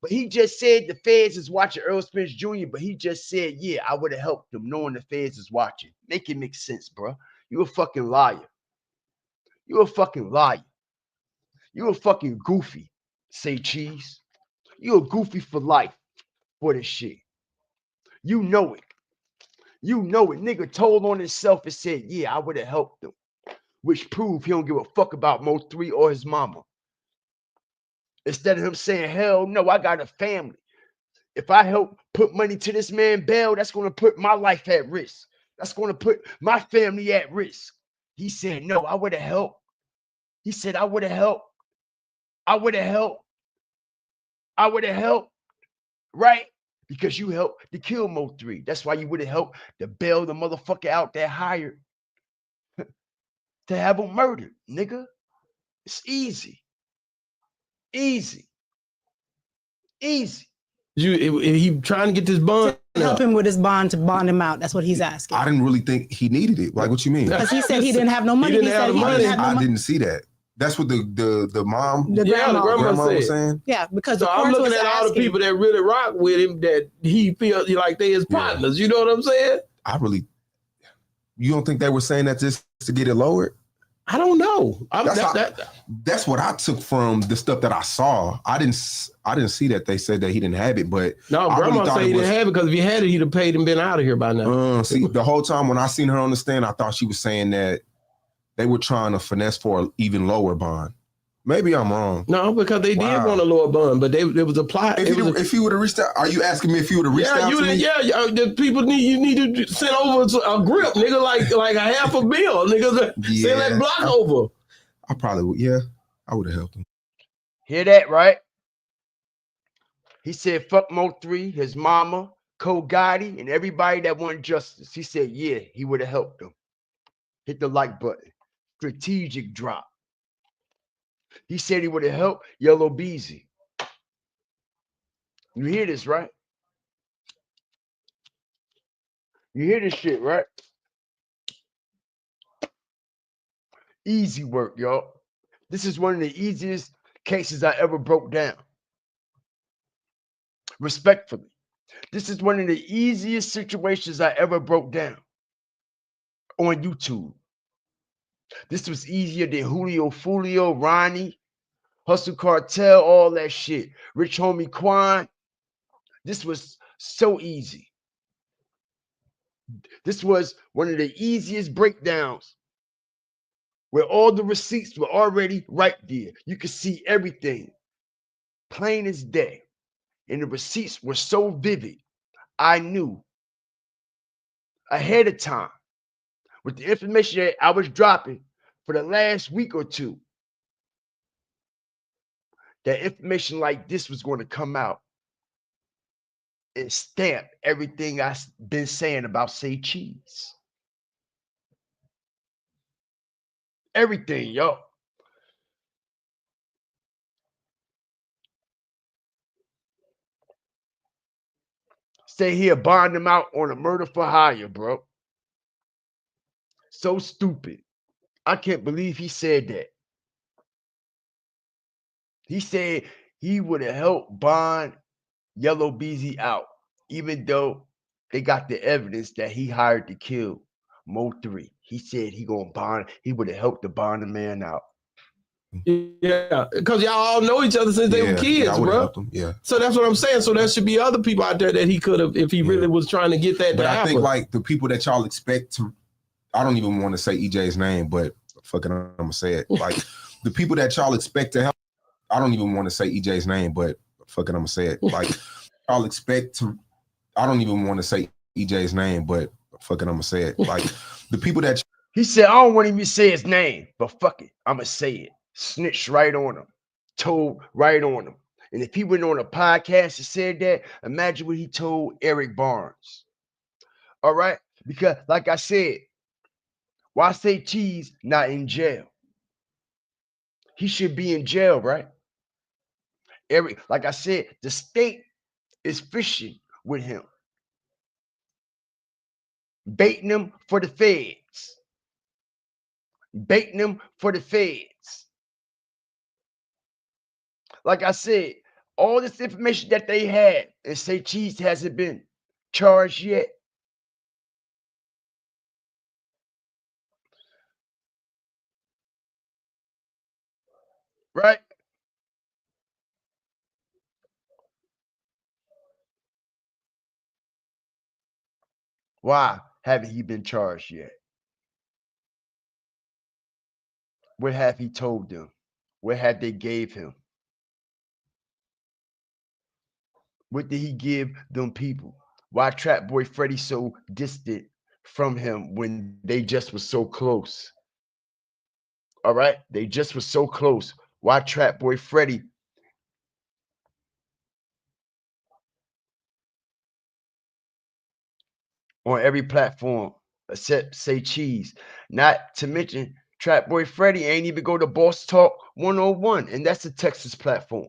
But he just said the feds is watching Earl Spence Jr., but he just said, yeah, I would have helped him knowing the feds is watching. Make it make sense, bro. You a fucking liar. You a fucking liar. You a fucking goofy, Say Cheese. You a goofy for life for this shit. You know it. You know it. Nigga told on himself and said, yeah, I would have helped him. Which proved he don't give a fuck about MO3 or his mama. Instead of him saying, hell no, I got a family. If I help put money to this man bail, that's going to put my life at risk. That's going to put my family at risk. He said, no, I would have helped. He said, I would have helped. I would have helped. I would have helped. Right? Because you helped to kill MO3. That's why you would have helped to bail the motherfucker out that hired to have him murdered, nigga. It's easy. Easy. Easy. He trying to get this bond. Help him with his bond to bond him out. That's what he's asking. I didn't really think he needed it. Like, what you mean? Because he said he didn't have no money. He didn't have the money. I didn't see that. That's what the mom, The grandma was saying. Yeah, because so I'm looking at all the people that really rock with him that he feels like they his partners. You know what I'm saying? You don't think they were saying that just to get it lowered? I don't know. That's what I took from the stuff that I saw. I didn't see that they said that he didn't have it, but no, grandma said he didn't have it because if he had it, he'd have paid and been out of here by now. See, the whole time when I seen her on the stand, I thought she was saying that they were trying to finesse for an even lower bond. Maybe I'm wrong. No, because they did want a lower bond, but it was applied. If he would have reached out, are you asking me if he would have reached out to me? Yeah, the people you need to send over a grip, nigga, like a half a bill, nigga. Send that block over. I probably would. Yeah, I would have helped him. Hear that, right? He said, fuck MO3, his mama, Cole Gotti, and everybody that wanted justice. He said, yeah, he would have helped them. Hit the like button. Strategic drop. He said he would have helped Yella Beezy. You hear this, right? You hear this shit, right? Easy work, y'all. This is one of the easiest cases I ever broke down. Respectfully. This is one of the easiest situations I ever broke down on YouTube. This was easier than Julio Fulio, Ronnie, Hustle Cartel, all that shit. Rich Homie Quan. This was so easy. This was one of the easiest breakdowns where all the receipts were already right there. You could see everything plain as day. And the receipts were so vivid. I knew ahead of time with the information that I was dropping for the last week or two, that information like this was going to come out and stamp everything I've been saying about Say Cheese. Everything, yo. Stay here, bond them out on a murder for hire, bro. So stupid. I can't believe he said that. He said he would have helped bond Yella Beezy out, even though they got the evidence that he hired to kill MO3. He said he gonna bond. He would have helped to bond the man out. Yeah, because y'all all know each other since they were kids, bro. Yeah. So that's what I'm saying. So there should be other people out there that he could have, if he really was trying to get that. But I think like the people that y'all expect to, I don't even want to say EJ's name, but fucking I'm gonna say it. Like the people that y'all expect to help, I don't even want to say EJ's name, but fucking I'm gonna say it. Like y'all expect to, I don't even want to say EJ's name, but fucking I'm gonna say it. Like the people that he said, I don't want him to say his name, but fuck it, I'm gonna say it. Snitched right on him, told right on him. And if he went on a podcast and said that, imagine what he told Eric Barnes. All right, because like I said, why Say Cheese not in jail? He should be in jail, right? Eric, like I said, the state is fishing with him, baiting him for the feds, baiting him for the feds. Like I said, all this information that they had, and Say Cheese hasn't been charged yet. Right? Why haven't he been charged yet? What have he told them? What have they gave him? What did he give them people? Why Trap Boy Freddy so distant from him when they just was so close? All right, they just was so close. Why Trap Boy Freddy on every platform except Say Cheese? Not to mention Trap Boy Freddy ain't even go to Boss Talk 101, and that's a Texas platform.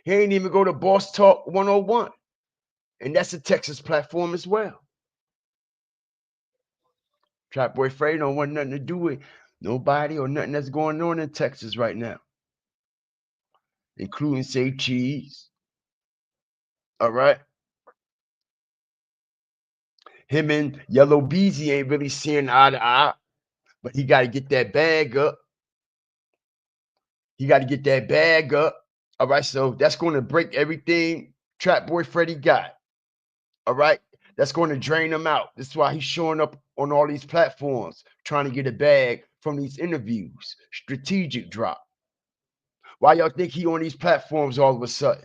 He ain't even go to Boss Talk 101, and that's a Texas platform as well. Trap Boy Freddy don't want nothing to do with nobody or nothing that's going on in Texas right now, including Say Cheese. All right. Him and Yella Beezy ain't really seeing eye to eye, but he got to get that bag up. He got to get that bag up. All right. So that's going to break everything Trap Boy Freddy got. All right. That's going to drain him out. That's why he's showing up on all these platforms, trying to get a bag from these interviews. Strategic drop. Why y'all think he on these platforms all of a sudden?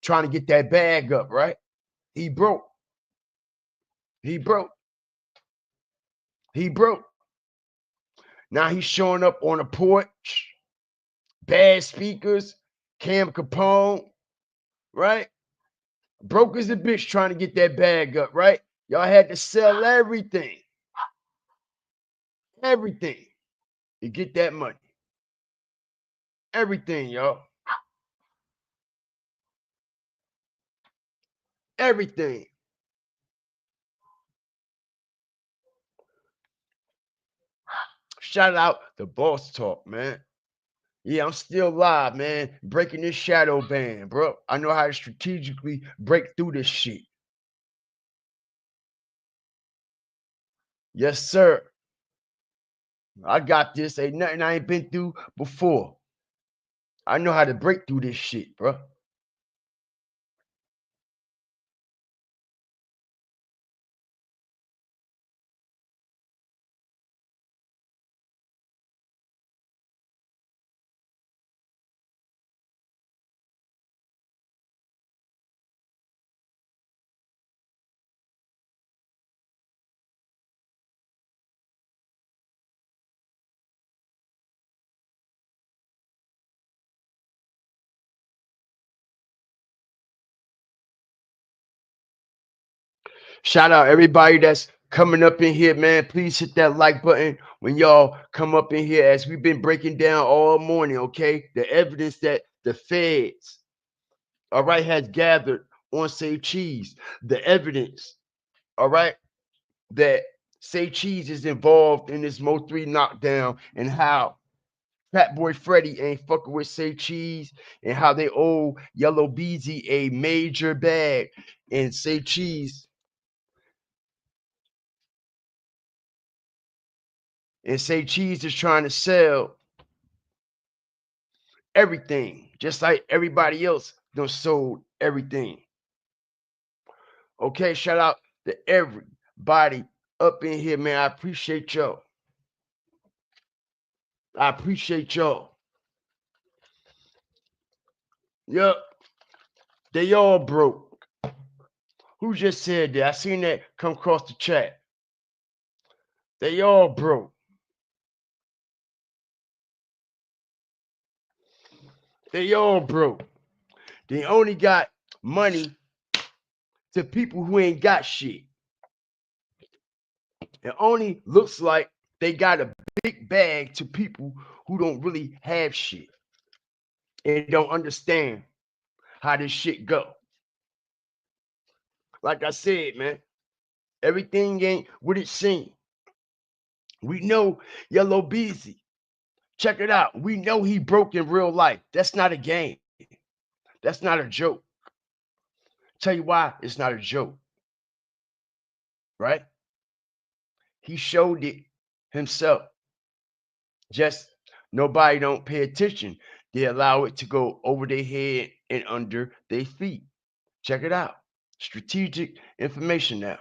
Trying to get that bag up, right? He broke. He broke. He broke. Now he's showing up on a porch, bad speakers, Cam Capone, right? Broke as a bitch trying to get that bag up, right? Y'all had to sell everything. Everything to get that money. Everything, y'all. Everything. Shout out to Boss Talk, man. Yeah, I'm still live, man. Breaking this shadow ban, bro. I know how to strategically break through this shit. Yes, sir. I got this. Ain't nothing I ain't been through before. I know how to break through this shit, bro. Shout out everybody that's coming up in here, man. Please hit that like button when y'all come up in here as we've been breaking down all morning, okay? The evidence that the feds, all right, has gathered on Say Cheese. The evidence, all right, that Say Cheese is involved in this MO3 knockdown and how Fat Boy Freddy ain't fucking with Say Cheese and how they owe Yella Beezy a major bag and Say Cheese. And Say Cheese is trying to sell everything, just like everybody else done sold everything. Okay, shout out to everybody up in here, man. I appreciate y'all. I appreciate y'all. Yup, they all broke. Who just said that? I seen that come across the chat. They all broke. They all broke. They only got money to people who ain't got shit. It only looks like they got a big bag to people who don't really have shit and don't understand how this shit go. Like I said, man, everything ain't what it seems. We know Yella Beezy. Check it out. We know he broke in real life. That's not a game. That's not a joke. Tell you why it's not a joke. Right? He showed it himself. Just nobody don't pay attention. They allow it to go over their head and under their feet. Check it out. Strategic information now.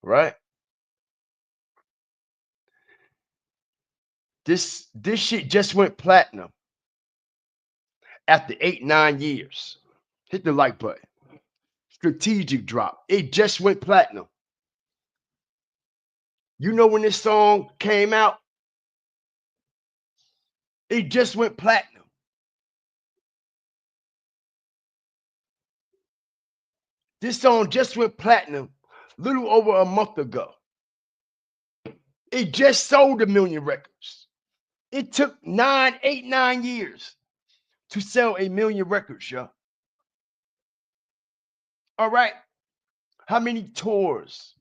Right? This shit just went platinum after 8-9 years. Hit the like button. Strategic drop. It just went platinum. You know when this song came out? It just went platinum. This song just went platinum a little over a month ago. It just sold 1 million records. It took 9 years to sell 1 million records, y'all. All right. How many tours,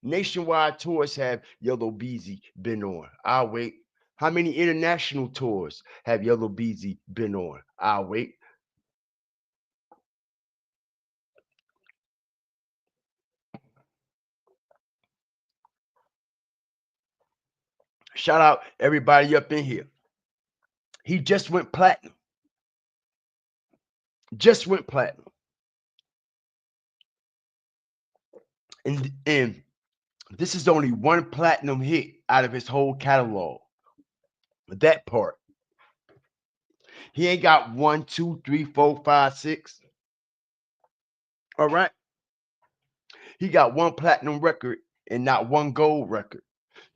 nationwide tours, have Yella Beezy been on? I'll wait. How many international tours have Yella Beezy been on? I'll wait. Shout out everybody up in here. He just went platinum. Just went platinum. And this is only one platinum hit out of his whole catalog. That part. He ain't got 1, 2, 3, 4, 5, 6. All right. He got one platinum record and not one gold record.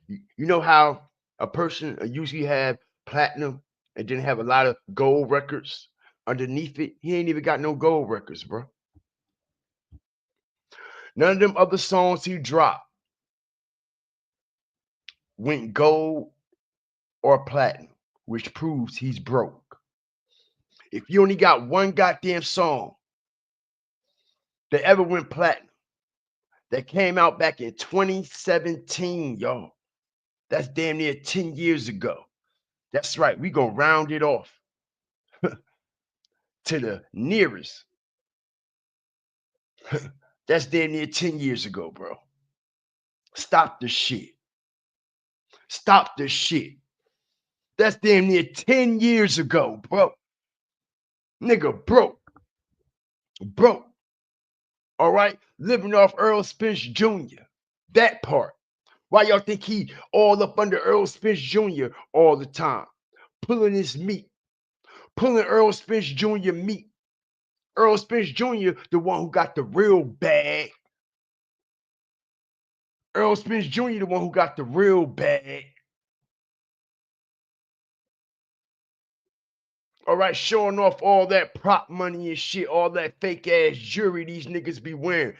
You know how a person usually have platinum and then have a lot of gold records underneath it? He ain't even got no gold records, bro. None of them other songs he dropped went gold or platinum, which proves he's broke. If you only got one goddamn song that ever went platinum, that came out back in 2017, y'all, that's damn near 10 years ago. That's right, we gonna round it off to the nearest. That's damn near 10 years ago, bro. Stop the shit. Stop the shit. That's damn near 10 years ago, bro. Nigga broke. Broke. All right? Living off Earl Spence Jr. That part. Why y'all think he all up under Earl Spence Jr. all the time? Pulling his meat. Pulling Earl Spence Jr. meat. Earl Spence Jr., the one who got the real bag. Earl Spence Jr., the one who got the real bag. All right, showing off all that prop money and shit, all that fake ass jewelry these niggas be wearing.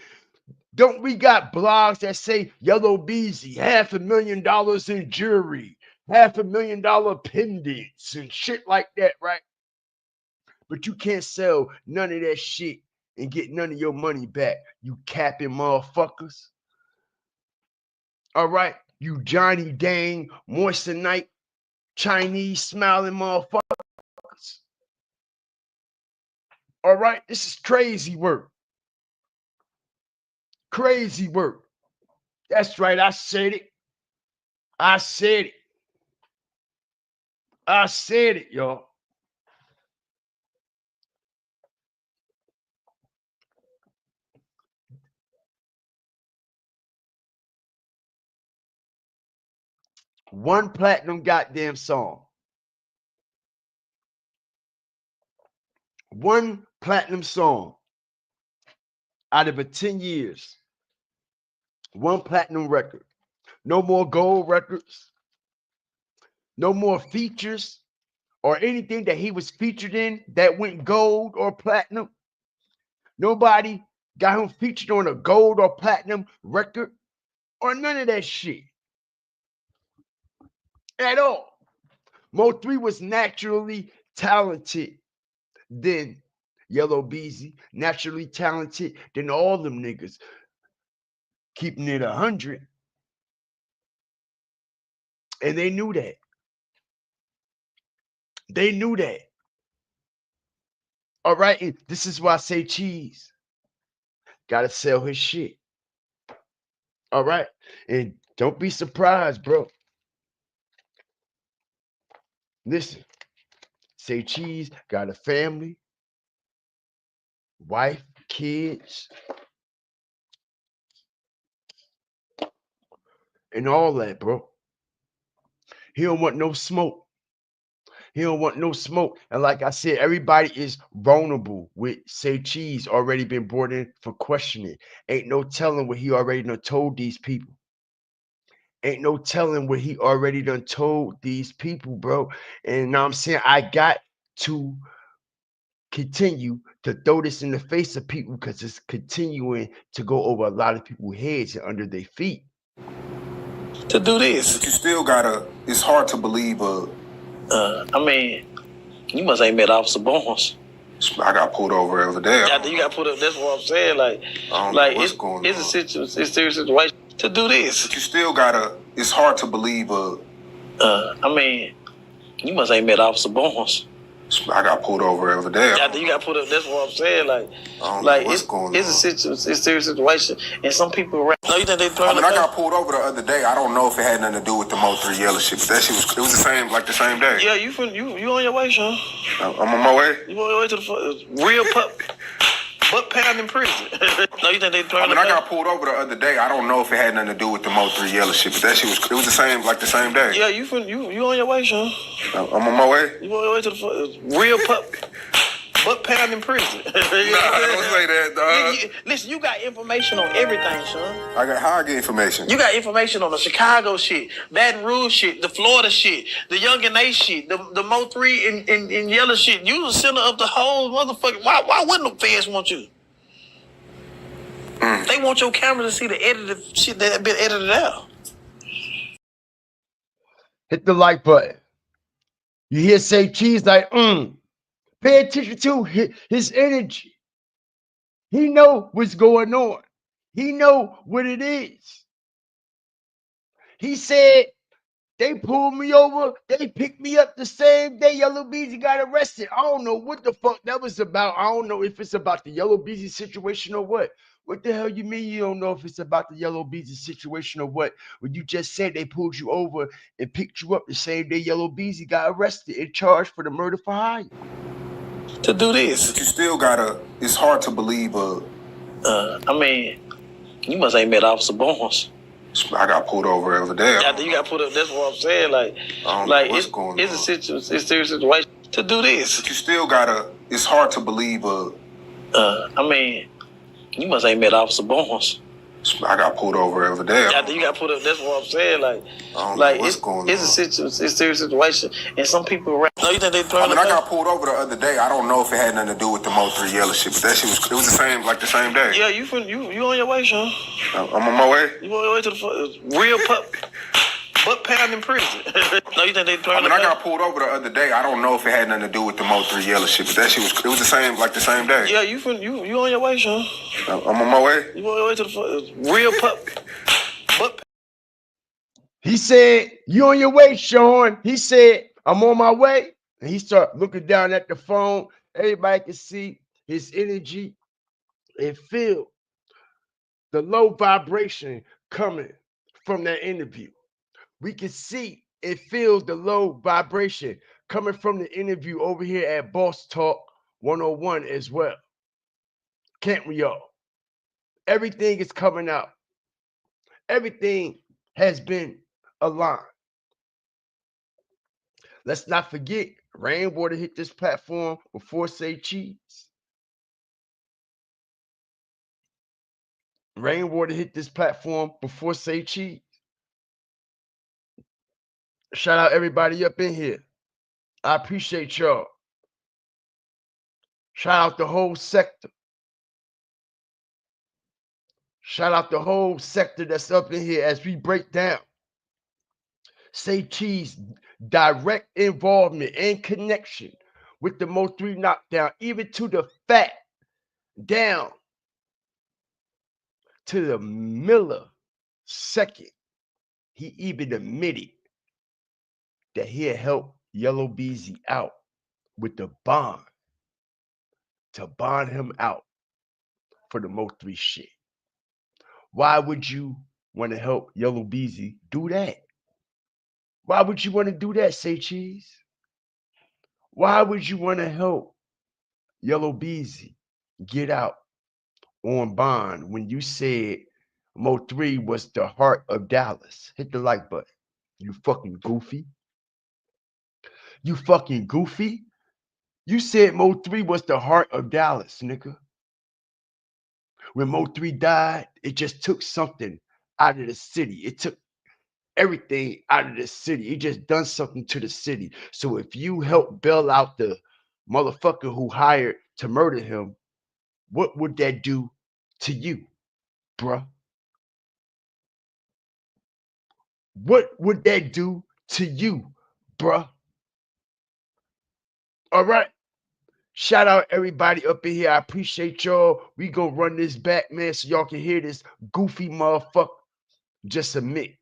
Don't we got blogs that say Yella Beezy, $500,000 in jewelry, $500,000 pendants and shit like that, right? But you can't sell none of that shit and get none of your money back, you capping motherfuckers. All right, you Johnny Dang, Moissanite, Chinese smiling motherfuckers. All right, this is crazy work. Crazy work. That's right, I said it. I said it. I said it, y'all. One platinum goddamn song. One platinum song out of a 10 years. One platinum record. No more gold records. No more features or anything that he was featured in that went gold or platinum. Nobody got him featured on a gold or platinum record or none of that shit at all. MO3 was naturally talented than Yella Beezy, naturally talented than all them niggas. Keeping it 100. And they knew that. They knew that. All right. And this is why I say Cheese gotta sell his shit. All right. And don't be surprised, bro. Listen, say Cheese got a family, wife, kids, and all that, bro. He don't want no smoke. He don't want no smoke. And like I said, everybody is vulnerable with Say Cheese already been brought in for questioning. Ain't no telling what he already done told these people. Ain't no telling what he already done told these people, bro. And now I'm saying I got to continue to throw this in the face of people because it's continuing to go over a lot of people's heads and under their feet. to do this. But you still gotta. It's hard to believe. I mean, you must ain't met Officer Barnes. I got pulled over the other day. After you got put up, that's what I'm saying. Like it's a situation, it's a serious situation to do this. But you still gotta. It's hard to believe. I mean, you must ain't met Officer Barnes. I got pulled over the other day. After you got put up, that's what I'm saying. Like it's a serious situation, and some people around. No, you think they I got pulled over the other day. I don't know if it had nothing to do with the MO3 Yella shit, but that shit was. It was the same, like the same day. Yeah, you on your way, Sean? I'm on my way. You on your way to the real butt pound in prison. No, you think they I got pulled over the other day. I don't know if it had nothing to do with the MO3 Yella shit, but that shit was. It was the same, like the same day. Yeah, you on your way, Sean? I'm on my way. You on your way to the real butt pound in prison. Nah, don't say that, dog. Listen, you got information on everything, Sean. How I get information? You got information on the Chicago shit, Baton Rouge shit, the Florida shit, the Young and A shit, the MO3 and Yella shit. You the center of the whole motherfucker. Why wouldn't the fans want you? They want your camera to see the edited shit that been edited out. Hit the like button. You hear say cheese like, Pay attention to his energy. He know what's going on. He know what it is. He said, they pulled me over. They picked me up the same day Yella Beezy got arrested. I don't know what the fuck that was about. I don't know if it's about the Yella Beezy situation or what. What the hell you mean you don't know if it's about the Yella Beezy situation or what? When you just said they pulled you over and picked you up the same day Yella Beezy got arrested and charged for the murder for hire. To do this. But you still gotta. It's hard to believe. I mean, you must ain't met Officer Barnes. I got pulled over the other day. After you got put up, that's what I'm saying. It's a serious situation to do this. But you still gotta. It's hard to believe. I mean, you must ain't met Officer Barnes. I got pulled over the other day. After you got put up, that's what I'm saying. It's a serious situation, and some people around. No, you think they I got pulled over the other day. I don't know if it had nothing to do with the MO3 Yella shit, but that shit was. It was the same, like the same day. Yeah, you on your way, Sean? I'm on my way. You on your way to the real butt pound in prison. No, you think they I got pulled over the other day. I don't know if it had nothing to do with the MO3 Yella shit, but that shit was. It was the same, like the same day. Yeah, you on your way, Sean? I'm on my way. You on your way to the real butt. He said, you on your way, Sean. He said, I'm on my way. And he started looking down at the phone. Everybody can see his energy and feel the low vibration coming from that interview. We can see and feel the low vibration coming from the interview over here at Boss Talk 101 as well. Can't we all? Everything is coming out. Everything has been aligned. Let's not forget, Rainwater hit this platform before Say Cheese. Rainwater hit this platform before Say Cheese. Shout out everybody up in here. I appreciate y'all. Shout out the whole sector. Shout out the whole sector that's up in here as we break down Say Cheese direct involvement and connection with the MO3 knockdown, even to the fact down to the millisecond. He even admitted that he'll help Yella Beezy out with the bond to bond him out for the MO3 shit. Why would you want to help Yella Beezy do that? Why would you want to do that, Say Cheese? Why would you want to help Yella Beezy get out on bond when you said MO3 was the heart of Dallas? Hit the like button. You fucking goofy. You fucking goofy. You said MO3 was the heart of Dallas, nigga. When MO3 died, it just took something out of the city. It took everything out of the city. It just done something to the city. So if you help bail out the motherfucker who hired to murder him, what would that do to you, bruh? What would that do to you, bruh? All right. Shout out everybody up in here. I appreciate y'all. We gonna run this back, man, so y'all can hear this goofy motherfucker just submit.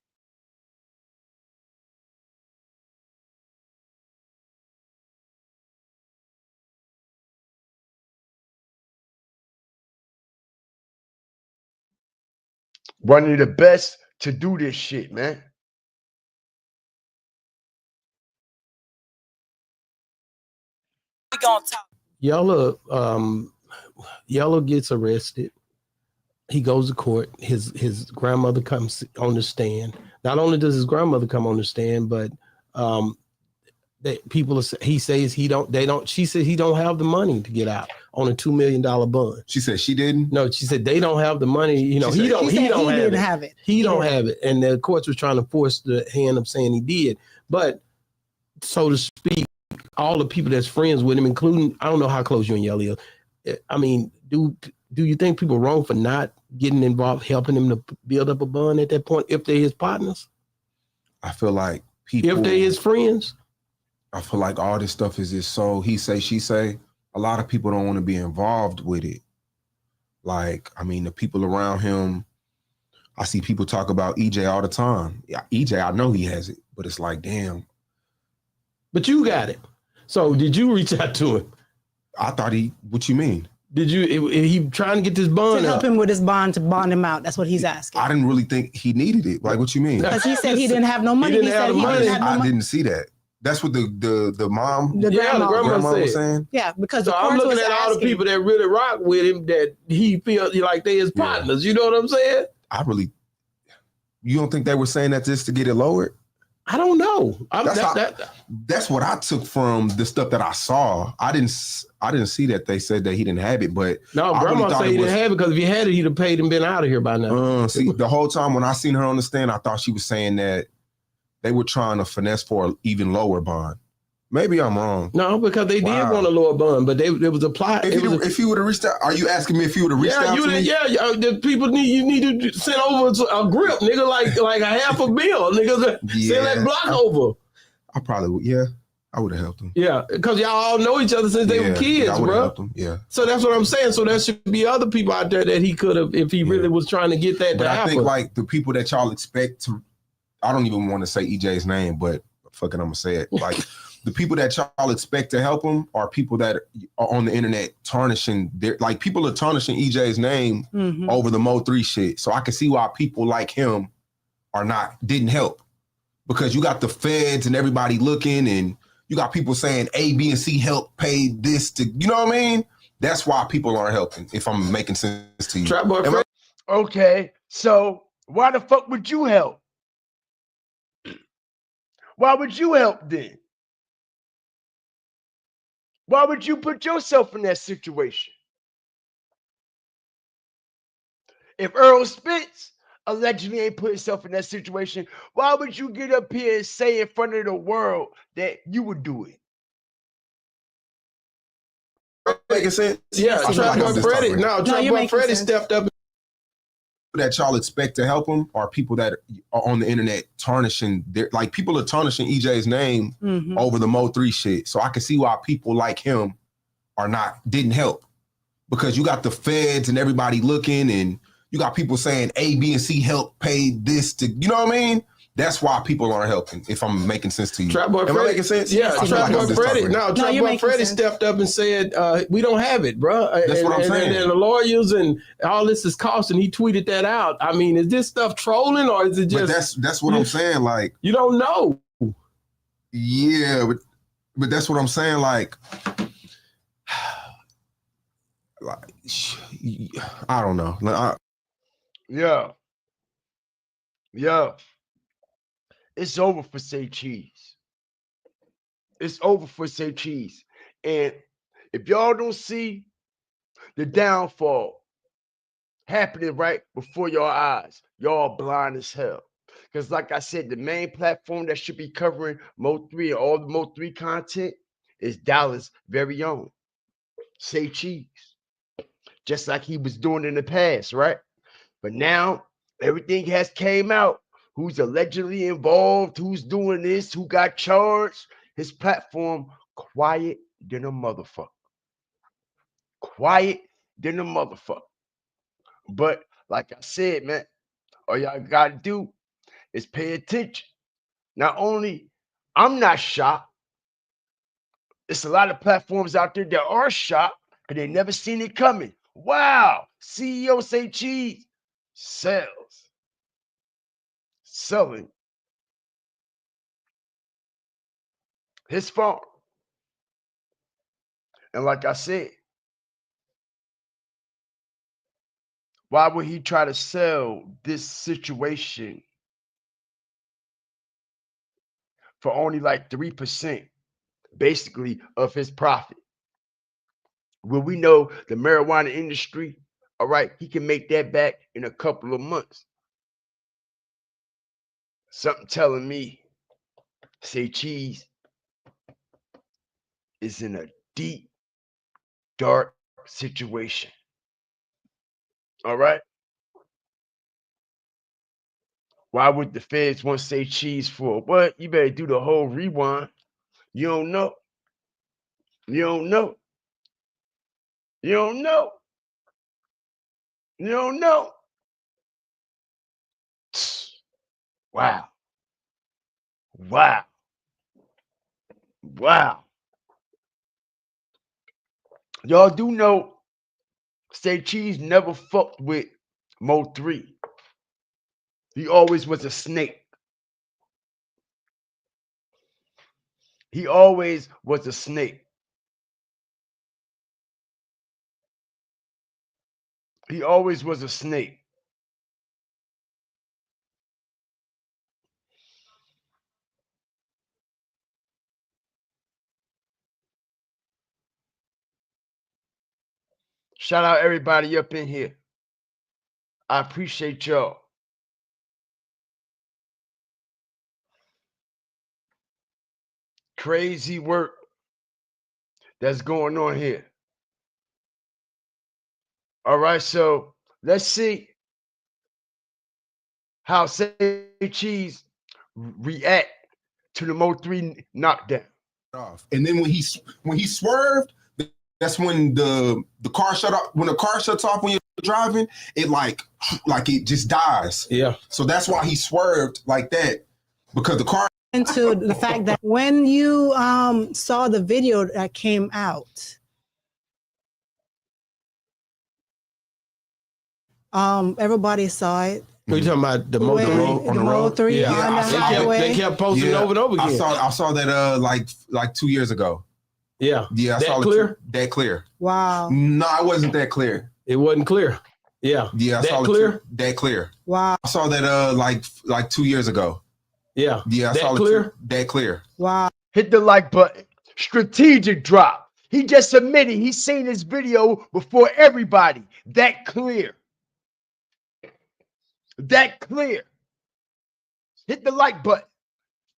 One of the best to do this shit, man. We gonna talk. Yella gets arrested. He goes to court. His grandmother comes on the stand. Not only does his grandmother come on the stand, but she says he don't have the money to get out on a $2 million bond. She said she didn't? No, she said they don't have the money. You know, he don't have it. He don't have it. And the courts was trying to force the hand of saying he did. But so to speak, all the people that's friends with him, including, I don't know how close you and Yella are. I mean, do you think people are wrong for not getting involved, helping him to build up a bond at that point if they're his partners? I feel like people, if they're his friends, I feel like all this stuff is just so he say, she say. A lot of people don't want to be involved with it. Like, I mean, the people around him, I see people talk about EJ all the time. Yeah, EJ, I know he has it, but it's like, damn. But you got it. So did you reach out to him? I thought what you mean? Did you, he trying to get this bond to help him with his bond, to bond him out? That's what he's asking. I didn't really think he needed it. Like, what you mean? Because he said he didn't have no money. I didn't see that. That's what the mom, the grandma was saying. Yeah, because so I'm looking at all the people that really rock with him that he feels like they his partners. You know what I'm saying? You don't think they were saying that just to get it lowered? I don't know. That's what I took from the stuff that I saw. I didn't see that they said that he didn't have it, but no, grandma said he didn't have it because if he had it, he'd have paid and been out of here by now. See, the whole time when I seen her on the stand, I thought she was saying that they were trying to finesse for an even lower bond. Maybe I'm wrong. No, because they did want a lower bond, but it was applied. If you would have reached out, are you asking me if you would have reached out to me? Yeah, the people you need to send over a grip, nigga, like a half a bill, nigga. Send that block over. I probably would. I would have helped them. Yeah, because y'all all know each other since they were kids, bro. Yeah. So that's what I'm saying. So there should be other people out there that he could have, if he really was trying to get that to happen. I think like the people that y'all expect to, I don't even want to say EJ's name, but fucking I'm gonna say it. Like the people that y'all expect to help him are people that are on the internet tarnishing their, like people are tarnishing EJ's name over the MO3 shit. So I can see why people like him didn't help, because you got the feds and everybody looking, and you got people saying A, B, and C help pay this to, you know what I mean? That's why people aren't helping, if I'm making sense to you. Trap Boy Freddy. Okay, so why the fuck would you help? Why would you help then? Why would you put yourself in that situation? If Earl Spence allegedly ain't put himself in that situation, why would you get up here and say in front of the world that you would do it? Making sense? Yeah, Trap Boy Freddy. No, Trap Boy Freddy stepped up. That y'all expect to help him are people that are on the internet tarnishing their, like people are tarnishing EJ's name over the MO3 shit. So I can see why people like him didn't help, because you got the feds and everybody looking, and you got people saying A, B, and C help pay this to, you know what I mean? That's why people aren't helping, if I'm making sense to you. Trap Boy Freddy. Am I making sense? Yeah, Trap Boy Freddy. No, Trap Boy Freddy stepped up and said, we don't have it, bro. That's what I'm saying. And the lawyers and all this is costing. He tweeted that out. I mean, is this stuff trolling or is it just... But that's what I'm saying, like... You don't know. Yeah, but that's what I'm saying, like... I don't know. Yeah. It's over for Say Cheese. It's over for Say Cheese. And if y'all don't see the downfall happening right before your eyes, y'all blind as hell. Because like I said, the main platform that should be covering Mo3 and all the Mo3 content is Dallas' very own Say Cheese. Just like he was doing in the past, right? But now everything has came out who's allegedly involved, who's doing this, who got charged. His platform quiet than a motherfucker. Quiet than a motherfucker. But like I said, man, all y'all gotta do is pay attention. Not only I'm not shocked, it's a lot of platforms out there that are shocked because they never seen it coming. Wow, CEO say cheese selling his farm. And like I said, why would he try to sell this situation for only like 3%, basically, of his profit? Well, we know the marijuana industry, all right, he can make that back in a couple of months. Something telling me, say cheese is in a deep, dark situation. All right. Why would the feds want to say cheese for what? You better do the whole rewind. You don't know. You don't know. You don't know. You don't know. Wow. Wow. Wow. Y'all do know Say Cheese never fucked with MO3. He always was a snake. He always was a snake. He always was a snake. Shout out everybody up in here. I appreciate y'all. Crazy work that's going on here. All right, so let's see how Say Cheese react to the MO3 knockdown. And then when he swerved, that's when the car shut off. When the car shuts off when you're driving, it like it just dies. Yeah. So that's why he swerved like that, because the car. Into the fact that when you saw the video that came out, everybody saw it. What you talking about? The When- MO3? the MO3 Yeah, on the highway. They kept posting it over and over again. I saw that like 2 years ago. Yeah. Yeah, I That saw clear? that clear. Wow. No, it wasn't that clear. It wasn't clear. Yeah. Yeah, I That saw clear? that clear. Wow. I saw that like 2 years ago. Yeah. Yeah, I That saw clear? that clear. Wow. Hit the like button. Strategic drop. He just admitted he's seen this video before everybody. That clear. That clear. Hit the like button.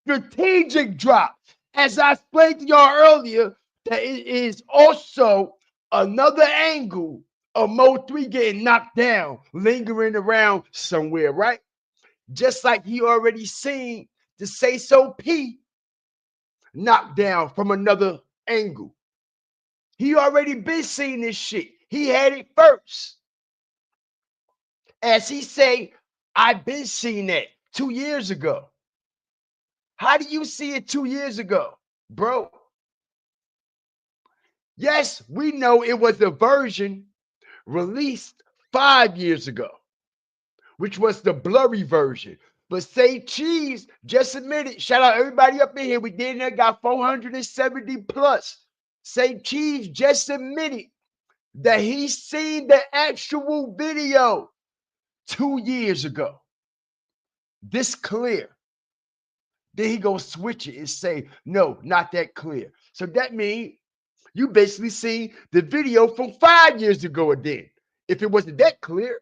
Strategic drop. As I explained to y'all earlier, that it is also another angle of Mo3 getting knocked down, lingering around somewhere, right? Just like he already seen the Say So P knocked down from another angle. He already been seeing this shit. He had it first. As he say, I've been seeing that 2 years ago. How do you see it 2 years ago, bro? Yes, we know it was a version released 5 years ago, which was the blurry version. But Say Cheese just admitted, shout out everybody up in here. We did that, got 470 plus. Say Cheese just admitted that he seen the actual video 2 years ago. This clear. Then he go switch it and say, no, not that clear. So that means you basically see the video from 5 years ago then. If it wasn't that clear.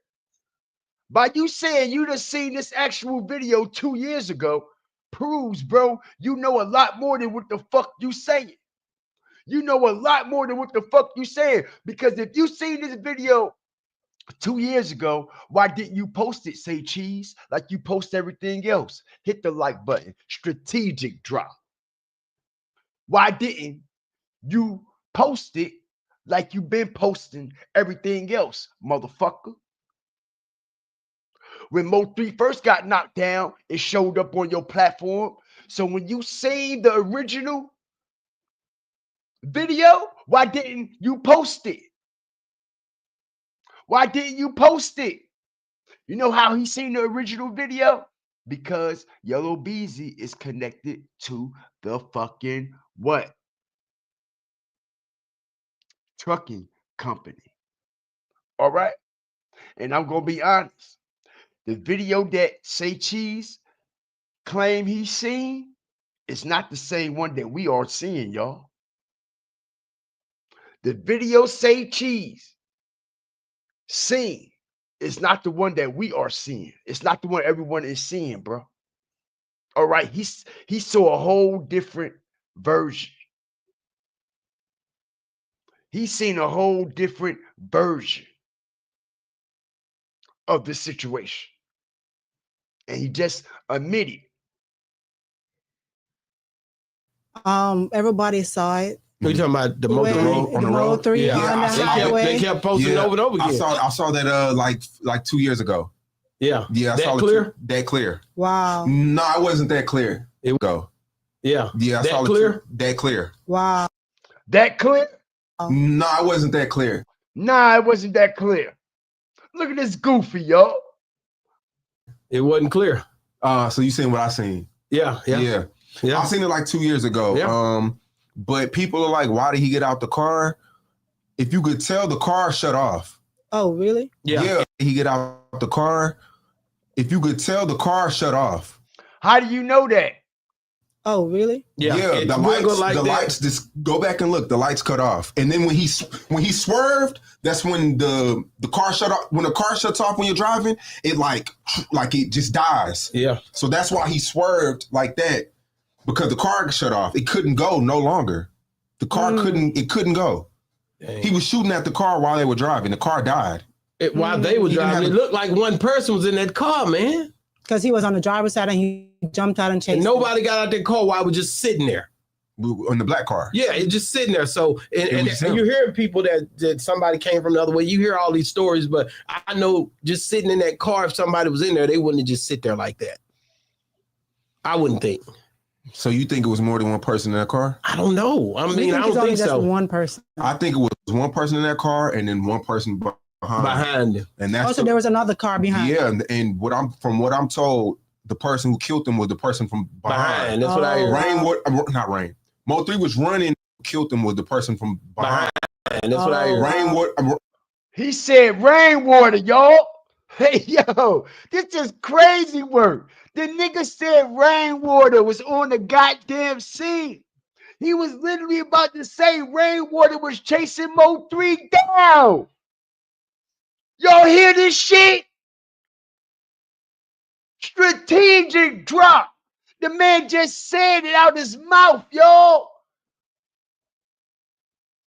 By you saying you done seen this actual video 2 years ago proves, bro, you know a lot more than what the fuck you saying. You know a lot more than what the fuck you saying. Because if you seen this video 2 years ago, why didn't you post it, say cheese, like you post everything else? Hit the like button. Strategic drop. Why didn't you post it like you've been posting everything else, motherfucker? When MO3 first got knocked down, it showed up on your platform. So when you seen the original video, why didn't you post it? Why didn't you post it? You know how he seen the original video? Because Yella Beezy is connected to the fucking what? Trucking company. All right? And I'm going to be honest. The video that Say Cheese claim he's seen is not the same one that we are seeing, y'all. The video Say Cheese seen is not the one that we are seeing. It's not the one everyone is seeing, bro. All right, he saw a whole different version. He's seen a whole different version of the situation. And he just admitted. Everybody saw it. You talking about the When MO3 on the road? MO3 Yeah, on the highway. they kept posting over and over again. I saw that like 2 years ago. Yeah. Yeah, I that saw clear? it that clear. Wow. No, it wasn't that clear. It go. Yeah. Yeah, I that saw clear? it that clear. Wow. That clear? No, it wasn't that clear. Nah, it wasn't that clear. Look at this goofy, y'all. It wasn't clear. So you seen what I seen? Yeah. I seen it like 2 years ago. Yeah. But people are like, why did he get out the car? If you could tell, the car shut off. Oh, really? Yeah, he get out the car. If you could tell, the car shut off. How do you know that? Oh, really? Yeah, the lights just go back and look. The lights cut off, and then when he swerved, that's when the car shut off. When the car shuts off when you're driving, it like it just dies. Yeah. So that's why he swerved like that, because the car shut off. It couldn't go no longer. The car couldn't go. Dang. He was shooting at the car while they were driving. The car died. While they were driving, it looked like one person was in that car, man. Because he was on the driver's side and he jumped out and chased. And nobody got out that car while I was just sitting there. On the black car. Yeah, it's just sitting there. So, and you're hearing people that somebody came from the other way. You hear all these stories, but I know just sitting in that car, if somebody was in there, they wouldn't just sit there like that. I wouldn't think. So you think it was more than one person in that car? I don't know. I mean, I don't think so. One person. I think it was one person in that car and then one person behind him. And that's also there was another car behind. Yeah, and from what I'm told, the person who killed them was the person from behind. That's what I heard. Not Rain. Mo3 was running, killed them was the person from behind. That's what I heard. He said rainwater, y'all. Hey, yo, this is crazy work. The nigga said rainwater was on the goddamn scene. He was literally about to say rainwater was chasing Mo3 down. Y'all hear this shit? Strategic drop. The man just said it out his mouth, y'all.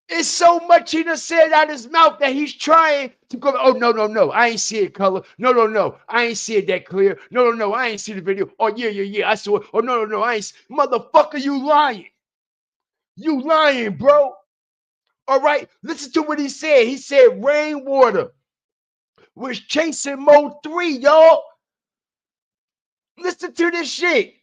It's so much he done said out his mouth that he's trying to go, oh, no. I ain't see it color. No. I ain't see it that clear. No. I ain't see the video. Oh, yeah. I saw it. Oh, no. I ain't. Motherfucker, you lying. You lying, bro. All right. Listen to what he said. He said rainwater was chasing Mo3, y'all. Listen to this shit.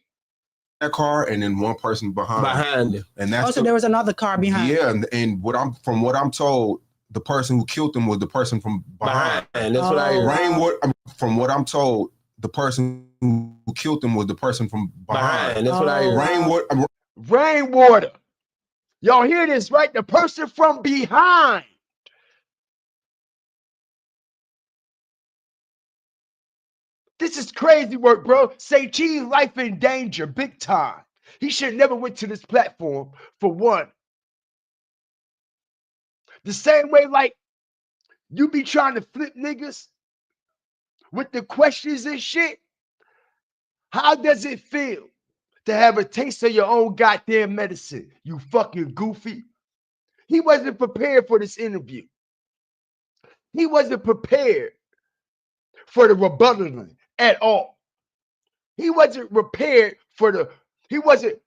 That car and then one person behind him. And that's also there was another car behind. Yeah, and from what I'm told, the person who killed them was the person from behind. And that's what I heard. From what I'm told, the person who killed them was the person from behind. And that's what I heard. Rainwater. Y'all hear this, right? The person from behind. This is crazy work, bro. Say Cheese life in danger, big time. He should never went to this platform for one. The same way, like, you be trying to flip niggas with the questions and shit. How does it feel to have a taste of your own goddamn medicine, you fucking goofy? He wasn't prepared for this interview. He wasn't prepared for the rebuttal at all. He wasn't prepared for the, he wasn't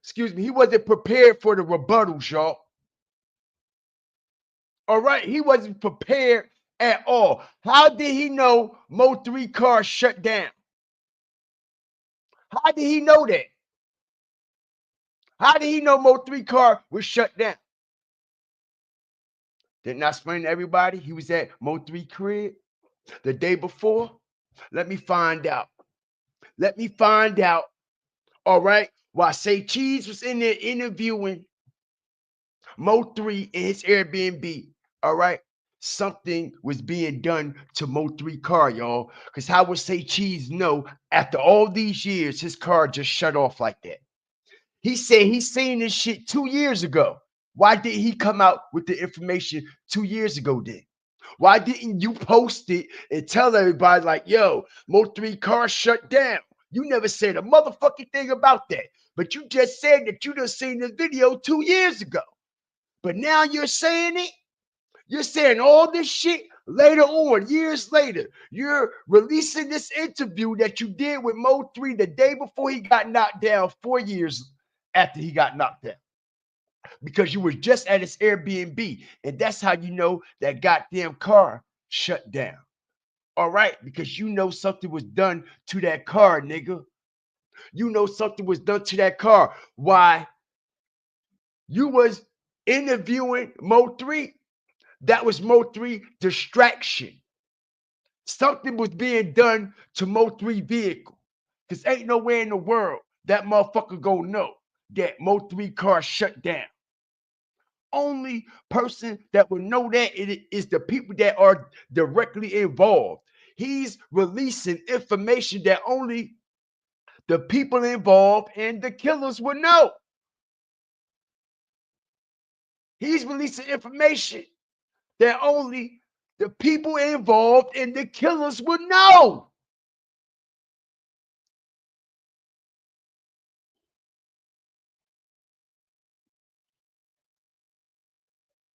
prepared for the rebuttals, y'all. All right, he wasn't prepared at all. How did he know MO3 car shut down? How did he know that? How did he know MO3 car was shut down? Didn't I explain to everybody he was at MO3 crib the day before? Let me find out. Let me find out. All right. While Say Cheese was in there interviewing MO3 in his Airbnb. All right. Something was being done to MO3 car, y'all. Because how would Say Cheese know after all these years his car just shut off like that? He said he's seen this shit 2 years ago. Why didn't he come out with the information 2 years ago then? Why didn't you post it and tell everybody like, yo, MO3 car shut down? You never said a motherfucking thing about that. But you just said that you done seen the video 2 years ago. But now you're saying it? You're saying all this shit later on, years later. You're releasing this interview that you did with MO3 the day before he got knocked down, 4 years after he got knocked down. Because you were just at his Airbnb. And that's how you know that goddamn car shut down. All right? Because you know something was done to that car, nigga. You know something was done to that car. Why? You was interviewing MO3. That was MO3 distraction. Something was being done to MO3 vehicle. Because ain't nowhere in the world that motherfucker gonna know that MO3 car shut down. Only person that will know that is the people that are directly involved. He's releasing information that only the people involved and the killers would know. He's releasing information that only the people involved and the killers would know.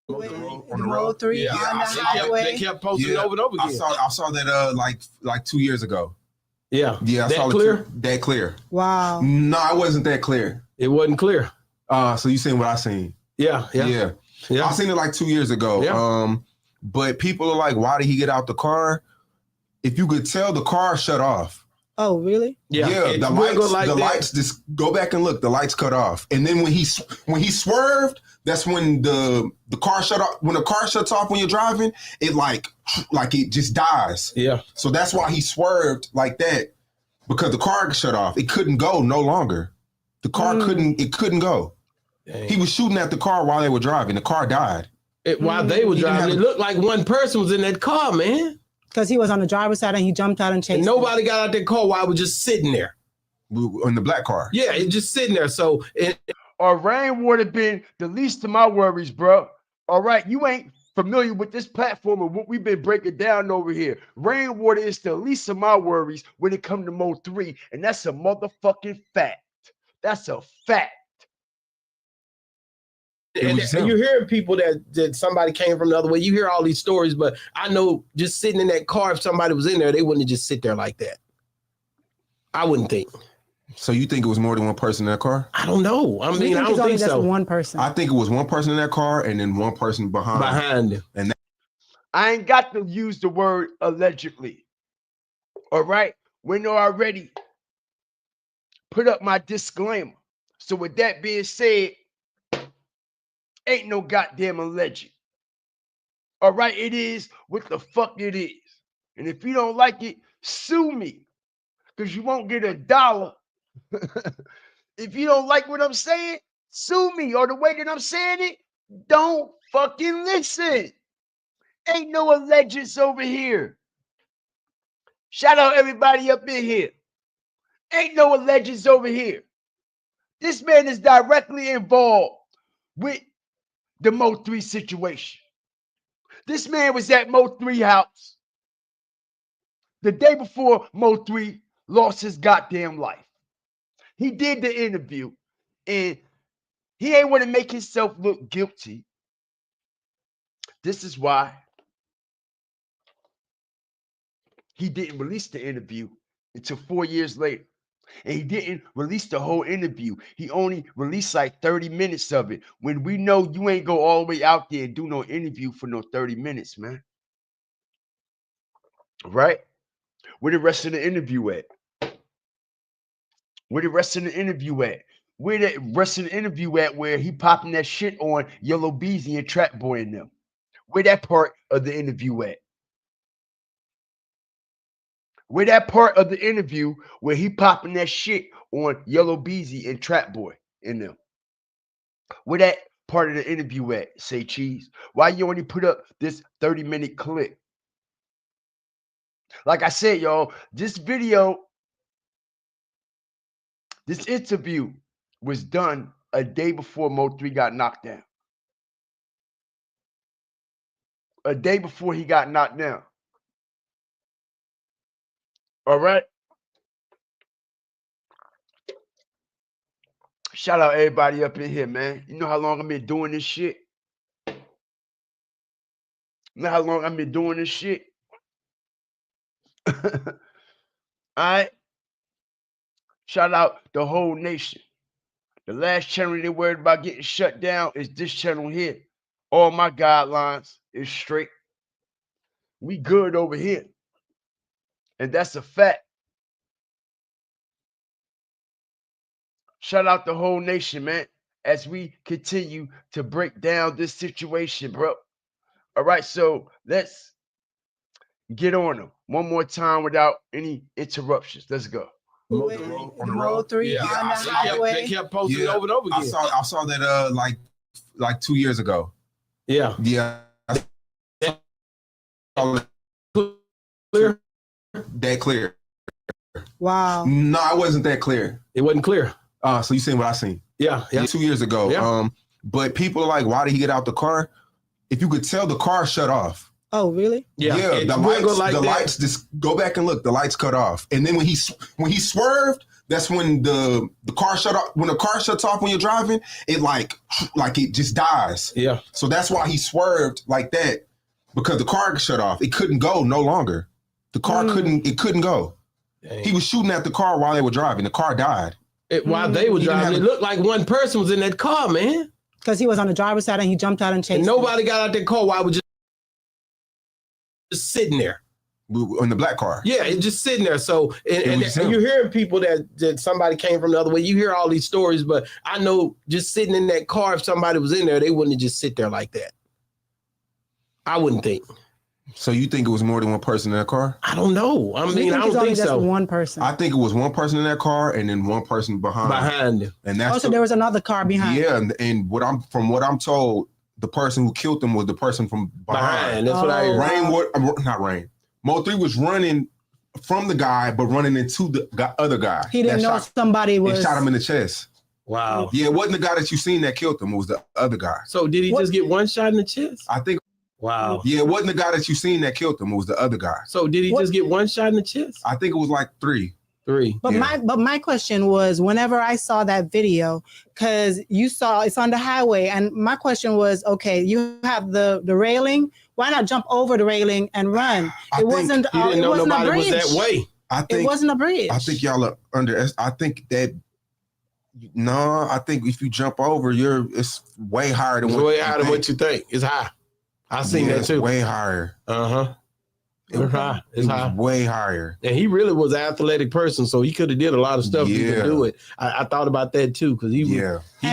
MO3 on the highway. They kept posting over and over again. I saw that like 2 years ago. Yeah. Yeah, I that saw clear? That clear. Wow. No, it wasn't that clear. It wasn't clear. So you seen what I seen? Yeah. I seen it like 2 years ago. Yeah. But people are like, why did he get out the car? If you could tell, the car shut off. Oh, really? Yeah. The lights just go back and look. The lights cut off, and then when he swerved, that's when the car shut off. When the car shuts off when you're driving, it like it just dies. Yeah. So that's why he swerved like that, because the car shut off. It couldn't go no longer. The car couldn't go. Dang. He was shooting at the car while they were driving. The car died. While they were driving, it looked like one person was in that car, man. Because he was on the driver's side and he jumped out and chased. And nobody got out that car while I was just sitting there. In the black car. Yeah, it's just sitting there. So rainwater been the least of my worries, bro. All right, you ain't familiar with this platform and what we've been breaking down over here. Rainwater is the least of my worries when it comes to MO3, and that's a motherfucking fact. That's a fact. And you hear people that somebody came from the other way. You hear all these stories, but I know just sitting in that car, if somebody was in there, they wouldn't just sit there like that. I wouldn't think. So you think it was more than one person in that car? I don't know. I mean, I don't think so. One person. I think it was one person in that car and then one person behind him. And I ain't got to use the word allegedly. All right? When I already put up my disclaimer. So with that being said, ain't no goddamn alleged. All right, it is what the fuck it is. And if you don't like it, sue me. Because you won't get $1. If you don't like what I'm saying, sue me. Or the way that I'm saying it, don't fucking listen. Ain't no allegeds over here. Shout out everybody up in here. Ain't no allegeds over here. This man is directly involved with the MO3 situation. This man was at MO3 house the day before MO3 lost his goddamn life. He did the interview and he ain't want to make himself look guilty. This is why he didn't release the interview until 4 years later. And he didn't release the whole interview. He only released like 30 minutes of it. When we know you ain't go all the way out there and do no interview for no 30 minutes, man. Right? Where the rest of the interview at? Where the rest of the interview at? Where the rest of the interview at where he popping that shit on Yella Beezy and Trap Boy and them? Where that part of the interview at? Where that part of the interview where he popping that shit on Yella Beezy and Trap Boy and them? Where that part of the interview at, say Cheese? Why you only put up this 30-minute clip? Like I said, y'all, this video, this interview was done a day before MO3 got knocked down. A day before he got knocked down. All right? Shout out everybody up in here, man. You know how long I've been doing this shit? You know how long I've been doing this shit? All right? Shout out the whole nation. The last channel they worried about getting shut down is this channel here. All my guidelines is straight. We good over here. And that's a fact. Shout out the whole nation, man, as we continue to break down this situation, bro. All right, so let's get on them one more time without any interruptions. Let's go. MO3 on the highway. They kept posting over and over again. I saw that like 2 years ago. Yeah. Clear? That clear. Wow. No, I wasn't that clear. It wasn't clear. So you seen what I seen? Yeah. 2 years ago. Yeah. But people are like, why did he get out the car? If you could tell, the car shut off. Oh, really? Yeah. The lights just go back and look. The lights cut off, and then when he swerved, that's when the car shut off. When the car shuts off when you're driving, it like it just dies. Yeah. So that's why he swerved like that, because the car shut off. It couldn't go no longer. The car couldn't go. Dang. He was shooting at the car while they were driving. The car died. While they were driving, it looked like one person was in that car, man. Because he was on the driver's side and he jumped out and chased. And nobody got out that car while I was just sitting there. In the black car. Yeah, it's just sitting there. So, and you're hearing people that somebody came from the other way. You hear all these stories, but I know just sitting in that car, if somebody was in there, they wouldn't just sit there like that. I wouldn't think. So you think it was more than one person in that car? I don't know. I mean, I don't think so. One person. I think it was one person in that car and then one person behind him. And that's also there was another car behind. Yeah, and from what I'm told, the person who killed them was the person from behind. That's what I heard. Not Rain. MO3 was running from the guy, but running into the other guy. He didn't know somebody was. And shot him in the chest. Wow. Yeah, it wasn't the guy that you seen that killed him. It was the other guy. So did he just get one shot in the chest? I think. Wow. Yeah, it wasn't the guy that you seen that killed him. It was the other guy. So did he just get one shot in the chest? I think it was like three. But my question was, whenever I saw that video, because you saw it's on the highway, and my question was, okay, you have the railing. Why not jump over the railing and run? It wasn't a bridge. Was that way. I think it wasn't a bridge. I think y'all are I think that. No, I think if you jump over, it's way higher than what you think. It's high. I seen that too. Way higher. It's high. It's high. Way higher. And he really was an athletic person, so he could have did a lot of stuff to do it. I thought about that too, because he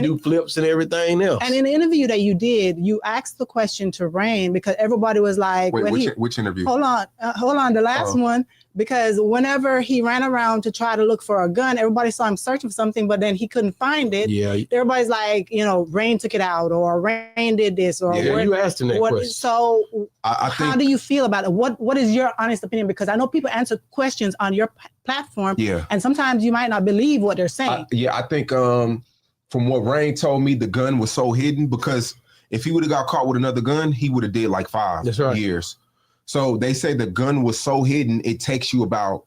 do flips and everything else. And in the interview that you did, you asked the question to Rain because everybody was like, Wait, which interview? Hold on, the last one. Because whenever he ran around to try to look for a gun, everybody saw him searching for something, but then he couldn't find it. Yeah. Everybody's like, Rain took it out, or Rain did this, or you asked him that question. So how do you feel about it? What is your honest opinion? Because I know people answer questions on your platform, and sometimes you might not believe what they're saying. I think from what Rain told me, the gun was so hidden because if he would have got caught with another gun, he would have did like 5 years. So they say the gun was so hidden, it takes you about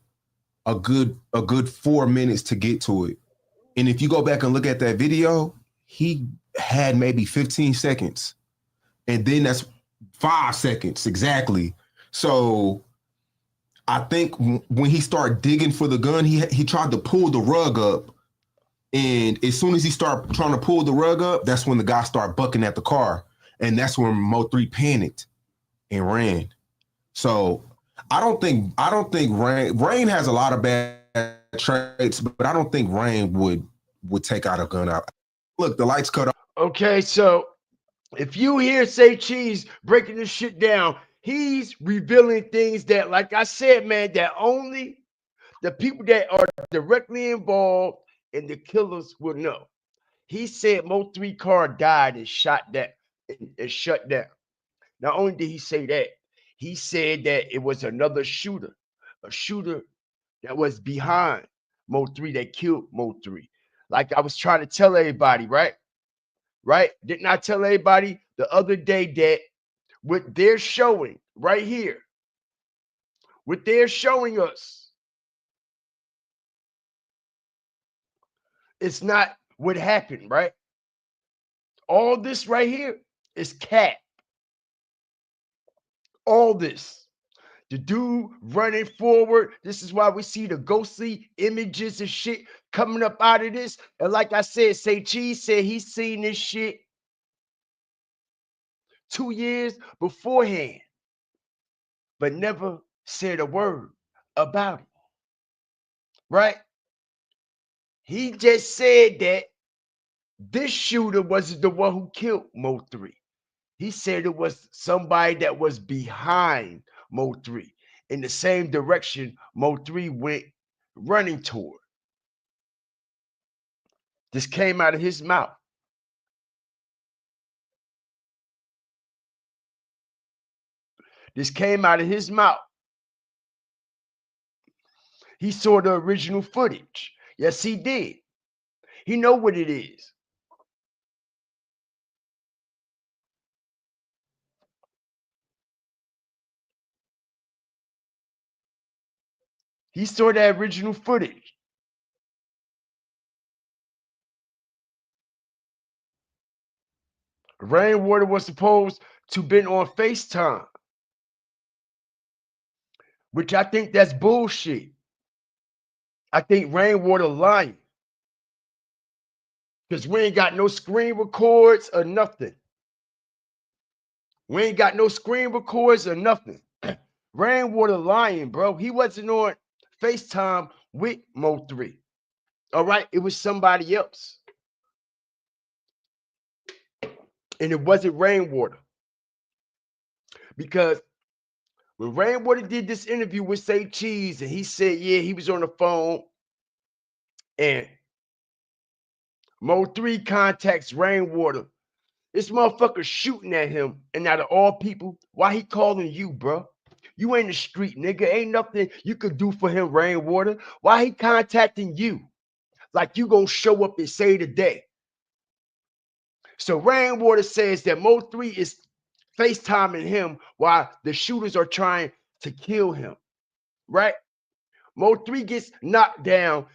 a good 4 minutes to get to it. And if you go back and look at that video, he had maybe 15 seconds. And then that's 5 seconds exactly. So I think when he started digging for the gun, he tried to pull the rug up. And as soon as he started trying to pull the rug up, that's when the guy started bucking at the car. And that's when MO3 panicked and ran. So I don't think Rain has a lot of bad traits, but I don't think Rain would take out a gun out. Look, the lights cut off. Okay, so if you hear Say Cheese breaking this shit down, he's revealing things that, like I said, man, that only the people that are directly involved and the killers will know. He said MO3 car died and shot down and shut down. Not only did he say that, he said that it was another shooter, a shooter that was behind MO3 that killed MO3. Like I was trying to tell everybody, right? Right? Didn't I tell everybody the other day that what they're showing right here, what they're showing us, it's not what happened, right? All this right here is cat. All this. The dude running forward. This is why we see the ghostly images and shit coming up out of this. And like I said, Say Cheese said he's seen this shit 2 years beforehand, but never said a word about it. Right? He just said that this shooter wasn't the one who killed MO3. He said it was somebody that was behind MO3 in the same direction MO3 went running toward. This came out of his mouth. This came out of his mouth. He saw the original footage. Yes, he did. He know what it is. He saw that original footage. Rainwater was supposed to been on FaceTime, which I think that's bullshit. I think Rainwater lying. Because we ain't got no screen records or nothing. We ain't got no screen records or nothing. Rainwater lying, bro. He wasn't on FaceTime with MO3. All right, it was somebody else. And it wasn't Rainwater. Because when Rainwater did this interview with Say Cheese, and he said, yeah, he was on the phone, and MO3 contacts Rainwater. This motherfucker shooting at him, and out of all people, why he calling you, bro? You ain't the street, nigga. Ain't nothing you could do for him, Rainwater. Why he contacting you? Like you gonna show up and say today. So Rainwater says that MO3 is FaceTiming him while the shooters are trying to kill him, right? MO3 gets knocked down.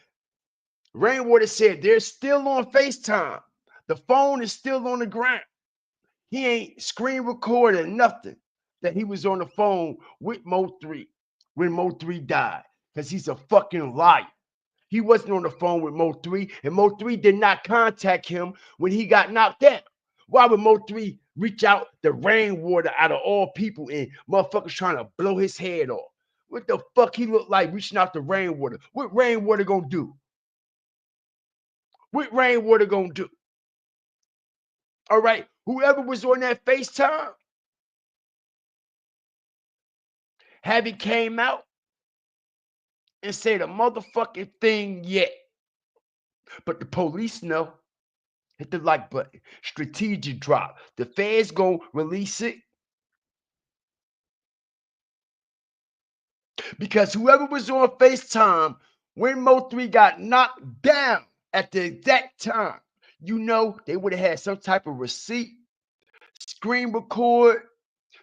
Rainwater said they're still on FaceTime. The phone is still on the ground. He ain't screen recording nothing that he was on the phone with MO3 when MO3 died, because he's a fucking liar. He wasn't on the phone with MO3, and MO3 did not contact him when he got knocked out. Why would MO3 reach out to Rainwater out of all people and motherfuckers trying to blow his head off? What the fuck he look like reaching out to Rainwater? What Rainwater gonna do? What Rainwater gonna do? All right, whoever was on that FaceTime, haven't came out and said a motherfucking thing yet. But the police know. Hit the like button. Strategic drop. The feds gonna release it. Because whoever was on FaceTime when MO3 got knocked down at the exact time, you know they would have had some type of receipt, screen record,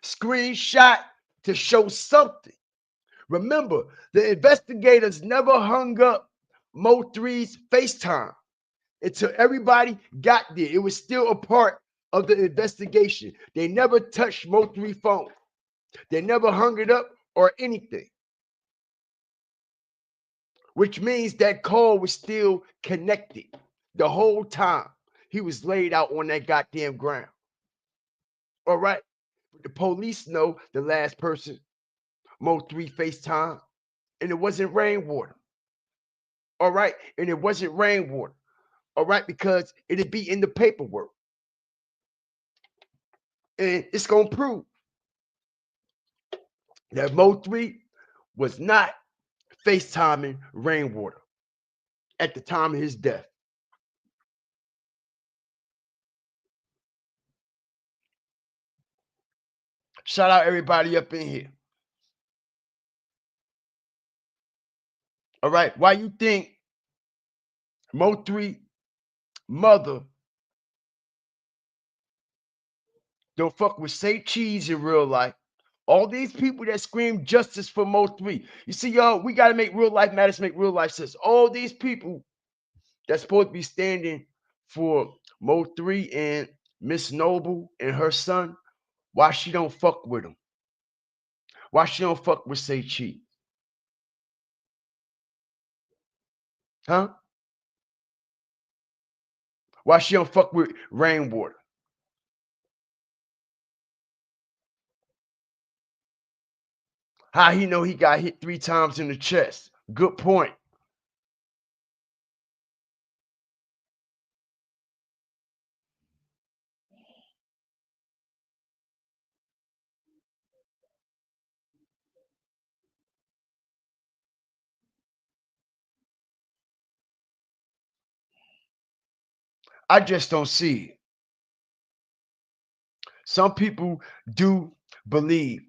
screenshot to show something. Remember, the investigators never hung up MO3's FaceTime until everybody got there. It was still a part of the investigation. They never touched MO3 phone. They never hung it up or anything. which means that cord was still connected the whole time he was laid out on that goddamn ground. All right. The police know the last person MO3 FaceTime, and it wasn't rainwater. All right. And it wasn't rainwater. All right. Because it'd be in the paperwork. And it's going to prove that MO3 was not FaceTiming rainwater at the time of his death. Shout out everybody up in here. All right. Why you think MO3 mother don't fuck with Say Cheese in real life? All these people that scream justice for MO3. You see, y'all, we got to make real life matters, make real life sense. All these people that's supposed to be standing for MO3 and Miss Noble and her son, why she don't fuck with them? Why she don't fuck with Say Cheese? Huh? Why she don't fuck with rainwater? How he know he got hit 3 times in the chest? Good point. I just don't see it. Some people do believe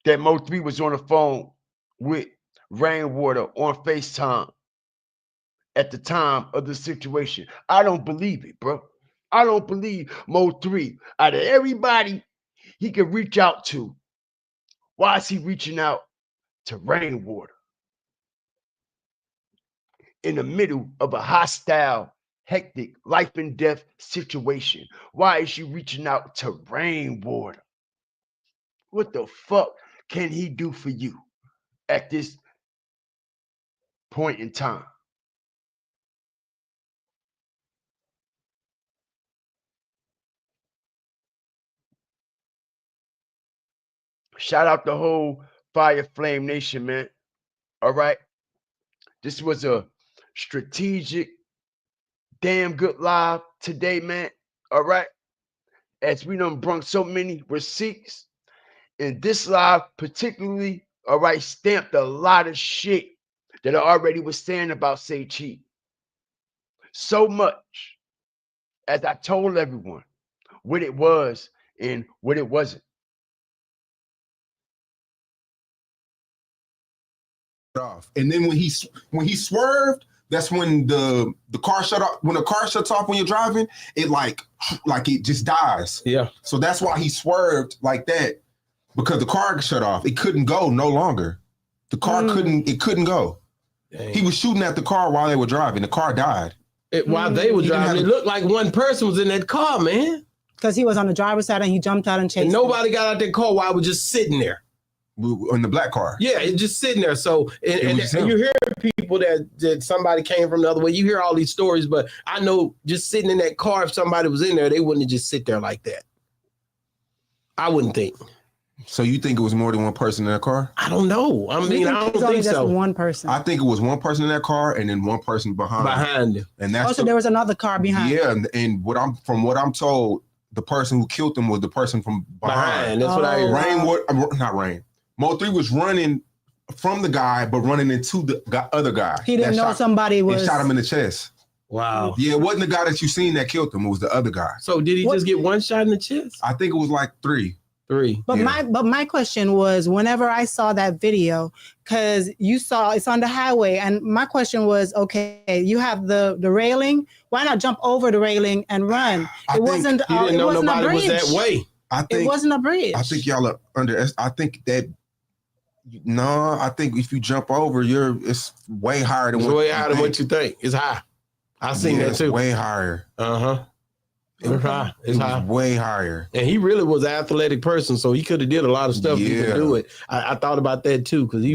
that Mo3 was on the phone with Rainwater on FaceTime at the time of the situation. I don't believe it, bro. I don't believe Mo3, out of everybody he could reach out to, why is he reaching out to Rainwater in the middle of a hostile, hectic, life and death situation? Why is she reaching out to Rainwater? What the fuck can he do for you at this point in time? Shout out the whole Fire Flame Nation, man. All right. This was a strategic, damn good live today, man. All right. As we done brung so many receipts in this live, particularly, all right, stamped a lot of shit that I already was saying about Say Cheat. So much as I told everyone what it was and what it wasn't. Off. And then when he swerved, that's when the car shut off. When the car shuts off when you're driving, it like it just dies. Yeah. So that's why he swerved like that, because the car shut off. It couldn't go no longer. The car couldn't go. Dang. He was shooting at the car while they were driving. The car died. While they were driving, it looked like one person was in that car, man. Because he was on the driver's side and he jumped out and chased. And nobody got out that car while I was just sitting there. In the black car. Yeah, it's just sitting there. So, and you hear people that somebody came from the other way. You hear all these stories, but I know just sitting in that car, if somebody was in there, they wouldn't just sit there like that. I wouldn't think. So you think it was more than one person in that car? I don't know. I mean, I don't think so. Just one person. I think it was one person in that car and then one person behind him. And that's also there was another car behind. Yeah, and from what I'm told, the person who killed him was the person from behind. That's what I heard. Not Rain. Mo3 was running from the guy, but running into the other guy. He didn't know somebody was. And shot him in the chest. Wow. Yeah, it wasn't the guy that you seen that killed him. It was the other guy. So did he just get one shot in the chest? I think it was like 3. But my question was, whenever I saw that video, because you saw it's on the highway, and my question was, okay, you have the railing. Why not jump over the railing and run? It wasn't. He didn't know nobody was that way. It wasn't a bridge. I think y'all are under. I think that. No, I think if you jump over, it's way higher than what you think. It's high. I seen that too. Way higher. It's high. It was way higher. And he really was an athletic person, so he could have did a lot of stuff to even do it. I thought about that too, because he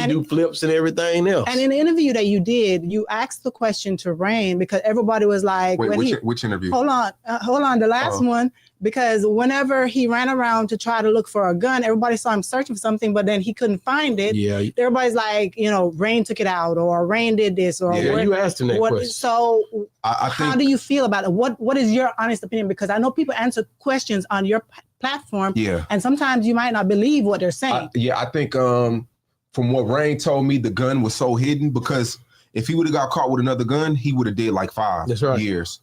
do flips and everything else. And in the interview that you did, you asked the question to Rain because everybody was like, wait, which interview? Hold on, the last one. Because whenever he ran around to try to look for a gun, everybody saw him searching for something, but then he couldn't find it. Yeah. Everybody's like, Rain took it out, or Rain did this, or you asked him that question. So how do you feel about it? What is your honest opinion? Because I know people answer questions on your platform, and sometimes you might not believe what they're saying. I think from what Rain told me, the gun was so hidden because if he would have got caught with another gun, he would have did like 5 years.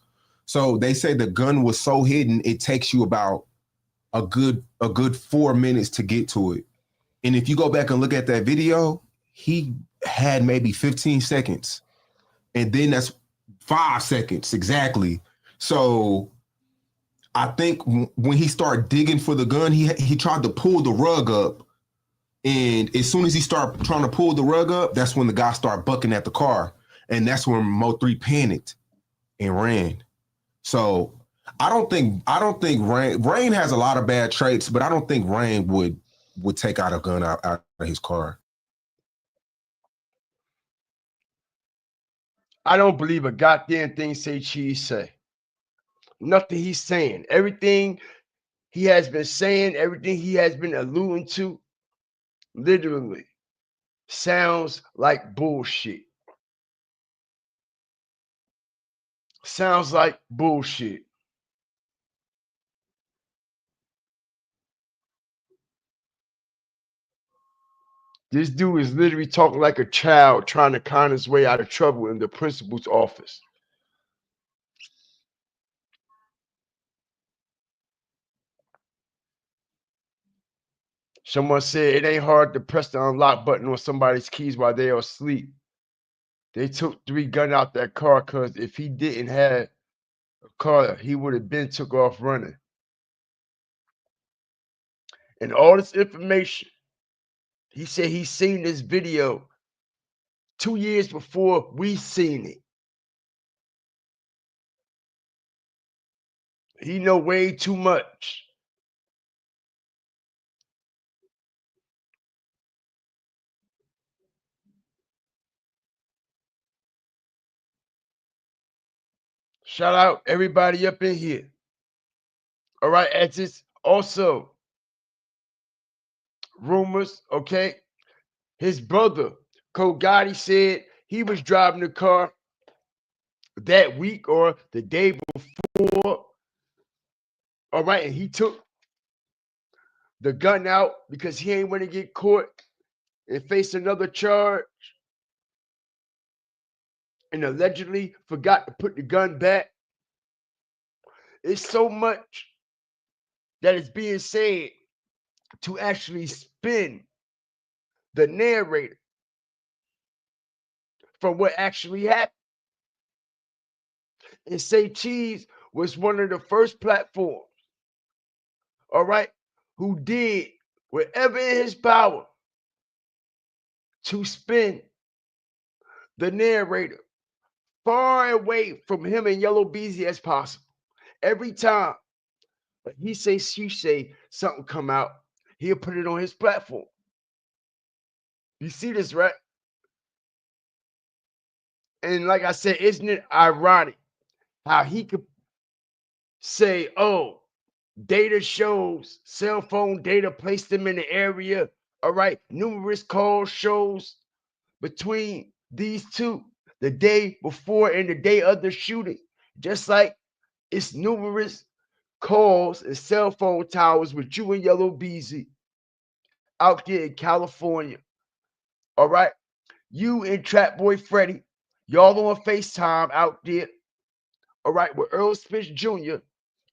So they say the gun was so hidden, it takes you about a good 4 minutes to get to it. And if you go back and look at that video, he had maybe 15 seconds. And then that's 5 seconds exactly. So I think when he started digging for the gun, he tried to pull the rug up. And as soon as he started trying to pull the rug up, that's when the guy started bucking at the car. And that's when MO3 panicked and ran. So I don't think Rain has a lot of bad traits, but I don't think Rain would take out a gun out of his car. I don't believe a goddamn thing Say Cheese say. Nothing he's saying. Everything he has been saying, everything he has been alluding to, literally sounds like bullshit. Sounds like bullshit. This dude is literally talking like a child trying to con his way out of trouble in the principal's office. Someone said it ain't hard to press the unlock button on somebody's keys while they are asleep. They took 3 guns out that car because if he didn't have a car, he would have been took off running. And all this information, he said he's seen this video 2 years before we seen it. He know way too much. Shout out everybody up in here. All right, as it's also rumors, okay? His brother, Cole Gotti, said he was driving the car that week or the day before. All right, and he took the gun out because he ain't want to get caught and face another charge. And allegedly forgot to put the gun back. It's so much that is being said to actually spin the narrator from what actually happened. And Say Cheese was one of the first platforms, all right, who did whatever in his power to spin the narrator far away from him and Yella Beezy as possible. Every time he say, she say, something come out, he'll put it on his platform. You see this, right? And like I said, isn't it ironic how he could say, oh, data shows, cell phone data placed them in the area, all right, numerous calls shows between these two, the day before and the day of the shooting, just like it's numerous calls and cell phone towers with you and Yella Beezy out there in California. All right. You and Trap Boy Freddy, y'all on FaceTime out there. All right, with Earl Spitz Jr.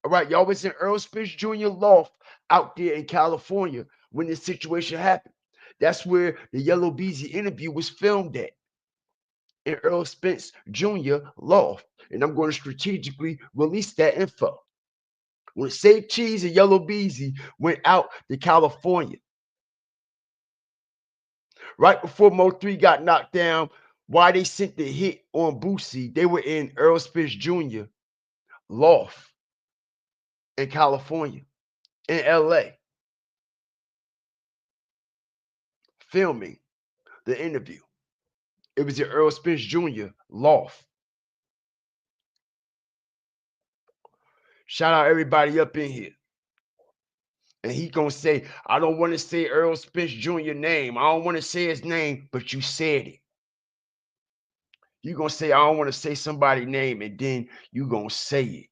All right, y'all was in Earl Spitz Jr. loft out there in California when this situation happened. That's where the Yella Beezy interview was filmed at. In Earl Spitz Jr. loft. And I'm going to strategically release that info. When Say Cheese and Yella Beezy went out to California, right before MO3 got knocked down, why they sent the hit on Boosie, they were in Earl Spitz Jr. loft. in California, in LA, filming the interview. It was at Earl Spence Jr. loft. Shout out everybody up in here. And he gonna say, I don't want to say Earl Spence Jr. name. I don't want to say his name, but you said it. You gonna say, I don't want to say somebody's name, and then you gonna say it.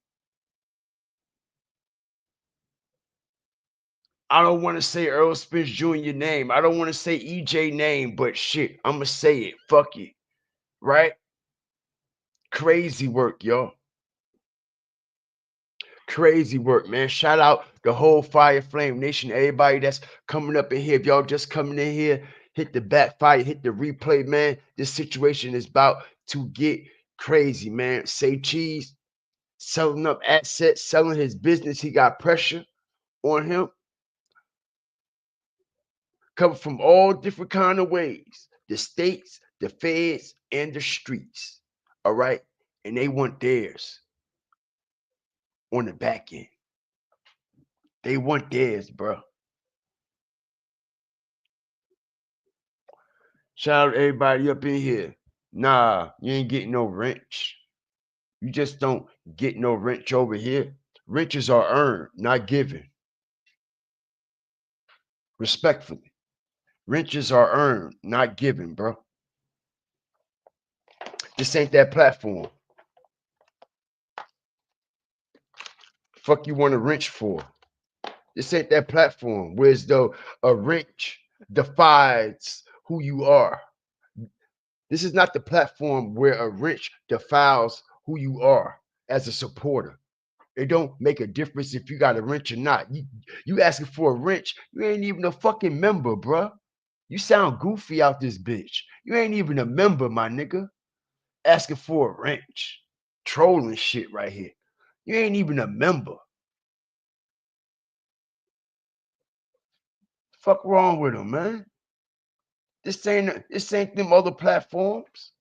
I don't want to say Earl Spence Jr. name. I don't want to say EJ name, but shit, I'm gonna say it. Fuck it. Right? Crazy work, y'all. Crazy work, man. Shout out the whole Fire Flame Nation, everybody that's coming up in here. If y'all just coming in here, hit the backfire, hit the replay, man. This situation is about to get crazy, man. Say Cheese selling up assets, selling his business. He got pressure on him. Coming from all different kind of ways. The states, the feds, and the streets. All right? And they want theirs on the back end. They want theirs, bro. Shout out to everybody up in here. Nah, you ain't getting no wrench. You just don't get no wrench over here. Wrenches are earned, not given. Respectfully. Wrenches are earned, not given, bro. This ain't that platform. Fuck you want a wrench for? This ain't that platform. Whereas though a wrench defines who you are. This is not the platform where a wrench defiles who you are as a supporter. It don't make a difference if you got a wrench or not. You asking for a wrench, you ain't even a fucking member, bruh. You sound goofy out this bitch. You ain't even a member, my nigga. Asking for a wrench. Trolling shit right here. You ain't even a member. Fuck wrong with him, man. This ain't them other platforms.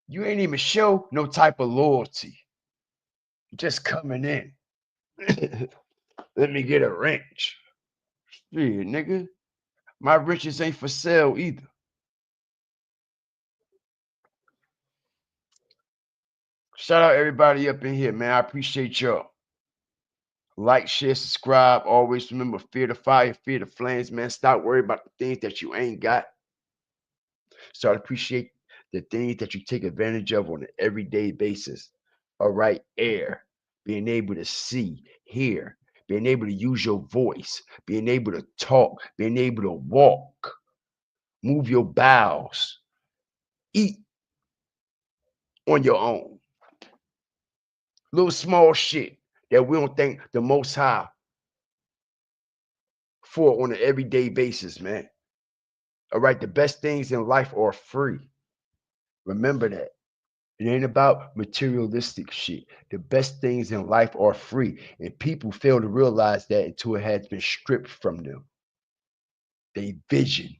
You ain't even show no type of loyalty. Just coming in. Let me get a wrench. Shit, nigga. My wrenches ain't for sale either. Shout out everybody up in here, man. I appreciate y'all. Like, share, subscribe. Always remember, fear the fire, fear the flames, man. Stop worrying about the things that you ain't got. Start appreciate the things that you take advantage of on an everyday basis. All right, air, being able to see, hear, being able to use your voice, being able to talk, being able to walk, move your bowels, eat on your own. Little small shit that we don't think the Most High for on an everyday basis, man. All right, the best things in life are free. Remember that. It ain't about materialistic shit. The best things in life are free. And people fail to realize that until it has been stripped from them. They vision.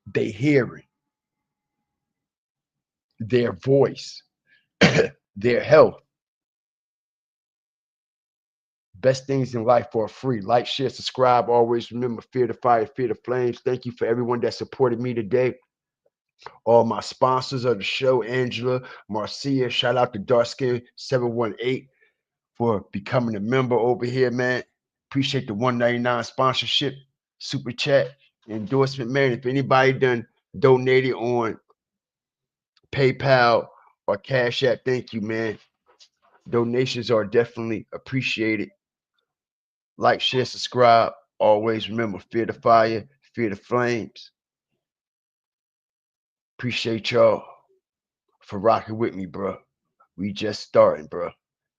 They hearing. Their voice. Their health. Best things in life are free. Like, share, subscribe. Always remember, fear the fire, fear the flames. Thank you for everyone that supported me today. All my sponsors of the show, Angela, Marcia, shout out to Darkskin 718 for becoming a member over here, man. Appreciate the $1.99 sponsorship, super chat, endorsement, man. If anybody done donated on PayPal or Cash App, thank you, man. Donations are definitely appreciated. Like, share, subscribe. Always remember, fear the fire, fear the flames. Appreciate y'all for rocking with me, bro. We just starting, bro.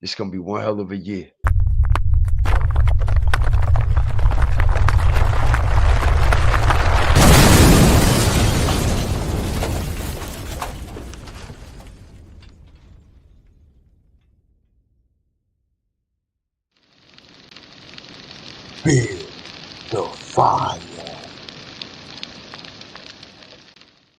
It's gonna be one hell of a year. Fear the fire.